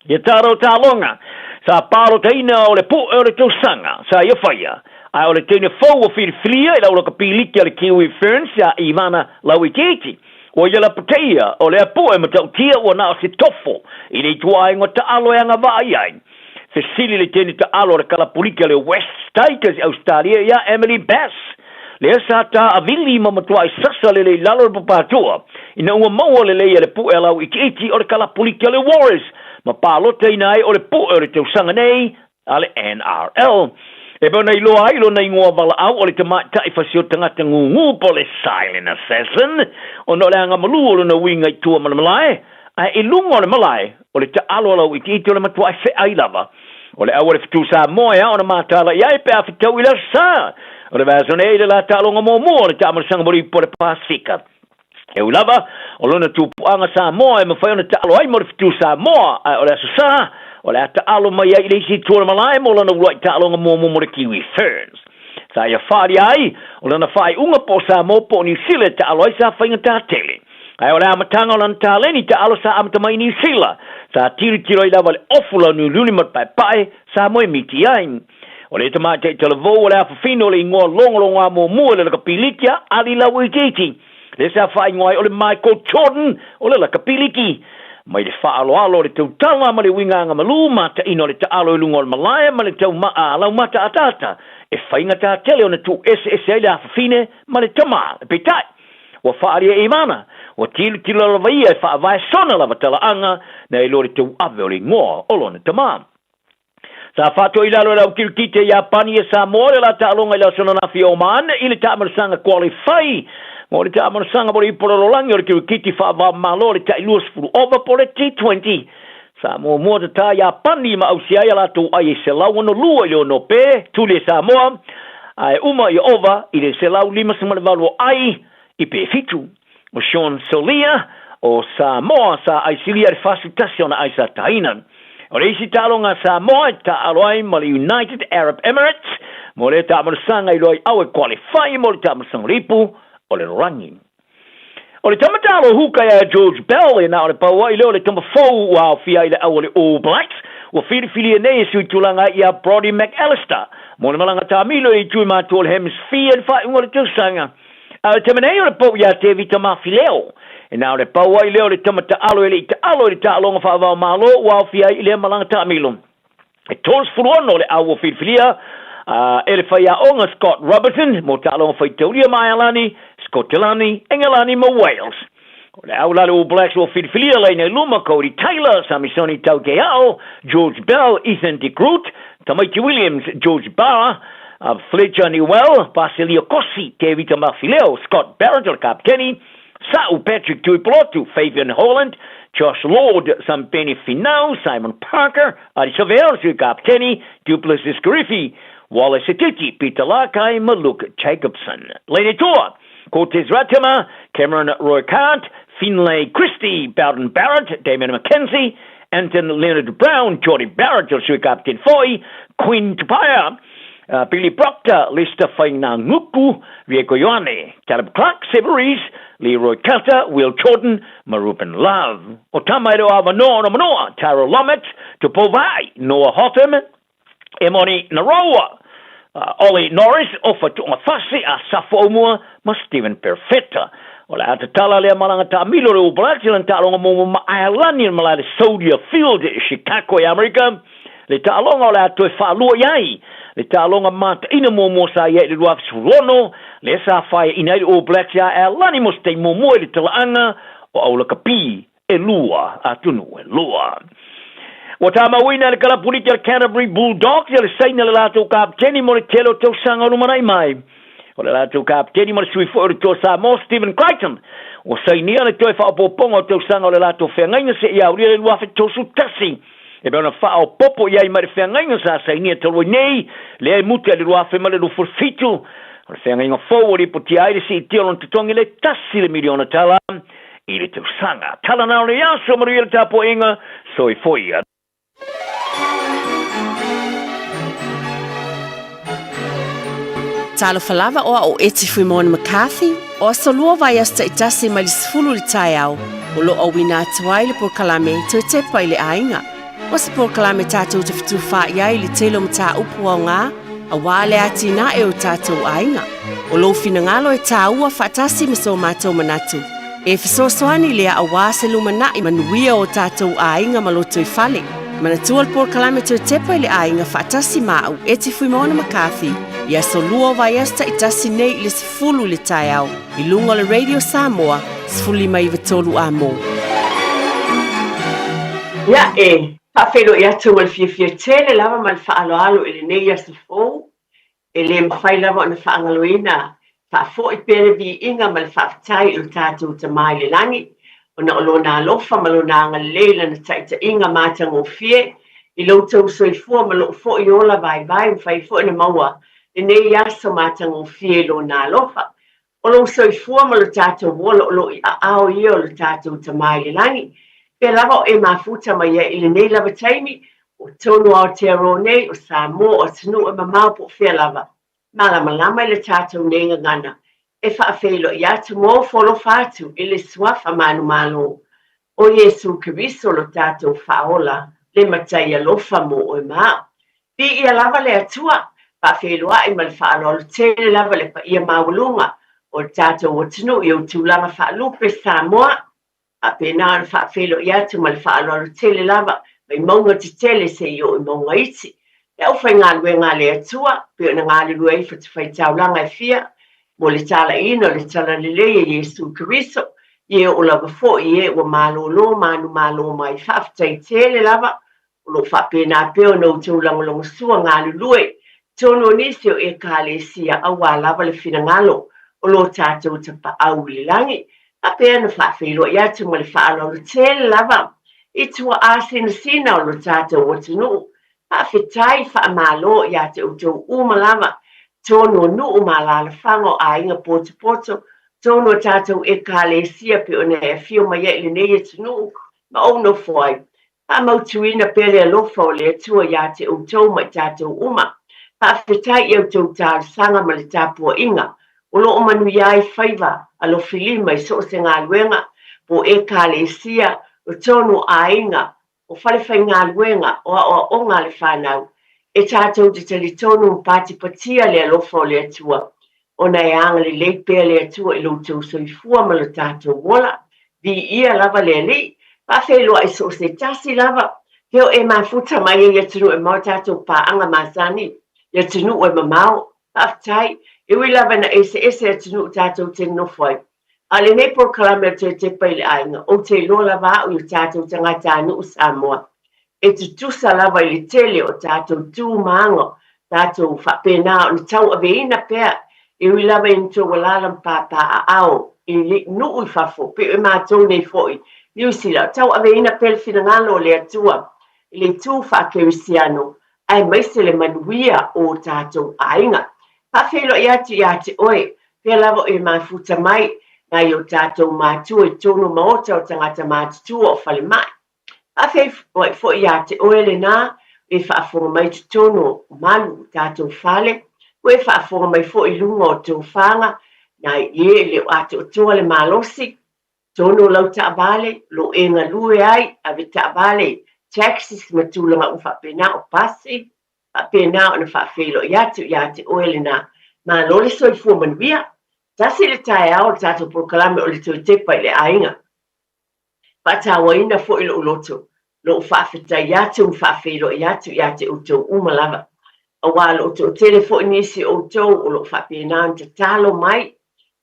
Ia taro tā longa, sa paro taina o le pu o le tau sanga, sa ia whaia, ai o le tene fau o whiriwhiria I lau laka piliki a le Kiwi Ferns a Ivana Lauiketi. O ia la pateia o le apu e matau tia o na o se tofo I le tua ingo ta alo e anga vai ai. Se sili le tene ta alo le kalapuliki a le West Tigers Australia ia Emily Bass. Le sa ta avili ma matua I sasa le le lalo le papatua. Ina ua maua le leia le pu e Lauiketi o le kalapuliki a le Warriors. Ma palota ina ai o le pu e le tau sanga nei a le NRL. E bona I loa ilo na ingoa wala au o le tamata I fasio tangata ngungu po le silent assassin o no le anga malu o le na winga I tua malamalai a I lunga o le malai o le ta alo lau I ki o le matua I fe ai lava o le awa le fitu sa moea o na matala I ai pe a fitau I la sa o le vazone I le la talonga momo o le ta amarasanga mori po le Pasifika e u lava o lona tupuanga sa moa e mawhai o na ta alo ai mo le fitu sa moa o le aso sa o le ata alo mai ai le si tōna malai mo lana ulai ta alonga mō mo le Kiwi Ferns. Sa ia whaari ai, o lana whai unga po sa mō po New Zealand ta alo ai sa whainga tā tele. Ai o le amatanga o lana tā leni ta alo sa amata mai New Zealand. Sa tiri tiro I lawa le ofula ni luni mat pai pai sa moe miti ai. O le tamate I televo o le awhawhino le ingoa longolonga mō mua le laka pilikia ali lawa I keiti. Le sa whai ngoai o le Michael Jordan o le laka piliki. Mai le whaaloalo le tau tanga ma le winganga malu mata ino le ta alo ilungo le malaya ma le tau maa lau mata atata e whainga tā tele o na tu ese le awhawhine ma le tama e peitai wa whaaria e mana wa tilu la vaia e whaavai sona lava tala anga na ilo le tau ave o le ngoa olo na tama sa whato I lalo lau kirikite Japani e Samoa le la ta alonga I la sona na Oman I le ta amarasanga qualify mo le ta amarasanga mo le ipolololangi o le kirikiti whaava malo le ta ilua sifuru over po le T20 Samoa mua ta ta Japani ma au siai ala tu ai se lau no lua I le ono pe tule Samoa ai uma I over I le se lau lima sama le valu ai I pe fitu o Sean Solia o Samoa sa ai silia le facilitation ai sa tainan o le isi talonga Samoa ta aloai ma le United Arab Emirates mo le ta amarasanga I loi au e qualify mo le ta amarasanga ripu o le rangi. O le tamatalo huka ya George Bell e na o le paua I leo le tamafou wa fia I le au le All Blacks wa whiriwhiri e nei sui tulanga I a Brodie McAllister mo le malanga tamilo I tui mātua le hemisphere wha ingo le tausanga. A le tamanei o le pau ya te vita mafi leo e na o le paua I leo le tamata alo e le ita alo le ta alonga wha avao malo wa fia I le malanga tamilo. E tōs furuono le au o whiriwhiria ele whaia onga Scott Robertson mo ta alonga whaitauria mai alani Scotland, Engelani ma Wales. O le au lale All Blacks o whiriwhiria leina luma Cody Taylor, Samisoni Taukeao, George Bell, Ethan de Groot, Tamaiti Williams, George Barra, Fletcher Newell, Basilio Kossi, Tevita Mafileo, Scott Barrett, o Kapteni, Sa'u Patrick Tuipulotu, Fabian Holland, Josh Lord, Sampeni Finau, Simon Parker, Adi Savel, Sui Kapteni, Duplessis Griffey, Wallace Atiti, Peter Lakai, Maluk Jacobson. Lene Tour, Cortez Ratama, Cameron Roy-Cart, Finlay Christie, Bowden Barrett, Damien McKenzie, Anton Leonard Brown, Jordy Barrett, Sui Captain Foy, Quinn Tupaya, Billy Proctor, Lester Faina Nguku, Vieko Ioane, Caleb Clark, Severies, Leroy Carter, Will Jordan, Maruben Love, Otamairo Manoa, Taro Lomet, Tupovai, Noah Hotham, Emoni Naroa, Ollie Norris, Ofa Tuafasi, Asafo Omua, Stephen Perfetta. Wala ata tala lea malanga ta milo le Blacks lan ta longa mo Ireland mala le Soldier Field Chicago America le ta longa le ato fa lu yai le ta longa mat ina mo sa ye le waf sulono le sa fai ina All Blacks ya Ireland mo ste mo le tala anga o au le kapi e lua atunu e lua Watama wina le kala politi al Canterbury Bulldogs le saina le lato kapteni mo le telo to sanga lumanai mai o le lato kapteni mo le sui fo to Samoa Stephen Crichton o sainia le toi fa popongo to sanga le lato fengainga se ia uri le wafe to su tasi e bana fa o popo ia i mare fengainga sa sainia to nei le muta le wafe male lu forfitu o le fengainga forward i poti ai si tio lon tutongi le tasi le miliona tala i le to sanga tala na le yaso maria le tapo inga soi foi Talo falava o eti fui Mona McCarthy, o solua vai asta itasi mai sfulu li tai au, o lo o wina atuai le por kalame te tepa i le ainga. O se por kalame tātou te fitu wha iai li telo mta upu au ngā, a wale ati na e o tātou ainga. O lo fina ngalo e tā ua whaatasi maso mātou manatu. E fisosoani lea a wāse lumana i manuia o tātou ainga maloto i fale. Manatua le por kalame te tepa i le ainga whaatasi mau eti fui Mona McCarthy, ia solua vai asta i tasi nei le sifulu le tai au, i lunga le Radio Samoa, sifuli mai vitolu a mo. Ia whawhelo i atu mal fia tele lava mal whaaloalo i le nei a sifou, e le mwhai lava o na whaangaloina, whafo i pere vi inga mal whaftai o tātou ta mai le langi, o na olo na alofa malo na anga leila na taita inga mātang o fie, i loutou soifua malo fo i ola vai mwhai fo na maua, e nei aso mātanga o fielo nā lofa. O lo soifua ma lo tātou wola o lo i ao ia o lo tātou tamai le langi. Pe lava o e mafuta mai ia i le nei lava taimi, o tonu Aotearoa nei, o Samoa, o tunu e mamau po fea lava. Malama i le tātou nei ngana. E whaafeilo i atu mō folo fatu i le suafa manu malo. O Yesu Kiriso lo tātou whaola, le matai alofa mo o e maa. Pi ia lava le atua, whawhelua i mal whaaloalo tele lava le pa ia maulunga o tātou o tunu i o tūlanga whaalupe Samoa a pēnā na whawhelo i atu mal whaaloalo tele lava mai maunga te tele se i o i maunga iti. E au whai ngā lue ngā le atua, pēo na ngā le lue i whatu whai taulanga e fia, mo le tala ino le tala le leia Yesu Kiriso, i e o lava fo i e o mālolo, manu mālo mai whaftai tele lava, o lo whapēnā pēo na o tūlanga sua ngā le lue, tono nisio e kalesia awa lava le finangalo o lo tātou te pa au le langi. A pēr na whawhelo i atu ma le whaalo le tele lava. I tua āsina sina o lo tātou o tunu. A whetai whaamalo i atu o tau uma lava. Tono nu umala le whango a inga poto. Tono tātou e kalesia pe o ne e fio mai e le nei tunu. Ma o no fwai. A mautuina pere alofa o le atua i atu o tau mai tātou uma. Whawhetai i au tau tāra sanga ma le tāpua inga. O lo o manu iai whaiva a lo whilima i so se ngā luenga po e kālesia o tonu a inga o whalewhai ngā luenga o ngā le whanau. E tātou te tali tonu mpati patia le alofa o le atua. O na e anga le leipea le atua i lo tau soifua ma le tātou wola. Vi ia lava le li. Whawhelua i so se tasi lava. Keo e mafuta mai e atunu e mau tātou pa anga masani. Ia tunu o mamau, haftai, e ui lava na ese e tunu tātou te nofoi. A le nei por kalame te te paile ainga, o te lo lava au i tātou tangata anu Samoa. E te tusa lava i le tele o tātou tū maango, tātou whapena o ni tau aveina pēr, e ui lava i nto walalam pāpā a ao, i li nu ui whafo, pe e mātou nei foi, ni usila, tau aveina pēr finangalo o le atua, i le tū whakerisiano, ai maise le manuia o tātou ainga. Whawhelo i atu oe, pia lavo e mafuta mai, nai o tātou mātua i tonu maota o tangata mātutua o whale mai. Whawhelo fo i atu oe le nā, e whaafonga mai te tono malu tātou whale, o e whaafonga mai fo I lunga o tō whanga, na ie le o ate o toa le malosi, tono lau taabale, lo e ngā lue ai, ave taabale, taxis matulanga u whapena o pasi, whapena o na whawhelo iate oele na, ma lole soi fua manuia, tasi le tae ao le tātou prokalame o le tui tepa I le ainga. Whatawa ina fo ilo uloto, lo whawheta iate un whawhelo iate o tō umalava. Awa lo o telefo nisi o tō o lo whapena anta talo mai,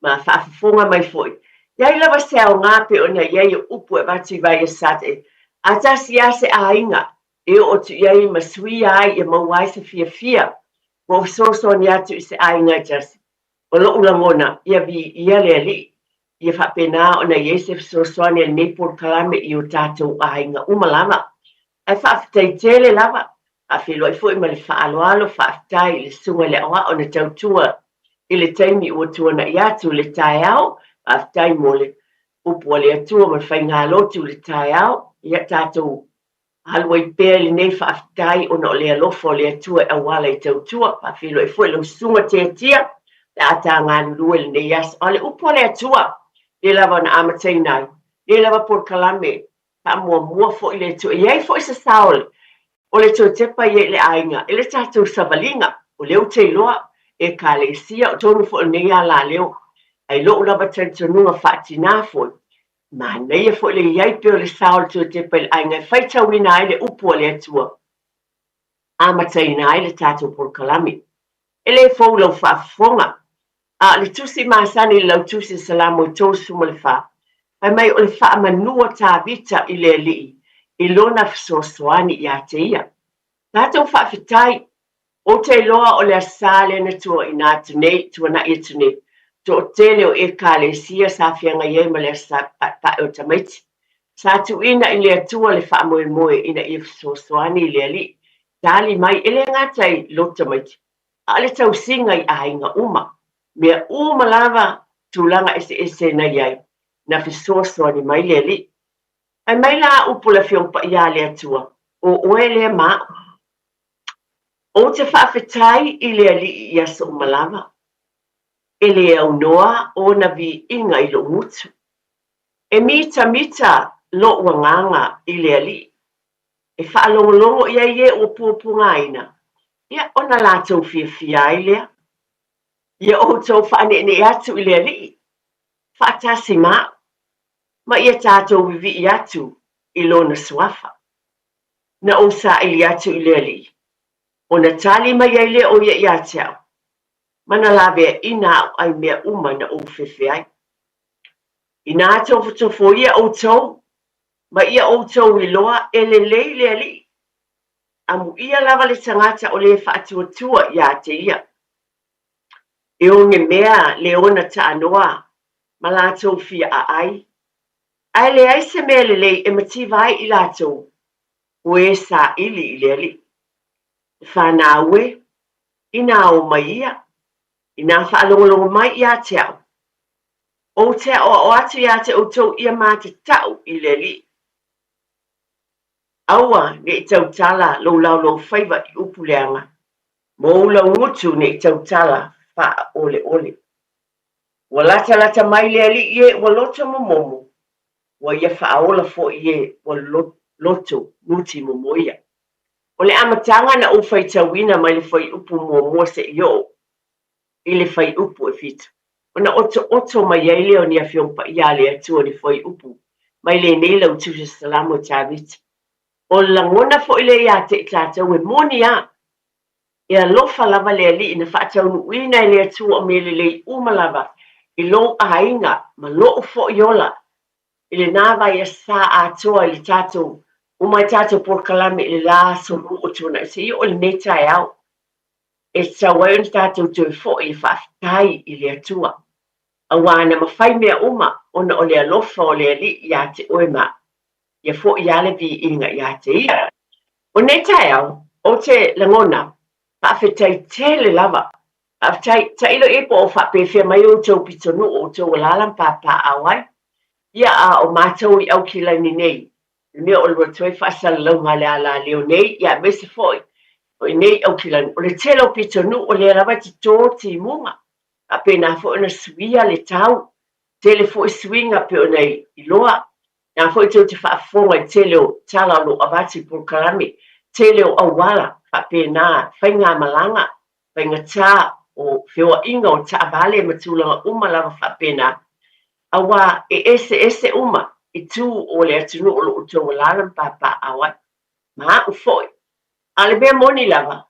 ma whaafonga mai foi. Iai lava se au ngāpe o na iai o upu e vati vai e sate. A tasi ase a inga, e o tu iai masui ai e mawai se fia. Mo soso ni atu I se a inga tasi. O lo ulangona, ia vi ia lea li. Ia whapena o na iai se soso ni a nepor kalame I o tātou a inga umalama. Ai whaafitai tele lava. A whilo I fwoi ma le whaaloalo whaafitai le sunga le awa o na tautua. I le taimi ua tua na iatu le tae au, aftai mo le upu le atua ma whainga lotu le tae au, ia tātou halwa I pēr le nei whaaftai o na o le alofo le atua awala I tautua, pa whilo I fwoi lo sunga te tia, le ata ngā lue le nei as, o le upu le atua, le lava na amatai nai, le lava por kalame, pa mua fwoi le atua, iai fwoi sa saole, o le tō tepa iei le ainga, e le tātou savalinga, o leo te iloa, e ka le sia o tonu fo nei ala leo ai lo lava tantanunga whaatina foi ma nei fo le iai pe o le saol tu te pel ai ngai whaita wina ai le upo le atua a mataina ai le tātou por kalami e le fo lau whaafonga a le tusi maasani lau tusi salamo I tō suma le wha ai mai o le wha manua tā vita I le li I lona fisosoani I a te ia tātou whaafitai o te loa o le asale na tua I nā tunei, tua na ia tunei. To tele o e ka le sia sa whianga iei ma le asa pa o tamaiti. Sa tu ina I le atua le wha moe moe ina I fisosoani I le ali. Tali mai ele ngatai lo tamaiti. A le tau singa I ainga uma. Mea uma lava tūlanga ese na iei. Na fisosoani mai le ali. Ai mai la upu la whiongpa ia le atua. O oe le maa. O te whaafetai I le ali I aso malama. E le au noa o na vi inga I lo mutu. E mita lo wanganga I le ali. E whaalongolongo ia ie o pupunga ina. Ia ona lātou fia I lea. Ia o tau whaanene atu I le ali. Whaatasi maa. Ma ia tātou vivi I atu I lona swafa. Na o sa ili atu I le ali. O na tali mai ai le o ia ia teau. Mana lawe ina ai mea uma na o fefe ai. Ina tofo ia o tau, ma ia o tau I loa e le le ali. Amu ia lava le tangata o le whaatua ia te ia. E o nge mea le ona ta anoa, ma lātou fia a ai. Ai le ai se mea le e mativa ai I lātou, o e sa ili I le ali. Whanawe, ina o mai ia, ina whaalongolongo mai ia te au. O te o atu ia te o tau ia mā te tau I le li. Aua ne I tau tala lo lau whaiva I upu leanga. Mo lau ngutu ne I tau tala wha ole. Wa lata mai le li ie wa loto momomo. Wa ia whaola fo ie wa loto nguti momoia. O le amatanga na o whaitawina mai le whai upu mua se io. I le whai upu e fitu. O na oto mai ei leo ni a whiongpa ia le atua ni whai upu. Mai le neila u tuja salamo tāvita. O langona fo ile ia te tātou e moni a. Ia lofa lava le ali ina whaatau nuina le atua o mele le umalava. I lo ainga ma lo fo iola. I le nava ia sa atoa I le tātou. O mai tātou por kalame I le la soru o tuna. Se I o le neta e au. E tawai on tātou tui fo I whaafitai I le atua. A wana mawhai mea uma ona o le alofa o le ali ia te oema. Ia fo I ale vi inga ia te ia. O neta e au, o te langona, whaafetai tele lava. Whaafetai ilo e po o whaapewhia mai o tau pitonu o tau lalam pāpā awai. Ia a o mātou I au ki laini nei. me o le toi fasal lo ngale ala leo nei ya mesi foi o nei au kilan o le telo pitonu o le rava ti toti munga a pena fo na suia le tau tele fo swinga pe o nei iloa na fo te fa fonga tele o tala lo avati por kalami tele o awala fa pena fainga malanga fainga ta o feo inga o ta vale matula uma lava fa pena awa ese uma i tu o le atunu o lo utongo lalam papa awa ma u foi ale be moni lava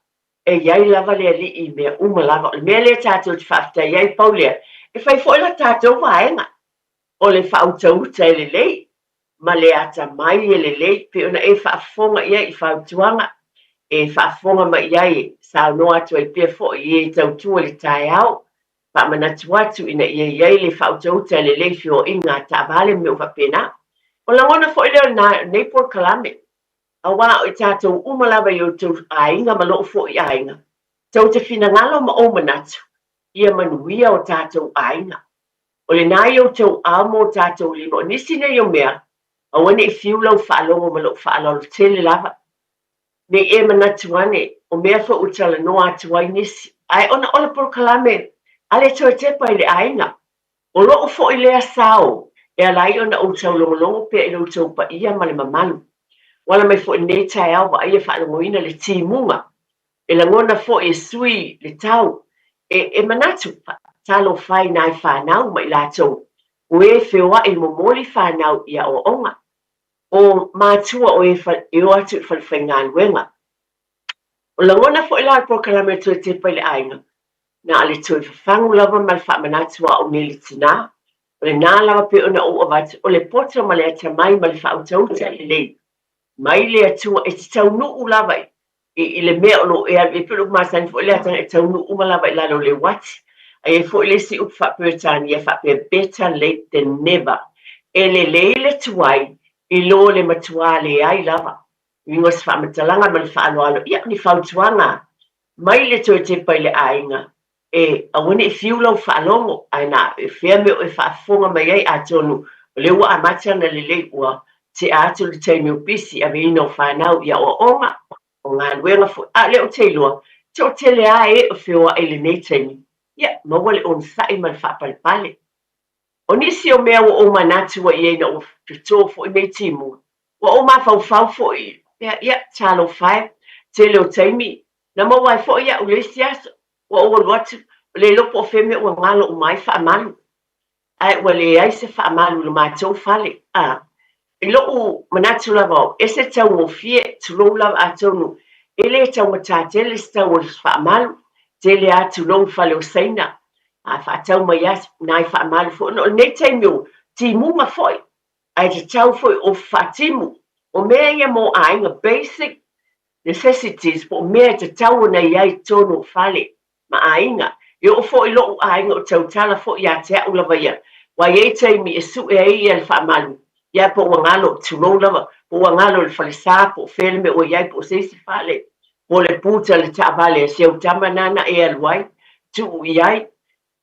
e iai lava le ali i mea uma lava o le mea le tātou te whafta iai paulea e whai foi la tātou waenga o le whautauta e le lei ma le ata mai e le lei pe ona e whaafonga iai i whautuanga e whaafonga ma iai sa noa atu ai pia fo i e tautua le tai au pa manatu atu ina iai le whautauta e le lei fio inga ta vale me uwa pena o la ngona fo i leo na Nepal Kalame awa o tātou umalawa i o tau ainga ma loo fo i ainga tau te whinangalo ma o manatu ia manuia o tātou ainga o le nai o tau amo tātou lima o nisi nei o mea a wane i fiulau whaalongo ma loo whaalolo tele lava ne e manatu ane o mea fo utala noa atu ai nisi ai ona ola por Kalame ale tau te pai le ainga o loo fo i lea sao e alai ona o tau longolongo pe i lo tau pa ia ma le mamalu wala mai fo nei tai au wa ia whaalongoina le timunga e la ngona fo e sui le tau e manatu talo fai nai whanau mai lātou o e whioa e momoli whanau ia o onga o mātua o e o atu whalwhaingan wenga o la ngona fo e la po Kalame tu te pai le ainga na ale tu whangu lava mal wha manatua o neli tina o le nā lava pe ona o avatu o le poto ma le ata mai ma le whautauta le lei mai le atua e te tau nuu lava i le mea o lo e pulu masani fo le ata e tau nuu lava i lalo le wati ai e fo le si up whapetani e whape better late than never e le tuai i lo le matua le ai lava ngos whamatalanga ma le whaaloalo ia ni whautuanga mai le toi te pai le ainga e awane i fiulau whaalongo ai na e whea meo e whaafonga mai ai atonu o le ua amata na le ua te atu le teimi o pisi a veina o whanau ia o onga o ngā nuenga fo a leo te ilua te o te lea e o whioa e le nei teimi ia mawale on sai ma le whapalipale o nisi o mea o manatu wa i eina o pito fo i nei timu wa o ma fau fo i ia talo whae te leo teimi na mawai fo ia o le siaso wa o watu le lopo o feme o ngalo o mai whaamalu ai wa le ai se whaamalu le mātou whale e loo manatu lava e se tau o fie tulou lava atonu e le tau matatele se tau o whaamalu te le atu long whale o seina a whaatau mai as nai whaamalu fo no nei teimio timu ma foi ai te tau foi o whaatimu o mea ia mo ainga basic necessities po mea te tau na iai tonu whale ma ainga e o foi loo ainga o tau tala foi ia te au lava ia wa iei teimi e su e ai e le whaamalu ia po ngalo tulou lava po ngalo le falisa po filme o ia po se fale po le puta le tavale se o tamanana e alwai tu ia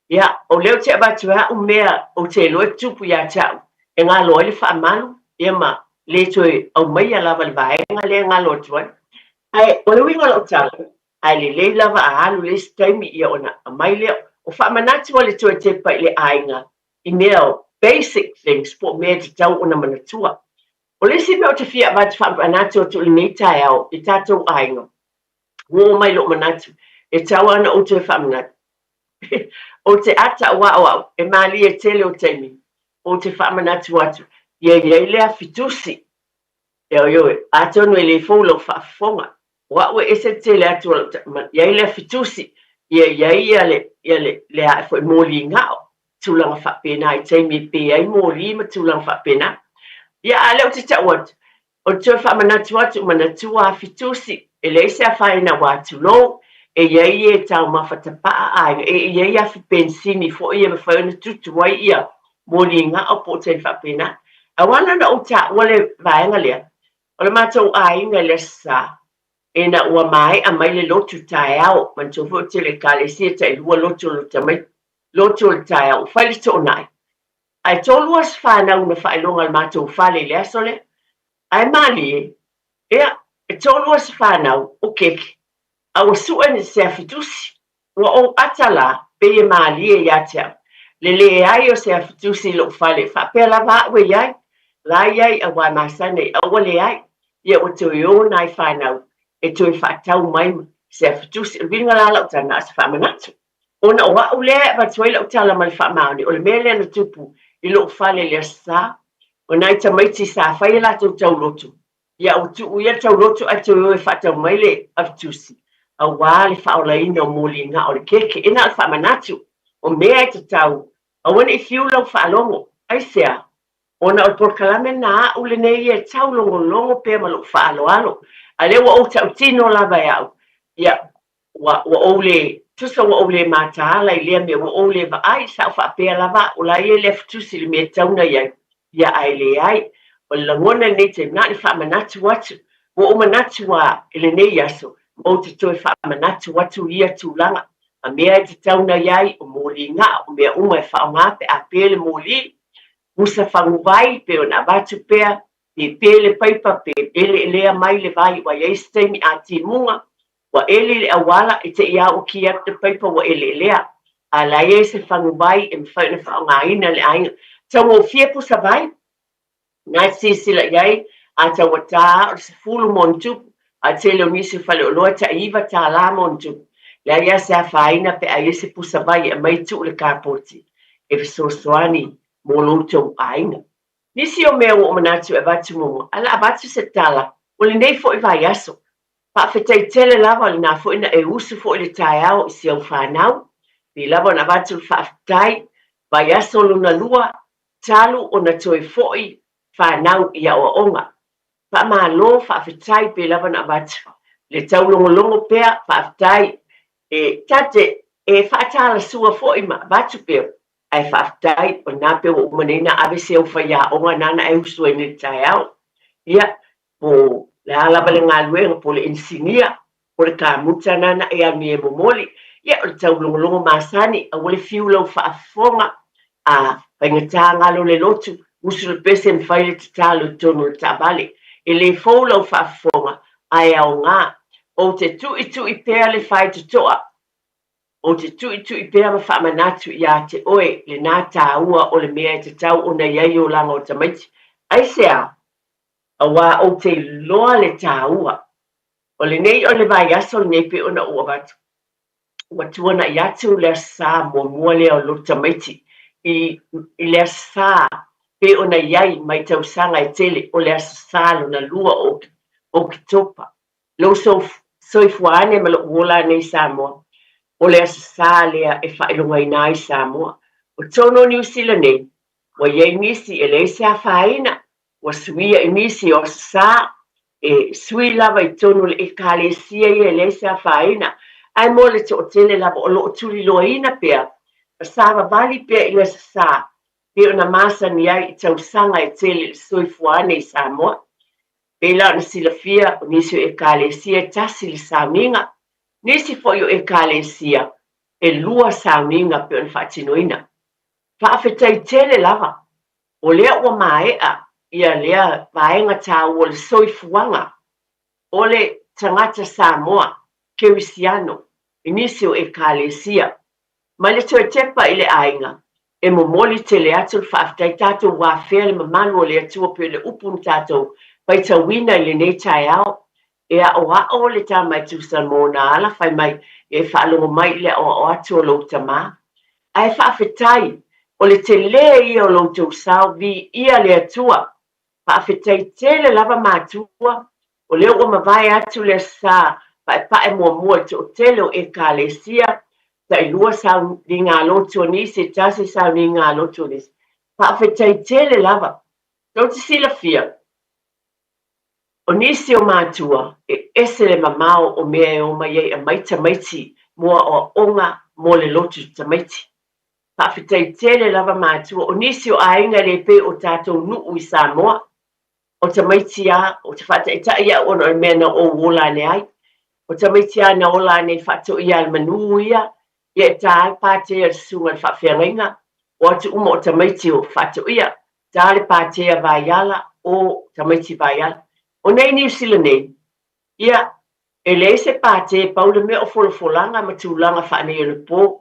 ia o leo te abatua o mea o te lo tu pu ia tau e ngalo le fa malu ia ma le toi o mai lava le vai ngale ngalo tu ai o le winga lo tala ai le lava a alu le stemi ia ona mai le o fa manatu le toi te pa le ainga email basic things po me te tau ona manatua. O le si meo te fia vati whaamanatua tu nei tai au i tātou ainga. Ngō mai lo manatu e tau ana o te whaamanatu. O te ata au e maali e tele o teimi o te whaamanatu atu. Ia lea fitusi. Ia atonu e le fōlo whaafonga. Wa ue e se tele atu ia lea fitusi. Ia le a fo mōli ngao. Tulanga whapena i teimi pe ai mōri ma tulanga whapena. Ia leo te tauat. O te whamanatu atu manatua a fitusi. E le se a whaina watu lo. E iei e tau mawhatapaa ai. E iei a whipensini fo ia ma whaina tutu wai ia. Mōri ngā o po te whapena. A wana na o ta wale vaenga lea. O le mātou a inga le sa. E na ua mai a mai le lotu tae au. Mantofu te le kale sia ta ilua lotu lo tamai. Lotu le tae au, whaile tō nai. Ai tōlua whanau na whaelonga le mātou whale le asole. ai mali ia e tolu se whanau o keke a o suani se afitusi wa o atala pe e mali e yatia le ai o se afitusi lo fale fa pe la va we yai la yai a wa masane a wale ai ia o te o nai whanau e tu e whatau mai se afitusi vinga la la tana se whamanatu ona o wa ule va tuela o tala mal whamaoni o le mele na tupu i lo fale le sa o nai tamaiti sa whai la tau tau lotu ia o tu ia tau lotu a tu e whatau mai le afitusi a wā le whaolaina o mōli ngā o le keke ina al whamanatu o mea te tau a wana i whiulau whaalongo ai sea ona o porkalame nā ule nei e tau longo pēr malo whaaloalo a le wa o tau tino lava e au ia wa ole tusa wa ole mātaala i lea mea wa ole va ai sa o whaapea lava o la ia le ftusi le mea tauna iai ia ai le ai o langona nei te nā ni whamanatu atu wa o manatu wa ele nei aso o te toi whamanatu watu ia tūlanga. A mea te tauna iai o mōli ngā, o mea uma e whaonga pe a pēle mōli, musa whanguvai pe o nā watu pēa, pe pēle paipa pe pēle elea mai le vai wa yeistemi a ti munga, wa ele le awala e te ia o ki te paipa wa ele elea. A la e se whanguvai e mwhaina whaonga ina le ainga. Tau o fiepu sa vai, nā sisila iai, a tau o tā o se fulu montupu, a te leo nisi whale o loa ta iwa ta la montu. Lea ia se a whaina pe a ese pusa vai e mai tu le kāpoti. E viso soani mō loutou ainga. Nisi o mea o manatu e vatu momo. Ala a vatu se tala. O le nei fo i vai aso. Pa whetai tele lava le nā fo ina e usu fo i le tai au i si au whanau. Pi lava na vatu le whaafitai. Vai aso luna lua. Talu o na toi fo i whanau i au onga. Pa ma lo whaafitai pe lava na vatu. Le tau longo pea whaafitai. E tate e whaatala sua fo i ma vatu pea. Ai whaafitai o nā pea o umanina ave se au whaia onga nana e usu e ni tai au. Ia, po le alaba le ngā luenga po le insinia. Po le kā muta nana e ami e momoli. Ia, o le tau longo masani a wale fiulau whaafonga. A paingatā ngalo le lotu. Usu le pese mwhaile te talo tonu le tabale. E le fōlau whaafonga ai au ngā. O te tui pēr le whai tutoa. O te tui pēr ma whaamanatu i a te oe le nā tāua o le mea te tau o na iai o langa o tamaiti. Ai sea, a wā o te loa le tāua. O le nei o le vai aso le nei pe o na ua batu. Ua tuana i atu le sā mua lea o lo tamaiti. I le sā pe o na iai mai tau sanga e tele o le sā lo na lua o ki topa. Lo soifuane ma lo uola nei Samoa. O le asa lea e whailunga i nai Samoa. O tono New Zealand nei, wa iei nisi e le se a whaina, wa suia i nisi o sa, e sui lava i tono le e kale sia i e le se a whaina. Ai mo le te o tele lava o lo tuli loa ina pea, a sava vali pea i le sa, pe o na masa ni ai i tau sanga e tele le soifuane i Samoa. Pela na silafia o nisi o e kalesia tasi le sauninga. Nisi fo yo e kalesia e lua sauninga pe on whaatinoina. Whaafetai tele lava. O lea ua maea ia lea vaenga tau o le soifuanga. O le tangata Samoa, Kewisiano, e nisi o e kalesia. Ma le toe tepa i le ainga. E momoli tele atu le whaafetai tatou wafea le mamanu o le atua pe le upun tatou. Pai tawina i le nei tai au, e a o le tā mai tūsan mō nā ala, whai mai e whaalongo mai le o atu o lau tamā. Ai whaafetai, o le te le ia o lau tau sau vi ia le atua. Whaafetai tele lava mātua, o leo o mawai atu le sā, pai pae mua te o tele o e ka le sia, ta i lua sau ni ngā lotu nisi, tasi sau ni ngā lotu nisi. Whaafetai tele lava, tau te sila fia. O nisi o mātua, e ese le mamao o mea e o mai e mai tamaiti mua o onga mo le lotu tamaiti. Whaafetai tele lava mātua, o nisi o ainga le pe o tātou nuu i Samoa, o tamaiti a, o te whata e taia o no mea na o wola ne ai, o tamaiti a na ola ne whato ia al manu ia, ia e tāle pātea le sunga le whawhiangainga, o atu uma o tamaiti o whato ia, tāle pātea vaiala o tamaiti vaiala. O nei New Zealand nei. Ia, e le se pāte pau le mea o folanga ma tūlanga whaanei o le pō.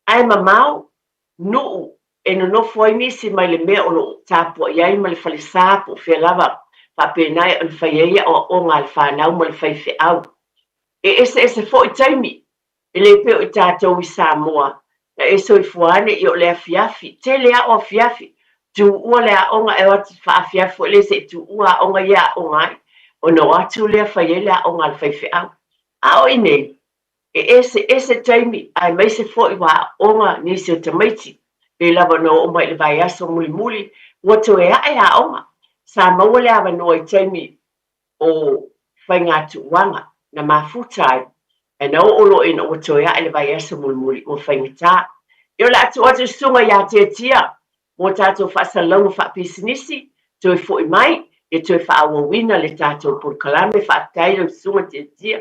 Ai mamau, nuu, e no foi nisi mai le mea o lo tāpua iai ma le whale sāpu whia lava whapenai on whaiaia o ngā le whanau ma le whaiwhi au. E ese fo i taimi, e le peo i tātou i Samoa, na e soi fuane i o lea fiafi, te lea o fiafi, tu ua lea onga e wati wha fiafi, le se tu ua onga ia o ngai, o no atu lea whaie lea onga le whaiwhi au. A o inei, e ese taimi, ai mai se fo i wa onga nisi o tamaiti, le lava no o mai le vai aso muli muli, wato e a onga, sa maua lea wa no i taimi o whaingatu wanga, na mafutai, e na olo ina o toia ele vai esa mulmuli o whaingata. Io la atu sunga ia te tia, mo tātou whasalangu whapisinisi, toi fo i mai, e toi whaawawina le tātou purkalame whaatairo sunga te tia.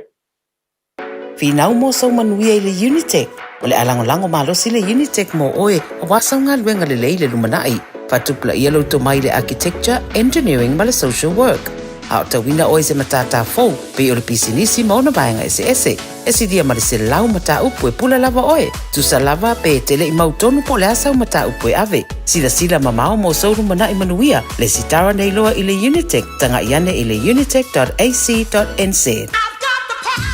Finau mo sau manuia i le Unitec, o le alangolango malosi le Unitec mo oe, o wasau ngā luenga le leile lumanai, whatupla ia lau to mai le architecture, engineering ma le social work. A o tawina oe se matata fau, pe o le pisinisi mauna baenga ese. Esi dia ma le se lau mata upu e pula lava oe. Tusa lava pe tele i mautonu po le asau mata upu e ave. Sila mamao mo sauru mana i manuia. Le sitara nei loa i le Unitec. Tanga iane i le unitec.ac.nz.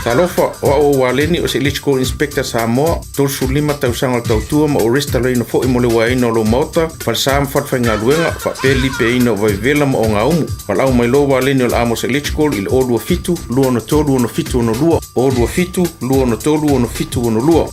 Talofa, o waleni o se electrical inspector Samoa, tolsu 5 tausanga tautua ma o resta loina fo i mole waina o lo mauta, falsam fatwhainga luenga, whapeli pe ina vai vela ma o ngā umu. Walau mai lo waleni o le amos electrical il o lua fitu, lua no tolu ono fitu ono lua, o lua fitu, lua no tolu ono fitu ono lua.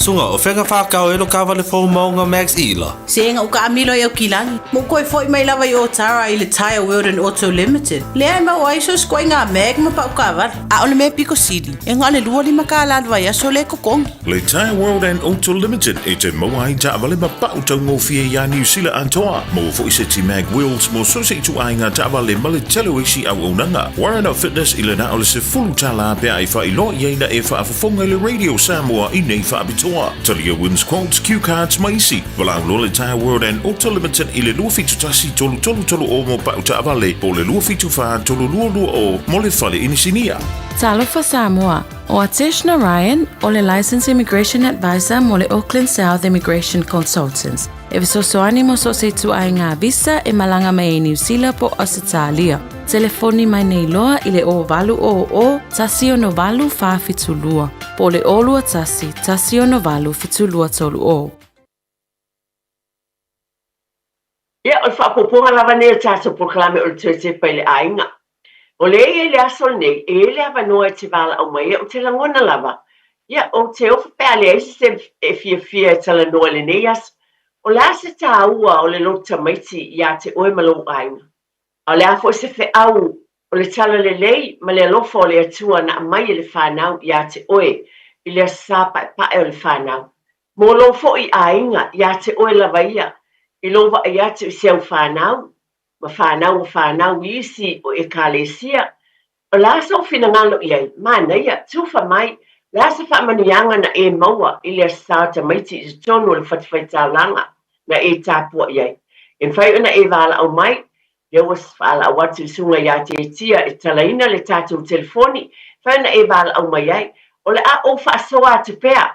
Sunga, o whenga whakao ero kawa le fau maunga Max Ila. Se inga uka amilo i au kilangi. Mo koe foi mai lawa i o Tara i le Tire World and Auto Limited. Lea ma o aiso skoi ngā meg ma pa uka avar. A ole me Pico City. E ngā le lua lima ka aladwa ia so le kokongi. Le Tire World and Auto Limited e te maua i ta avale ma pa utau ngō fia ia New Zealand antoa. Mo fo i se ti mag wheels mo so se tu ai ngā ta avale ma le telo isi au unanga. Warren Fitness i le na ole se fulu tala pia i wha i lo i eina e wha afafonga le Radio Samoa i nei wha abitua. Talia wins quotes, cue cards, maisi. Walau lo le Tire World and Auto Limited i le lua fitu tasi tolu o mo pa uta avale. Po le lua fitu wha tolu lua o mo le fale inisinia. Talofa Samoa. O Atish Narayan, o le Licensed Immigration Advisor mo le Auckland South Immigration Consultants. E visosoani mo so se tu ai ngā visa e malanga mai New Zealand po Australia. Telefoni mai nei loa i le o valu o tasi o no valu wha fitulua. Po le olua tasi o no valu fitulua tolu o. Ia, o whapoponga lava nei tātou proklame o le tuete pai le ainga. O le le asol nei, le ava noa te vala au mai, o te langona lava. Ia, o te ofa pēa le eise e fia tala noa le nei as. O la se tā ua o le lota maiti ia te oe malo ainga. O le afo se fe au o le tala le lei, ma le alofa o le atua na mai le whanau ia te oe, i le sapa e pae o le whanau. Mo lo fo i ainga ia te oe lava ia, i lova ia te usiau whanau, ma whanau isi o e kālesia. O la sa o whina ngalo iai, mana ia, tufa mai, la sa whamanianga na e maua i le sata maiti i tonu o le whatiwhaitā na e tāpua iai. En whai ona e wala au mai, ia was wala au atu sunga ia te tia e talaina le tātou telefoni, whai ona e wala au mai ai, o le a o whaasoa te pēa,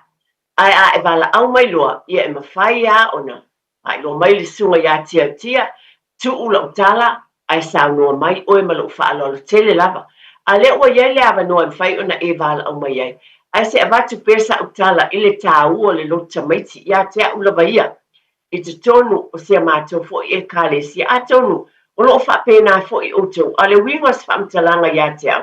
ai a e wala au mai loa, ia e mawhai a ona, ai loa mai le sunga ia tia, tu ula utala, ai sao noa mai, oe malo whaalolo tele lava, a le ua iai le awa noa mwhai ona e wala au mai ai, ai se avatu pesa utala i le tā ua le lota maiti, ia te a ula vaia, i te tonu o sea mātou fo i e kālesi, a tonu, o loo whapena fo i otou, a le wingos whamtalanga ia te au.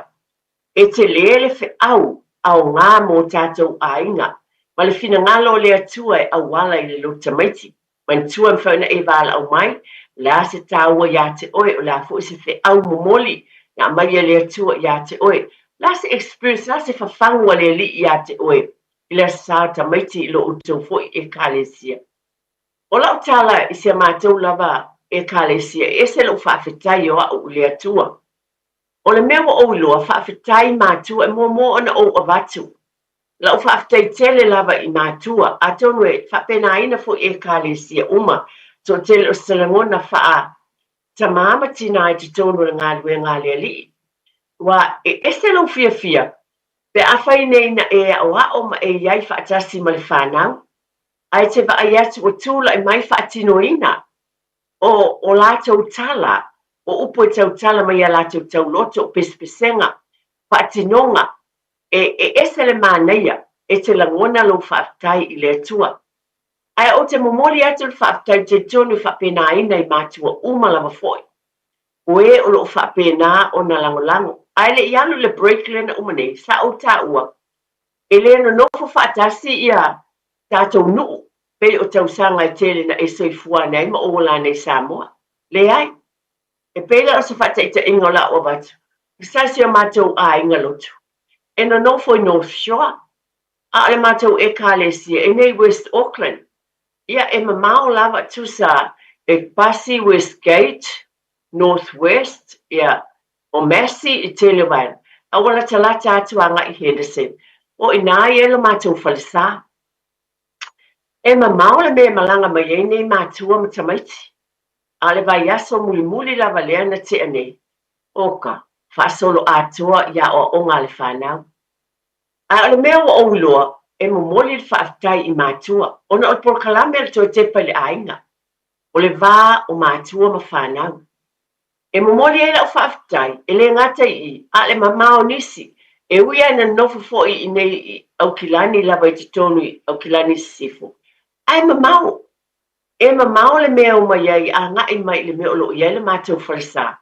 E te leele fe au ngā mō tātou a inga, ma le whina ngalo le atua e au wala i le lota maiti, man tua mwhauna e wala au mai, le a se tāua ia te oe, o la fo i se fe au momoli, na mai le atua ia te oe, la se experience, la se whawhangua le li ia te oe, i le sāta maiti i lo utou fo i e kālesia. O lau tala i se mātou lava e kālesia, e se lau whawhetai o au le atua. O le mea o iloa, whawhetai mātua e mō ana o avatu. Lau whawhetai tele lava i mātua, a tonu e whapena ina fo e kālesia uma, so tele o salangona tamama tina I te tonu le ngā lue ngā lea li. Wa e se lo fia. Pe a whai nei na e o ma e iai whaatasi ma le whanau. Ai te wa ai atu o tūla e mai whaatino ina. O lātou tala, o upo e tau tala mai a lātou tau loto o pespesenga, whaatinonga, e se le māneia, e te langona lo whaatai I le atua. Ai o te momoli atu le whaatai te tonu whaapena ina I mātua umalawa foi. O o lo whaapena o na langolango. Ai le ialu le break lena umane, sa o ta ua. E le no nofo whaatasi ia tātou nuu. Pe o tau sanga I tele na e soifua nei ma o la nei Samoa. Le ai. E pela o se whaatai te ingola o batu. Sasi o mātou a inga lotu. E no nofo I North Shore. A le mātou e kālesia e nei West Auckland. Ia e mamao lava tusa e pasi Westgate, Northwest, ia o Massey I tele wai. A wala talata atuanga I Henderson. O ina I elo mātou falisa. E mamao le mea malanga mai e nei mātua ma tamaiti. A le vai aso muli lava lea na te anei. Oka, whaasolo atua ia o onga le whanau. A le mea o ongiloa, e momoli le whaatai I mātua. Ona o por kalame le toi tepa le ainga. O le vā o mātua ma whanau. E momoli e la o whaatai, e le ngata I, a le mamao nisi. E uia na nofo fo I nei au kilani lava I te tonu I au kilani sifo. Ai mamau. E mamau le mea o mai ai a ngai mai le mea o lo iai le mātou whalisa.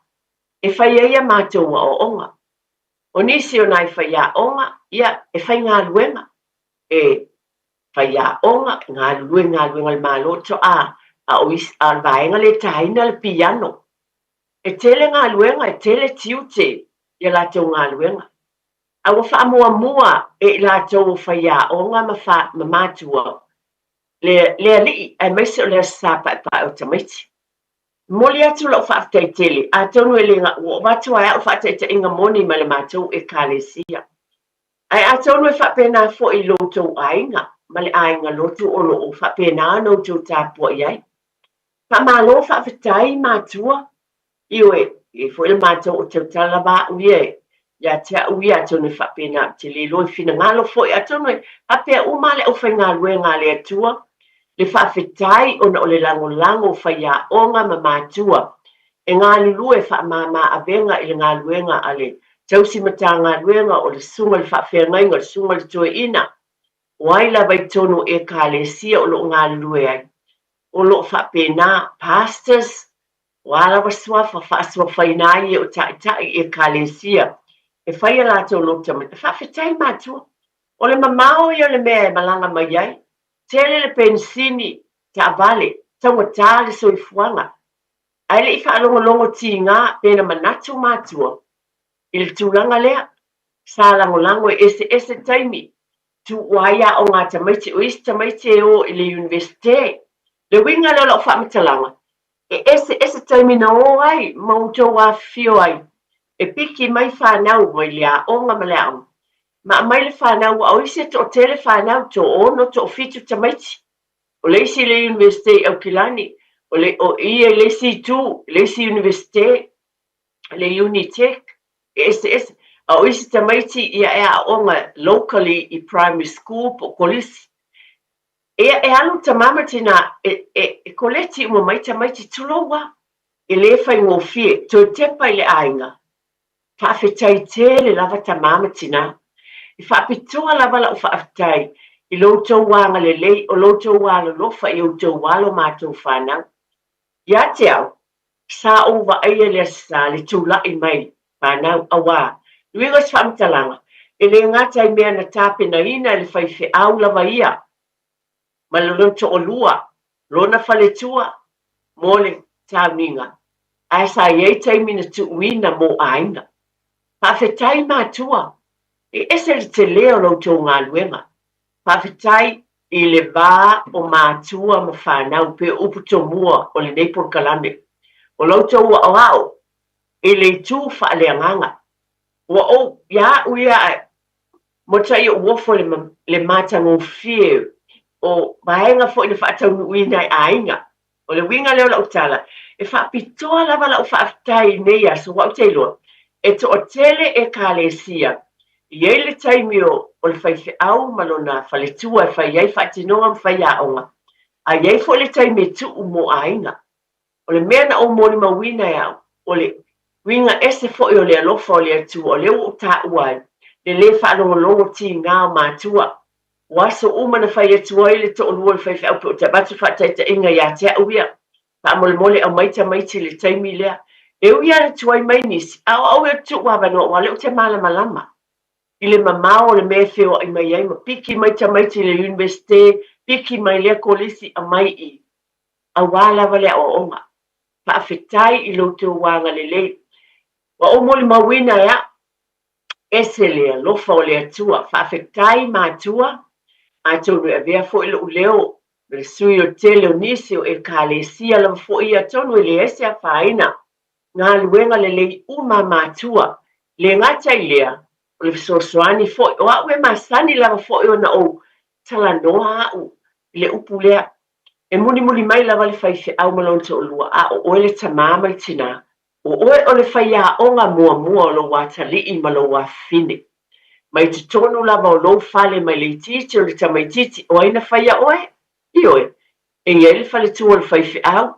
E whai ai a mātou wa o onga. O nisi o nai whai a onga, ia e whai ngā luenga. E whai a onga, ngā luenga le māloto a ois a vaenga le taina le piano. E tele ngā luenga, e tele tiute, ia lātou ngā luenga. A wa wha mua e lātou whai a onga ma mātua. Le ali ai mai se o le sapa pa o tamaiti. Moli atu lo whaatai tele, a tonu e lenga o watu ai au whaatai te inga moni ma le mātou e kālesia. Ai a tonu e whapena fo I loto ainga, ma le ainga loto o lo o whapena no tō tāpua iai. Pa malo whaatai mātua, iwe, e fo le mātou o tau talaba uie, ia te ui a tonu whapena, te le loi fina ngalo fo I a tonu e, apea umale o whai ngā lue ngā le atua, le whaafetai ona o le lango whai a onga ma mātua. E ngā lulue whaamama a venga I le ngā luenga a le tausi mata ngā luenga o le sunga le whaafeangainga le sunga le toe ina. Waila vai tonu e kālesia o lo ngā lulue ai. O lo whaapena pastors, wala waswafa whaaswa whainai o tai e kālesia. E whai a lātou lo tamata. Whaafetai mātua. O le mamao I o le mea e malanga mai ai. Tele le pensini ta vale, taua tā le soifuanga. Ai le I whaalongo ti ngā pena manatu mātua. I le tūlanga lea, sā lango ese taimi. Tu waia o ngā tamaiti, o isi tamaiti e o I le universite. Le winga le lo whamatalanga. E ese taimi na o ai, mauto wa fio ai. E piki mai whanau mai lea, o ngā maleau. Ma mai le whanau o isi to tele whanau to ono to fitu tamaiti. O leisi le universite au kilani. O ie leisi tu, leisi universite, le Unitec. Ese, o isi tamaiti ia e a onga locally I primary school po kolisi. E alu tamama tina, e koleti uma mai tamaiti tulowa. E le whai ngofie, to tepa I le ainga. Whaafetai tele lava tamama tina. I whaapitua lava la o whaafitai, I loutou wanga lelei, o loutou wala lofa I outou walo mātou whanau. Ia te au, sa uwa aia lea sa le tūla I mai, whanau awa. Luigos whaamtalanga, e le ngata I mea na tāpena ina le whaife au lava ia. Ma le loutou o lua, lona whaletua, mole tāminga. Ai sa iei taimina tu uina mo ainga. Whaafetai mātua. E ese le te leo loutou ngā luenga. Whawhitai I le vā o mātua ma whanau pe uputo mua o le neipor kalame. O loutou o au, e le tū whaaleanganga. Wa o ia uia mo tai o wofo le mātango whiu o mahenga fo I le whaatau nuina I ainga. O le winga leo lautala. e whaapitoa lava la o whaafitai nei aso wau te loa. E to o tele e kālesia. I eile taimi o le whaiwhi au malona whaletua e whai ei whaatinoa mwhai aonga. A iei fo le taimi tu mo ainga. O le mea na o moni mawina e au. O le winga ese fo i o le alofa o le atua. O le o ta uai. Le le whaalongolongo ti ngā o mātua. Waso umana whai atua i le to o lua le whaiwhi au pe o te batu whaataita inga ia te auia. Pa mole a maita maiti le taimi lea. E ui ana tuai mai nisi, au e tu wawanoa, wale o te malama. I le mamao le mea whio i mai ai, ma piki maita maiti le universite, piki mai lea kolisi a mai i. A wala wale o onga. Pa awhetai i lo te wanga le lei. Wa o moli mawina ea, ese lea, lofa o lea tua. Pa awhetai mātua, a tonu e vea fo ilo uleo, le sui o tele o nisi o e kālesia lam fo i a tonu e le ese a whaina. Ngā luenga le lei uma mātua, le ngata i lea, o le fisosoani fo, o a ue masani lava fo i o na o talanoa au, le upu lea. E muni mai lava le whaiwhi au malon te o lua, a o oe le tamama i tina, o oe o le whaia onga mua o lo watali i malo wa fine. Mai te tonu lava o lo fale mai le titi o le tamaititi, o aina whaia oe, i oe, e ia le fale tua le whaiwhi au,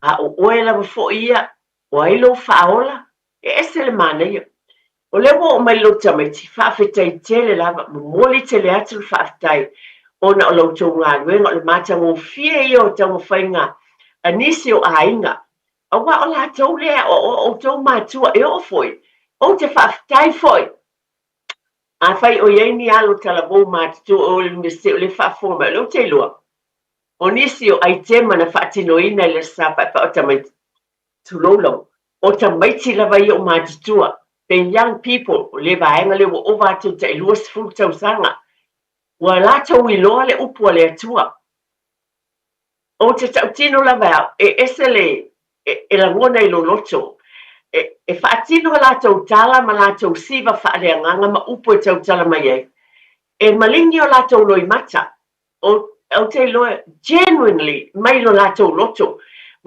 a o oe lava fo ia, o ai lo whaola, e ese le mana ia. O le wo o mai lo tamaiti, whaafetai tele lava, moli tele atu le whaafetai, ona o lau tau ngā ruenga, o le mata ngō fie ia o tau mwhainga, a nisi o ainga. A wa o la tau lea, o tau mātua e o foi, o te whaafetai foi. A whai o iei ni alo tala mō mātua o le mese o le whaafoma, lo te lua. O nisi o ai tema na whaatinoina le sapa e o tamaiti. Tulolo, o tamaiti lava i o mātutua, the young people, o le vaenga le o ovatu te ilua sifu tau sanga, wa la tau i loa le upu le atua. O te tau tino lava, e ese le, e la ngona i lo loto, e whaatino la tau tala ma la tau siva whaare anganga ma upu e tau tala mai e. E malingi o la tau loi mata, o te loa, genuinely, mai lo la tau loto,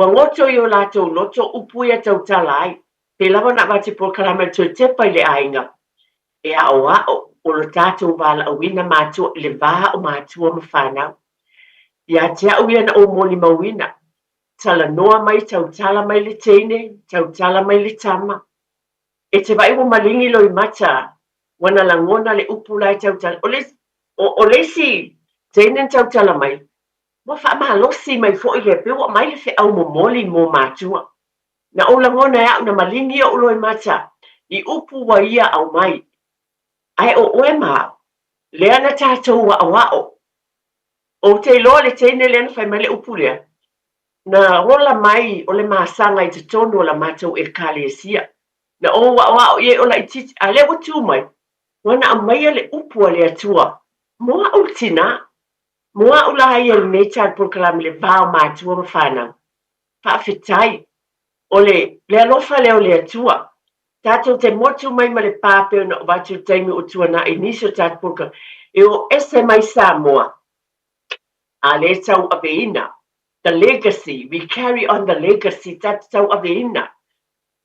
wa ngoto i o lātou loto upuia tau talai. Te lava na wati po kalama tui te pai le ainga. E a o o lo tātou wala a wina mātua le vā o mātua ma whanau. Ia te au ia na o moli mawina. Tala noa mai tau tala mai le teine, tau tala mai le tama. E te vai o malingi loi mata, wana langona le upulai tau tala. O le si, teine tau tala mai. Wa wha mahalosi mai fo i le pewa mai le fe au momoli mo mātua. Na o langona au na malingi o loi mata, i upu wa ia au mai. Ai o oe maa, lea na tātou wa awao. O te loa le teine lea na whai mai le upu lea. Na rola mai o le maasanga i te tonu o la mātou e kālesia. Na o wa awao i e o la i titi, a le o tū mai. Wana a mai le upu a le atua. Moa o tina, Moa o la ia le nei tātou proklami le vāo mātua ma whanau. Whaafetai. O le alofa leo le atua. Tātou te motu mai ma le pāpeo na o watu taimi o tua na iniso tātou proklami. E o ese mai Samoa. A le tau aveina. The legacy. We carry on the legacy. Tātou aveina.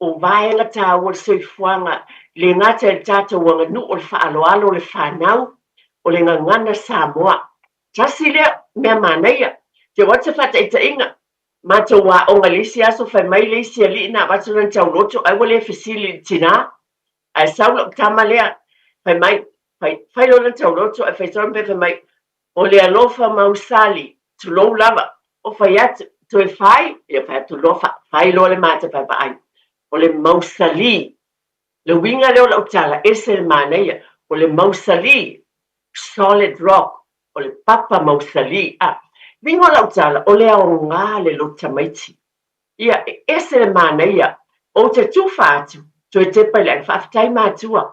O vaenga tāua le soifuanga. Le ngata le tātou wanga nu o le whaaloalo le whanau. O le ngangana Samoa. Tasi lea, mea mānaia, te wata whata i ta inga. Mātou wā onga lisi aso whai mai lisi a li ina watu nan tau loto, ai wale fesili tina. Ai saula tama lea, whai mai, whai lo nan tau loto, ai whai toran pe mai, o lea lofa mausali, tu lou lava, o whai atu, tu e whai, ia whai atu lofa, whai lo le māta whai pa ai. O le mausali, le winga leo lau tala, ese le mānaia, o le mausali, solid rock, o le papa mausali, vingo lau tala, o le au ngā le lo tamaiti. Ia, ese le mana ia, o te tūwhātu, tu e te pale, whaafitai mātua.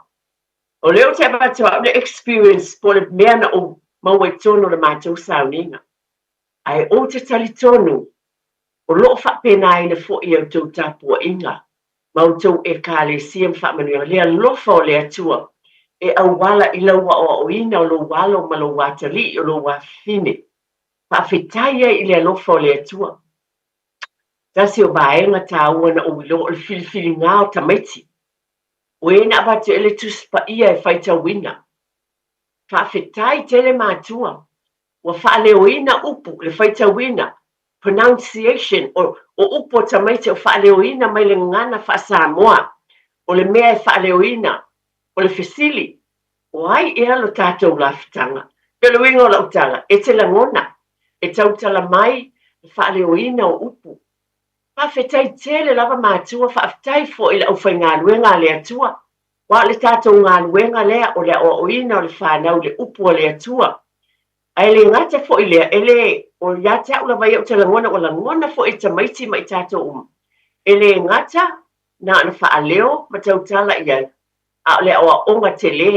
O leo te mātua, o le experience, po le mea na o maua tono le mātou sauninga. Ai, o te tali tonu, o loo whapena ina fo i au tau tāpua inga, mautou e kāle siam whamanuia, lea lofa o lea tua, e au wala i laua o ina o lo wala o malo watali o lo wafine. Whawhetaia i lea lofa o lea tua. tasi o vaenga tāua na uilo o le filifiliga o tamaiti ua ina avatu e le tusi paia e faitauina faafetai tele matua ua faaleoina upu le faitauina pronunciation o upu o tamaiti o faaleoina mai le gagana faasamoa o le mea e faaleoina o le fesili o ai ea lo tatou lafetaga pe le uiga o laʻutaga e te lagona e tautala mai le faaleoina o upu faafetai tele lava matua faafetai foʻi le ʻaufaigaluega a le atua ua le tatou galuega lea o le aʻoaʻoina o le fanau le upu o le atua ae le gata foʻi lea e lē o iā te aʻu lava ia o talagona ua lagona foʻi tamaiti ma i tatou uma e lē gata na ona faaleo ma tautala i ai a o le aʻoaʻoga te lē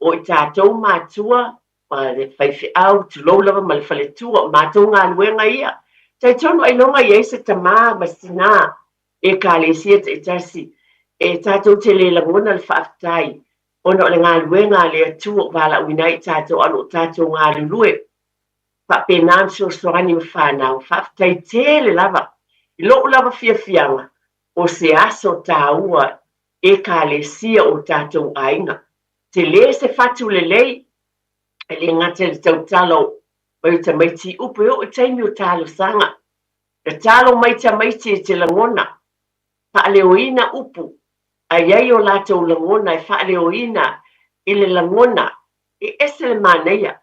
o i tatou matua ma le faifeʻau tulou lava ma le faletua o matou galuega ia taitonu ailoga i ai se tamā ma sinā e kalesia taʻitasi e tatou te lē lagona le faafetai ona o le galuega a le atua o valaʻuina ai tatou alo o tatou galulue faapena masoasoani ma fanau faafetai tele lava i loʻu lava fiafiaga o se aso tāua e kalesia o tatou aiga te lē se fatu lelei e le gata le tautalo mai o tamaiti upu e o taimi o talosaga le talo mai tamaiti e te lagona faaleoina upu ai ai o latou lagona e faaleoina i le lagona e ese le manaia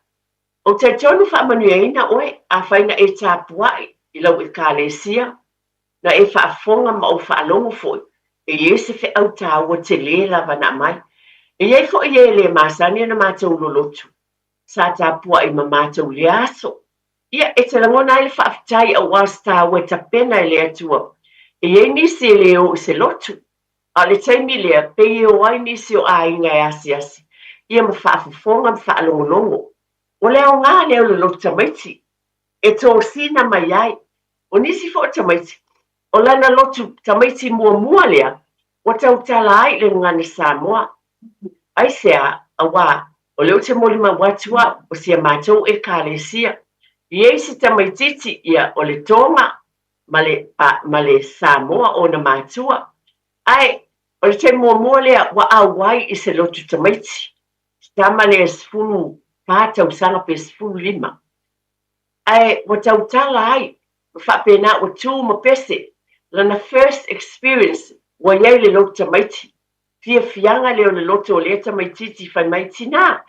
o taitonu faamanuiaina oe afaina e tapuaʻi i lau e kalesia na e faafoga ma o faalogo foʻi e iai se feʻau tāua te lē lava na mai e iai foʻi e lē masani ana matou lolotu sa tapuaʻi ma matou le aso ia e talagona ai le faafetai auā se tāua e tapena e le atua e iai nisi e lē o i se lotu a le taimi lea pei o ai nisi o aiga e asiasi ia ma faafofoga ma faalogologo o le aogā lea o le lotu tamaiti e tosina mai ai o nisi foʻi tamaiti o lana lotu tamaiti muamua lea ua tautala ai le gagana samoa ai sea auā o leu te molimau atu a'u o sia matou e kalesia iai se tamaitiiti ia o le toga ma le samoa ona matua ae o le taimi muamua lea ua au ai i se lotu tamaiti tama le 10 patausaga pe 15 ae ua tautala ai ma faapena ua tu ma pese lana first experience ua iai le lotu tamaiti fiafiaga lea o le loto o lea tamaitiiti fai mai tinā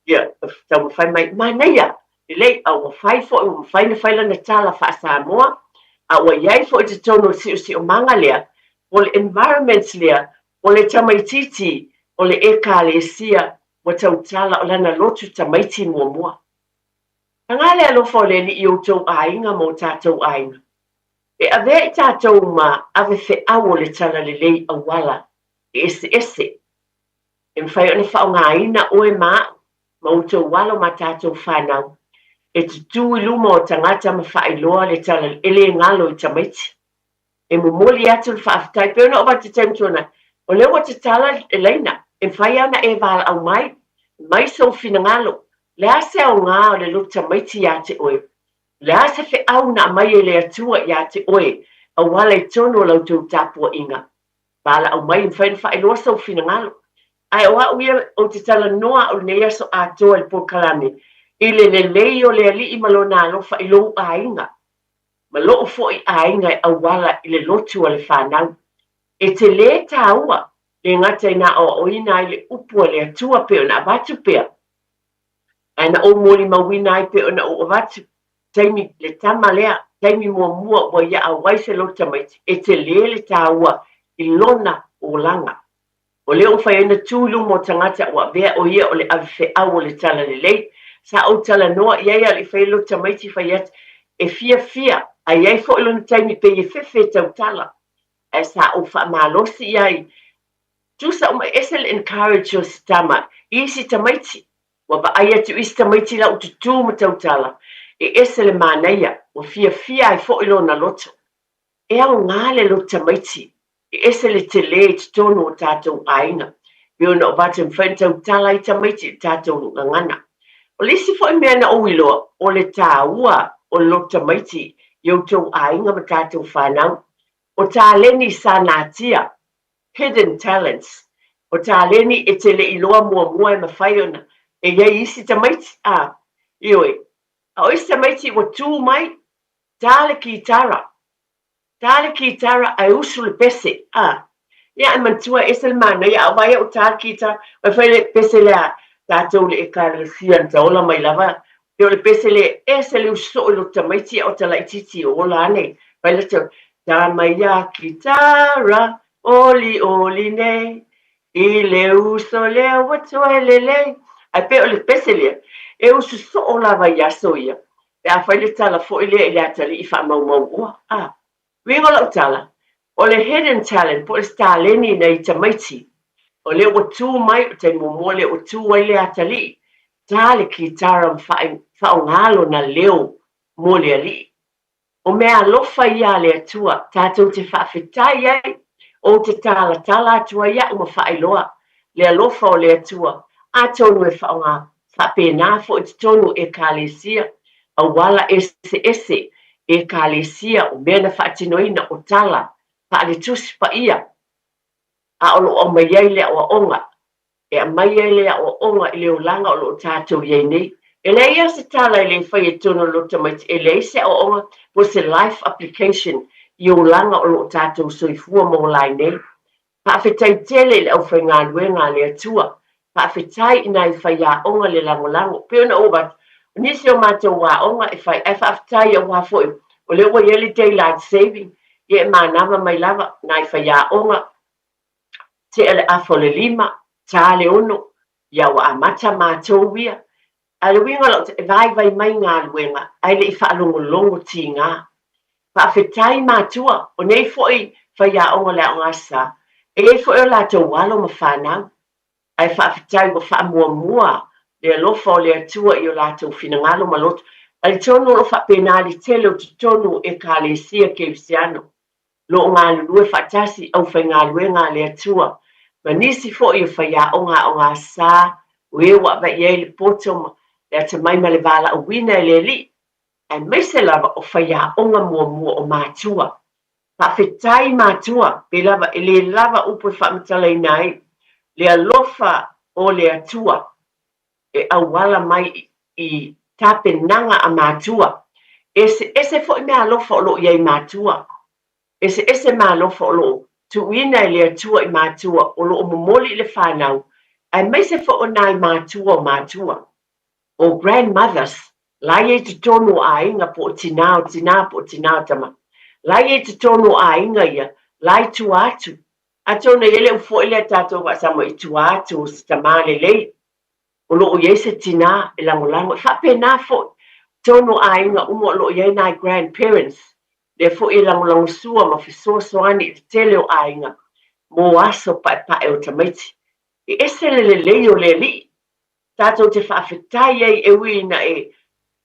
ia tau fai mai manaia lelei aua fai foʻi ua faina fai lana tala faasamoa a ua iai foʻi te tonu o siʻosiʻomaga lea o le environments lea o le tamaitiiti o le ekalesia ua tautala o lana lotu tamaiti muamua aga le alofa o le alii outou aiga mo tatou aiga e avea i tatou ma ave feʻau o le tala lelei auala e ese e mawhai ona whaongaina oe maa ma outou walo ma tātou whanau e tutu i luma o tangata ma whaailoa le tala ele ngalo i tamaiti e mumoli atu le whaafetai pe ona o wate taimtona o lewa te tala e leina e mwhai ana e wala au mai sau fina ngalo le ase au ngā o le lu tamaiti ia te oe le ase fe au na mai e le atua ia te oe a wala i tono lau tau tapua inga wala au mai mwhai whaailoa sau fina ngalo ai o uia o te tala noa o nei aso atoa i Pokalame i le lei o le alii malona alofa i lou ainga ma loo foʻi aiga e auala i le lotu o le whanau e te lē tāua le gata ina aʻoaʻoina ai le upu a le atua pe ona avatu pea aina ou moli mauina ai pe ona ou avatu taimi le tama lea taimi muamua ua ia auai se lotu tamaiti e te lē le tāua i lona o laga o leo whai ana tūlu mo tangata ua vea o ia o le awhewhau o le tala lelei sa au tala noa iai a le whailo tamaiti whai at e fia a iai fo ilo na taimi pe e whewhe tau tala e sa au wha malosi iai tusa uma esel encourage o si tama i si tamaiti wa ba ai atu i si tamaiti la ututu ma tau tala e esel manaia o fia ai fo ilo na loto e au ngale lo tamaiti ese le tele te tono o tātou aiga me ona o vate mwhain tau tala i tamaiti tātou ngangana o lisi fo i mea na oiloa o le tāua o lo tamaiti i outou aiga ma tātou whanau o tāleni sanatia, hidden talents. O tāleni e te le iloa mua e mawhai ona. E iei isi tamaiti, ioi. A oisi tamaiti wa tū mai, tāle ki tara. Tāle ki tara ai usu le pese, Ia mantua esel mana ia awai o tāle ki tara, mai whai le pese lea, tātou le e kāre sian ta ola mai lava. Io le pese le esel uso o lo tamaiti o tala ititi o ola ane. Vai le tau, tā mai ia ki tara, oli ne, I le uso lea watua lele. Ai pe o le pese lea, e usu so o lava ia so ia. Pe a whai le tala fo ilea I le atali I wha mau ua. Ringo lau tala, o le hidden talent po le stāleni nei tamaiti. O le watu mai o te momo le watu wai le atali. Tāle ki tara whao ngalo na leo mo le ali. O mea lofa ia le atua, tātou te whawhitai ai, o te tala atua ia o ma whaailoa. Le alofa o le atua, a tonu e whao ngā whapena fo I te tonu e kālesia, a wala ese e kālesia o mea na whaatinoina o tala, pa le tusi pa ia. A olo o mai ai lea o onga, e a mai ai lea o onga I leo langa o lo tātou iei nei. E le ia se tala I le whai e tono lo tamaiti, e le se o onga po se life application I o langa o lo tātou soifua mo lai nei. Pa awhetai tele le au whai ngā luenga le atua. Pa awhetai ina I whai a onga le lango. Peo na obat, nisi o mātou wā onga e whai, e whawhetai a wā fwoi. O le ua yele daylight saving, I e mānama mai lava, na I whai a onga. Te ele afo le 5, tā le 1, ia wa amata mātou wia. A le winga lau te vai mai ngā luenga, ai le I whaalongo ti ngā. Whaafetai mātua, o nei foi whai a onga le o ngasa. E ei foi o lātou walo ma whanau. Ai whaafetai wa whaamua, le alofa o le atua I o lātou finangalo ma loto. Ai tonu lo whapenali tele o te tonu e ka le sia ke usiano. Lo ngā lue whaatasi au whai ngā luenga le atua. Ma nisi foi o whai a onga o ngasa, ue wa vai ei le potoma, le te mai ma le vala o wina le li. Ai mai se lava o whai a onga mua o mātua. Whawhetai mātua, pe lava e le lava upo whamatalai nai, le alofa o le atua, e awala mai I tape nanga a mātua. Ese fo I mea alofa o lo iei mātua. Ese mea alofa o lo tuina le atua I mātua, o lo o momoli le whanau. Ai mai se fo o nai mātua. O grandmothers, lai e te tonu a inga po tinao tama. Lai e te tonu a inga ia, lai tu atu. A tona ele ufo ele tato wa samo I tu atu o si tamale lei. O lo o ye se tina e langolango. Whapena fo tonu a inga umo lo ye nai grandparents. Le fo e langolango sua ma fiso soani I te tele o a inga. Mo aso pa e o tamaiti. I ese le o le li. Tato te whawhetai ei e wina e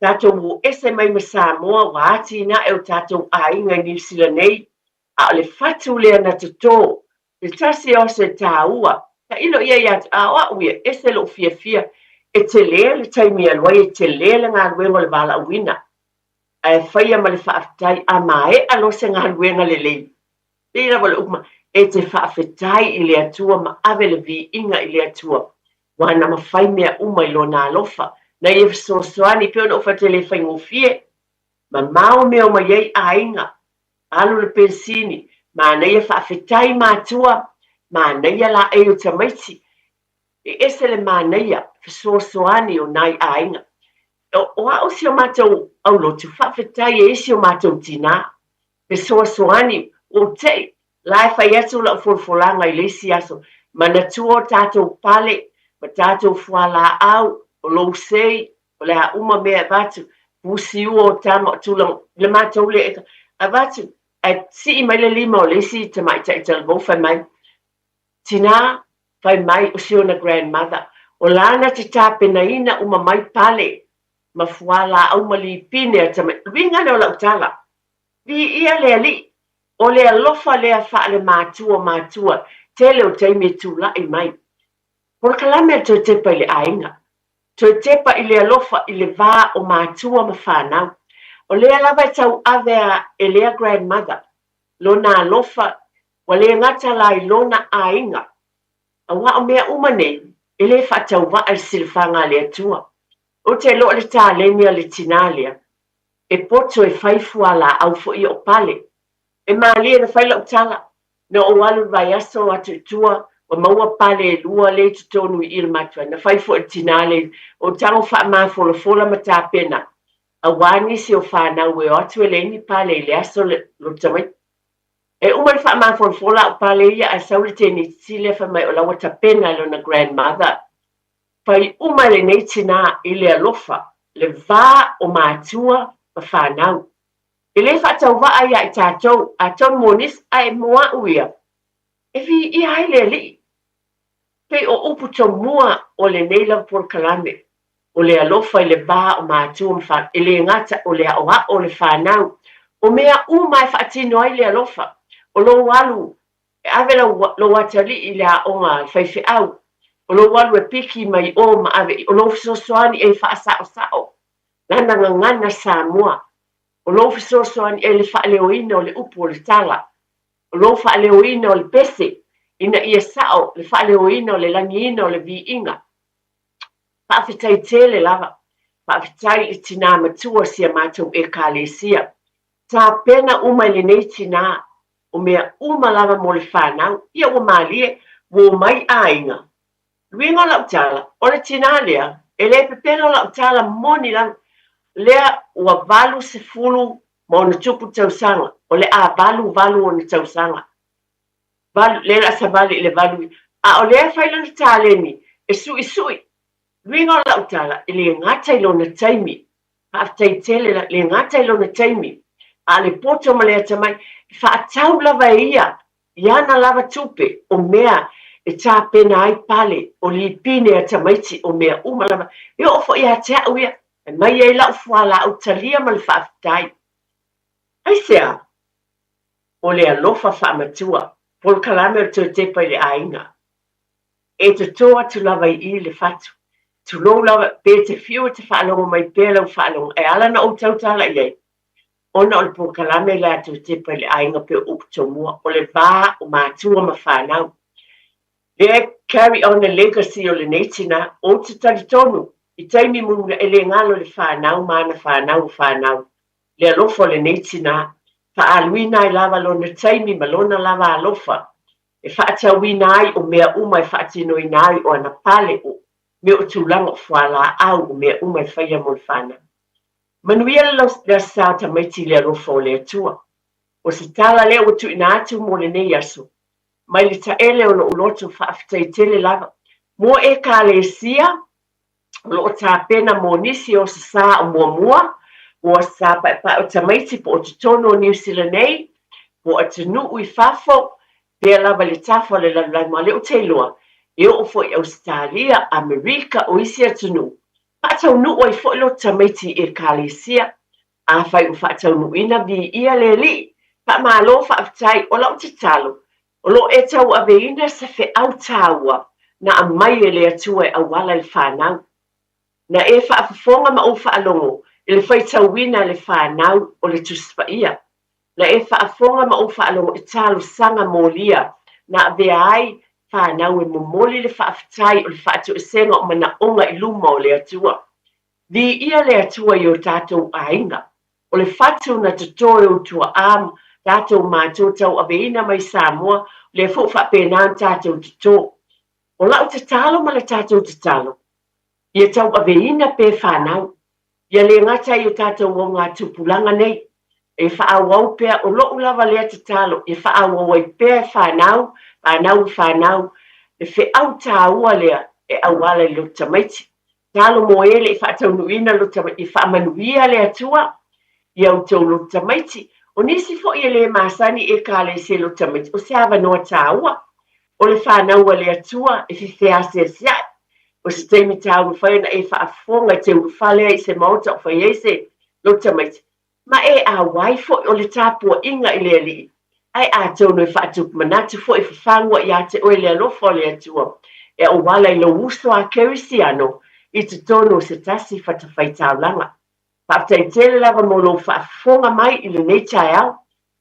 tato mo ese mai ma Samoa wa ati na e o tato a inga New Zealand nei. A le fatu lea na te tō. Le tasi o se tā ua. Ta ilo ia ia a oa uia ese lo fia. E te lea le taimi alwai e te lea le ngā luenga le wala wina. A e whaia ma le whawhetai a mae alo se ngā luenga le lei. Lera wale ukma e te whawhetai I le atua ma ave le vi inga I le atua. Wana ma whai mea umai lo nā lofa. Na e soani peo na ufa te le whai ngofie. Ma mao mea ma yei a inga. Alu le pensini. Ma nei e whawhetai mātua. Ma nei la e o tamaiti. E ese le ma nei a soani o nai a inga. O a o si o mātou au lotu. Whawhetai e isi o mātou tina. Pe soani o te. Lai whai atu la ufolfolanga I leisi aso. Ma na tua tātou pale. Ma tātou fuala au, o lou sei, o le a uma mea vatu, pusi ua o tama o tulang, le mātou le eka, a vatu, a si I mai le 5 o le si te mai ta I talabou whai mai. Tina, whai mai o si o na grandmother, o lana te tāpena ina uma mai pale, ma fuala au ma li pine a tamai, winga ne o lau tala, vi ia le ali, o le alofa le a wha le mātua, tele o teime tūla I mai. Por kalame to tepa I le ainga. To tepa I le alofa I le vā o mātua ma whanau. O lea lava tau avea e lea grandmother. lona alofa ua le gata la i lona aiga auā o mea uma nei e lē faatauvaa i le silifaga a le atua o te lo'o le tāleni a le tina lea e poto e fai fualaau fo'i o pale e malia na fai la'utala na o alu vai aso atu itua ua maua pale e lua le totonu i le matua na fai fo'i le tina le o tago fa'amafolafola ma tapena auā nisi o fanau e o atu e leini pale i le aso lo tamai e uma le fa'amafolafola o pale ia a sau le tenitisi fa mai o laua tapena i lona grandmother fai uma lenei tina i le alofa le vā o matua ma fanau e lē fa'atauvaa ia i tatou a tonu monis ae moa'u ia e fi'ia ai le ali'i pei o upu tomua o lenei lava polokalame o le alofa i le vā o matua ma fa e lē gata o le a'oa'o o le fanau o mea uma e fa'atino ai le alofa o lou alu e ave lou atali'i i le a'oga i faife'au o lou alu e piki mai o ma ave o lou fesoasoani e fa'asa'osa'o lana gagana Samoa o lou fesoasoani e le fa'aleoina o le upu o le tala o lou fa'aleoina o le pese ina ia sa'o le fa'aleoina o le langiina o le vi'iga fa'afetai tele lava fa'afetai i tinā matua sia matou e kalesia tapena uma i lenei tinā o mea uma lava mo le fanau ia ua malie ua mai aiga luiga o la'utala o le tinā lea e lē pepena o la'utala moni lava lea ua 80 ma ona tupu tausaga o le a 8 ona tausaga le la'asavali i le valu a o lea fai lona taleni e su'isu'i luiga o la'utala e lē gata i lona taimi fa'afetaitele le gata i lona taimi a le poto ma le atamai fa'atau lava e ia iana lava tupe o mea e tapena ai pale o lipine atamaiti o mea uma lava e o fo'i atea'u ia e mai ai la'u fuala'u talia ma le fa'afetai ai sea o le alofa fa'amatua polokalame o le toetepa i le aiga e totō atu lava i le fatu tulou lava pe te fiu te wha'alogo mai pēr lau wha'alogo e ala na o tautala i ei ona o le polokalame le atu tepa i le aiga pe upu tomua o le vā o matua ma whanau le carry on the legacy o le neitina o te talitonu i taimi munga e le ngalo le whanau mana whanau le alofa le neitina whaaluina i lava lona taimi ma lona lava alofa e whaatauina ai o mea uma e whaatinoina ai o ana pale o me o tūlanga o whala au o mea uma e whaia mo le whanau manuia le sāta maiti le alofa o le atua o se tala le o tu ina atu mo le nei aso mai le taele o lo uloto whaafetaitele lava mo e kalesia lo tapena mo nisi o se sā o muamua o sa pa o tamaiti po o tutono o New Zealand nei po o tunu ui fafo pe lava le tafo le lalai ma le o teilua e o fo i Australia, Amerika o isi atunu whaatau nu o i fo ilo tamaiti e kalesia a whai u whaatau nu ina vi ia le li pa malo whaafetai o lau te talo o lo e tau aveina sa fe au taua na a mai e le atua e awala le whanau. Na e whaafafonga ma o whaalongo e le whaitauina le whanau o le tuspaia. Na e whaafonga ma o whaalongo e talo sanga molia na avea ai whanau e momoli le whaafetai o le whaatu e senga o mana onga i luma o le atua. Vi ia le atua i o tātou ainga. O le whatu na tutoe o tua am tātou mātou tau aveina mai Samoa le fo whapena tātou tuto. O lau te talo ma le tātou te talo. Ia tau aveina pe whanau. Ia le ngata i o tātou o ngā tupulanga nei. E whaawau pea o loo lava lea te talo. E whaawau ai pea whanau, whanau. E wheau tāua lea e awala i lo tamaiti. Talo mo ele i whaataunuina lo tamaiti. I whaamanuia lea tua. Ia o tau lo tamaiti. O nisi fo i le masani e kale se lo tamaiti. O se awa noa tāua. O le whanau a lea tua e whiwhea se siat. O se teimi tāu whaina e whaafonga te uwhalea i se mauta o whaia se lo tamaiti. Ma e a waifo o le tāpua inga i lea li. Ai a tau no e whaatup manatu fo i whawhangua i a te oe lea lofo lea tua. E o wala i lo uso a kerisiano i te tono se tasi whatawhai tāulanga. Whaatai tele lava mo lo whaafonga mai i le nei tai au.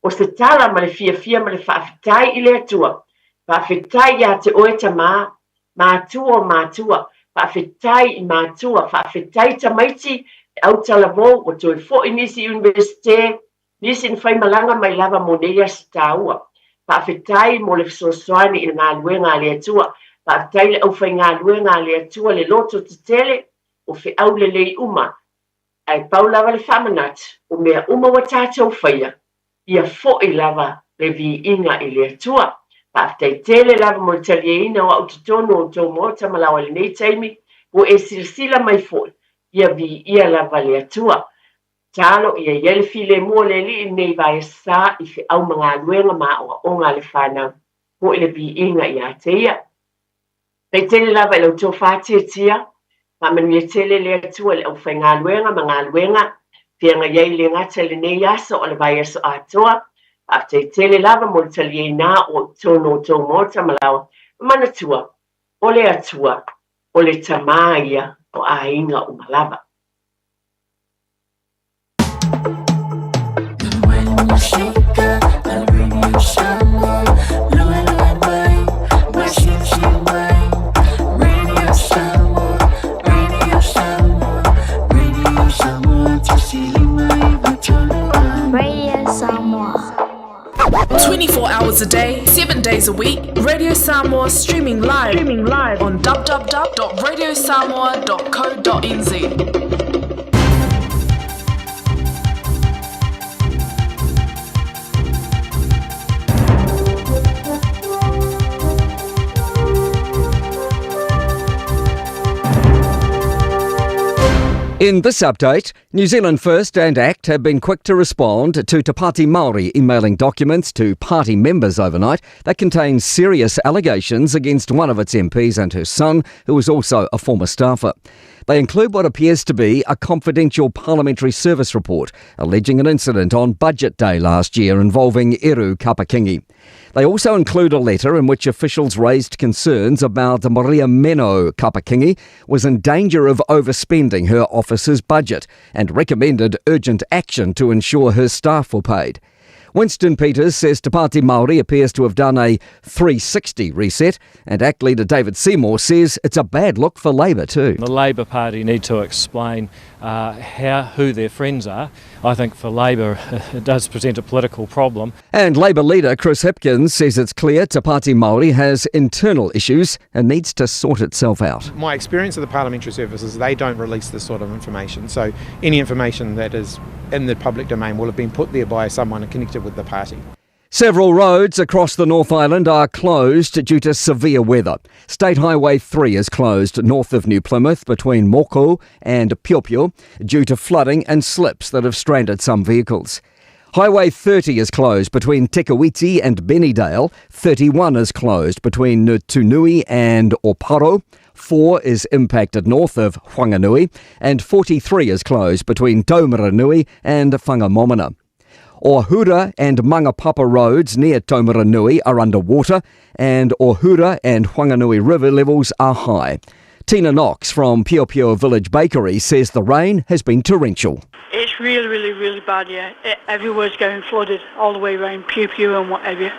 o se tala ma le fia ma le whaafitai i le atua. Whaafitai ia te oe ta mātua o mātua. Whaafitai i mātua, whaafitai ta maiti au tala mō o toi fo i nisi universite, nisi ni whai malanga mai lava mo neia si tāua. Whaafitai mo le fisosoani i ngā luenga le atua. Whaafitai le au whai ngā luenga le atua le loto te tele o whi au le lei uma. Ai pau lava le whamanat o mea uma wa tātou whaia. Ia fo i lava le vi inga i le atua. Whaafitai tele lava mo le talieina o au tutono o tau mo tamalawa le nei taimi o e silsila mai fo. Ia vi ia lava le atua. Talo ia yele file mua le li nei vai sa i fi au mga luenga ma o ngā le whanau. Ho i le vi inga i a teia. Pei tele lava i lau tō whātia tia. Ma manu ia tele le atua le au whai ngā luenga ma ngā luenga. Pia ngā iei le ngata le nei asa o le vai aso atoa. After tele lava mo le talie nā o tono tō mōta malawa. Mana tua, o le atua, o le tamaia o a inga o malava. Radio Samoa. 24 hours a day, 7 days a week. Radio Samoa streaming live on www.radiosamoa.co.nz. In this update, New Zealand First and ACT have been quick to respond to Te Pāti Māori emailing documents to party members overnight that contain serious allegations against one of its MPs and her son, who was also a former staffer. They include what appears to be a confidential parliamentary service report alleging an incident on Budget Day last year involving Eru Kapakingi. They also include a letter in which officials raised concerns about Maria Meno Kapakingi was in danger of overspending her office's budget and recommended urgent action to ensure her staff were paid. Winston Peters says Te Pāti Māori appears to have done a 360 reset, and ACT leader David Seymour says it's a bad look for Labour too. The Labour Party need to explain who their friends are. I think for Labour it does present a political problem. And Labour leader Chris Hipkins says it's clear Te Pāti Māori has internal issues and needs to sort itself out. My experience of the parliamentary services, they don't release this sort of information. So any information that is in the public domain will have been put there by someone connected with the party. Several roads across the North Island are closed due to severe weather. State Highway 3 is closed north of New Plymouth between Moko and Piopio due to flooding and slips that have stranded some vehicles. Highway 30 is closed between Tekawiti and Bennydale. 31 is closed between Nutunui and Oparo. 4 is impacted north of Whanganui, and 43 is closed between Taumaranui and Whangamomona. Ohura and Mangapapa roads near Taumaranui are underwater, and Ohura and Whanganui river levels are high. Tina Knox from Piopio Village Bakery says the rain has been torrential. It's really bad, yeah. Everywhere's getting flooded all the way around Piopio and whatever.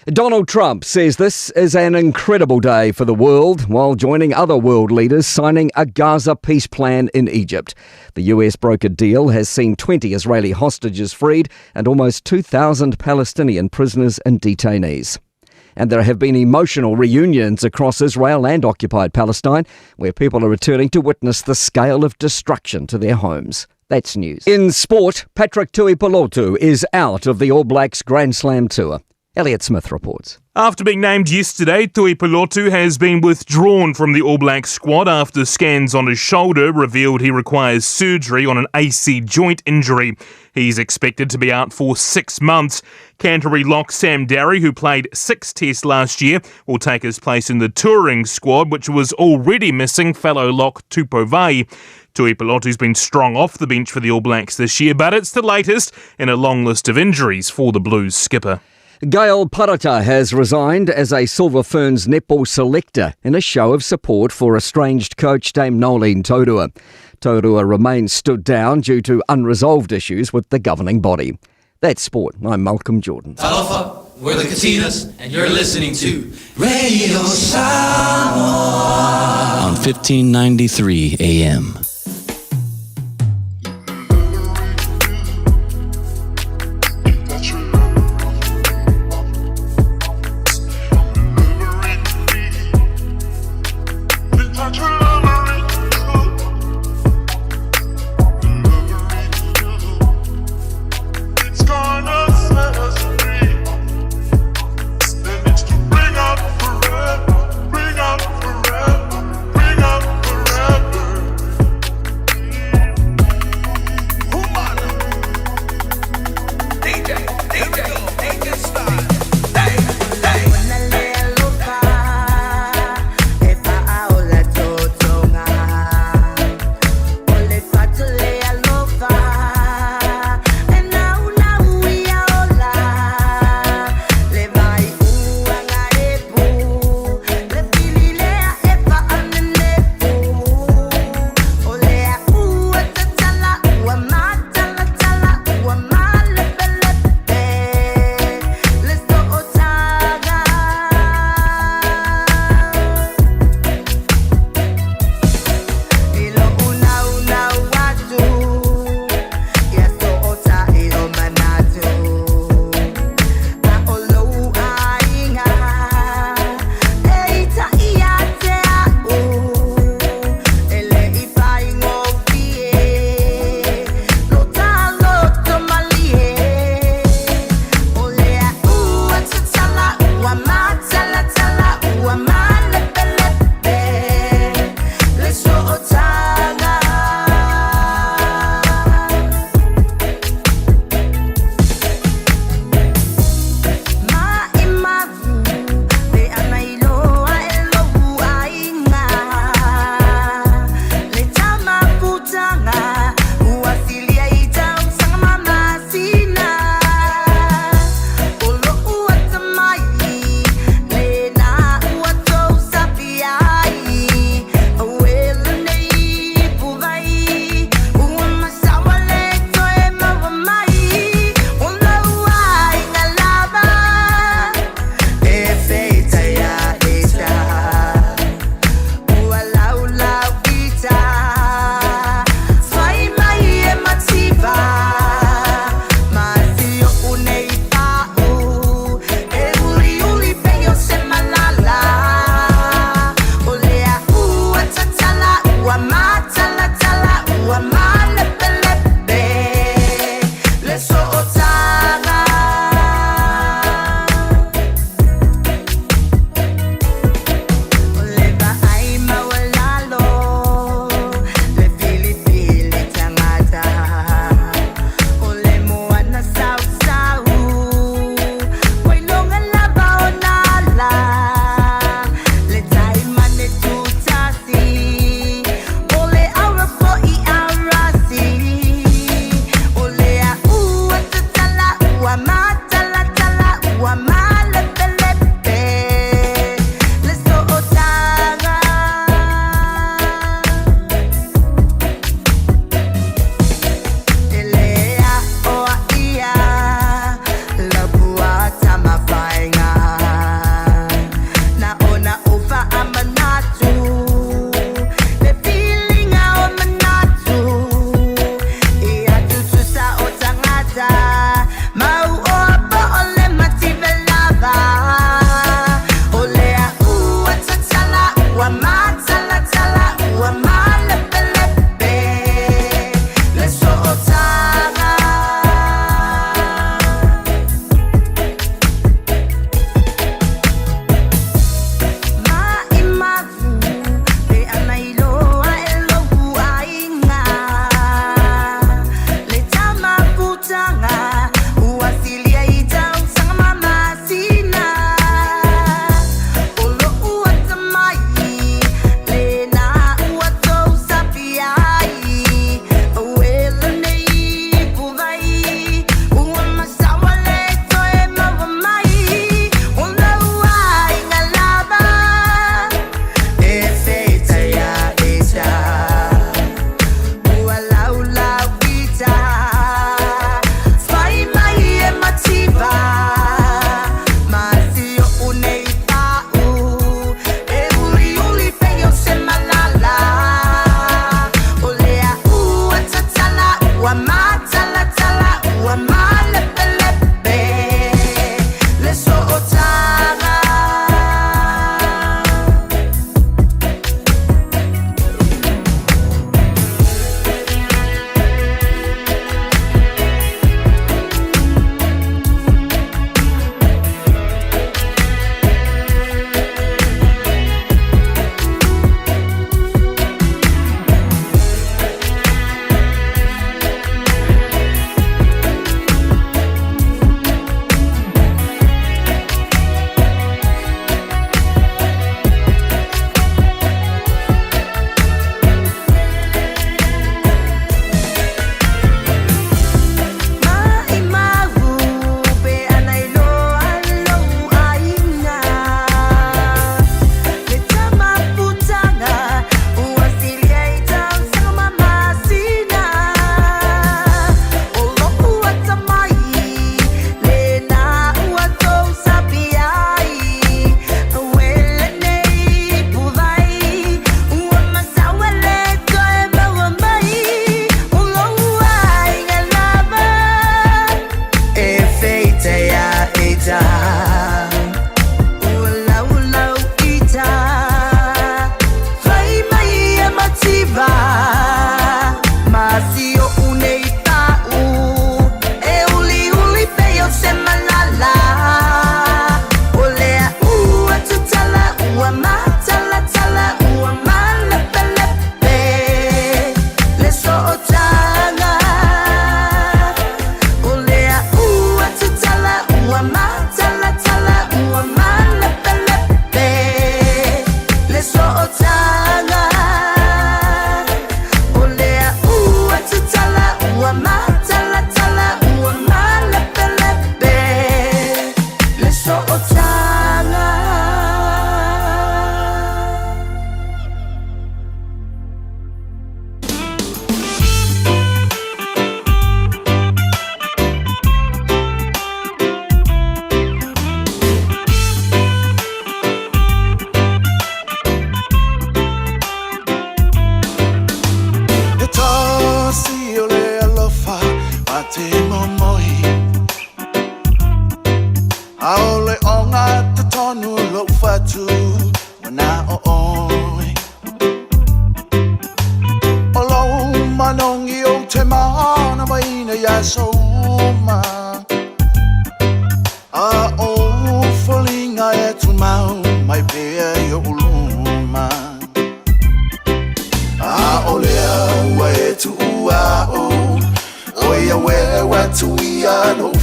Donald Trump says this is an incredible day for the world, while joining other world leaders signing a Gaza peace plan in Egypt. The US brokered deal has seen 20 Israeli hostages freed and almost 2,000 Palestinian prisoners and detainees. And there have been emotional reunions across Israel and occupied Palestine, where people are returning to witness the scale of destruction to their homes. That's news. In sport, Patrick Tuipulotu is out of the All Blacks Grand Slam Tour. Elliot Smith reports. After being named yesterday, Tuipulotu has been withdrawn from the All Blacks squad after scans on his shoulder revealed he requires surgery on an AC joint injury. He's expected to be out for 6 months. Canterbury lock Sam Darry, who played 6 tests last year, will take his place in the touring squad, which was already missing fellow lock Tupou Vaa'i. Tuipulotu's been strong off the bench for the All Blacks this year, but it's the latest in a long list of injuries for the Blues skipper. Gail Parata has resigned as a Silver Ferns netball selector in a show of support for estranged coach Dame Nolene Taurua. Taurua remains stood down due to unresolved issues with the governing body. That's sport. I'm Malcolm Jordan. Talofa, we're the Katinas, and you're listening to Radio Samoa on 1593 AM.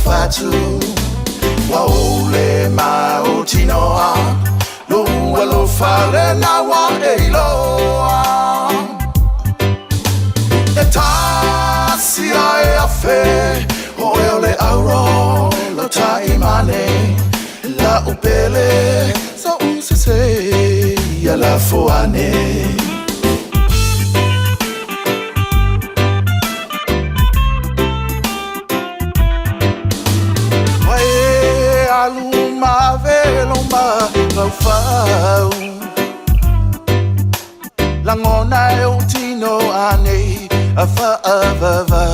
fatu wa ole ma o tinoa lo lo fale na wa eiloa e tasi ai afe o ole auro lo taimane la upele so usese ya la foane aluma veloma fau langona e utino ane afa avava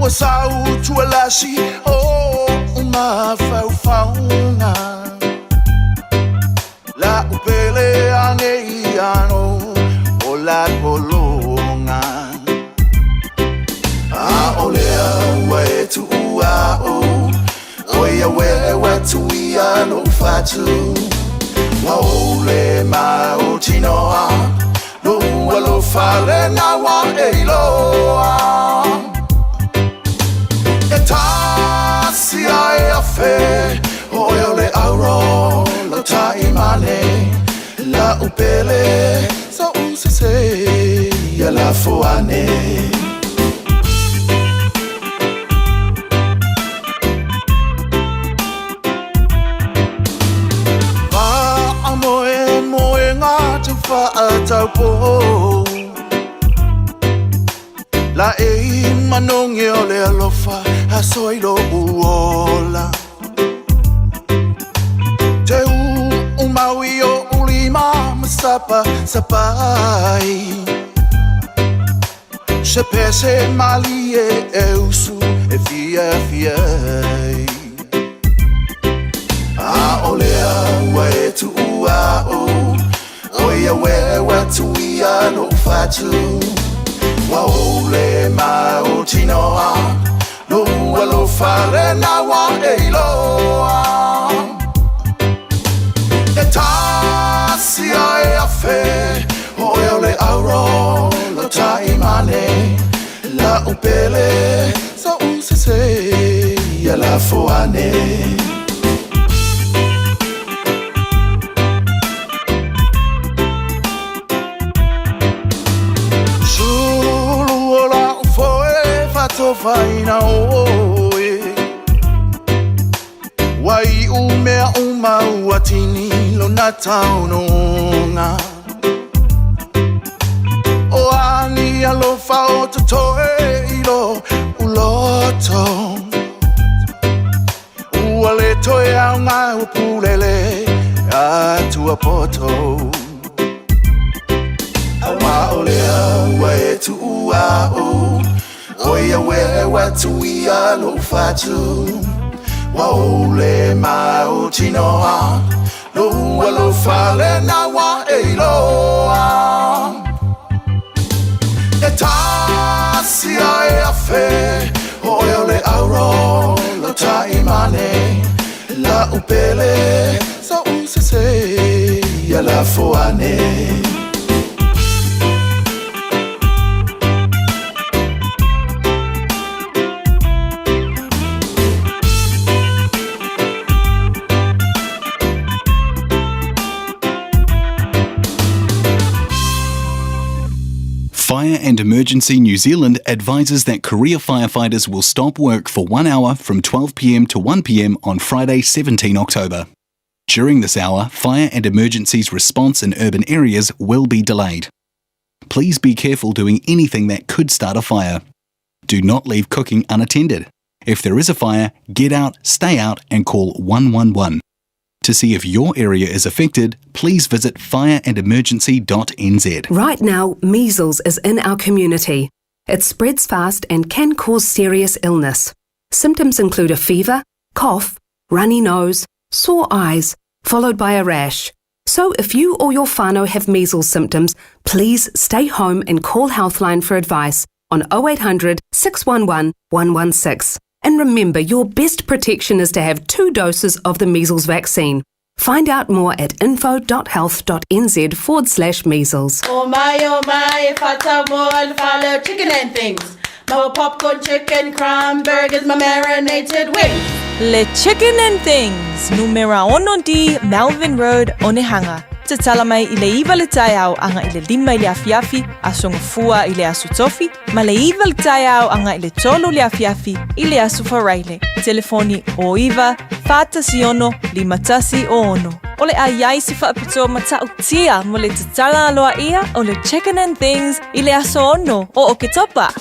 wasau tualashi o uma fau fauna la upele ane ano ola polonga a olea we tu a o oia we tu ia no fatu wa ole ma o tinoa no lo fale na wa eiloa e tasi ai afe ole auro lo taimane la upele so usese ya la foane tau po la e manonge o le alofa a soilo uola te u maui o ulima masapa sapai se pese mali e usu e fia a olea we tu a o oia we tu ia no fatu wa ole ma o tinoa no lo fale na wa eiloa e tasi ai afe ole auro lo taimane la upele so usese ya la foane faina oe wai umea uma uatini lo na taunonga o ani alofa o totoe ilo uloto uale toe au nga upulele atu apoto awa olea we tu ua o oia we tu ia no fatu wa ole ma o tinoa no lo fale na wa eiloa e tasi ai afe ole auro lo taimane la upele so usese ya la foane Fire and Emergency New Zealand advises that career firefighters will stop work for 1 hour from 12 p.m. to 1 p.m. on Friday, 17 October. During this hour, fire and emergencies response in urban areas will be delayed. Please be careful doing anything that could start a fire. Do not leave cooking unattended. If there is a fire, get out, stay out, and call 111. To see if your area is affected, please visit fireandemergency.nz. Right now, measles is in our community. It spreads fast and can cause serious illness. Symptoms include a fever, cough, runny nose, sore eyes, followed by a rash. So if you or your whānau have measles symptoms, please stay home and call Healthline for advice on 0800 611 116. And remember, your best protection is to have 2 doses of the measles vaccine. Find out more at info.health.nz/measles. Oh my, fata mo al falo chicken and things. My popcorn, chicken, crumb burgers, my marinated wings. Le Chicken and Things, numera 1 di Melvin Road, Onehanga. Te tala mai I le iwa le tai au anga I le 5 I le afiafi, a songa fua I le asu tofi, ma le iwa le tai au anga I le tolu le afiafi, I le asu wharaile. Telefoni o iwa, whātasi ono, 5 o ono. O le aiai si whaapito matau tia mo le te tala aloa ia o le Chicken and Things I le aso ono o ke topa.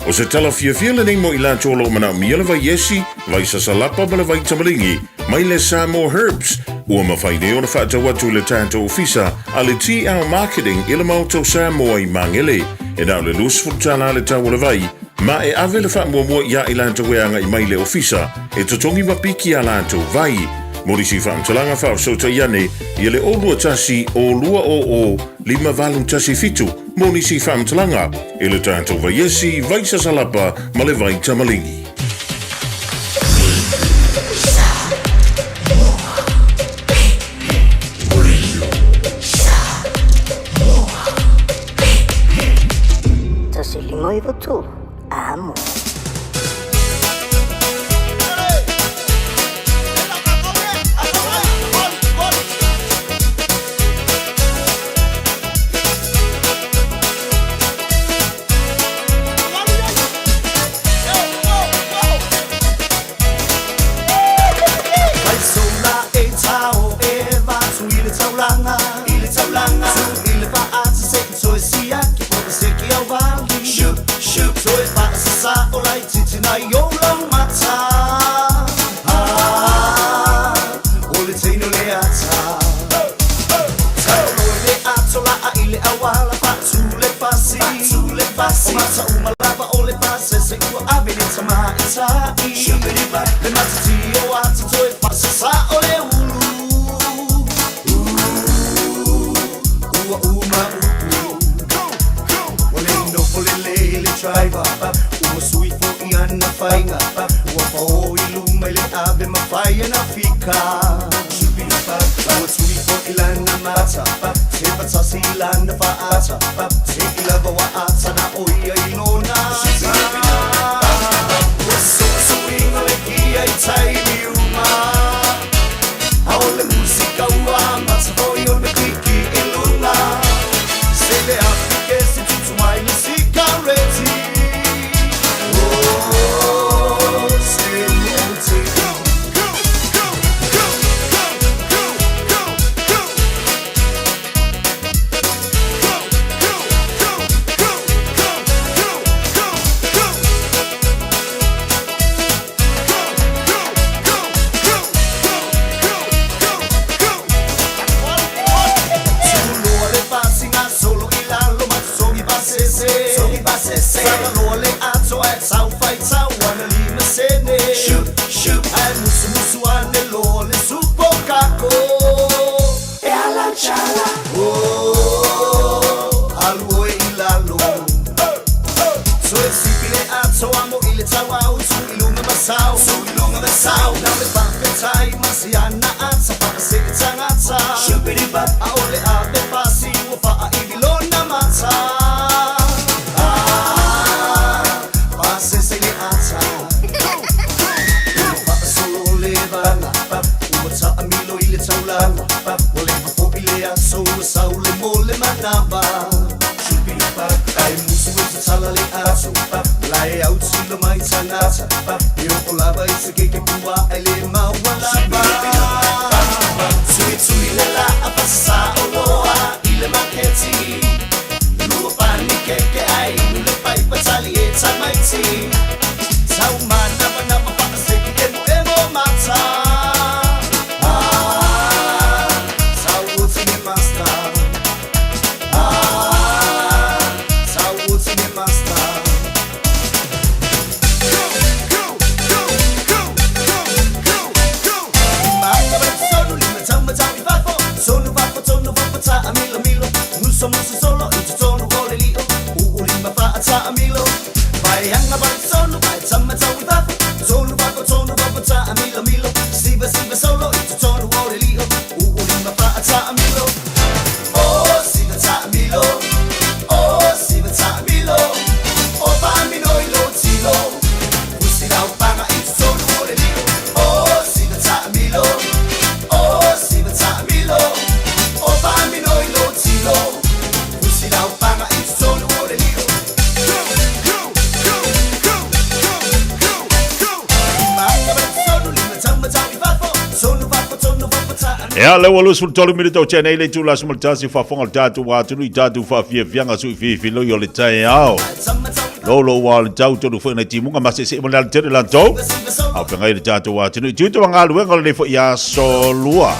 O se tala fiafia nei mo I la tolo mana miele vai yesi, vai sasalapa ma le vai tamalingi, mai le Samoa Herbs. Ua mawhaine o na whaatau atu le tātou ofisa a le TR Marketing I le mautau Samoa I mangele. E nao le lus futala le tau le vai, ma e ave le wha mua ia I lantou weanga I mai le ofisa, e totongi mapiki a lantou vai. Morisi whaamtalanga whaosota iane, I le olua tasi o lua o 5 valu tasi fitu. Monisi whaamtalanga, e le tātou vai esi, vai sasalapa, ma le vai tamalingi. Noivo tu, amo. Oh, Ya le walu sul tolu minuto chene ile tula sumul tasi fa fonga tatu wa tunu tatu fa fie fianga su fi lo yo le tai ao. Lolo wa le tau tonu fo na timu ngama se mo dal tere lan tau. Au penga ile tatu wa tunu tu ngalu ngol le fo ya solua.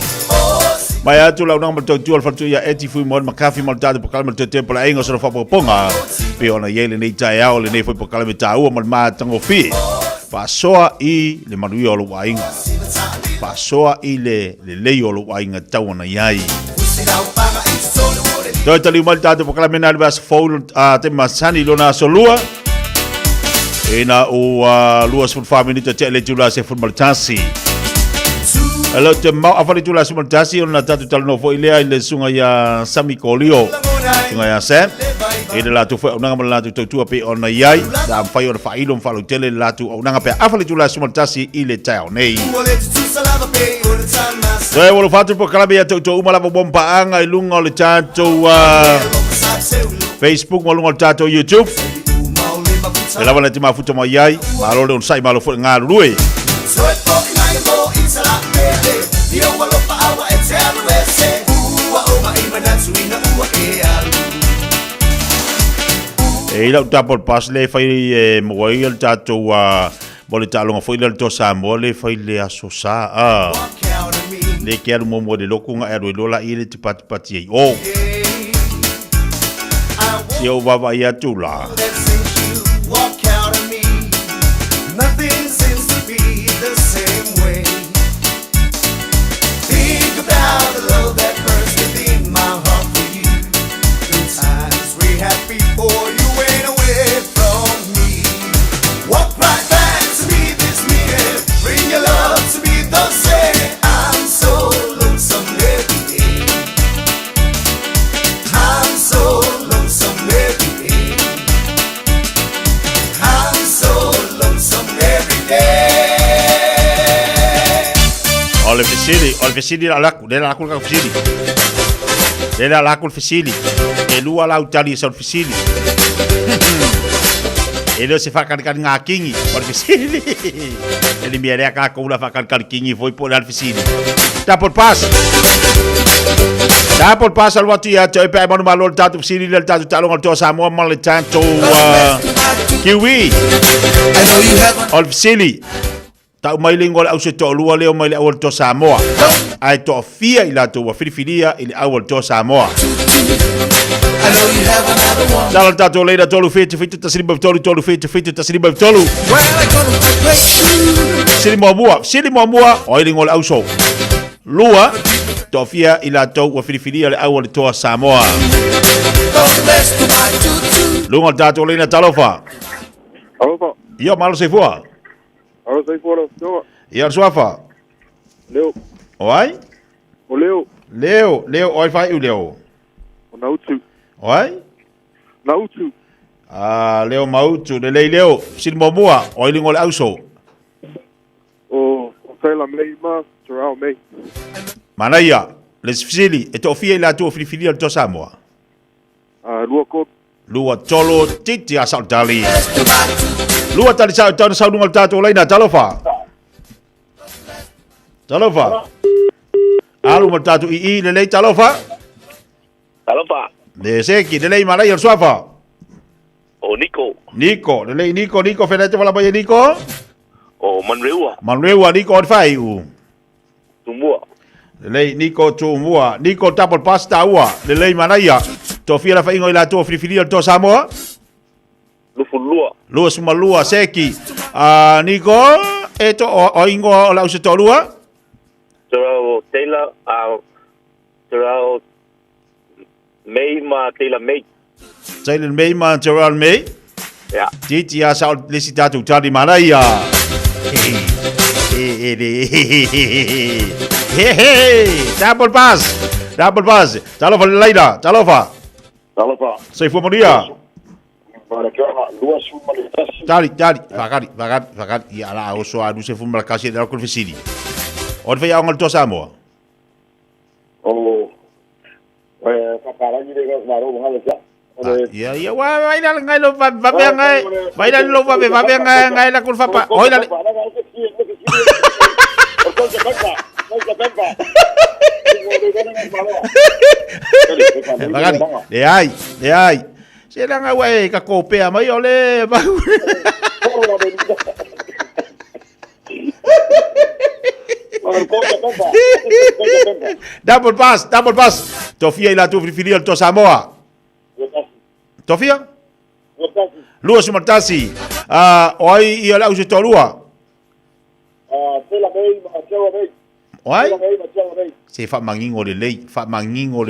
Mai atu la nang matou tual fatu ya eti fui mon makafi mal tatu pokal mal tete pola ingo so fa ponga. Pe ona yele nei tai ao le nei fo pokal me tau mal ma tango fi. Pa soa I le manui o lo wainga. Pa soa I le lei o lo wainga tau na iai. Toi tali mal tatu pokala mena le bas foul te masani lona solua. Ena o lua sul minute te le tula se ful tasi. Alo te mau afali tula sul tasi ona tatu tal no fo ilea ile sunga ya Sami Kolio. Sunga ya Sam. Ede la tu foi unanga la tu tu pe ona yai da fai ona fai lo falo tele la tu unanga pe afali tu la sumantasi ile tau nei. Doi wolo fatu po kala be tu umala bomba anga ilunga le tato Facebook mo lunga tato YouTube. Ela wana ti mafuta mo yai malo le unsai malo fo nga rue. E ila utapol pas le fai moai el tato mo le talo foi le to sa mo le fai le asosa le quero mo mo de lokunga e ro la ile te pati o si o baba ia tula Nothing seems to be the same way. Think about the love that burns within my heart for you. In times we had before you went away from me. Walk right back to me this minute. Bring your love to me the same. I'm so lonesome every day. I'm so lonesome every day. I'm so lonesome every day. Ole fesili la laku ka fesili. Le la laku fesili. E lua la utali sa fesili. E lo se fa kan nga kingi, ole fesili. Ele mi era ka ko la fa kan kingi foi por al fesili. Tapol pas al watu ya to pe manu malol tatu fesili le tatu talong to sa mo mal tanto kiwi. I know you have ole fesili. Tau mai lingol au se to lua leo mai le au to Samoa. Ai to fia ila to wa filifilia ile au to Samoa. Dal tato leida tolu fete tasriba tolu fete tasriba tolu. Sili mua oi lingol au so. Lua to fia ila to wa filifilia ile au to Samoa. Lunga tato leida talofa. Alofa. Yo malo se fua. Ahora sai fora, no. E a suafa? Leo. Oi? O Leo. Leo, oi fai o Leo. O Nautu. Oi? Nautu. Leo mautu, Leo, sin momua, oi lingol auso. O Taylor May ma, Terrell May. Manaya, les fisili, e to fia la to fili to Samoa. Lua tolo titi a sautali. Lua tali sa tano sa nungal tato laina talofa. Alu mal tato I le lei talofa. De seki le lei malai suafa. O Nico, le lei Nico fenete wala baye Nico. O Manrewa Nico on fai u. Tumua. Le lei Nico tumua, Nico tapol pasta ua, le lei malaya. To fia la fai ngoi la to fili to Samoa. Lua suma lua seki. Nico eto o ingo o la useto lua. Terrell Taylor Terrell May ma Taylor May. Taylor May ma Terrell May. Ja. Titi ya sa lisitatu tadi malaya. Double pass. Talofa laida, talofa. Sei fu moria. Tali, vagar, e ala o so adu se fu mal kasi da confesini. O fe ya ngal to Samoa. Paparangi de garo ngalo ja. Ya, vai la ngai lo va ngai la culpa pa. Oi la. Magani. Le ai. Se langa wai ka kopea mai ole. Double pass. Tofia ila tu filial to Samoa. Tofia? Lua sumatasi. Oi ia lau se tolua. Oi? Se fa mangingo le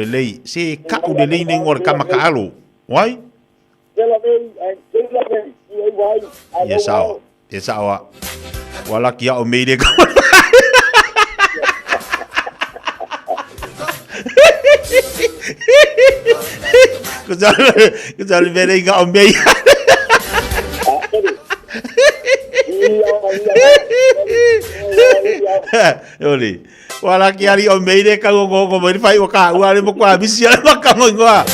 lei. Se ka u le lei ngor kama ka alo. Oi? Yes sao. Wala kia o meide ka. Kuzali vere inga o meide. Oli. Wala ki ari o meide ka go mai fai o ka ua le mo kwa bisi ala maka ngoa.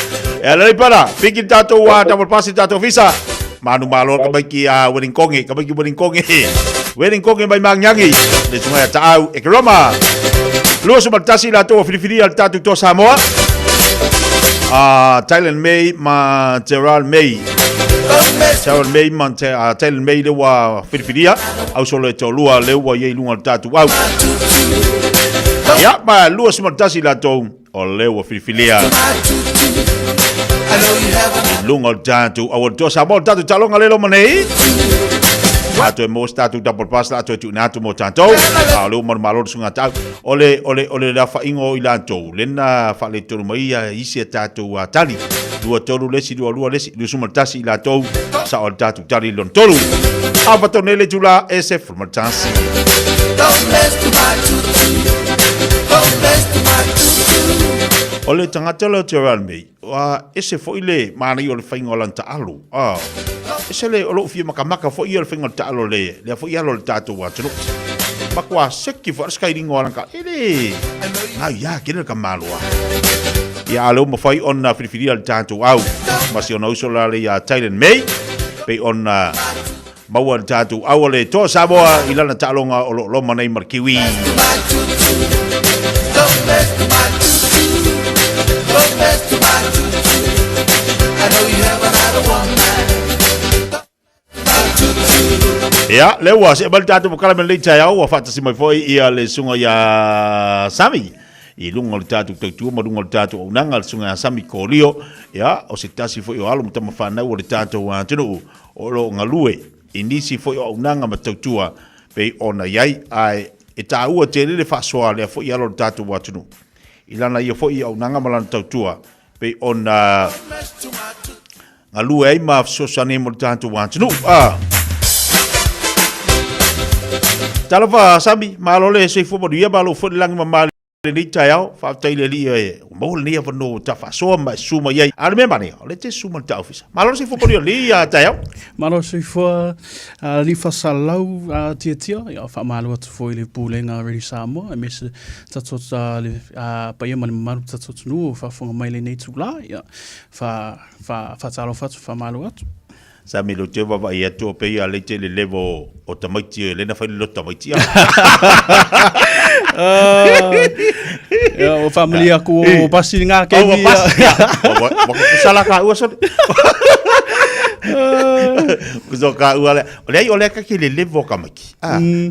E ala para pikin tato wa double pass tato visa. Manu malo ka baki wedding konge ka baki wedding konge. Wedding konge mai mangnyangi. Le sungai taau e Roma. Lu sumatasi la to Filipini al tatu to Samoa. Thailand May ma Gerald May. Gerald May ma Thailand May le wa Filipinia au solo to lua le wa ye lunga tatu au. Ya ma lu sumatasi la to o le wa Filipinia. Lunga tatu au to Samoa tatu talonga le lo manei. Ato e most tatu double pass ato tu nato mo tanto alo mo malo sunga tau ole la fa ingo ilanto lena fa le tolu mai isi tatu atali dua tolu lesi dua lesi du suma tasi la to sa o tatu tali lon tolu abatonele jula SF matasi ole tangata lo tiran me wa ese fo ile mana yo le fa ingo lan ta alo Esele olo fia makamaka fo ia le finga talo le fo ia lo tato wa tru makwa seki fo skai ringo anka ele ya kile ka malwa ya lo mo fai on na Filipini al tato au masi ona usola le ya Thailand May pe on mawa tato au le to Samoa ilana talonga lo manai markiwi Ya, lewa se balta tu kala men lecha ya wa fata si mai foi ia le sunga ya Sami. I lunga le tatu tu ma lunga le tatu unanga le sunga ya Sami kolio ya o se tasi foi o alu mtama fana o le tatu wa tunu o lo ngalue. Inisi foi o unanga matatua pe ona yai ai e ta ua te le fa soa le foi alo le tatu wa tunu. Ilana ia foi o unanga malan tatua pe ona ngalue ai ma so sane mo le tatu wa tunu. Talafa Sami malole se fo dia balo fo lang mamali ni tayao fa taile li mo ni fa no ta fa so ma suma ye ar me mani le te suma ta office malole se fo dia li tayao malole se fo li fa salau tia ya fa malo tu fo le pulenga really Samoa me se tatota le pa ye mani malu tatota no fa fo mai le nei tu la ya fa talo fa malo atu Sami lo te baba ia to pe ia le te le levo o tamaiti le na fa le tamaiti o familia ku pasi nga ke ni mo sala ka u so kuzo ka u ole ka ke le levo ka maki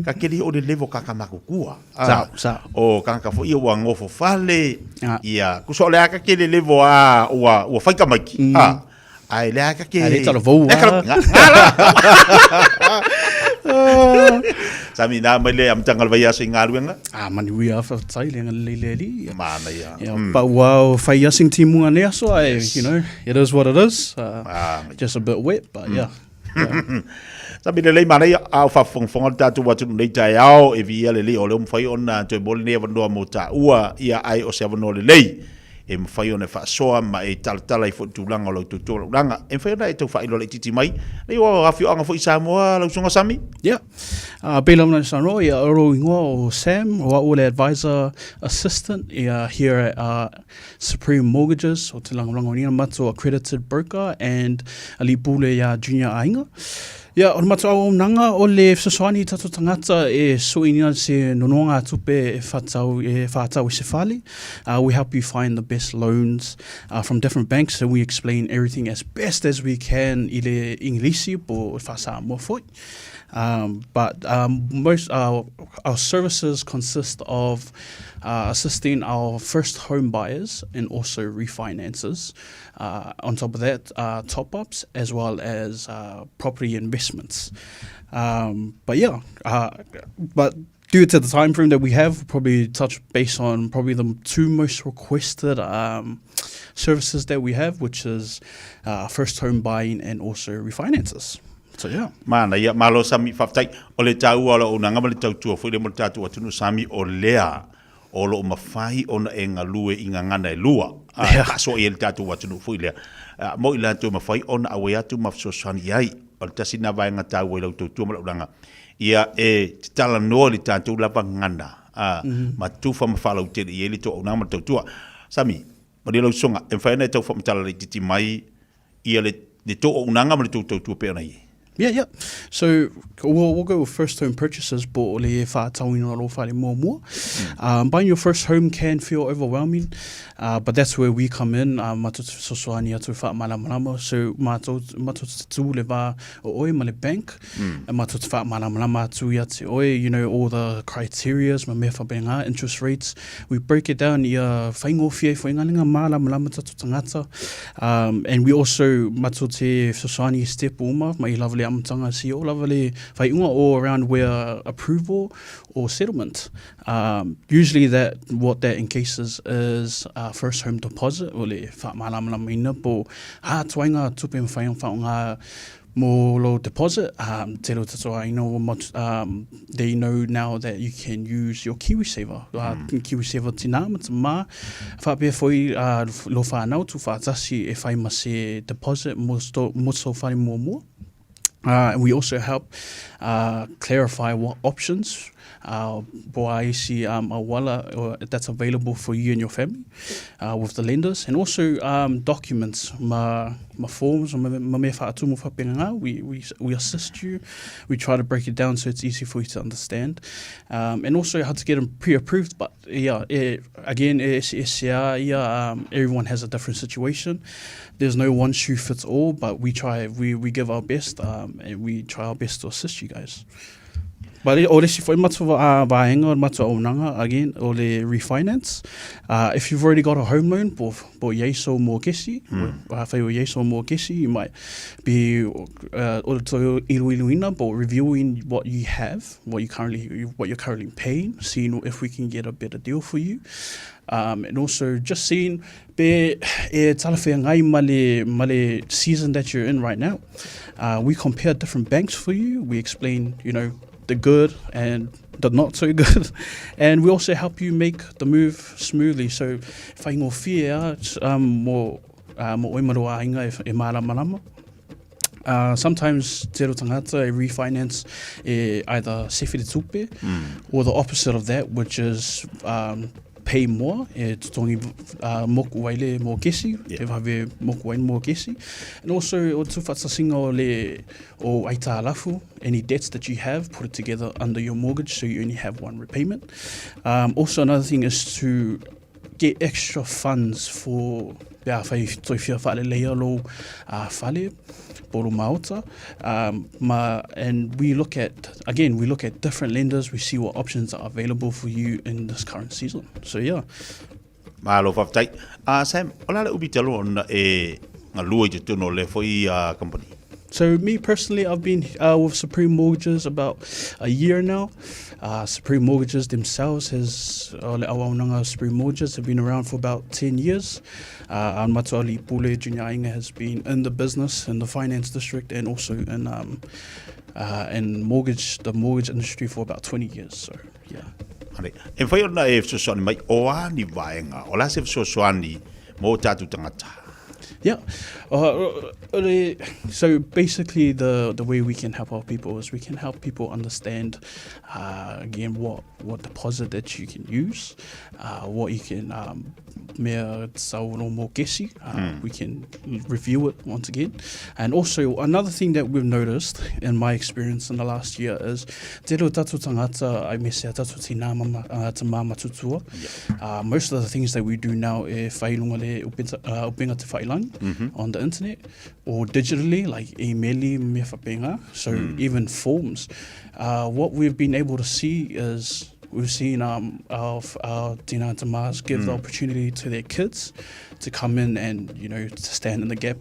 ka ke o le levo ka maku kua sa o ka fo ia wa ngofo fale ia kuso le ka ke le levo wa fa ka maki ai le ka ke ai talo vou Sami na mele am tangal vaya sing ngaluenga mani we fa tai le li mana ya but wow fa ya sing timu ane so I you know it is what it is just a bit wet but yeah Sabi le mana ya au fa fong tatu watu nei tai au e via le o le fai ona to bol ne vando mo ta ua ia ai o se vano le lei e mawhai ona whaasoa ma e talatala i fwoi tūlanga o lau tūtūra uranga. E mwhai ona e tau whailo le titi mai. Nei o rafio anga fwoi Samoa lau sunga Sami? Yeah. Pēla mana Samoa, ia oro ingoa o Sam, o ole advisor assistant here at Supreme Mortgages, o te langalango nina matu accredited broker, and ali pule ia junior ainga. Ia, o matu au nanga o le fesosoani tato tangata e suinia se nononga tupe e whatau i se whale. We help you find the best loans from different banks, and we explain everything as best as we can i le Inglisi po whasa mo foi. But most our services consist of assisting our first home buyers and also refinances. On top of that, top-ups as well as property investments. But due to the time frame that we have, probably touch base on probably the two most requested services that we have, which is first home buying and also refinances. So yeah. Mana ia malo sami faftai o le tau ala o nanga le tau tua foi le mo tatu atunu sami o lea o lo mafai ona e ngalue i ngana e lua. Kaso e le tatu atunu foi lea. Mo ila tu mafai ona awe atu mafsosani ai o le tasina vai ngata o le tau tua mo langa. Ia e tala no le tatu lava ngana. Matufa mafala utele i ele to o nanga tau tua. Sami, mo le lo songa e faina tau fa mtala le titi mai ia le to o nanga mo le tau tua pe ona i. Yeah. So we'll go with first home purchases, but buying your first home can feel overwhelming, but that's where we come in. So bank, you know, all the criteria, interest rates. We break it down. And we also step lovely amtanga si o lovely whaiunga all around where approval or settlement. Usually what that encases is first home deposit o le whaamalamina po tuainga tupe whaunga mo lo deposit. Te lo tatoa, they know now that you can use your KiwiSaver. KiwiSaver tina ma whapea foi lo whanau tu whaatasi e whaima se deposit mo so whare mo. And we also help clarify what options that's available for you and your family with the lenders, and also documents, my forms, we assist you. We try to break it down so it's easy for you to understand, and also how to get them pre-approved. But again, everyone has a different situation. There's no one shoe fits all, but we give our best, and we try our best to assist you guys. But o le si foi matu vaenga o matu aunanga again o le refinance. If you've already got a home loan po yeso mo kesi, yeso mo kesi, you might be iluina po reviewing what you have, what you're currently paying, seeing if we can get a better deal for you. And also just seeing male season that you're in right now. We compare different banks for you. We explain, the good and the not so good, and we also help you make the move smoothly. So if I go fear sometimes te tangata a refinance either sefiri tupe or the opposite of that, which is pay more, tutongi moku waile mo kesi, te have moku waile mo kesi, and also o tuwhatsasinga o aita alafu, any debts that you have, put it together under your mortgage so you only have one repayment. Also another thing is to get extra funds for and we look at different lenders. We see what options are available for you in this current season. So yeah. Malo faftai. Sam, ola le ubi talo on ngalua te tuno le foi company. So me personally, I've been with Supreme Mortgages about a year now. Supreme Mortgages themselves Supreme Mortgages have been around for about 10 years. Matuali Pule Junior Ainga has been in the business, in the finance district, and also in the mortgage industry for about 20 years. So yeah. E whai ona e fsoswani mai o ani vaenga, o la se fsoswani mo tatu tangata. Yeah. So basically, the way we can help our people is we can help people understand, again, what deposit that you can use, what you can we can review it once again. And also, another thing that we've noticed in my experience in the last year is most of the things that we do now on the internet or digitally, like emailing, so even forms. What we've been able to see is we've seen our Tina Tamas give the opportunity to their kids to come in and, to stand in the gap,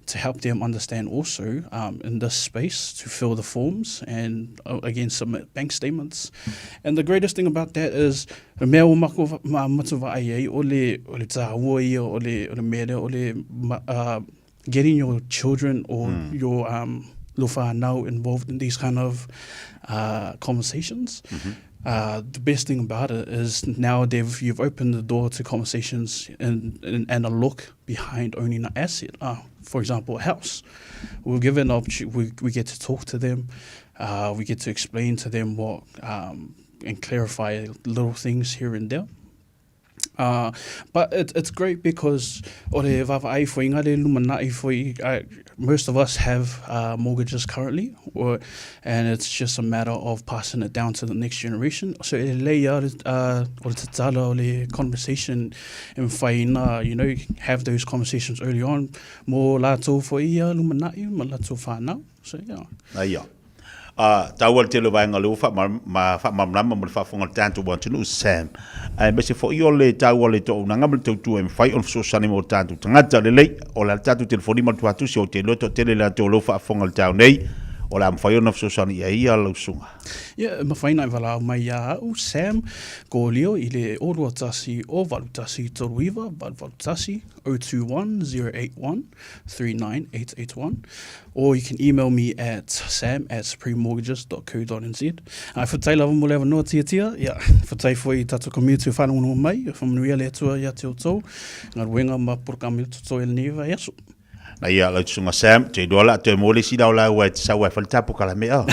to help them understand also in this space, to fill the forms and again submit bank statements. And the greatest thing about that is getting your children or your lofa now involved in these kind of conversations. The best thing about it is now you've opened the door to conversations and a look behind owning an asset. For example, a house. We're given we get to talk to them. We get to explain to them what and clarify little things here and there. But it's great because most of us have mortgages currently, and it's just a matter of passing it down to the next generation. So conversation and have those conversations early on. So yeah. Tawal telo vai ngalo fa ma mamlama mo fa fonga tanto want no Sam ai be se fo io le tawal to na ngam to tu em fai on so sani mo tanto tangata le o la tanto telefoni mo tu atu so te loto tele la to lo fa fonga tau nei o la fai on so sani ia lo sunga ma fai na vala mai ya o Sam ko leo ile o ro tasi o valutasi to riva valutasi 021-081-39881, or you can email me at sam@suprememortgages.co.nz. For tai lava mo leva no tia, for tai foi tatu community whanau no mai, from nuia le tua ia te otou, ngar wenga ma porkami tuto el niva yasu. Na ia la tsunga Sam, te dola te mole si da la wa sa wa falta po kala mea.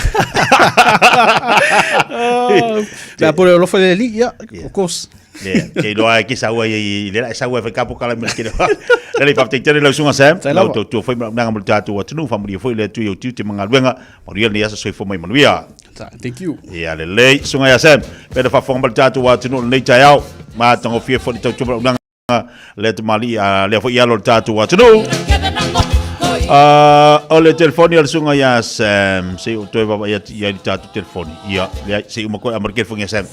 La por lo foi ali, of course. Ke doa ki sa wa i le sa wa fa kapo kala me ke doa. Le fa te tere la tsunga Sam, la to foi na ngam tatu wa tunu family foi le tu yo tu te manga wenga, mo ria ni asa soi fo mai manuia. Thank you. Ia le tsunga ya Sam, pe fa fo ngam tatu wa tunu nei tayao, ma tango fie fo te tu na le te mali le fo ia lo tatu wa tunu. Ole telefoni al sunga ya Sam, se o toi baba ya tatu telefoni. Ia, se uma ko amarke fo ya Sam.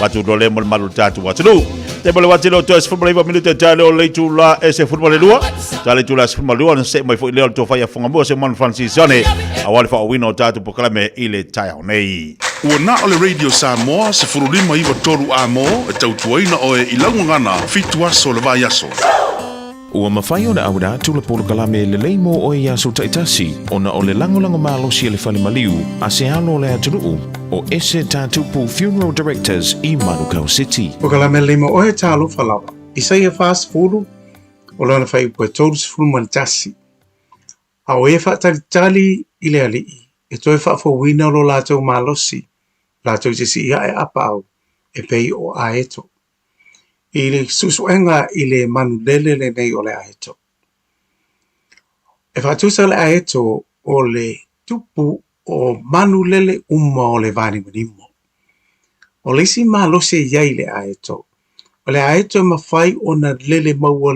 Watu dole mal malu tatu watu. Te bole watu lo to es futbol 5 minutos tale o leitu la ese futbol lua. Tale tu la futbol lua se mai fo le to fa ya fonga mo se man Francis Jone. Awali fa wino tatu poklame ile taya nei. Ua na ole Radio Samoa se furulima iwa toru amo e tautuaina o e ilangangana fitua so le vai aso. Ua mawhai o na awada tula polo kalame le leimo o e aso taitasi o na ole langolango malo si le fale maliu a se alo le atunuu o ese tatupu Funeral Directors i Manukau City. O kalame leimo o e talo falawa. Isa ia fast furu o lana fai po e tolu se furu mantasi. A o e fa tali i le alii e toi fa fo wina lo lato malosi. Lato jesi ia e apau e pei o aeto. I le susuenga i le manulele le nei o le aeto. E whatusa le aeto o le tupu o manulele umma o le vani manimo. O le si malose iai le aeto. O le aeto mawhai o na lele maua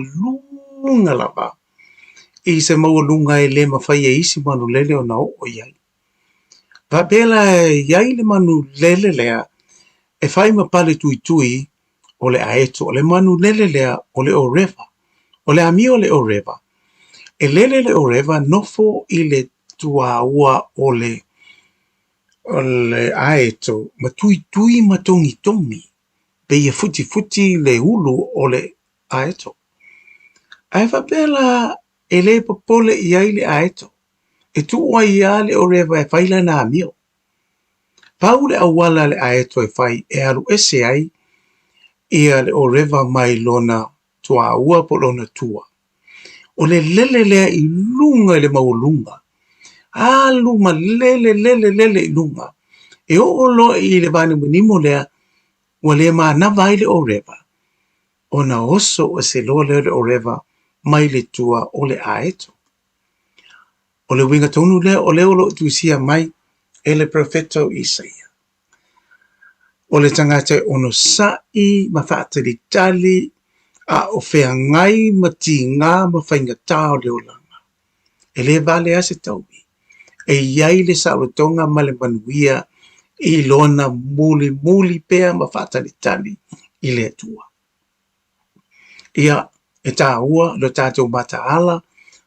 lunga lava. I se maua lunga e le mawhai e isi manulele o na o iai. Vabela iai le manulele lea e whai mapale tui tui o le aeto, o le manu lele lea o le oreva, o le ami o le oreva. E lele le oreva nofo i le tua ua o le aeto, ma tui ma tongi tongi, pe ia futi le ulu o le aeto. Ai whapela e le popole i ai le aeto, e tu ua ia le oreva e whaila na amio. Pau le awala le aeto e whai e alu ese ai, ia le oreva mai lona tua ua po lona tua. o le lele lea i lunga le maulunga. Luma lele i lunga. E o lo i le vane munimo lea, wa le maa na vai le oreva. O na oso o se loa le oreva, mai le tua o le aeto. O le winga tonu lea, o le olo tuisia mai, e le profeto Isaia. O le tangata ono sai, ma whaatari tali, a o whea ngai ma ti ngā ma whainga tāo le olanga. E le vale ase tauwi. E iai le sautonga ma le manuia i lona muli pea ma whaatari tali i le atua. Ia e tā ua lo tātou mataala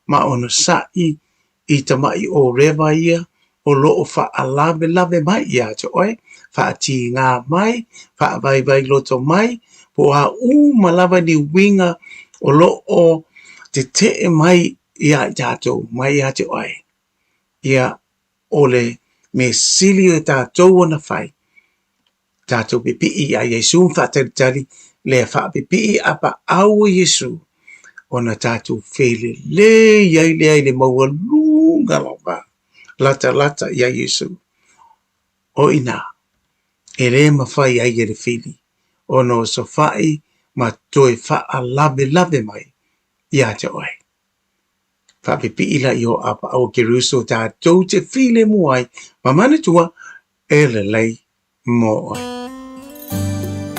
ma ono sai i tamai o rewa ia o loo wha alave mai ia te oe, wha ati ngā mai, wha vai loto mai, po a malava ni winga o loo te mai ia tātou mai ia te oe. Ia ole me sili o tātou ana whai. Tātou pipi a Yesu whataritari le wha pipi apa au Yesu. Ona tātou whele le iai le maua lunga lawa. Lata ia Yesu. O ina, e re mawhai ai e le whili. Ono so whai ma toi wha lave mai ia te oe. Whapipi ila i o apa au ke ruso tātou te while muai, ma manatua e le lei mo oe.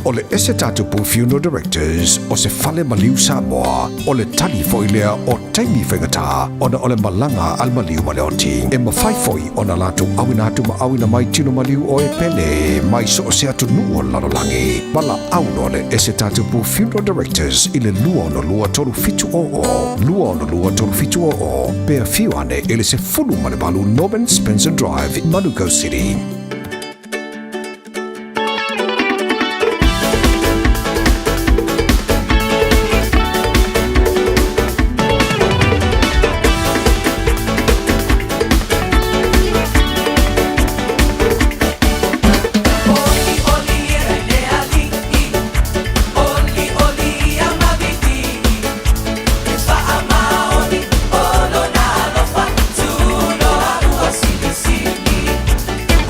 O le ese tātupu funeral directors o se fale maliu Samoa o le tali foilea o taimi whaingatā o na o le malanga al maliu maleoti. E mawhai foi o na lātou awina atu ma awina mai tino maliu o e pele mai so o se atu nuo lalolangi. Mala auno le ese tātupu funeral directors i le lua no lua tolu fitu o. Pea fiu ane ele se fulu malebalu Norman Spencer Drive in Manuko City.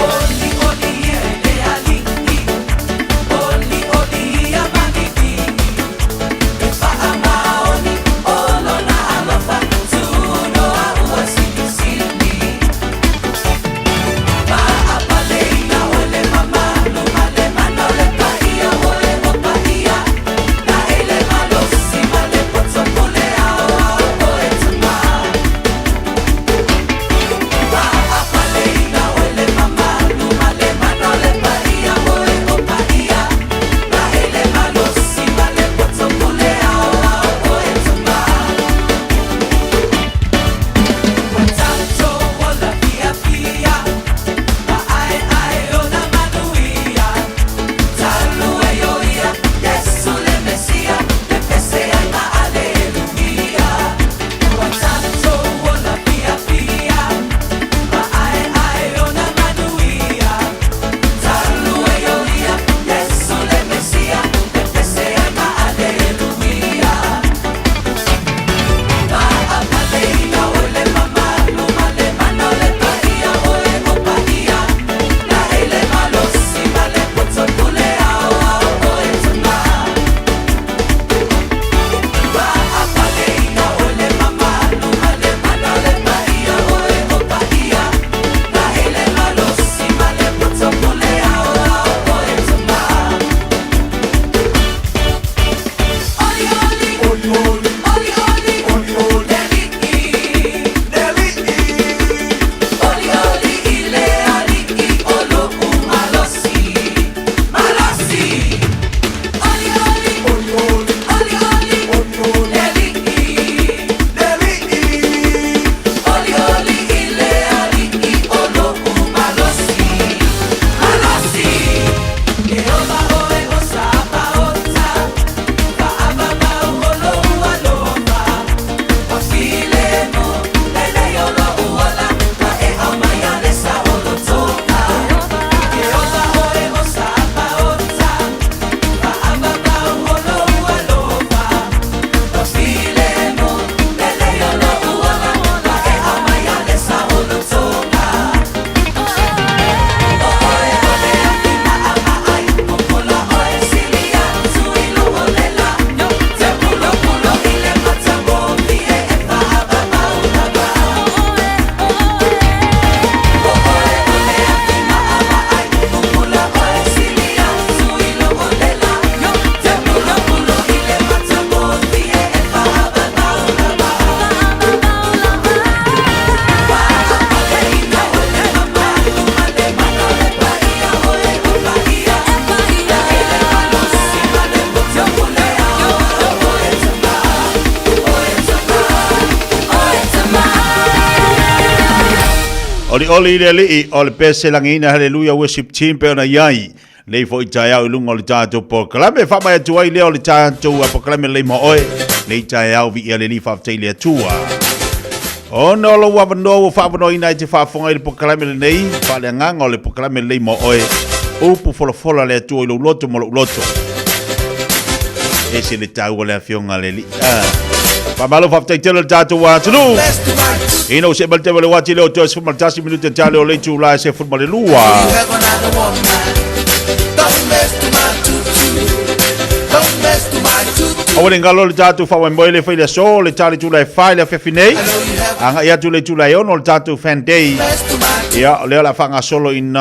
Only le oli le li o le pese langina hallelujah worship team pe ona yai le fo itai au lungo le tato po klame fa mai tu ai le o le tato po klame le mo oe le itai au vi le li fa te le tua o no lo wa no fa no ina te fa fonga le po klame le nei fa le nganga le po klame le mo oe o pu fola le tu lo loto mo loto e se le tau le afionga le li pa malo fa te le tato wa tulu ino se balte le wati le to se maltasi minute tale o le tu la se fu le lua o le ngalo le tatu fa wa moile fa le so le tali tu la fa le fefinei anga ia tu le ono le tatu fan day ia le la fanga solo in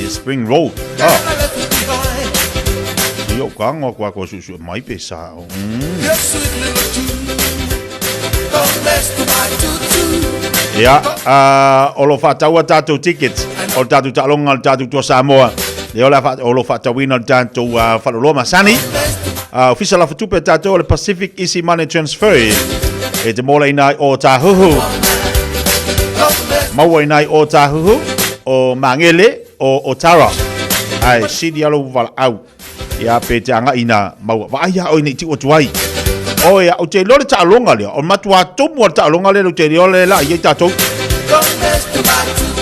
Spring Road io kango kwa ko su mai pesa ia o lo fa tawa tatu tickets o tatu talonga tatu to Samoa le o lo fa tawina tanto fa lo masani official of tupe tato le Pacific Easy Money Transfer e te mola ina o tahuhu maua ina o tahuhu o mangele o tara ai sidi alo val au ya pe te anga ina maua va ya o ni ti o tuai o ya o te lore ta longa le o matua tomu ta longa le te le la ye tato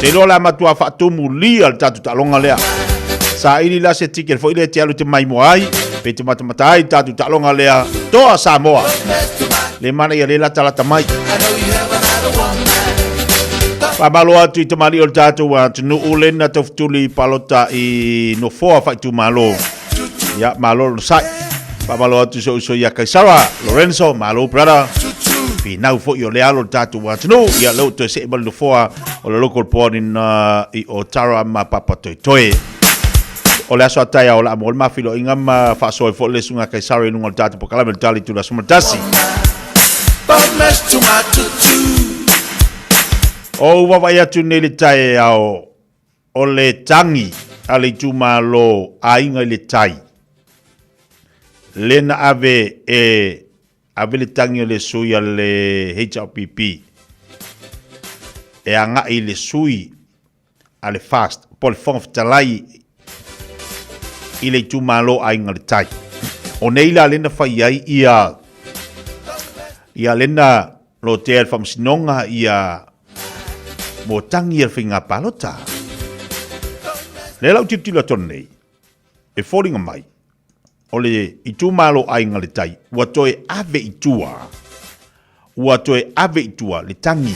te lola matua fa tomu li al tato ta longa le sa ili la se ticket fo ile te alu te mai moai pe te matamatai tatu talonga lea toa Samoa le mana ia le la talata mai pa malo atu i te mali o tatu wa tunu ulena toftuli palota i no foa fai tu malo ya malo sai pa malo atu so ya Kaisara Lorenzo malo brother pi nau fo i o le alo tatu wa tunu ia lo to se bal no foa o le local port in i o Tara ma papa toi o le aso ataya o la amol mafilo inga ma fa so fo le sunga Kaisara nunga tatu po kala tali tu la sumatasi o wa vai atu nei le tai ao o le tangi ale tuma lo ainga le tai lena ave ave le tangi le sui ale HRPP e anga i le sui ale fast pol fonf talai i le tumalo ainga le tai o nei la lena fai ai ia lena lo te al fam sinonga ia mo tangi al finga palota le lau titila ton nei e falling mai o le i tumalo ainga le tai ua toe ave itua le tangi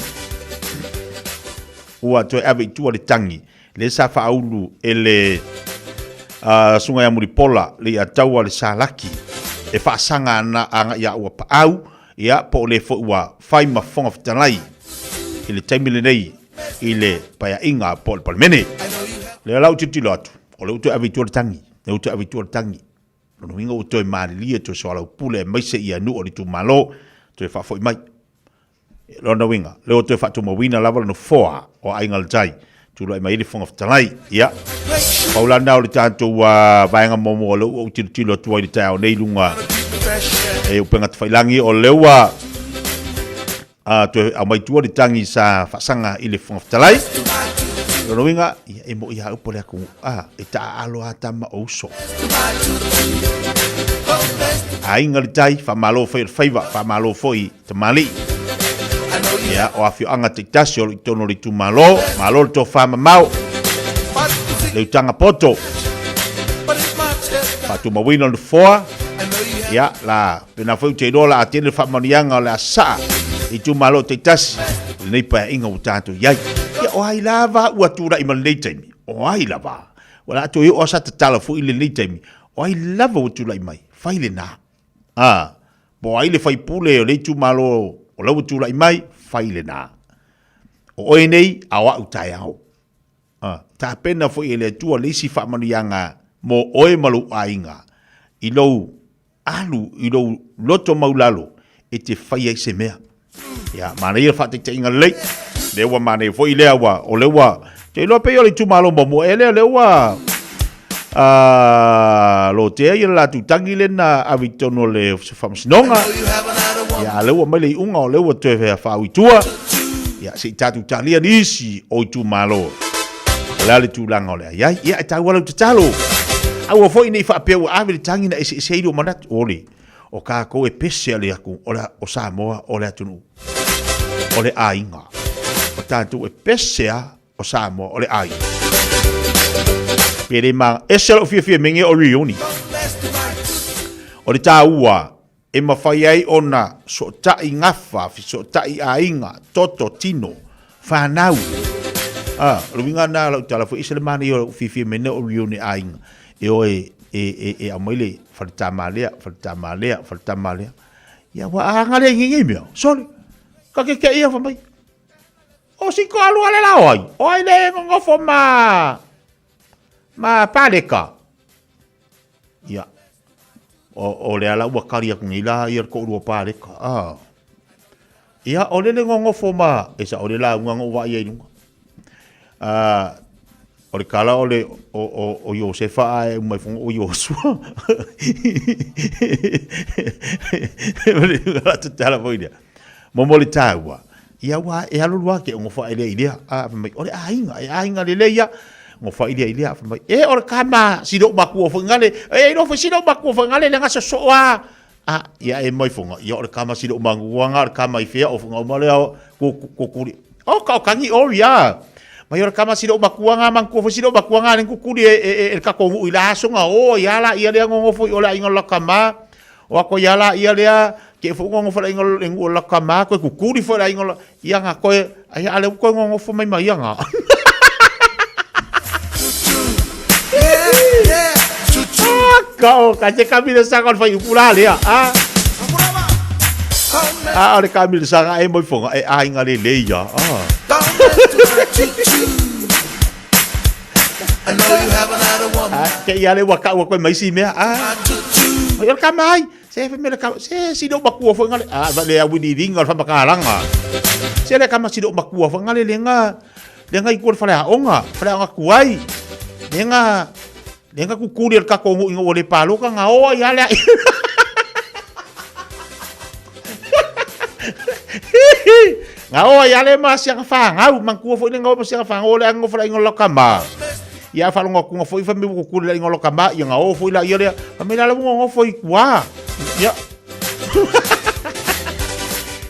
ua toe ave itua le tangi le sa fa aulu ele sunga ya muripola le ataua le salaki e fa sanga na anga ya ua paau ia po le fo ua fai mafonga fitanai ile taimile nei ile paya inga po le palmene le lau titilo atu o le uto avitua le tangi no winga uto e mali to so ala pule mai se ia nu o le tu malo to e fa foi mai lo no winga le uto e fa tu mo wina lava no foa o ainga le tai tu lo mai le fonga fitanai ia Paula na o le tanto vaenga momo lo o tilo tu ai tau nei lunga e o penga tfailangi o lewa to a mai tu le tangi sa fasanga ile fonga talai no winga e mo ia o le ku e ta alo ata ma oso ai ngal tai fa malo fa malo foi te mali ya o afio anga te tasio le tono le tu malo to fa mau le tanga poto patu mawina le foa ya la pena foi te dola atene fa manianga la sa i tu malo te tas nei pa inga utato ya o ai lava ua tura i mal nei taimi o ai lava wala to yo sa te tala fu ile nei taimi o ai lava o tura i mai faile na bo ai le fai pule o le tu malo o la tura i mai faile na o nei awa utai au ta pena fo ele tua lesi fa manianga mo oe malu ainga i lo loto maulalo e te fai ai se mea ya mana ia fa te inga le wa mana fo ile wa o le wa te lo pe yo le tu malo mo ele le wa lo te ia la tu tangi le na avitono le fam sinonga ya le wa mai unga o le wa te fa witua Ia se tatu talia nisi o tu malo. La le tu langa le ia ia ta wala tu talo. Au fo ini fa pe o ave tangi na se do manat ole. O ka ko e pese ale aku ola o Samoa ole atunu. Ole ainga. O tatu e pese o Samoa ole ai. Pere ma esel o fia mengi o rioni. O le taua e mawhai ai ona so tai ngafa, so tai ainga, toto tino, whanau. Ruinga nā lau tala fo isele mani o fifia mene o rioni ainga. E oe e amaile whalitamalea. Ia wa ahangare ngingi mea, sorry. Ka ke ia whamai. O si ko alu ale lau ai. O ai le ngofo ma paleka. Ia. O le ala ua kari aku ngila ia ko urua paleka. Ia o le ngofo ma esa o le la unga wa ia inunga. O le kala o le o Iosefa ai mai fonga o Iosua. Le ngata tala poida. Momo le taua. Ia wa e alu lua ke ngofa ile ile o le ainga le leia ngofa ile ile mai e o le kama sido baku o ngale e no fo sido baku o ngale le ngasa soa ia e mai fonga ia o le kama sido manguanga le kama ifea o fonga male ko kuri o ka kangi o ia mai o le kama sido bakuanga manku fo sido bakuanga le kukuri e ka ko ila songa o ia la ia le ngofo o la inga la kama o ko ia la ia le ke fo ngofo la inga la kama ko kukuri fo la inga ia nga ko ai ale ko ngofo mai mai nga kau kaje kami sangat fai pula le ole kami sangat ai moi fonga ai ngale le ya ke ia le waka wa ko mai si me yo kamai se fe me ka se si do baku fo ngale va le abu di ringa fa makalanga se le kama si do baku fo ngale lenga ikut fala onga kuai lenga kukuri al kakongu ingo ole palo ka nga o ya le nga o ya le mas yang fa nga mangku fo ni nga mas yang fa ole ngo fa ingo lokama ya fa ngo ku fo fa mi kukuri ingo lokama ya nga o fo la ya le me la ngo fo ikwa ya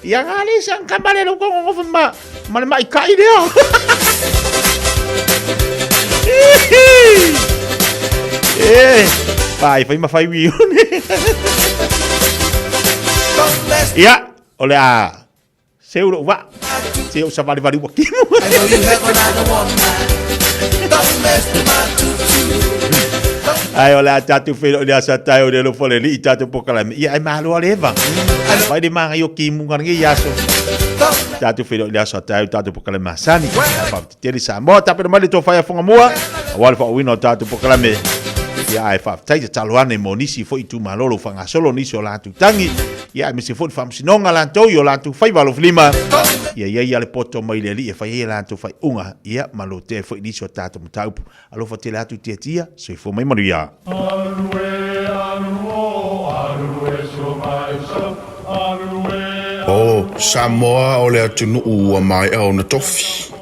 ya nga le sang kambale lo ngo fo ma ikai dia fai ma fai wi ya ole seu wa seu sabali bari wa kimu ai ole tatu felo dia satai ole lo fole li tatu pokala ya ai malo leva vai de manga yo kimu ngi yaso tatu felo dia satai tatu pokala masani pa tele sa mo tapi de mali to fai fonga mua wal fa wino tatu pokala me ia ai fa tai te taluane monisi fo itu malolo fanga solo nisi o latu tangi ia me se fo fam sinonga lanto yo latu fai valo flima ia le poto mai le li e fai lanto fai unga ia malote fo nisi o tatu mutaupu alo fo te latu tia so fo mai manuia o Samoa o le atunu ua mai au na tofi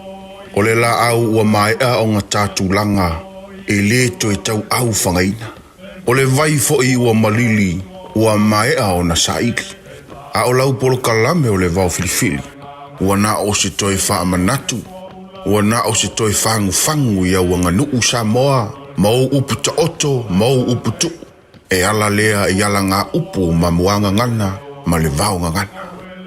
o le la au ua mai au nga tatu langa e le to e tau au whangaina. O le vai fo i ua malili, ua mai ao na saiki. A o lau polo kalame o le vau filifili. Ua na o se toi wha amanatu. Ua na o se toi whangu ia ua nganuu Samoa. Mau upu ta oto, mau upu tu. E ala lea e ala ngā upu ma muanga ngana, ma le vau ngana.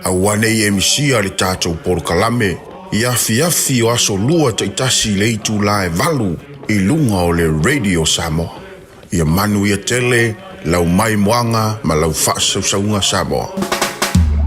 A wane i emisia le tātou polo kalame. Iafi o aso lua ta itasi le itu la e valu. I lunga o le Radio Samoa. Ia manu ia tele, lau mai moanga, ma lau whaasaunga Samoa.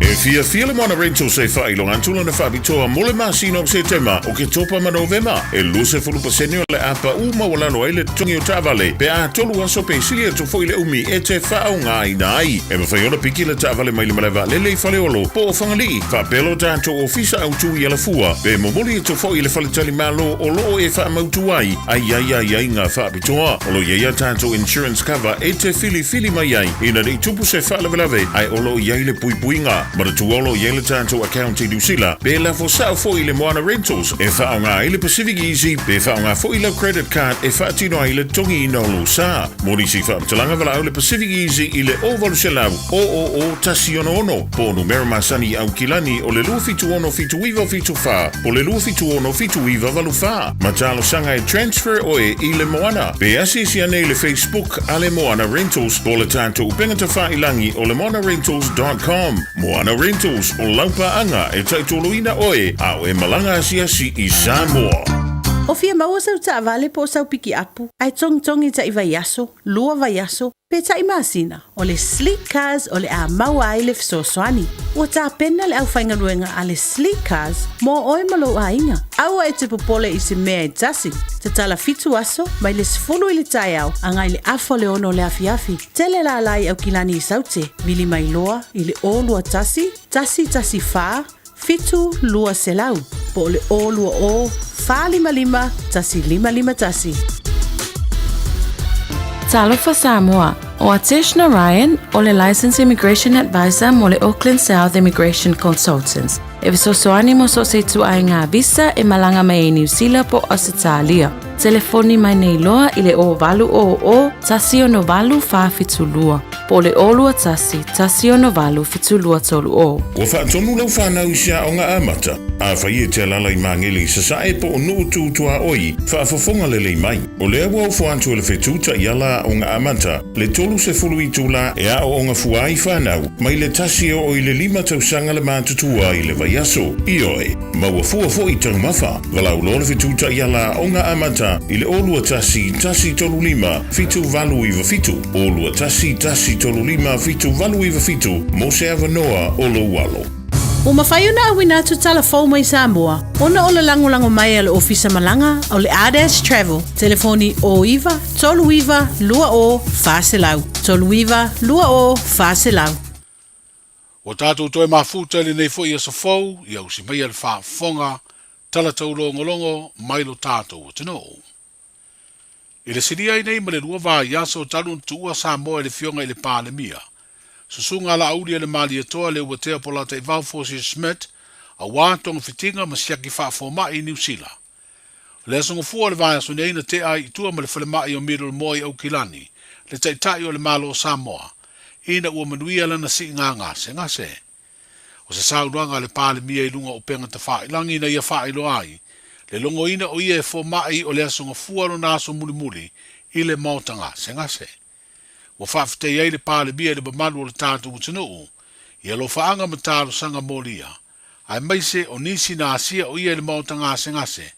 E fia le moana rental se whailonga antula na whabitoa mole masino o se tema o ke topa ma novema. E luse fulupasene o le apa uma walano ai le tongi o tavale. Pe a tolu aso pe sili e tofo ile umi e te whaunga ai na ai. E mawhaiona piki le tavale mai le malewa le lei fale olo. Po o whangali, whapelo tātou ofisa au tui ala fua. Pe momoli e tofo ile fale tali malo o loo e whaamautu ai. Ai ngā whabitoa. Olo ia tātou insurance cover e te fili mai ai. Ina ni tupu se whaalawelawe ai olo iai le puipuinga. Mara tuolo i ele tātou account i Nusila, be la fo sao fo i le Moana Rentals, e whaonga i le Pacific Easy, be whaonga fo i le credit card, e whaatino i le tongi i nolo sa. Mori si whaamtalanga wala au le Pacific Easy i le ovalu se lau, o tasi ono, po numero masani au kilani, o le lua fitu ono fitu iwa fitu wha, o le lua fitu ono fitu iwa walu wha. Matalo sanga e transfer oe i le Moana, be asisi ane le Facebook a le Moana Rentals, po le tātou upengata whailangi o le moanarentals.com. Moana Rentals o laupa anga e taitoloina oe au e malanga asiasi i Samoa. O fia maua sau ta avale po sau piki apu, ai tongi ta iwa yaso, lua va yaso, pe ta imasina, o le sleek cars o le a maua ai le fisosoani. Ua ta pena le au whainga luenga a le sleek cars, mo oe malo a inga. Aua e te popole i se mea e tasi, te tala fitu aso, mai le sifulu i le tai au, anga i le afo le ono le afiafi. Tele la lai au kilani i saute, vili mai loa, i le o lua tasi faa, fitu lua selau, po le o lua o, fa lima tasi. Talofa Samoa, o Atish Narayan, o le Licensed Immigration Advisor mo le Auckland South Immigration Consultants. E visosoani mo so se tu ai ngā visa e malanga mai e New Zealand po Australia. Telefoni mai nei loa i le o valu o tasi o no valu fa fitulua. Po le olua tasi o no valu fitulua tolu o. Ua whaatonu lau whanau sia o ngā amata. A whai e te alalai mangeli sa sae po o nuu tūtua oi, whaafafonga lelei mai. O lea wau whantua le whetūta i ala o ngā amata, le tolu se fulu i tūla e a o ngā fuai whanau, mai le tasi o i le 5 tausanga le mātutua i le vaiaso. I oe, maua fua fo i tau mawha, walau lo le whetūta i ala o ngā amata, i le olua tasi tolu 5, fitu valu iwa fitu. Olua tasi tolu 5, fitu valu iwa fitu, mo se avanoa o lo walo. O mawhaiuna awina tu telefon mai Samoa. Ona o le lango mai ale ofisa malanga o le Ades Travel. Telefoni o iwa, tolu iwa, lua o, whaselau. Tolu iwa, lua o, whaselau. O tātou toi mafuta le nei fo i asafou, i au si mai ale whaafonga, tala tau longo mailo tātou o tino. I le siria i nei ma le lua vā yaso talun tua Samoa i le fionga i le pālemia. Susunga la aulia le mali atoa le uatea polata i Valfosi Smith, a wātonga fitinga ma siaki whaafoma i New Zealand. Le asonga fua le vāia so neina te ai i tua ma le whalemai o Middle Moi au Kilani, le taitai o le malo o Samoa, ina ua manuia lana si ngase. O se saunuanga le pālemia i lunga o penga ta whailangi na ia whailo ai, le longo ina o ia e fomai o le asonga fua no naso muli i le mautanga ngase. Wa whawhitei ei le pālemia le bamalu o le tātou utinuu, i alo whaanga matalo sanga molia, ai maise o nisi na asia o ia le mautanga ngase,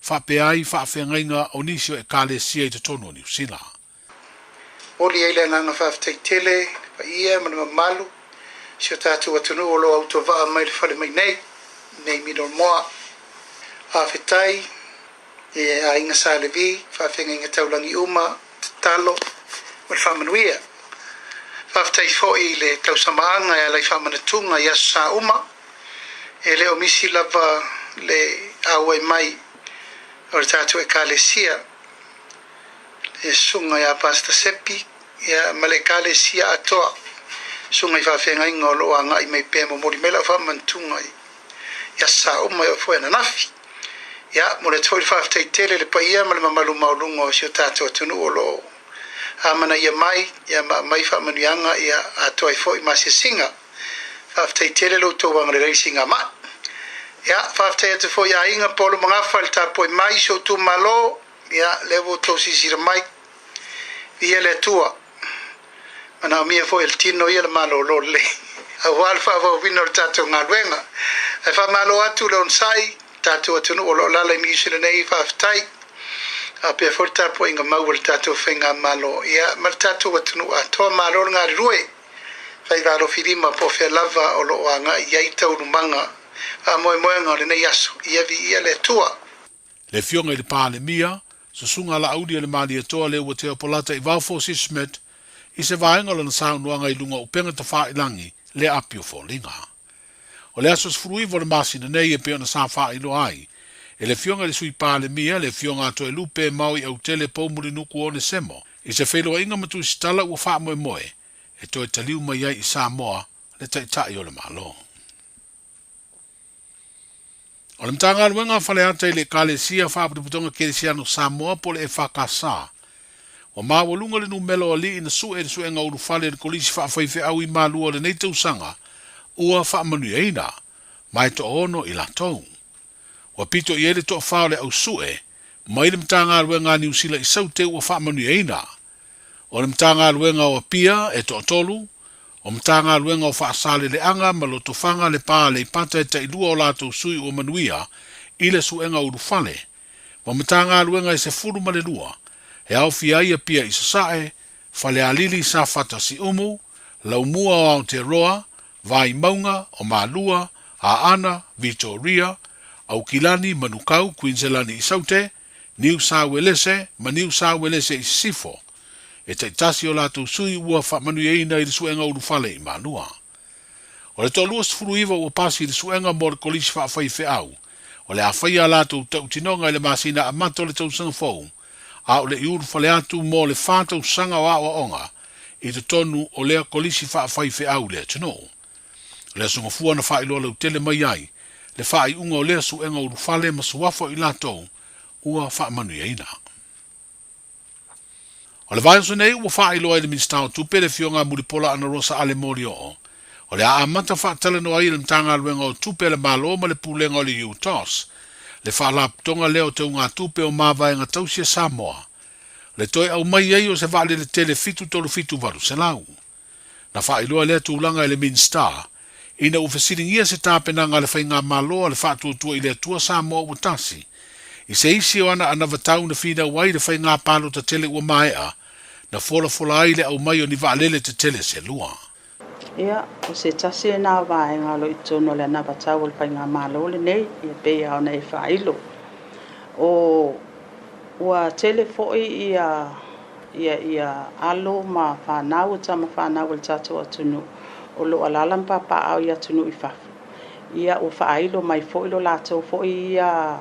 whape ai whawhengainga o nisi o e kāle sia i te tono ni usila. Oli eile nganga whawhitei tele, pa ia mana mamalu, si o tātou utinuu o lo auto vaa mai le whale mai nei Middle Moa, a whetai, e a inga sa le vi, whawhengainga taulangi uma, talo, o le whamanuia. Whawhitei fōi le tausamaanga e lai whamanatunga i asa uma, e leo misi lava le awai mai o le tātou e kālesia, e sunga i a Pastor Sepi, ia male kālesia atoa, sunga i whawhengainga o loa ngai mai pēma mori mela whamanatunga i asa uma i o fōi nafi. Ia, mo le tōi whawhitei tele le paia ma le mamalu maulunga o si o tātou atunu o loo. Amana ia mai whamanuianga ia atoa i fōi masi singa. Whawhitei tele lo tō wangare rei singa ma. Ia, whawhitei atu fōi a inga polo mangafa le tāpoi mai so tū malo. Ia, lewo tō sisira mai. Ia le tua. Mana o mia fōi el tino ia le malo lo le. A walfa wa wino le tātou ngā luenga. E whamalo atu le onsai. Tātou atunu o lo lala i misi le nei whawhitai. A pia fōi tāpua inga mau le tātou whenga malo. Ia, ma tātou atunu a toa malo ngā rue. Whai raro whirima po whea lava o lo anga i ai tauru manga. A moe moenga le nei asu. Ia vi ia le tua. Le fionga i le pālemia, susunga la audia le mali atoa le ua teo polata i Valfosi Smith, i se vaenga lana saunuanga i lunga upenga ta whailangi le apio fōlinga. O le asos fruivo le masina nei e peo na sa whailo ai, e le fionga le sui pālemia, le fionga ato e lupe maui au tele paumuri nuku o ne semo, i se wheloa inga matu stala ua wha moe, e to e taliu mai ai i Samoa le tai o le malo. O le mtanga luenga fale ata i le kalesia whaaputuputonga Keresiano Samoa po le e whakasa. O mawalunga le numelo ali ina su e su e ngā urufale le kolisi whaafaife au i malua le neitau sanga ua whaamanu eina mai to ono i la tau. Wa pito i ele to whao le au sue mai le mtanga luenga ni usila i saute ua whaamanu eina. O le mtanga luenga o pia e to tolu, o mtanga luenga o whaasale le anga ma lo tofanga le pā le ipata e ta ilua o lato sui o manuia i le su e ngā urufale. Wa mtanga luenga i se furu ma le lua. E au fiaia pia i sasae, fale alili sa fata si umu, lau mua o Aotearoa, vai maunga o Malua, a Ana, Victoria, au Kilani, Manukau, Queenselani i Saute, New South Wales, ma New South Wales i Sifo. E taitasi o lato sui ua whamanu eina i le suenga urufale i Malua. O le tolua sifuru iwa ua pasi i le suenga mo le kolisi whaafai au. O le awhaia lato tautinonga i le masina a mato le tausanga fau. A o le iuru fale atu mo le whātau sanga o awa onga i te tonu o lea kolisi whaafai au lea tino. Lea sunga fua na wha iloa lau tele mai ai, le wha i unga o lea su enga urufale ma suwafo i lato ua wha manu eina. O le vai nei ua wha iloa i le ministau tupe le fionga muripola ana rosa ale mori o. O le a amata wha tala no ai le mtanga luenga o tupe le malo ma le pulenga o le UTOS. Le whaalaputonga leo te unga tupe o mawai ngā tausia Samoa. Le toi au mai ei o se vale le tele fitu tolu fitu varu se lau. Na wha iloa lea tūlanga i le Minstar. Ina ufesiringia se tāpenanga le whainga maloa le whaatuatua i le atua Samoa ua tasi. I se isi o ana vatau na whina wai le whainga palo ta tele ua maea. Na fola ai le au mai o ni vaalele te tele se lua. Ia, o se tasi e nā wae ngalo i tono le ana vatau le whainga malo le nei, ia pei au nei whailo. O ua tele foi ia alo ma whanau tama whanau le tatou atunu. O lo alalam papa au ia tunu i whafu. Ia o whailo mai foi lo latou foi ia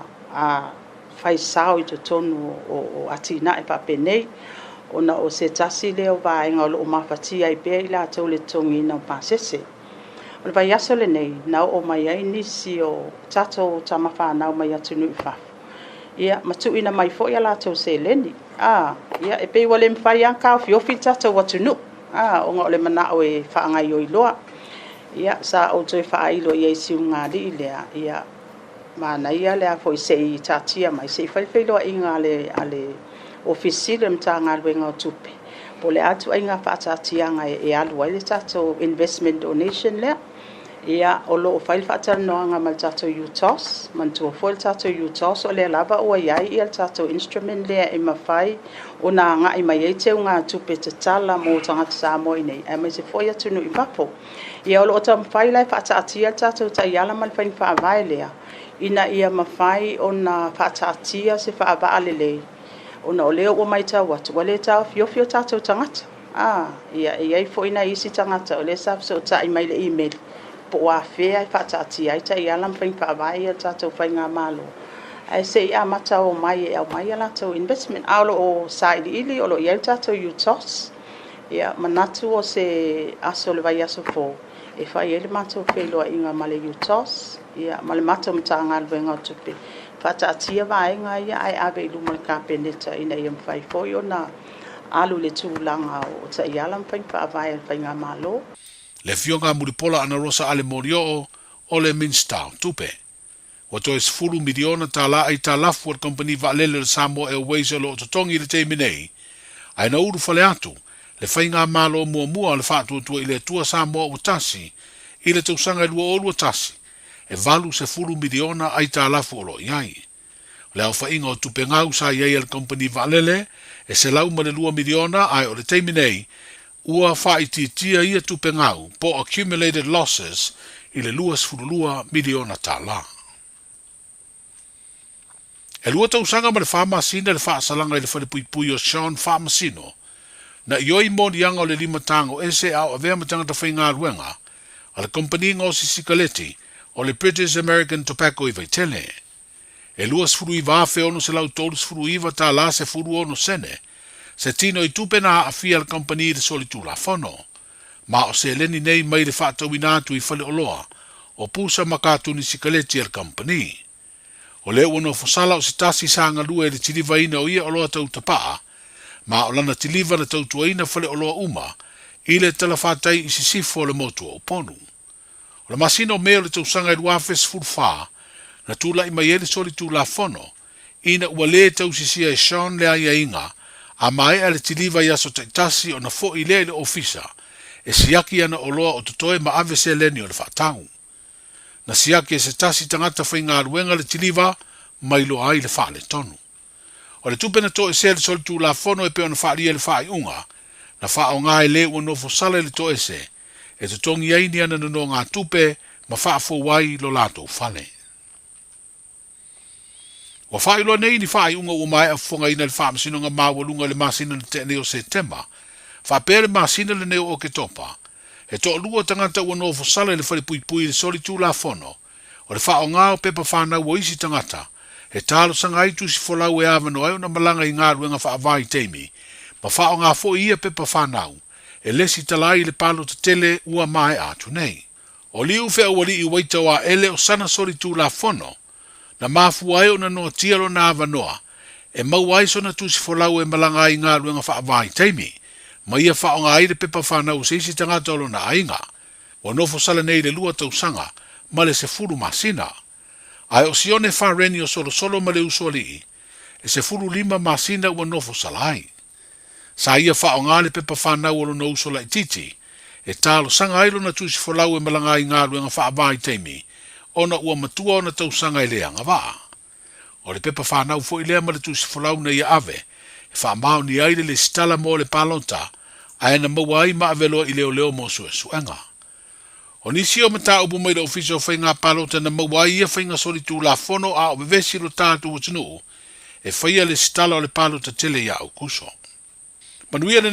whaisao i to tonu o atina e pape nei. Ona o se tasi leo vaenga o lo mafatia i pea i latou le tongi na pasese. O le vai aso le nei, nau o mai ai nisi o tatou tama whanau mai atunu i whafu. Ia, matu ina mai fo ia latou se leni. Ia, e pei wale mwhai ankau fiofi tatou atunu. O ngā ole mana o e whaangai o iloa. Ia, sa o toi whaailo i eisi ungari i lea. Ia, mana ia lea fo i se i tatia mai. Se i whaifeiloa i ngā ale ofisi le mtanga luenga o tupe. Po le atu ai ngā whaatatianga e alu ai le tatou investment donation lea. Ia, o lo o whail whaatara noa ngā mal tatou UTOS. Mantua fo le tatou UTOS o le lava o iai i le tatou instrument lea e mawhai. O nā ngā i mai eiteu ngā tupe te tala mō tangata Samoa i nei. E mai se fo ia tunu i papo. Ia o lo o ta mawhai lai whaatatia le tatou ta iala mal whain whaavai lea. Ina ia mawhai o nā whaatatia se whaavaa lelei. Ona o leo o mai tau atu, wa le tau fio tātou tangata. Ia ei fo ina isi tangata, o le saf so ta i mai le email. Po a whea i whaatati ai ta i alam whain whaavai a tātou whain ngā malo. Ai se i a mata o mai e au mai a lātou investment. Aolo o saili ili, o lo i au tātou UTOS. Ia manatu o se aso le vai aso fo. E whai ele mātou wheloa inga male UTOS. Ia male mātou mta ngā luenga o tupe. Whatatia vaenga ia ai awe i luma le kāpeneta ina i mwhai foi o na alu le tūlanga o ta i alam whain whaavai al whainga malo. Le fionga muripola ana rosa ale morio o le Minstar tupe. Wa toi sfuru miliona ta la ai ta lafu al company vaalele le Samoa Airways o lo totongi le te minei. Ai na uru fale atu, le whainga malo mua le whaatuatua i le tua Samoa o tasi, i le tausanga i lua o lua tasi. E valu se fulu miliona ai ta lafu o lo iai. Le au whainga o tupe ngau sa iai al company valele, e se lau ma le 2 miliona ai o le teiminei, ua whaititia ia tupe ngau po accumulated losses i le 2 miliona ta la. E lua tausanga ma le whamasina le whaasalanga i le whanipui o Sean Whamasino, na ioi moni anga o le 5 tango ese au a vea matanga ta whainga ruenga, a le company ngau sisikaleti, o le British American Tobacco i vaitele. E luas furu i vafe ono se lau tolus furu iwa ta la se furu ono sene. Se tino i tupe na a fia al company de solitu la fono. Ma o se leni nei mai le whaatau ina atu I whale o loa, o pusa makatuni sikaleti al company. O leo wano fosala o se tasi sanga lua e le tiliva ina o ia o loa tau tapaa, ma o lana tiliva na tau tuaina whale o loa uma, I le talawhatai I sisifo le motua o ponu. O le masina o mea le tau sanga I luafes fulfaa, na tula I mai ele soli tula fono, ina ua le tau sisia e Sean le aia inga, a mai ale tiliva I aso taitasi o na fo I le ofisa, e siaki ana o loa o tutoe ma ave se leni o le whaatau. Na siaki e se tasi tangata whai ngā ruenga le tiliva, mai lo ai le wha le tonu. O le tupena to e se le soli tula fono e peo na wha lia le wha I unga, na wha o ngā e le ua nofo sale le to e se, e te tongi aini ana no ngā tupe, ma wha fo wai lo lato fale. Wa wha ilo nei ni wha I unga ua mai a whonga ina le wha masino ngā mawalunga le masina le te neo September, wha pere masina le neo o ke topa, e to lua tangata ua nofo sale le whale pui pui le soli tula fono, o le wha o ngā o pepa whanau o isi tangata, e talo sanga I tusi folau e avano ai o na malanga I ngā ruenga wha avai teimi, ma wha o ngā fo ia pepa whanau, e lesi talai le palo te tele ua mai atu nei. O liu fea wali I waita wa ele o sana soli tula fono, na mafu ai o na noa tiaro na avanoa, e mau ai so na tusi folau e malanga ai ngā ruenga wha avai teimi, ma ia wha o ngā aire pepa whanau se isi tangata olo na ainga, o nofo sala nei le lua tau sanga, ma le se furu masina. Ai o sione wha reni o solo solo ma le usoli, e se furu lima masina ua nofo salai. Sa ia wha o ngā le pepa whanau olo na usola I titi, e talo sanga ailo na tusi folau e malanga ai ngā ruenga wha avai teimi, ona ua matua ona tau sanga I leanga waa. O le pepa whanau fo I lea ma le tusi folau na ia ave, e wha mao ni aile le stala mo le palonta, ai na mawai ma aveloa I leo leo mo sue suenga. O nisi o mata upu mai le ofisa o whainga palonta na mawai ia whainga soli tu la fono a o bevesi lo tātu watinu, e whaia le stala o le palonta tele ia au kuso. Manuia